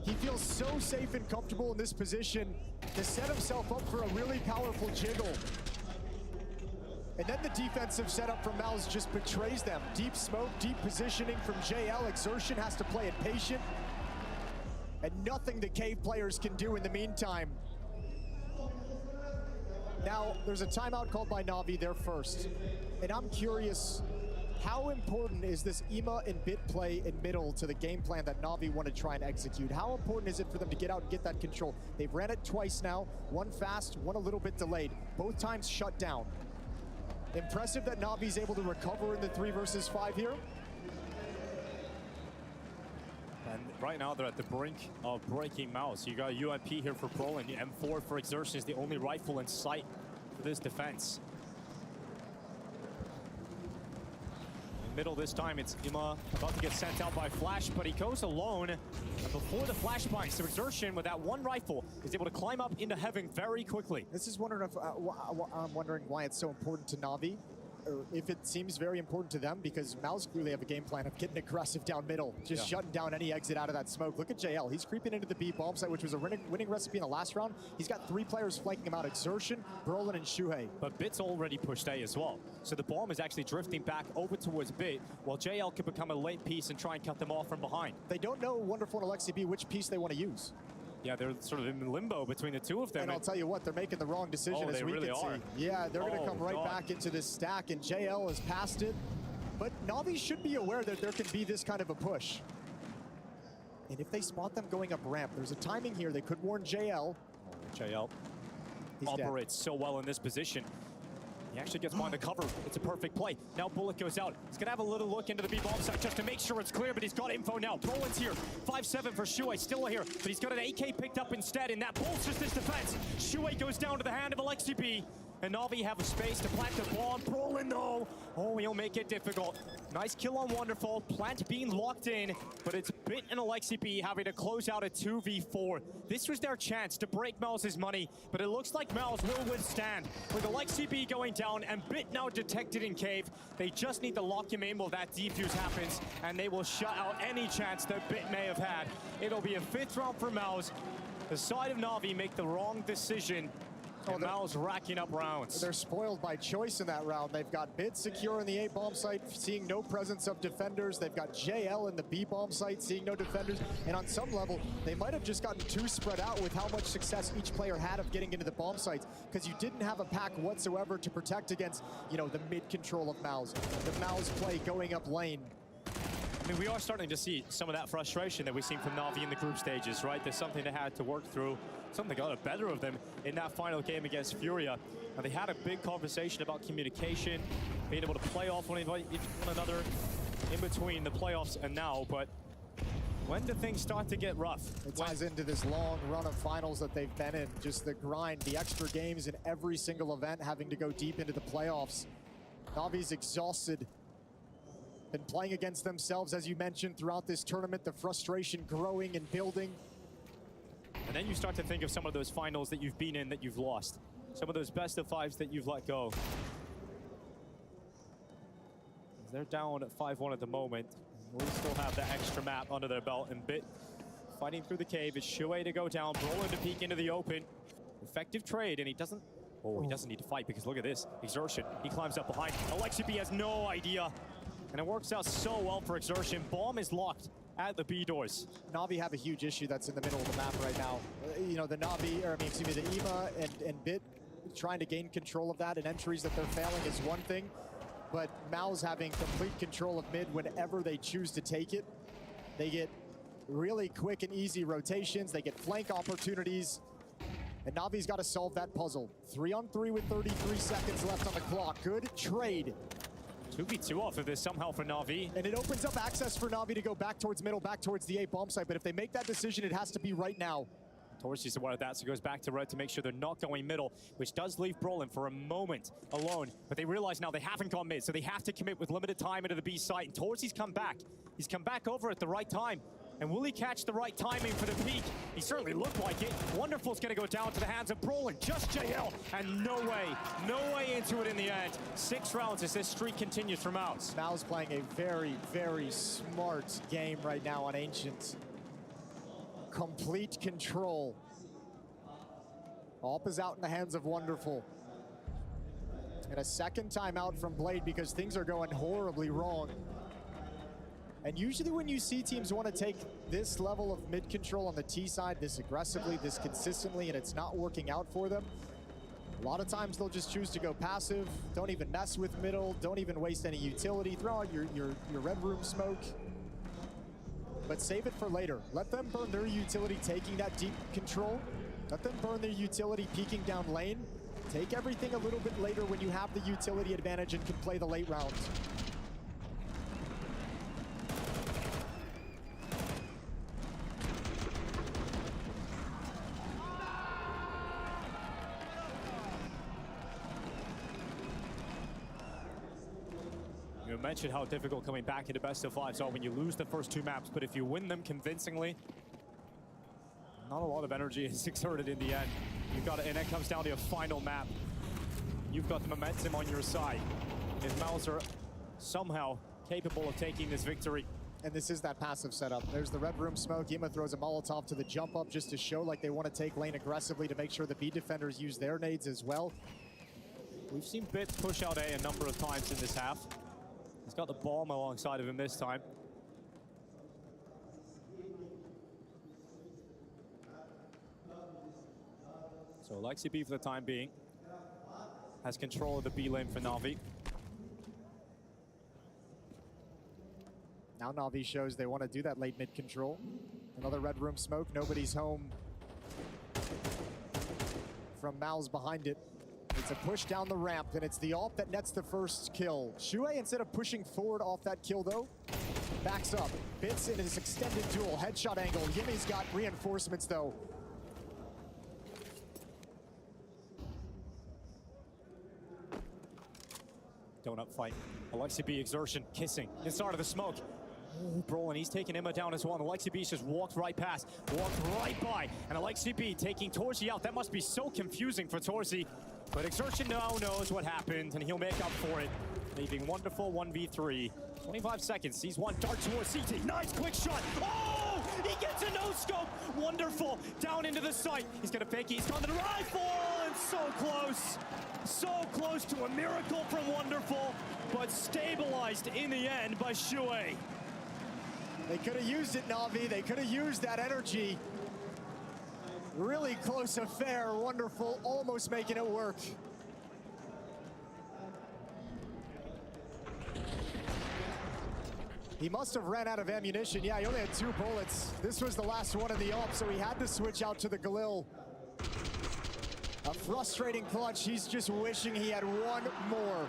He feels so safe and comfortable in this position to set himself up for a really powerful jiggle. And then the defensive setup from MOUZ just betrays them. Deep smoke, deep positioning from JL. Exertion has to play it patient. And nothing the cave players can do in the meantime. Now, there's a timeout called by Na'Vi, they're first. And I'm curious, how important is this EMA and bit play in middle to the game plan that Na'Vi want to try and execute? How important is it for them to get out and get that control? They've ran it twice now, one fast, one a little bit delayed. Both times shut down. Impressive that Na'Vi's able to recover in the 3 versus 5 here. And right now they're at the brink of breaking MOUZ. You got UMP here for Pro, and the M4 for Exertion is the only rifle in sight for this defense. middle this time. It's Ima about to get sent out by Flash, but he goes alone. And before the flashbang, so Exertion with that one rifle is able to climb up into heaven very quickly. This is wondering if, I'm wondering why it's so important to Na'Vi, or if it seems very important to them, because MOUZ clearly have a game plan of getting aggressive down middle, just shutting down any exit out of that smoke. Look at JL, he's creeping into the B bomb site, which was a winning recipe in the last round. He's got 3 players flanking him out, Exertion, Brolin, and Shuhei. But Bit's already pushed A as well. So the bomb is actually drifting back over towards Bit, while JL could become a late piece and try and cut them off from behind. They don't know, Wonderful and Alexi B, which piece they want to use. Yeah, they're sort of in limbo between the two of them. And I'll tell you what, they're making the wrong decision, as we can see. Yeah, they're going to come right back into this stack, and JL has passed it. But Na'Vi should be aware that there can be this kind of a push. And if they spot them going up ramp, there's a timing here. They could warn JL. JL operates so well in this position. He actually gets behind the cover. It's a perfect play. Now Bullet goes out. He's going to have a little look into the B-bomb site just to make sure it's clear, but he's got info now. Brolin's here. 5-7 for Shuhei, still here, but he's got an AK picked up instead, and that bolsters this defense. Shuhei goes down to the hand of Alexi B, and Na'Vi have a space to plant the bomb. Brolin, though. Oh, he'll make it difficult. Nice kill on Wonderful. Plant being locked in, but it's Bit and Alexi B having to close out a 2v4. This was their chance to break MOUZ's money, but it looks like MOUZ will withstand. With Alexi B going down and Bit now detected in cave, they just need to lock him in while that defuse happens, and they will shut out any chance that Bit may have had. It'll be a 5th round for MOUZ. The side of Na'Vi make the wrong decision. And MOUZ racking up rounds. They're spoiled by choice in that round. They've got Bit secure in the A bomb site, seeing no presence of defenders. They've got JL in the B bomb site, seeing no defenders. And on some level, they might have just gotten too spread out with how much success each player had of getting into the bomb sites, because you didn't have a pack whatsoever to protect against, you know, the mid control of MOUZ. The MOUZ play going up lane. I mean, we are starting to see some of that frustration that we've seen from Na'Vi in the group stages, right? There's something they had to work through, something that got the better of them in that final game against Furia. And they had a big conversation about communication, being able to play off one another in between the playoffs and now, but when do things start to get rough? It ties into this long run of finals that they've been in, just the grind, the extra games in every single event, having to go deep into the playoffs. Na'Vi's exhausted. Been playing against themselves, as you mentioned, throughout this tournament, the frustration growing and building. And then you start to think of some of those finals that you've been in that you've lost. Some of those best of 5s that you've let go. They're down at 5-1 at the moment. We still have that extra map under their belt, and Bit fighting through the cave. It's Shuhei to go down, Brolin to peek into the open. Effective trade, and he doesn't need to fight, because look at this. Exertion, he climbs up behind. Alexi B has no idea. And it works out so well for Exertion. Bomb is locked at the B doors. Na'Vi have a huge issue that's in the middle of the map right now. You know, the Na'Vi, or I mean, excuse me, the EMA and Bit trying to gain control of that, and entries that they're failing is one thing. But MOUZ having complete control of mid whenever they choose to take it. They get really quick and easy rotations. They get flank opportunities. And Na'Vi's got to solve that puzzle. 3-on-3 with 33 seconds left on the clock. Good trade. 2v2 off of this somehow for Na'Vi. And it opens up access for Na'Vi to go back towards middle, back towards the A bomb site. But if they make that decision, it has to be right now. Torchi's aware of that, so goes back to red to make sure they're not going middle, which does leave Brolin for a moment alone. But they realize now they haven't gone mid, so they have to commit with limited time into the B site. And Torchi's come back. He's come back over at the right time. And will he catch the right timing for the peak? He certainly looked like it. Wonderful's gonna go down to the hands of Brolin, just JL, and no way into it in the end. 6 rounds as this streak continues for MOUZ. MOUZ playing a very, very smart game right now on Ancient. Complete control. AWP is out in the hands of Wonderful. And a second timeout from Blade because things are going horribly wrong. And usually when you see teams want to take this level of mid control on the T side, this aggressively, this consistently, and it's not working out for them, a lot of times they'll just choose to go passive, don't even mess with middle, don't even waste any utility, throw out your red room smoke, but save it for later. Let them burn their utility taking that deep control. Let them burn their utility peeking down lane. Take everything a little bit later when you have the utility advantage and can play the late rounds. mentioned how difficult coming back into best of fives are when you lose the first two maps, but if you win them convincingly, not a lot of energy is exerted in the end. You've got it, and it comes down to a final map. You've got the momentum on your side. If MOUZ are somehow capable of taking this victory. And this is that passive setup. There's the red room smoke. Yima throws a Molotov to the jump up just to show like they want to take lane aggressively to make sure the B defenders use their nades as well. We've seen Bit push out A a number of times in this half. He's got the bomb alongside of him this time. So Lexi B for the time being has control of the B lane for Na'Vi. Now Na'Vi shows they want to do that late mid control. Another red room smoke. Nobody's home from MOUZ behind it. It's a push down the ramp, and it's the AWP that nets the first kill. Shuhei, instead of pushing forward off that kill, though, backs up. Bits in his extended duel. Headshot angle. Yimmy's got reinforcements, though. Donut fight. Alexi B exertion, kissing inside of the smoke. Oh, Brolin, he's taking Emma down as well. And Alexi B just walked right past, walked right by. And Alexi B taking Torzi out. That must be so confusing for Torzi. But exertion now knows what happened, and he'll make up for it. Leaving wonderful 1v3. 25 seconds, sees one dart towards CT. Nice quick shot. Oh, he gets a no-scope. Wonderful. Down into the site. He's gonna fake it. He's gone to the rifle, and so close. So close to a miracle from Wonderful, but stabilized in the end by Shuhei. They could have used it, Na'Vi. They could have used that energy. Really close affair. Wonderful, almost making it work. He must have ran out of ammunition. Yeah, he only had 2 bullets. This was the last one in the AWP, so he had to switch out to the Galil. A frustrating clutch. He's just wishing he had one more.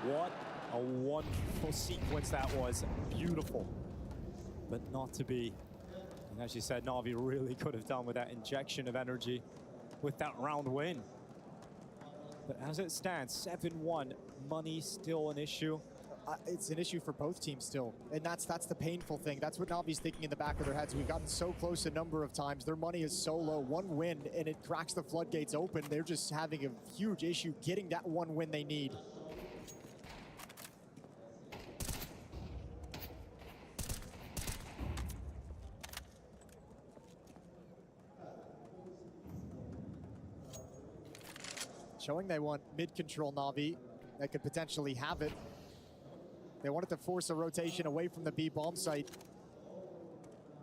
What a wonderful sequence that was. Beautiful, but not to be. And as you said, Na'Vi really could have done with that injection of energy with that round win. But as it stands, 7-1, money still an issue. It's an issue for both teams still, and that's the painful thing. That's what Na'Vi's thinking in the back of their heads. We've gotten so close a number of times. Their money is so low. One win, and it cracks the floodgates open. They're just having a huge issue getting that one win they need. Showing they want mid-control Na'Vi. They could potentially have it. They wanted to force a rotation away from the B bomb site.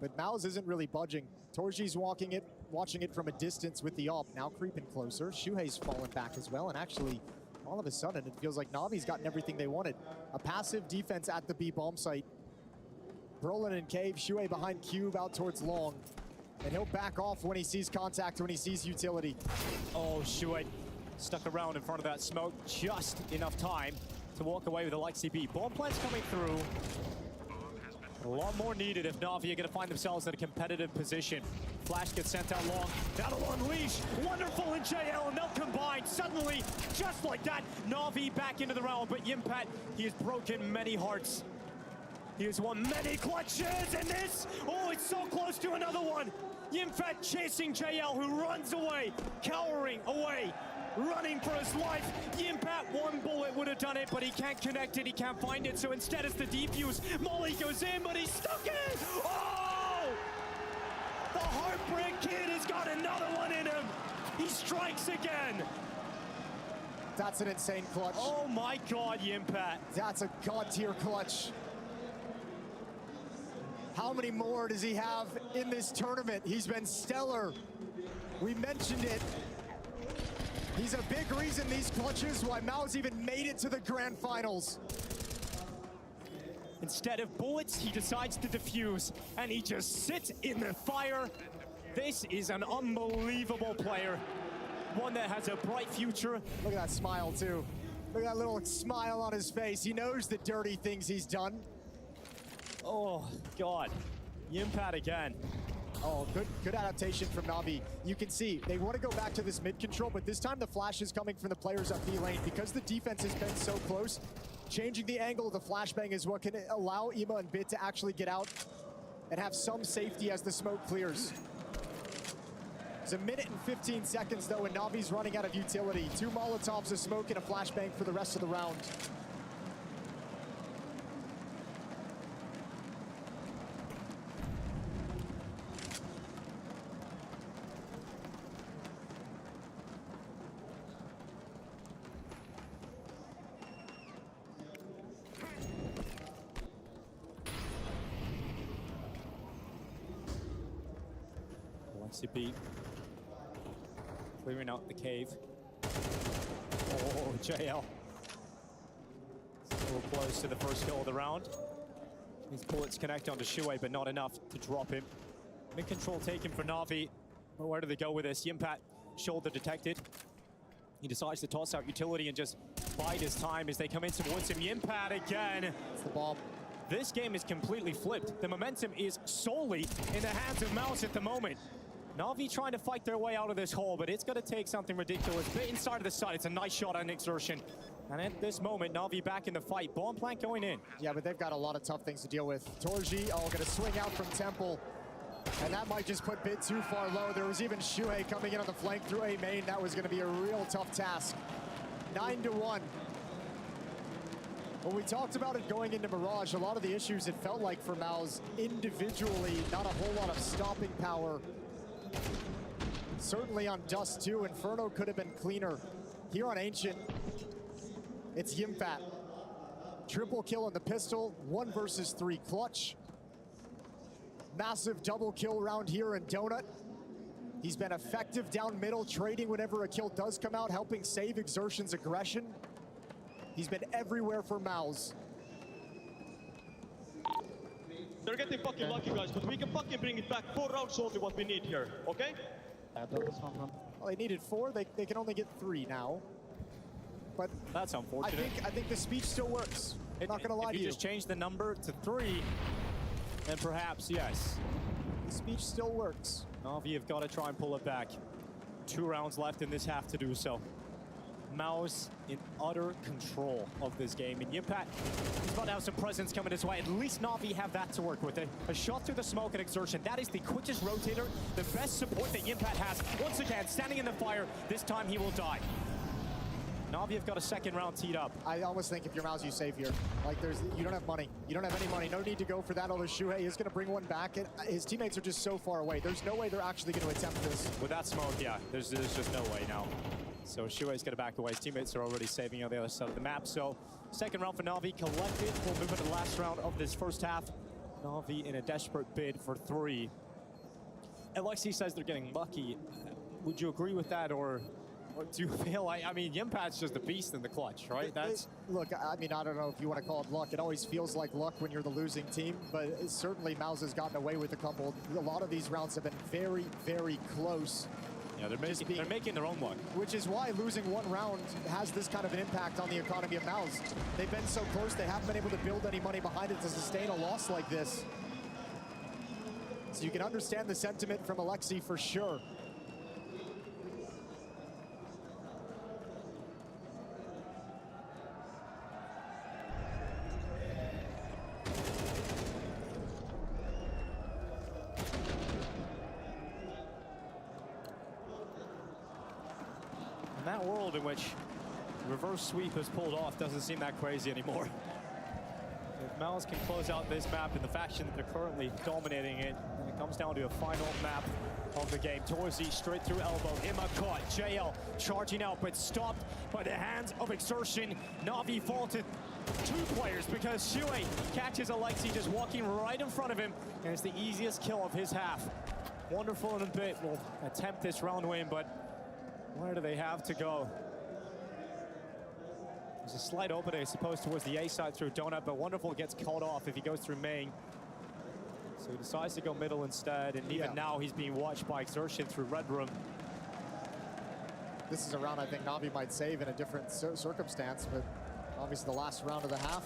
But MOUZ isn't really budging. Torji's watching it from a distance with the AWP. Now creeping closer. Shuhei's fallen back as well. And actually, all of a sudden, it feels like Na'Vi's gotten everything they wanted. A passive defense at the B bomb site. Brolin and Cave. Shuhei behind Cube out towards Long. And he'll back off when he sees contact, when he sees utility. Oh, Shuhei stuck around in front of that smoke. Just enough time to walk away with a Lexi B. Bomb plants coming through. A lot more needed if Na'Vi are going to find themselves in a competitive position. Flash gets sent out long. That'll unleash. Wonderful in JL, and they'll combine. Suddenly, just like that, Na'Vi back into the round. But Yimpat, he has broken many hearts. He has won many clutches, and this, oh, it's so close to another one. Yimpat chasing JL, who runs away, cowering away. Running for his life. Yimpat, one bullet would have done it, but he can't connect it, he can't find it, so instead it's the defuse. Molly goes in, but he's stuck in! Oh! The Heartbreak Kid has got another one in him! He strikes again! That's an insane clutch. Oh my God, Yimpat. That's a God-tier clutch. How many more does he have in this tournament? He's been stellar. We mentioned it. He's a big reason these clutches, why MOUZ even made it to the grand finals. Instead of bullets, he decides to defuse, and he just sits in the fire. This is an unbelievable player. One that has a bright future. Look at that smile, too. Look at that little smile on his face. He knows the dirty things he's done. Oh, God. Yimpat again. Oh, good adaptation from Na'Vi. You can see they want to go back to this mid control, but this time the flash is coming from the players up B lane. Because the defense has been so close, Changing the angle of the flashbang is what can allow Ima and Bit to actually get out and have some safety as the smoke clears. It's 1 minute and 15 seconds though, and Navi's running out of utility. 2 Molotovs, a smoke, and a flashbang for the rest of the round. CP clearing out the cave. Oh, JL. So close to the first kill of the round. His bullets connect onto Shuei, but not enough to drop him. Mid control taken for Na'Vi. But where do they go with this? Yimpat, shoulder detected. He decides to toss out utility and just bide his time as they come in towards him. Yimpat again. It's the bomb. This game is completely flipped. The momentum is solely in the hands of MOUZ at the moment. Na'Vi trying to fight their way out of this hole, but it's going to take something ridiculous. Bit inside of the side. It's a nice shot on Exertion. And at this moment, Na'Vi back in the fight. Bomb plant going in. Yeah, but they've got a lot of tough things to deal with. Torji, going to swing out from Temple. And that might just put Bit too far low. There was even Shuhei coming in on the flank through A main. That was going to be a real tough task. 9-1. When we talked about it going into Mirage, a lot of the issues it felt like for MOUZ individually, not a whole lot of stopping power. Certainly on Dust too, Inferno could have been cleaner. Here on Ancient, it's Yimpat. Triple kill on the pistol, 1 versus 3 clutch. Massive double kill round here in Donut. He's been effective down middle, trading whenever a kill does come out, helping save Exertion's aggression. He's been everywhere for MOUZ. They're getting fucking lucky, guys, but we can fucking bring it back. 4 rounds only what we need here, okay? Well, they needed 4. They can only get 3 now. But that's unfortunate. I think the speech still works. I'm not gonna lie to you. If you just change the number to 3, then perhaps yes. The speech still works. Na'Vi have got to try and pull it back. 2 rounds left in this half to do so. MOUZ in utter control of this game. And Yimpat, he's about to have some presence coming his way. At least Na'Vi have that to work with. A shot through the smoke and Exertion. That is the quickest rotator, the best support that Yimpat has. Once again, standing in the fire. This time he will die. Na'Vi have got a second round teed up. I almost think if you're MOUZ, you save here. Like, you don't have money. You don't have any money. No need to go for that, although Shuhei is going to bring one back. And his teammates are just so far away. There's no way they're actually going to attempt this. With that smoke, yeah, there's just no way now. So Shuei's going to back away. His teammates are already saving on the other side of the map. So second round for Na'Vi collected. We'll move into the last round of this first half. Na'Vi in a desperate bid for 3. Alexi says they're getting lucky. Would you agree with that, or do you feel like, I mean, Yimpat's just a beast in the clutch, right? Look, I mean, I don't know if you want to call it luck. It always feels like luck when you're the losing team, but certainly MOUZ has gotten away with a couple. A lot of these rounds have been very, very close. Yeah, they're making their own luck. Which is why losing 1 round has this kind of an impact on the economy of MOUZ. They've been so close, they haven't been able to build any money behind it to sustain a loss like this. So you can understand the sentiment from Alexi for sure. In that world in which reverse sweep is pulled off doesn't seem that crazy anymore. If MOUZ can close out this map in the faction that they're currently dominating it, and it comes down to a final map of the game. Torzi straight through elbow. Ima caught. JL charging out, but stopped by the hands of Exertion. Na'Vi fall to 2 players because Shuei catches Alexi just walking right in front of him, and it's the easiest kill of his half. Wonderful in a bit will attempt this round win, but where do they have to go? There's a slight opening, I suppose, towards the A side through Donut, but Wonderful gets called off if he goes through main. So he decides to go middle instead, and even now he's being watched by Exertion through Red Room. This is a round I think Na'Vi might save in a different circumstance, but obviously the last round of the half.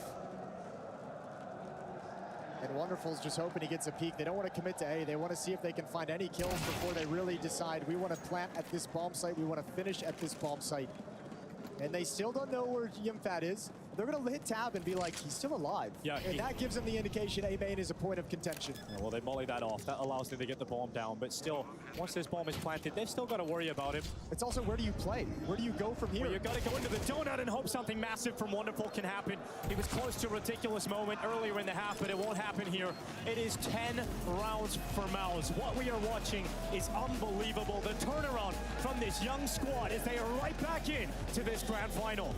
And Wonderful's just hoping he gets a peek. They don't want to commit to A. They want to see if they can find any kills before they really decide, we want to plant at this bomb site, we want to finish at this bomb site. And they still don't know where Yimpat is. they're going to hit tab and be like, he's still alive. Yeah, and that gives them the indication A main is a point of contention. Yeah, well, they molly that off. That allows them to get the bomb down. But still, once this bomb is planted, they've still got to worry about him. It's also, where do you play? Where do you go from here? Well, you got to go into the donut and hope something massive from Wonderful can happen. He was close to a ridiculous moment earlier in the half, but it won't happen here. It is 10 rounds for MOUZ. What we are watching is unbelievable. The turnaround from this young squad as they are right back in to this grand final.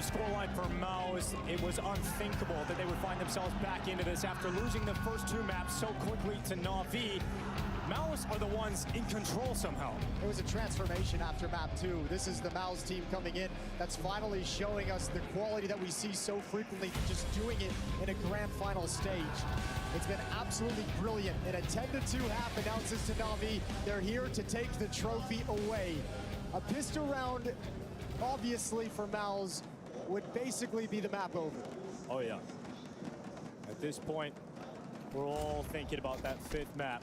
Scoreline for MOUZ. It was unthinkable that they would find themselves back into this after losing the first two maps so quickly to Na'Vi. MOUZ are the ones in control somehow. It was a transformation after map 2. This is the MOUZ team coming in that's finally showing us the quality that we see so frequently, just doing it in a grand final stage. It's been absolutely brilliant. In a 10-2 half announces to Na'Vi, they're here to take the trophy away. A pistol round, obviously for MOUZ, would basically be the map over. Oh yeah. At this point, we're all thinking about that 5th map.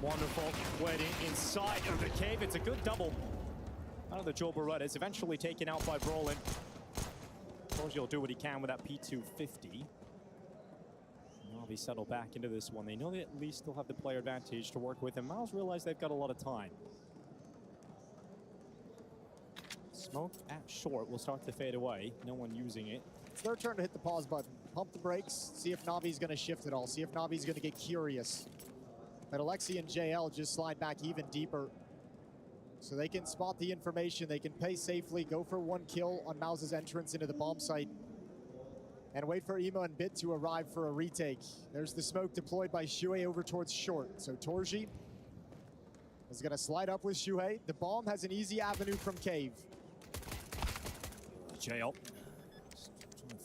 Wonderful, waiting inside of the cave. It's a good double out of the Joe Barrett. It's eventually taken out by Brolin. Torji will do what he can with that P250. Na'Vi settle back into this one. They know they at least still have the player advantage to work with, and MOUZ realize they've got a lot of time. Smoke at short will start to fade away. No one using it. It's their turn to hit the pause button. pump the brakes, see if Navi's going to shift at all, see if Navi's going to get curious. But Alexi and JL just slide back even deeper. So they can spot the information, they can play safely, go for one kill on MOUZ's entrance into the bomb site, and wait for Emo and Bit to arrive for a retake. There's the smoke deployed by Shuhei over towards short. So Torji is going to slide up with Shuhei. The bomb has an easy avenue from cave. JL.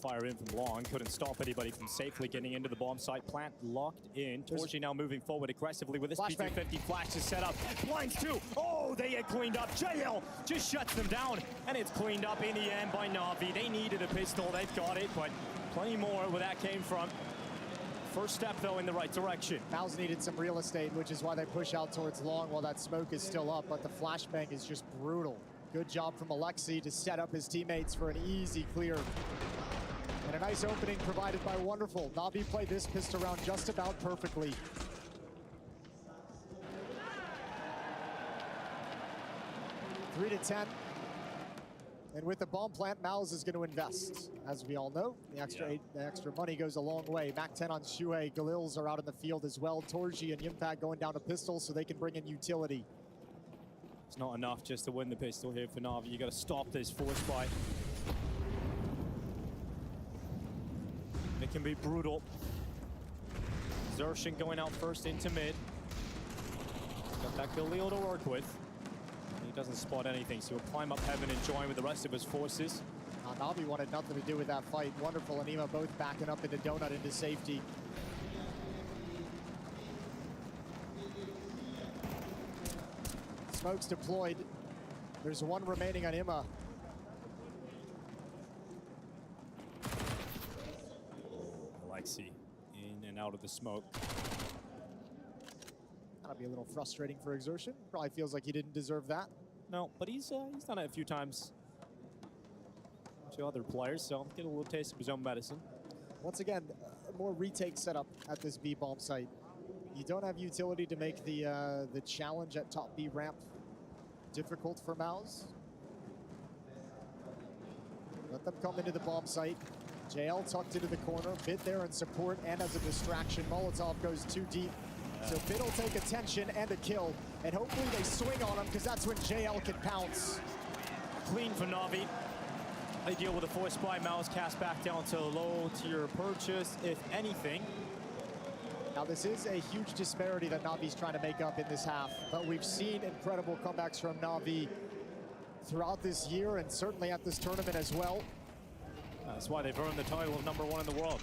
Fire in from long, couldn't stop anybody from safely getting into the bomb site. Plant locked in. Torji now moving forward aggressively with this P250 flash to set up. Blinds too. Oh, they get cleaned up. JL just shuts them down, and it's cleaned up in the end by Navi. They needed a pistol. They've got it, but plenty more where that came from. First step, though, in the right direction. MOUZ needed some real estate, which is why they push out towards long while that smoke is still up, but the flashbang is just brutal. Good job from Alexi to set up his teammates for an easy clear. And a nice opening provided by Wonderful. Navi played this pistol round just about perfectly. Three to 10. And with the bomb plant, MOUZ is going to invest. As we all know, the extra money goes a long way. Mac 10 on Shuhei. Galils are out in the field as well. Torji and Yimpak going down to pistol so they can bring in utility. It's not enough just to win the pistol here for Navi. You got to stop this force fight. It can be brutal. Zershin going out first into mid. Got that Galil to work with. He doesn't spot anything, so he'll climb up heaven and join with the rest of his forces. Navi wanted nothing to do with that fight. Wonderful and Ema both backing up into Donut into safety. Smoke's deployed. There's one remaining on Ema. Alexi in and out of the smoke. That'll be a little frustrating for Exertion. Probably feels like he didn't deserve that. No, but he's done it a few times to other players, so get a little taste of his own medicine. Once again, more retake setup at this B bomb site. You don't have utility to make the challenge at top B ramp difficult for MOUZ. Let them come into the bomb site. JL tucked into the corner, Bit there in support and as a distraction. Molotov goes too deep. So Bit will take attention and a kill, and hopefully they swing on him because that's when JL can pounce. Clean for Navi. They deal with a force by MOUZ, cast back down to low tier purchase, if anything. Now this is a huge disparity that Navi's trying to make up in this half, but we've seen incredible comebacks from Navi throughout this year and certainly at this tournament as well. That's why they've earned the title of #1 in the world.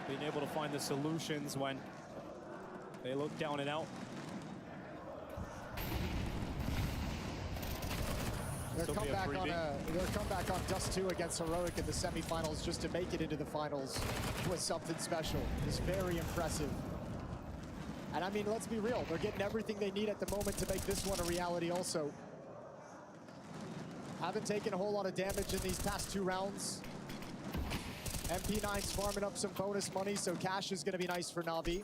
Being able to find the solutions when they look down and out. Their comeback on Dust 2 against Heroic in the semifinals just to make it into the finals was something special. It's very impressive. And I mean, let's be real, they're getting everything they need at the moment to make this one a reality also. Haven't taken a whole lot of damage in these past 2 rounds. MP9's farming up some bonus money, so cash is going to be nice for Navi.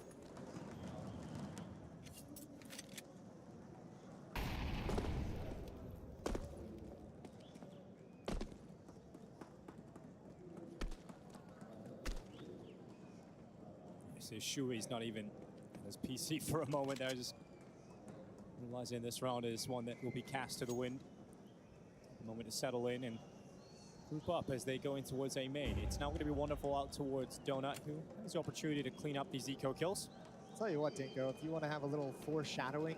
You see Shui's not even on his PC for a moment there, just realizing this round is one that will be cast to the wind. A moment to settle in and group up as they go in towards A main. It's now going to be Wonderful out towards Donut, who has the opportunity to clean up these eco kills. I'll tell you what, Dinko, if you want to have a little foreshadowing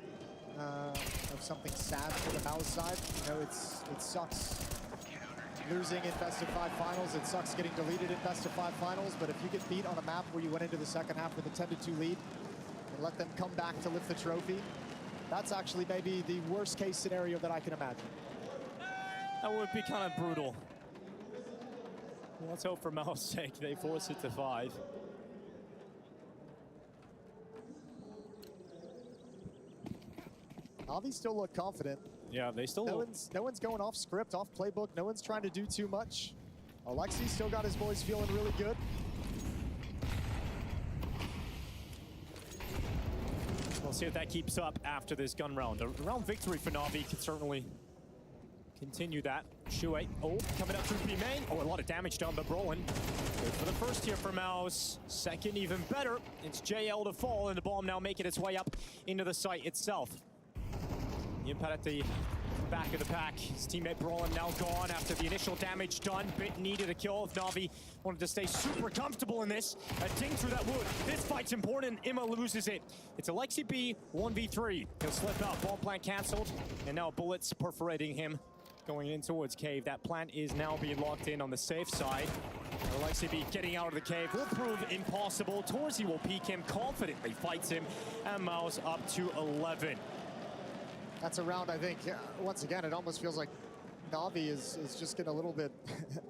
of something sad for the MOUZ side, you know, it sucks losing in best-of-5 finals. It sucks getting deleted in best-of-5 finals, but if you get beat on a map where you went into the second half with a 10-2 lead and let them come back to lift the trophy, that's actually maybe the worst-case scenario that I can imagine. That would be kind of brutal. Let's hope for MOUZ's sake they force it to 5. Navi still look confident. Yeah, they still no one's going off script, off playbook. No one's trying to do too much. Alexi still got his boys feeling really good. We'll see if that keeps up after this gun round. A round victory for Navi could certainly continue that. Shuey, coming up through B main. A lot of damage done by Brolin. Good for the first here for MOUZ. Second, even better. It's JL to fall, and the bomb now making its way up into the site itself. The impact at the back of the pack. His teammate Brolin now gone after the initial damage done. Bit needed a kill if Na'Vi wanted to stay super comfortable in this. A ding through that wood. This fight's important. Imma loses it. It's Alexi B, 1v3. He'll slip out. Bomb plant cancelled. And now bullets perforating him. Going in towards cave. That plant is now being locked in on the safe side. Alexi B getting out of the cave will prove impossible. Torzy will peek him, confidently fights him, and MOUZ up to 11. That's a round, I think, once again, it almost feels like Na'Vi is just getting a little bit,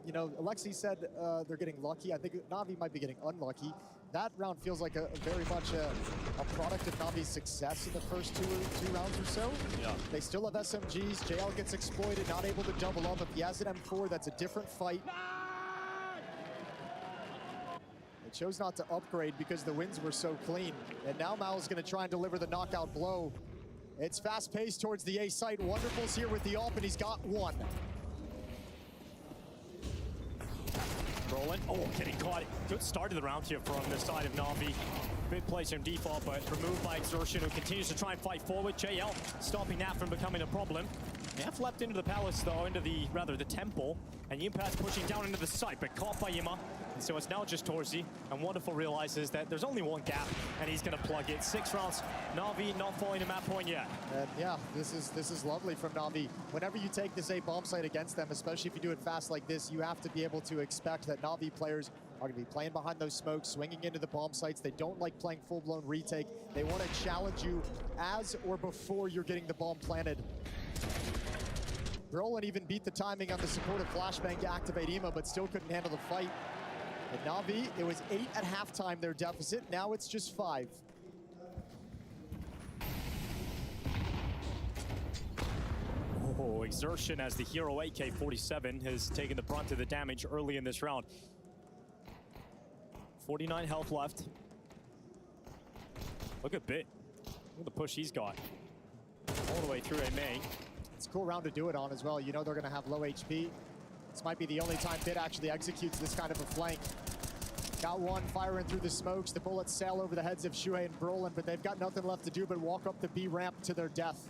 you know, Alexi said they're getting lucky. I think Na'Vi might be getting unlucky. That round feels like a very much a product of Na'Vi's success in the first two rounds or so. Yeah. They still have SMGs. JL gets exploited, not able to double up. If he has an M4, that's a different fight. They chose not to upgrade because the wins were so clean. And now MOUZ is going to try and deliver the knockout blow. It's fast-paced towards the A site. Wonderful's here with the ult, and he's got one. Brolin, getting caught. Good start of the round here from the side of Na'Vi. Big plays from default, but removed by Exertion, who continues to try and fight forward. JL stopping that from becoming a problem. They have leapt into the palace, though, into the temple. And Yimpa's pushing down into the site, but caught by Imma. And so it's now just Torzy. And Wonderful realizes that there's only one gap, and he's going to plug it. 6 rounds. Na'Vi not falling to map point yet. And yeah, this is lovely from Na'Vi. Whenever you take this A bomb site against them, especially if you do it fast like this, you have to be able to expect that Na'Vi players are going to be playing behind those smokes, swinging into the bomb sites. They don't like playing full-blown retake. They want to challenge you as or before you're getting the bomb planted. Brolin even beat the timing on the supportive flashbang to activate Imma, but still couldn't handle the fight. And Na'Vi, it was 8 at halftime, their deficit. Now it's just 5. Exertion as the hero AK-47 has taken the brunt of the damage early in this round. 49 health left. Look at Bit. Look at the push he's got. All the way through a main. It's a cool round to do it on as well. You know they're going to have low HP. This might be the only time Bit actually executes this kind of a flank. Got one firing through the smokes. The bullets sail over the heads of Shuhei and Brolin, but they've got nothing left to do but walk up the B ramp to their death.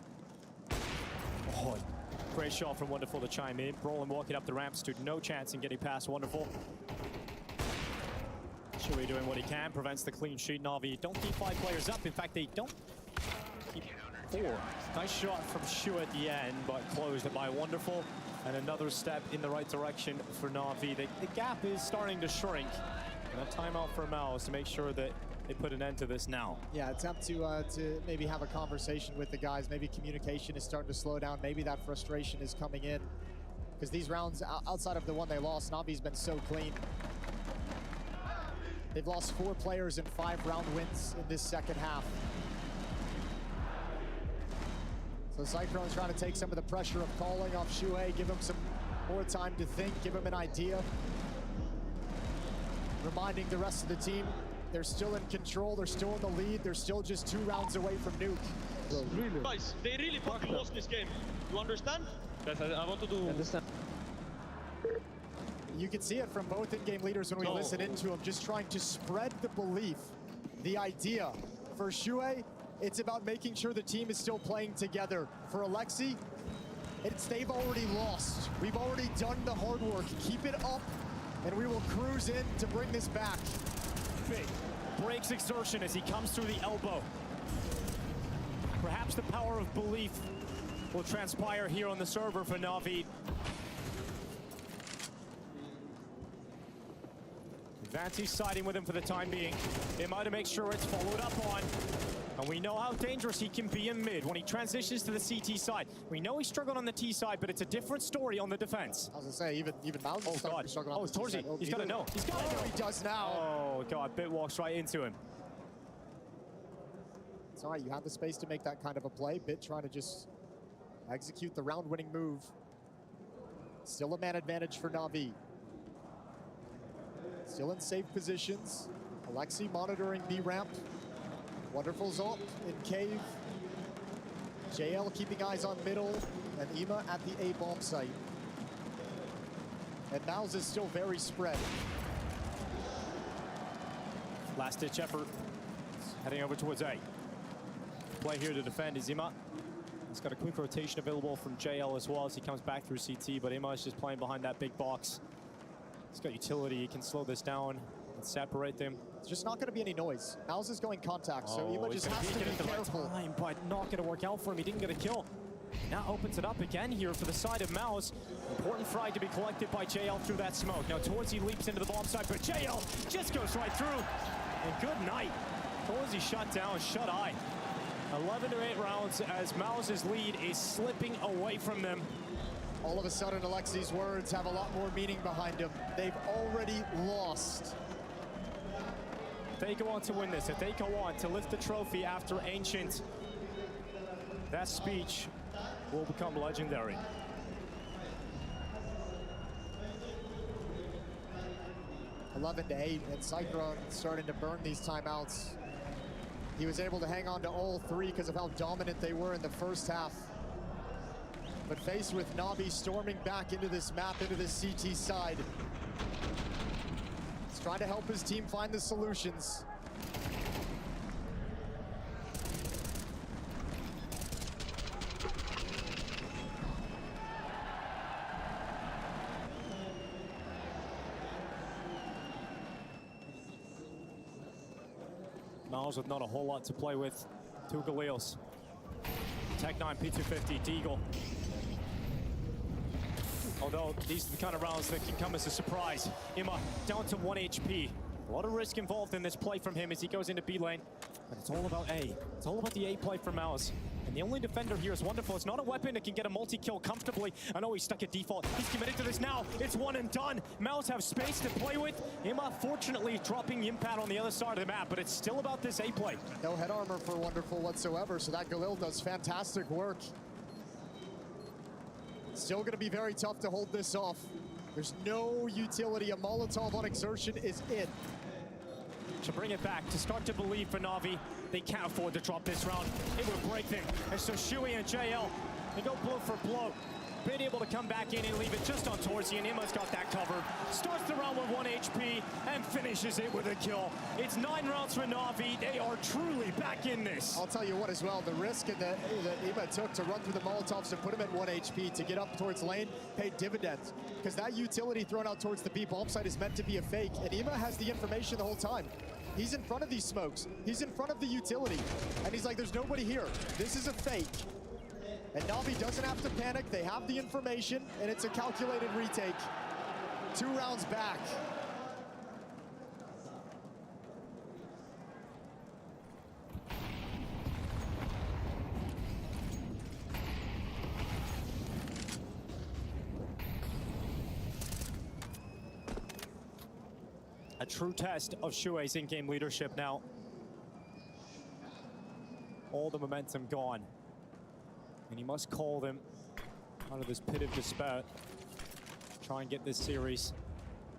Great shot from Wonderful to chime in. Brolin walking up the ramp stood no chance in getting past Wonderful. Shuhei doing what he can, prevents the clean sheet. Na'Vi don't keep 5 players up. In fact, they don't keep 4. Nice shot from Shuhei at the end, but closed by Wonderful. And another step in the right direction for Na'Vi. The gap is starting to shrink. And a timeout for MOUZ to make sure that they put an end to this now. Yeah, attempt to maybe have a conversation with the guys. Maybe communication is starting to slow down. Maybe that frustration is coming in. Because these rounds, outside of the one they lost, Na'Vi's been so clean. They've lost 4 players in 5 round wins in this second half. So Cyclone's trying to take some of the pressure of calling off Shuhei, give him some more time to think, give him an idea. Reminding the rest of the team, they're still in control, they're still in the lead, they're still just 2 rounds away from nuke. Really? Guys, they really fucking lost this game. You understand? Yes, I want to do... Understand. You can see it from both in-game leaders when we listen into them, just trying to spread the belief, the idea. For Shuhei, it's about making sure the team is still playing together. For Alexi, they've already lost. We've already done the hard work. Keep it up, and we will cruise in to bring this back. Big breaks Exertion as he comes through the elbow. Perhaps the power of belief will transpire here on the server for Na'Vi. Vanti's siding with him for the time being. They might make sure it's followed up on. And we know how dangerous he can be in mid when he transitions to the CT side. We know he struggled on the T side, but it's a different story on the defense. I was gonna say, even MOUZ is starting to struggle on the T side. He's got to know. He's got to know. He does now. Oh, God. Bit walks right into him. It's all right. You have the space to make that kind of a play. Bit trying to just execute the round-winning move. Still a man advantage for Na'Vi. Still in safe positions. Alexi monitoring B ramp. Wonderful's up in cave. JL keeping eyes on middle, and IMA at the A bomb site. And MOUZ is still very spread. Last-ditch effort. Heading over towards A. Play here to defend is IMA. He's got a quick rotation available from JL as well as he comes back through CT, but IMA is just playing behind that big box. He's got utility, he can slow this down and separate them. There's just not going to be any noise. MOUZ is going contact, so IMA just has to be careful. Right time, but not going to work out for him. He didn't get a kill. Now opens it up again here for the side of MOUZ. Important frag to be collected by JL through that smoke. Now Torzy leaps into the bomb side, but JL just goes right through. And good night. Torzy shut down, shut eye. 11 to 8 rounds as MOUZ's lead is slipping away from them. All of a sudden, Alexi's words have a lot more meaning behind them. They've already lost. If they go on to win this, if they go on to lift the trophy after Ancient, that speech will become legendary. (11 to 8), and Cyclone starting to burn these timeouts. He was able to hang on to all three because of how dominant they were in the first half. But faced with Navi storming back into this map, into this CT side, he's trying to help his team find the solutions. MOUZ with not a whole lot to play with. Two Galils. Tech 9, P250, Deagle. Although these are the kind of rounds that can come as a surprise. IMA down to 1 HP. A lot of risk involved in this play from him as he goes into B lane. But it's all about A. It's all about the A play for MOUZ. And the only defender here is Wonderful. It's not a weapon that can get a multi-kill comfortably. I know he's stuck at default. He's committed to this now. It's one and done. MOUZ have space to play with. IMA fortunately dropping impact on the other side of the map, but it's still about this A play. No head armor for Wonderful whatsoever, so that Galil does fantastic work. Still gonna be very tough to hold this off. There's no utility. A Molotov on Exertion is it. To bring it back, to start to believe for Navi, they can't afford to drop this round. It would break them. And so Shui and JL, they go blow for blow. Been able to come back in and leave it just on Torzy, and IMA's got that covered. Starts the round with 1 HP and finishes it with a kill. It's 9 rounds for Navi. They are truly back in this. I'll tell you what as well, the risk that IMA took to run through the Molotovs to put him at 1 HP to get up towards lane paid dividends. Because that utility thrown out towards the B bomb site is meant to be a fake, and IMA has the information the whole time. He's in front of these smokes. He's in front of the utility. And he's like, there's nobody here. This is a fake. And Navi doesn't have to panic. They have the information, and it's a calculated retake. 2 rounds back. A true test of Shuei's in-game leadership now. All the momentum gone. And he must call them out of this pit of despair. Try and get this series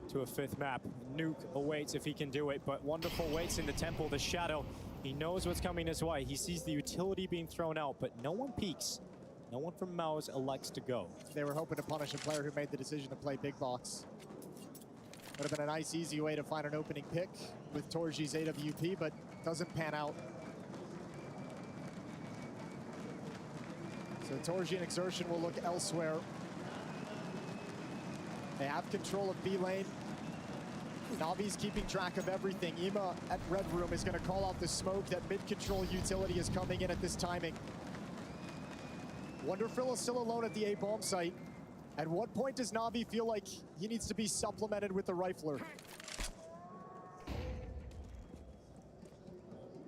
to a 5th map. Nuke awaits if he can do it, but Wonderful waits in the temple, the shadow. He knows what's coming his way. He sees the utility being thrown out, but no one peeks. No one from MOUZ elects to go. They were hoping to punish a player who made the decision to play big box. Would have been a nice, easy way to find an opening pick with Torji's AWP, but doesn't pan out. So Torji and Exertion will look elsewhere. They have control of B lane. Navi's keeping track of everything. IMA at Red Room is going to call out the smoke. That mid-control utility is coming in at this timing. Wonderful is still alone at the A bomb site. At what point does Navi feel like he needs to be supplemented with the rifler?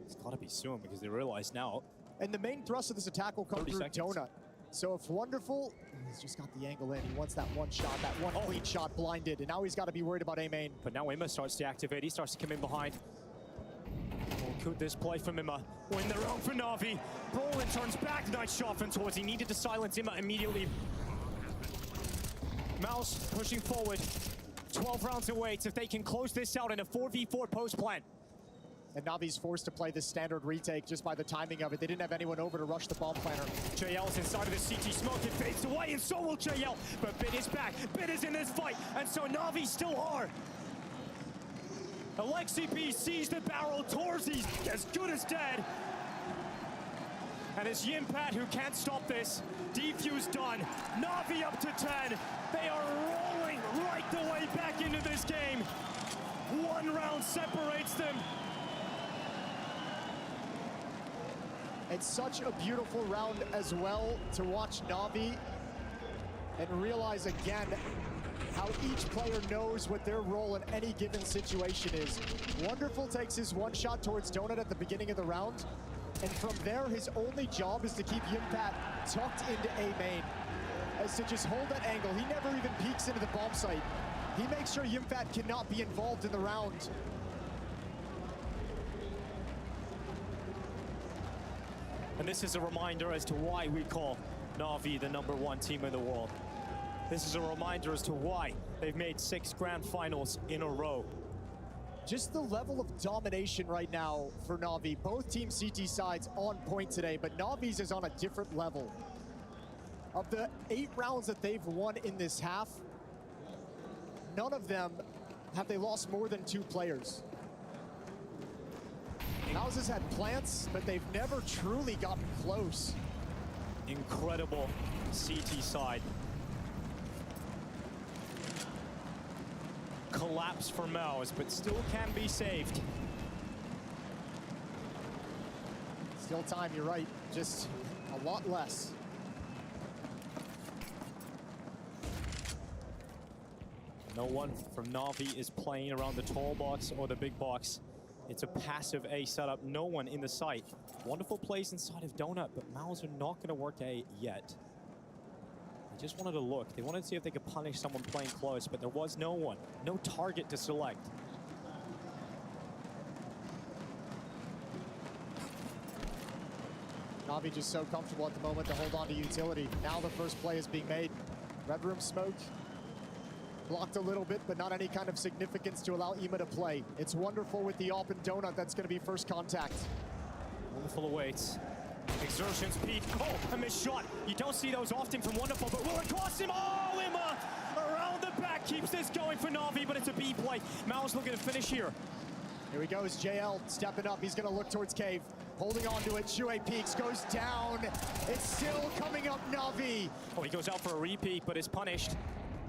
It's got to be soon because they realize now. And the main thrust of this attack will come through Donut. So if Wonderful, he's just got the angle in. He wants that one shot, that one clean shot blinded. And now he's got to be worried about A main. But now IMA starts to activate. He starts to come in behind. Oh, could this play from IMA win the round for Navi? Brolin turns back. Nice shot from Towards. He needed to silence IMA immediately. MOUZ pushing forward. 12 rounds away. If they can close this out in a 4v4 post plan. And Navi's forced to play this standard retake just by the timing of it. They didn't have anyone over to rush the bomb planter. JL's inside of the CT smoke. It fades away, and so will JL. But Bit is back. Bit is in this fight, and so Navi still are. Alexi B sees the barrel. Torzi's as good as dead. And it's Yimpat who can't stop this. Defuse done. Navi up to 10. They are rolling right the way back into this game. One round separates them. It's such a beautiful round as well to watch Navi and realize again how each player knows what their role in any given situation is. Wonderful takes his one shot towards Donut at the beginning of the round, and from there his only job is to keep Yimpat tucked into A main, as to just hold that angle. He never even peeks into the bomb site. He makes sure Yimpat cannot be involved in the round. And this is a reminder as to why we call Navi the #1 team in the world. This is a reminder as to why they've made 6 grand finals in a row. Just the level of domination right now for Navi. Both team CT sides on point today, but Navi's is on a different level. Of the 8 rounds that they've won in this half, none of them have they lost more than 2 players. MOUZ has had plants, but they've never truly gotten close. Incredible CT side. Collapse for MOUZ, but still can be saved. Still time, you're right. Just a lot less. No one from Navi is playing around the tall box or the big box. It's a passive A setup, no one in the site. Wonderful plays inside of Donut, but MOUZ are not gonna work A yet. They just wanted to look. They wanted to see if they could punish someone playing close, but there was no one. No target to select. Navi just so comfortable at the moment to hold on to utility. Now the first play is being made. Red room smoke. Blocked a little bit, but not any kind of significance to allow IMA to play. It's wonderful with the AWP and Donut. That's going to be first contact. Wonderful awaits. Exertions peak. Oh, a missed shot. You don't see those often from Wonderful, but will it cost him? Oh, IMA around the back keeps this going for Navi, but it's a B play. MOUZ looking to finish here. Here he goes, JL stepping up. He's going to look towards Cave. Holding on to it, Shuei peaks, goes down. It's still coming up, Navi. Oh, he goes out for a repeat, but is punished.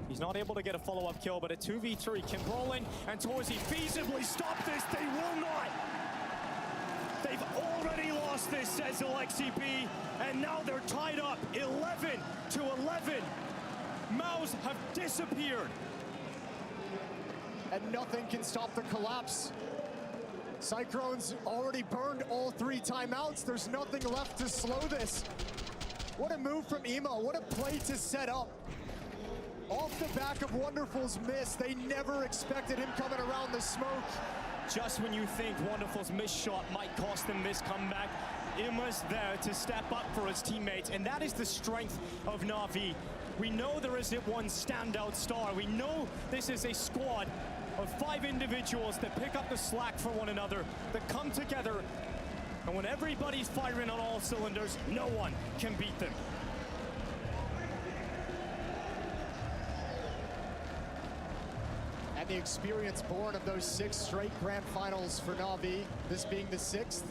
He's not able to get a follow-up kill, but a 2v3. Can Brolin and Torzi feasibly stop this? They will not. They've already lost this, says Alexi B, and now they're tied up 11-11. MOUZ have disappeared. And nothing can stop the collapse. Cyclones already burned all 3 timeouts. There's nothing left to slow this. What a move from IMA. What a play to set up. Off the back of Wonderful's miss, they never expected him coming around the smoke. Just when you think Wonderful's missed shot might cost them this comeback, IMA's there to step up for his teammates, and that is the strength of Navi. We know there isn't one standout star. We know this is a squad of 5 individuals that pick up the slack for one another, that come together, and when everybody's firing on all cylinders, no one can beat them. And the experience born of those 6 straight grand finals for Navi, this being the 6th.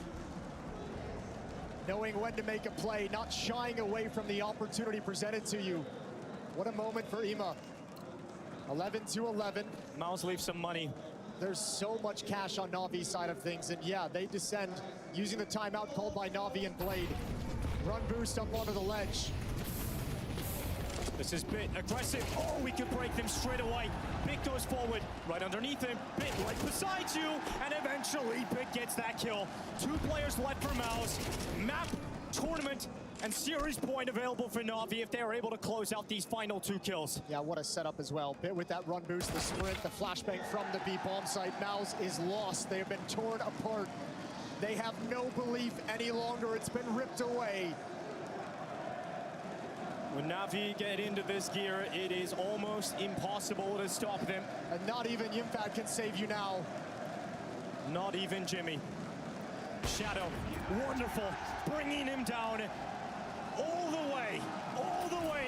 Knowing when to make a play, not shying away from the opportunity presented to you. What a moment for IMA. 11-11. MOUZ leaves some money. There's so much cash on Navi's side of things, and yeah, they descend using the timeout called by Navi and Blade. Run boost up onto the ledge. This is Bit aggressive. Oh, we can break them straight away. Bit goes forward, right underneath him. Bit right beside you, and eventually Bit gets that kill. 2 players left for MOUZ. Map, tournament, and series point available for Navi if they are able to close out these final 2 kills. Yeah, what a setup as well. Bit with that run boost, the sprint, the flashbang from the B bomb site. MOUZ is lost. They have been torn apart. They have no belief any longer. It's been ripped away. When Navi get into this gear, it is almost impossible to stop them. And not even Yimfat can save you now. Not even Jimmy. Shadow, wonderful, bringing him down all the way.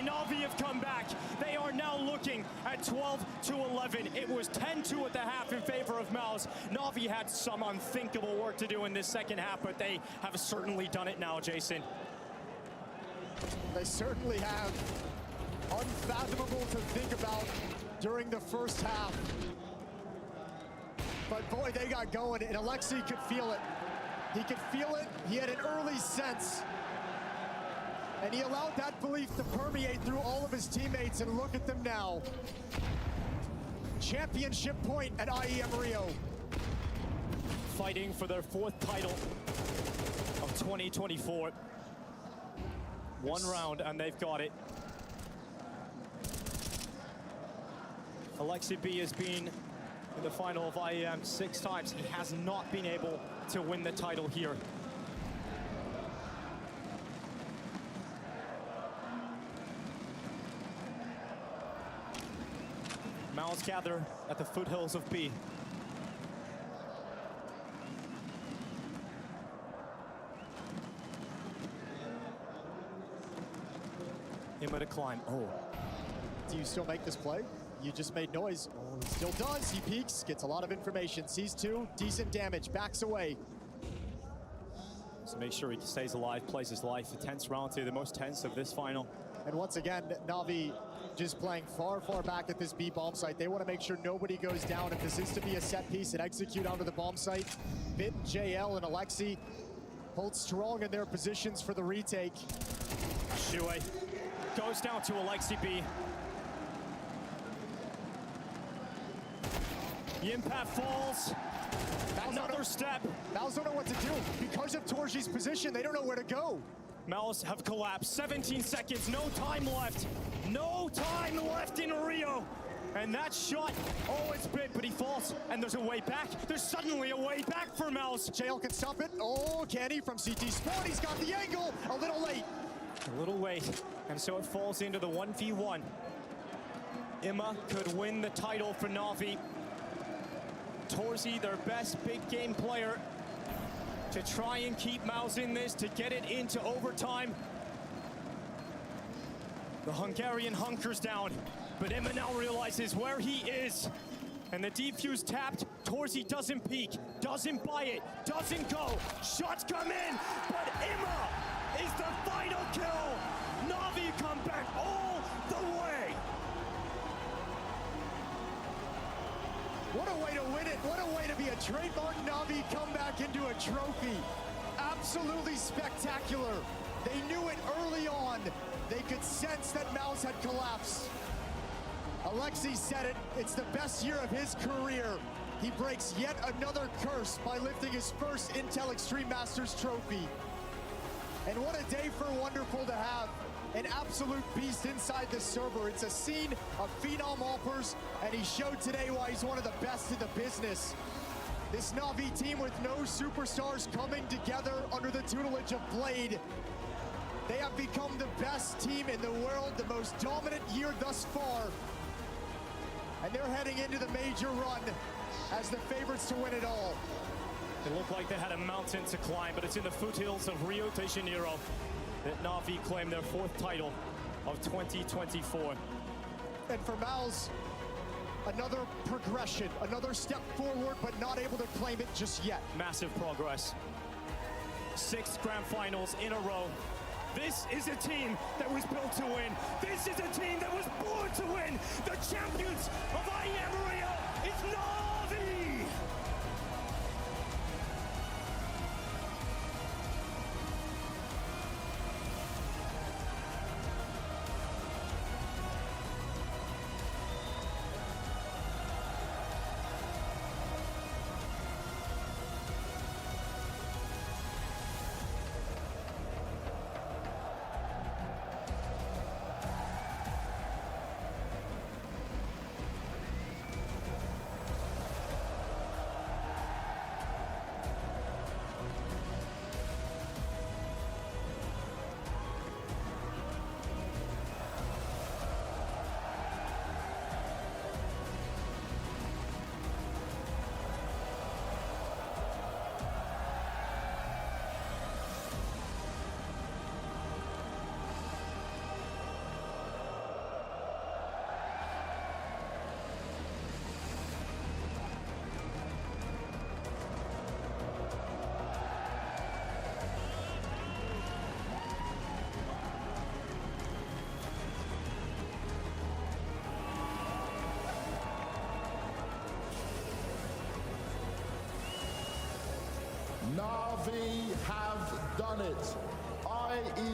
Na'Vi have come back. They are now looking at 12-11. It was 10-2 at the half in favor of MOUZ. Na'Vi had some unthinkable work to do in this second half, but they have certainly done it now, Jason. They certainly have. Unfathomable to think about during the first half. But boy, they got going, and Alexi could feel it. He could feel it. He had an early sense. And he allowed that belief to permeate through all of his teammates, and look at them now. Championship point at IEM Rio. Fighting for their 4th title of 2024. One round, and they've got it. Alexi B has been in the final of IEM 6 times. He has not been able to win the title here. MOUZ gather at the foothills of B. Him at a climb. Oh. Do you still make this play? You just made noise. Oh, he still does. He peeks, gets a lot of information. Sees 2, decent damage, backs away. So make sure he stays alive, plays his life. A tense round 2, the most tense of this final. And once again, Na'Vi just playing far, far back at this B bomb site. They want to make sure nobody goes down. If this is to be a set piece and execute onto the bomb site, Bit, JL, and Alexi hold strong in their positions for the retake. Shue goes down to Alexi B. Yimpat falls. Another step. MOUZ don't know what to do. Because of Torji's position, they don't know where to go. MOUZ have collapsed. 17 seconds, no time left. No time left in Rio. And that shot, oh, it's big, but he falls. And there's a way back. There's suddenly a way back for MOUZ. JL can stop it. Oh, can he? From CT Spawn, he's got the angle. A little late. A little late. And so it falls into the 1v1. Imma could win the title for Na'Vi. Torzi, their best big game player, to try and keep MOUZ in this, to get it into overtime. The Hungarian hunkers down, but Imma now realizes where he is. And the defuse tapped. Torzi doesn't peek, doesn't buy it, doesn't go. Shots come in, but Imma is the final kill. Na'Vi come back all the way. What a way to win it. What a way to be a trademark Na'Vi comeback into a trophy. Absolutely spectacular. They knew it early on. They could sense that MOUZ had collapsed. Alexi said it. It's the best year of his career. He breaks yet another curse by lifting his first Intel Extreme Masters trophy. And what a day for Wonderful to have. An absolute beast inside the server. It's a scene of phenom offers, and he showed today why he's one of the best in the business. This Na'Vi team with no superstars coming together under the tutelage of Blade. They have become the best team in the world, the most dominant year thus far. And they're heading into the major run as the favorites to win it all. It looked like they had a mountain to climb, but it's in the foothills of Rio de Janeiro that Na'Vi claimed their 4th title of 2024. And for MOUZ, another progression, another step forward, but not able to claim it just yet. Massive progress. 6 grand finals in a row. This is a team that was built to win. This is a team that was born to win. The champions of IEM Rio is Na'Vi! Navi have done it. IEM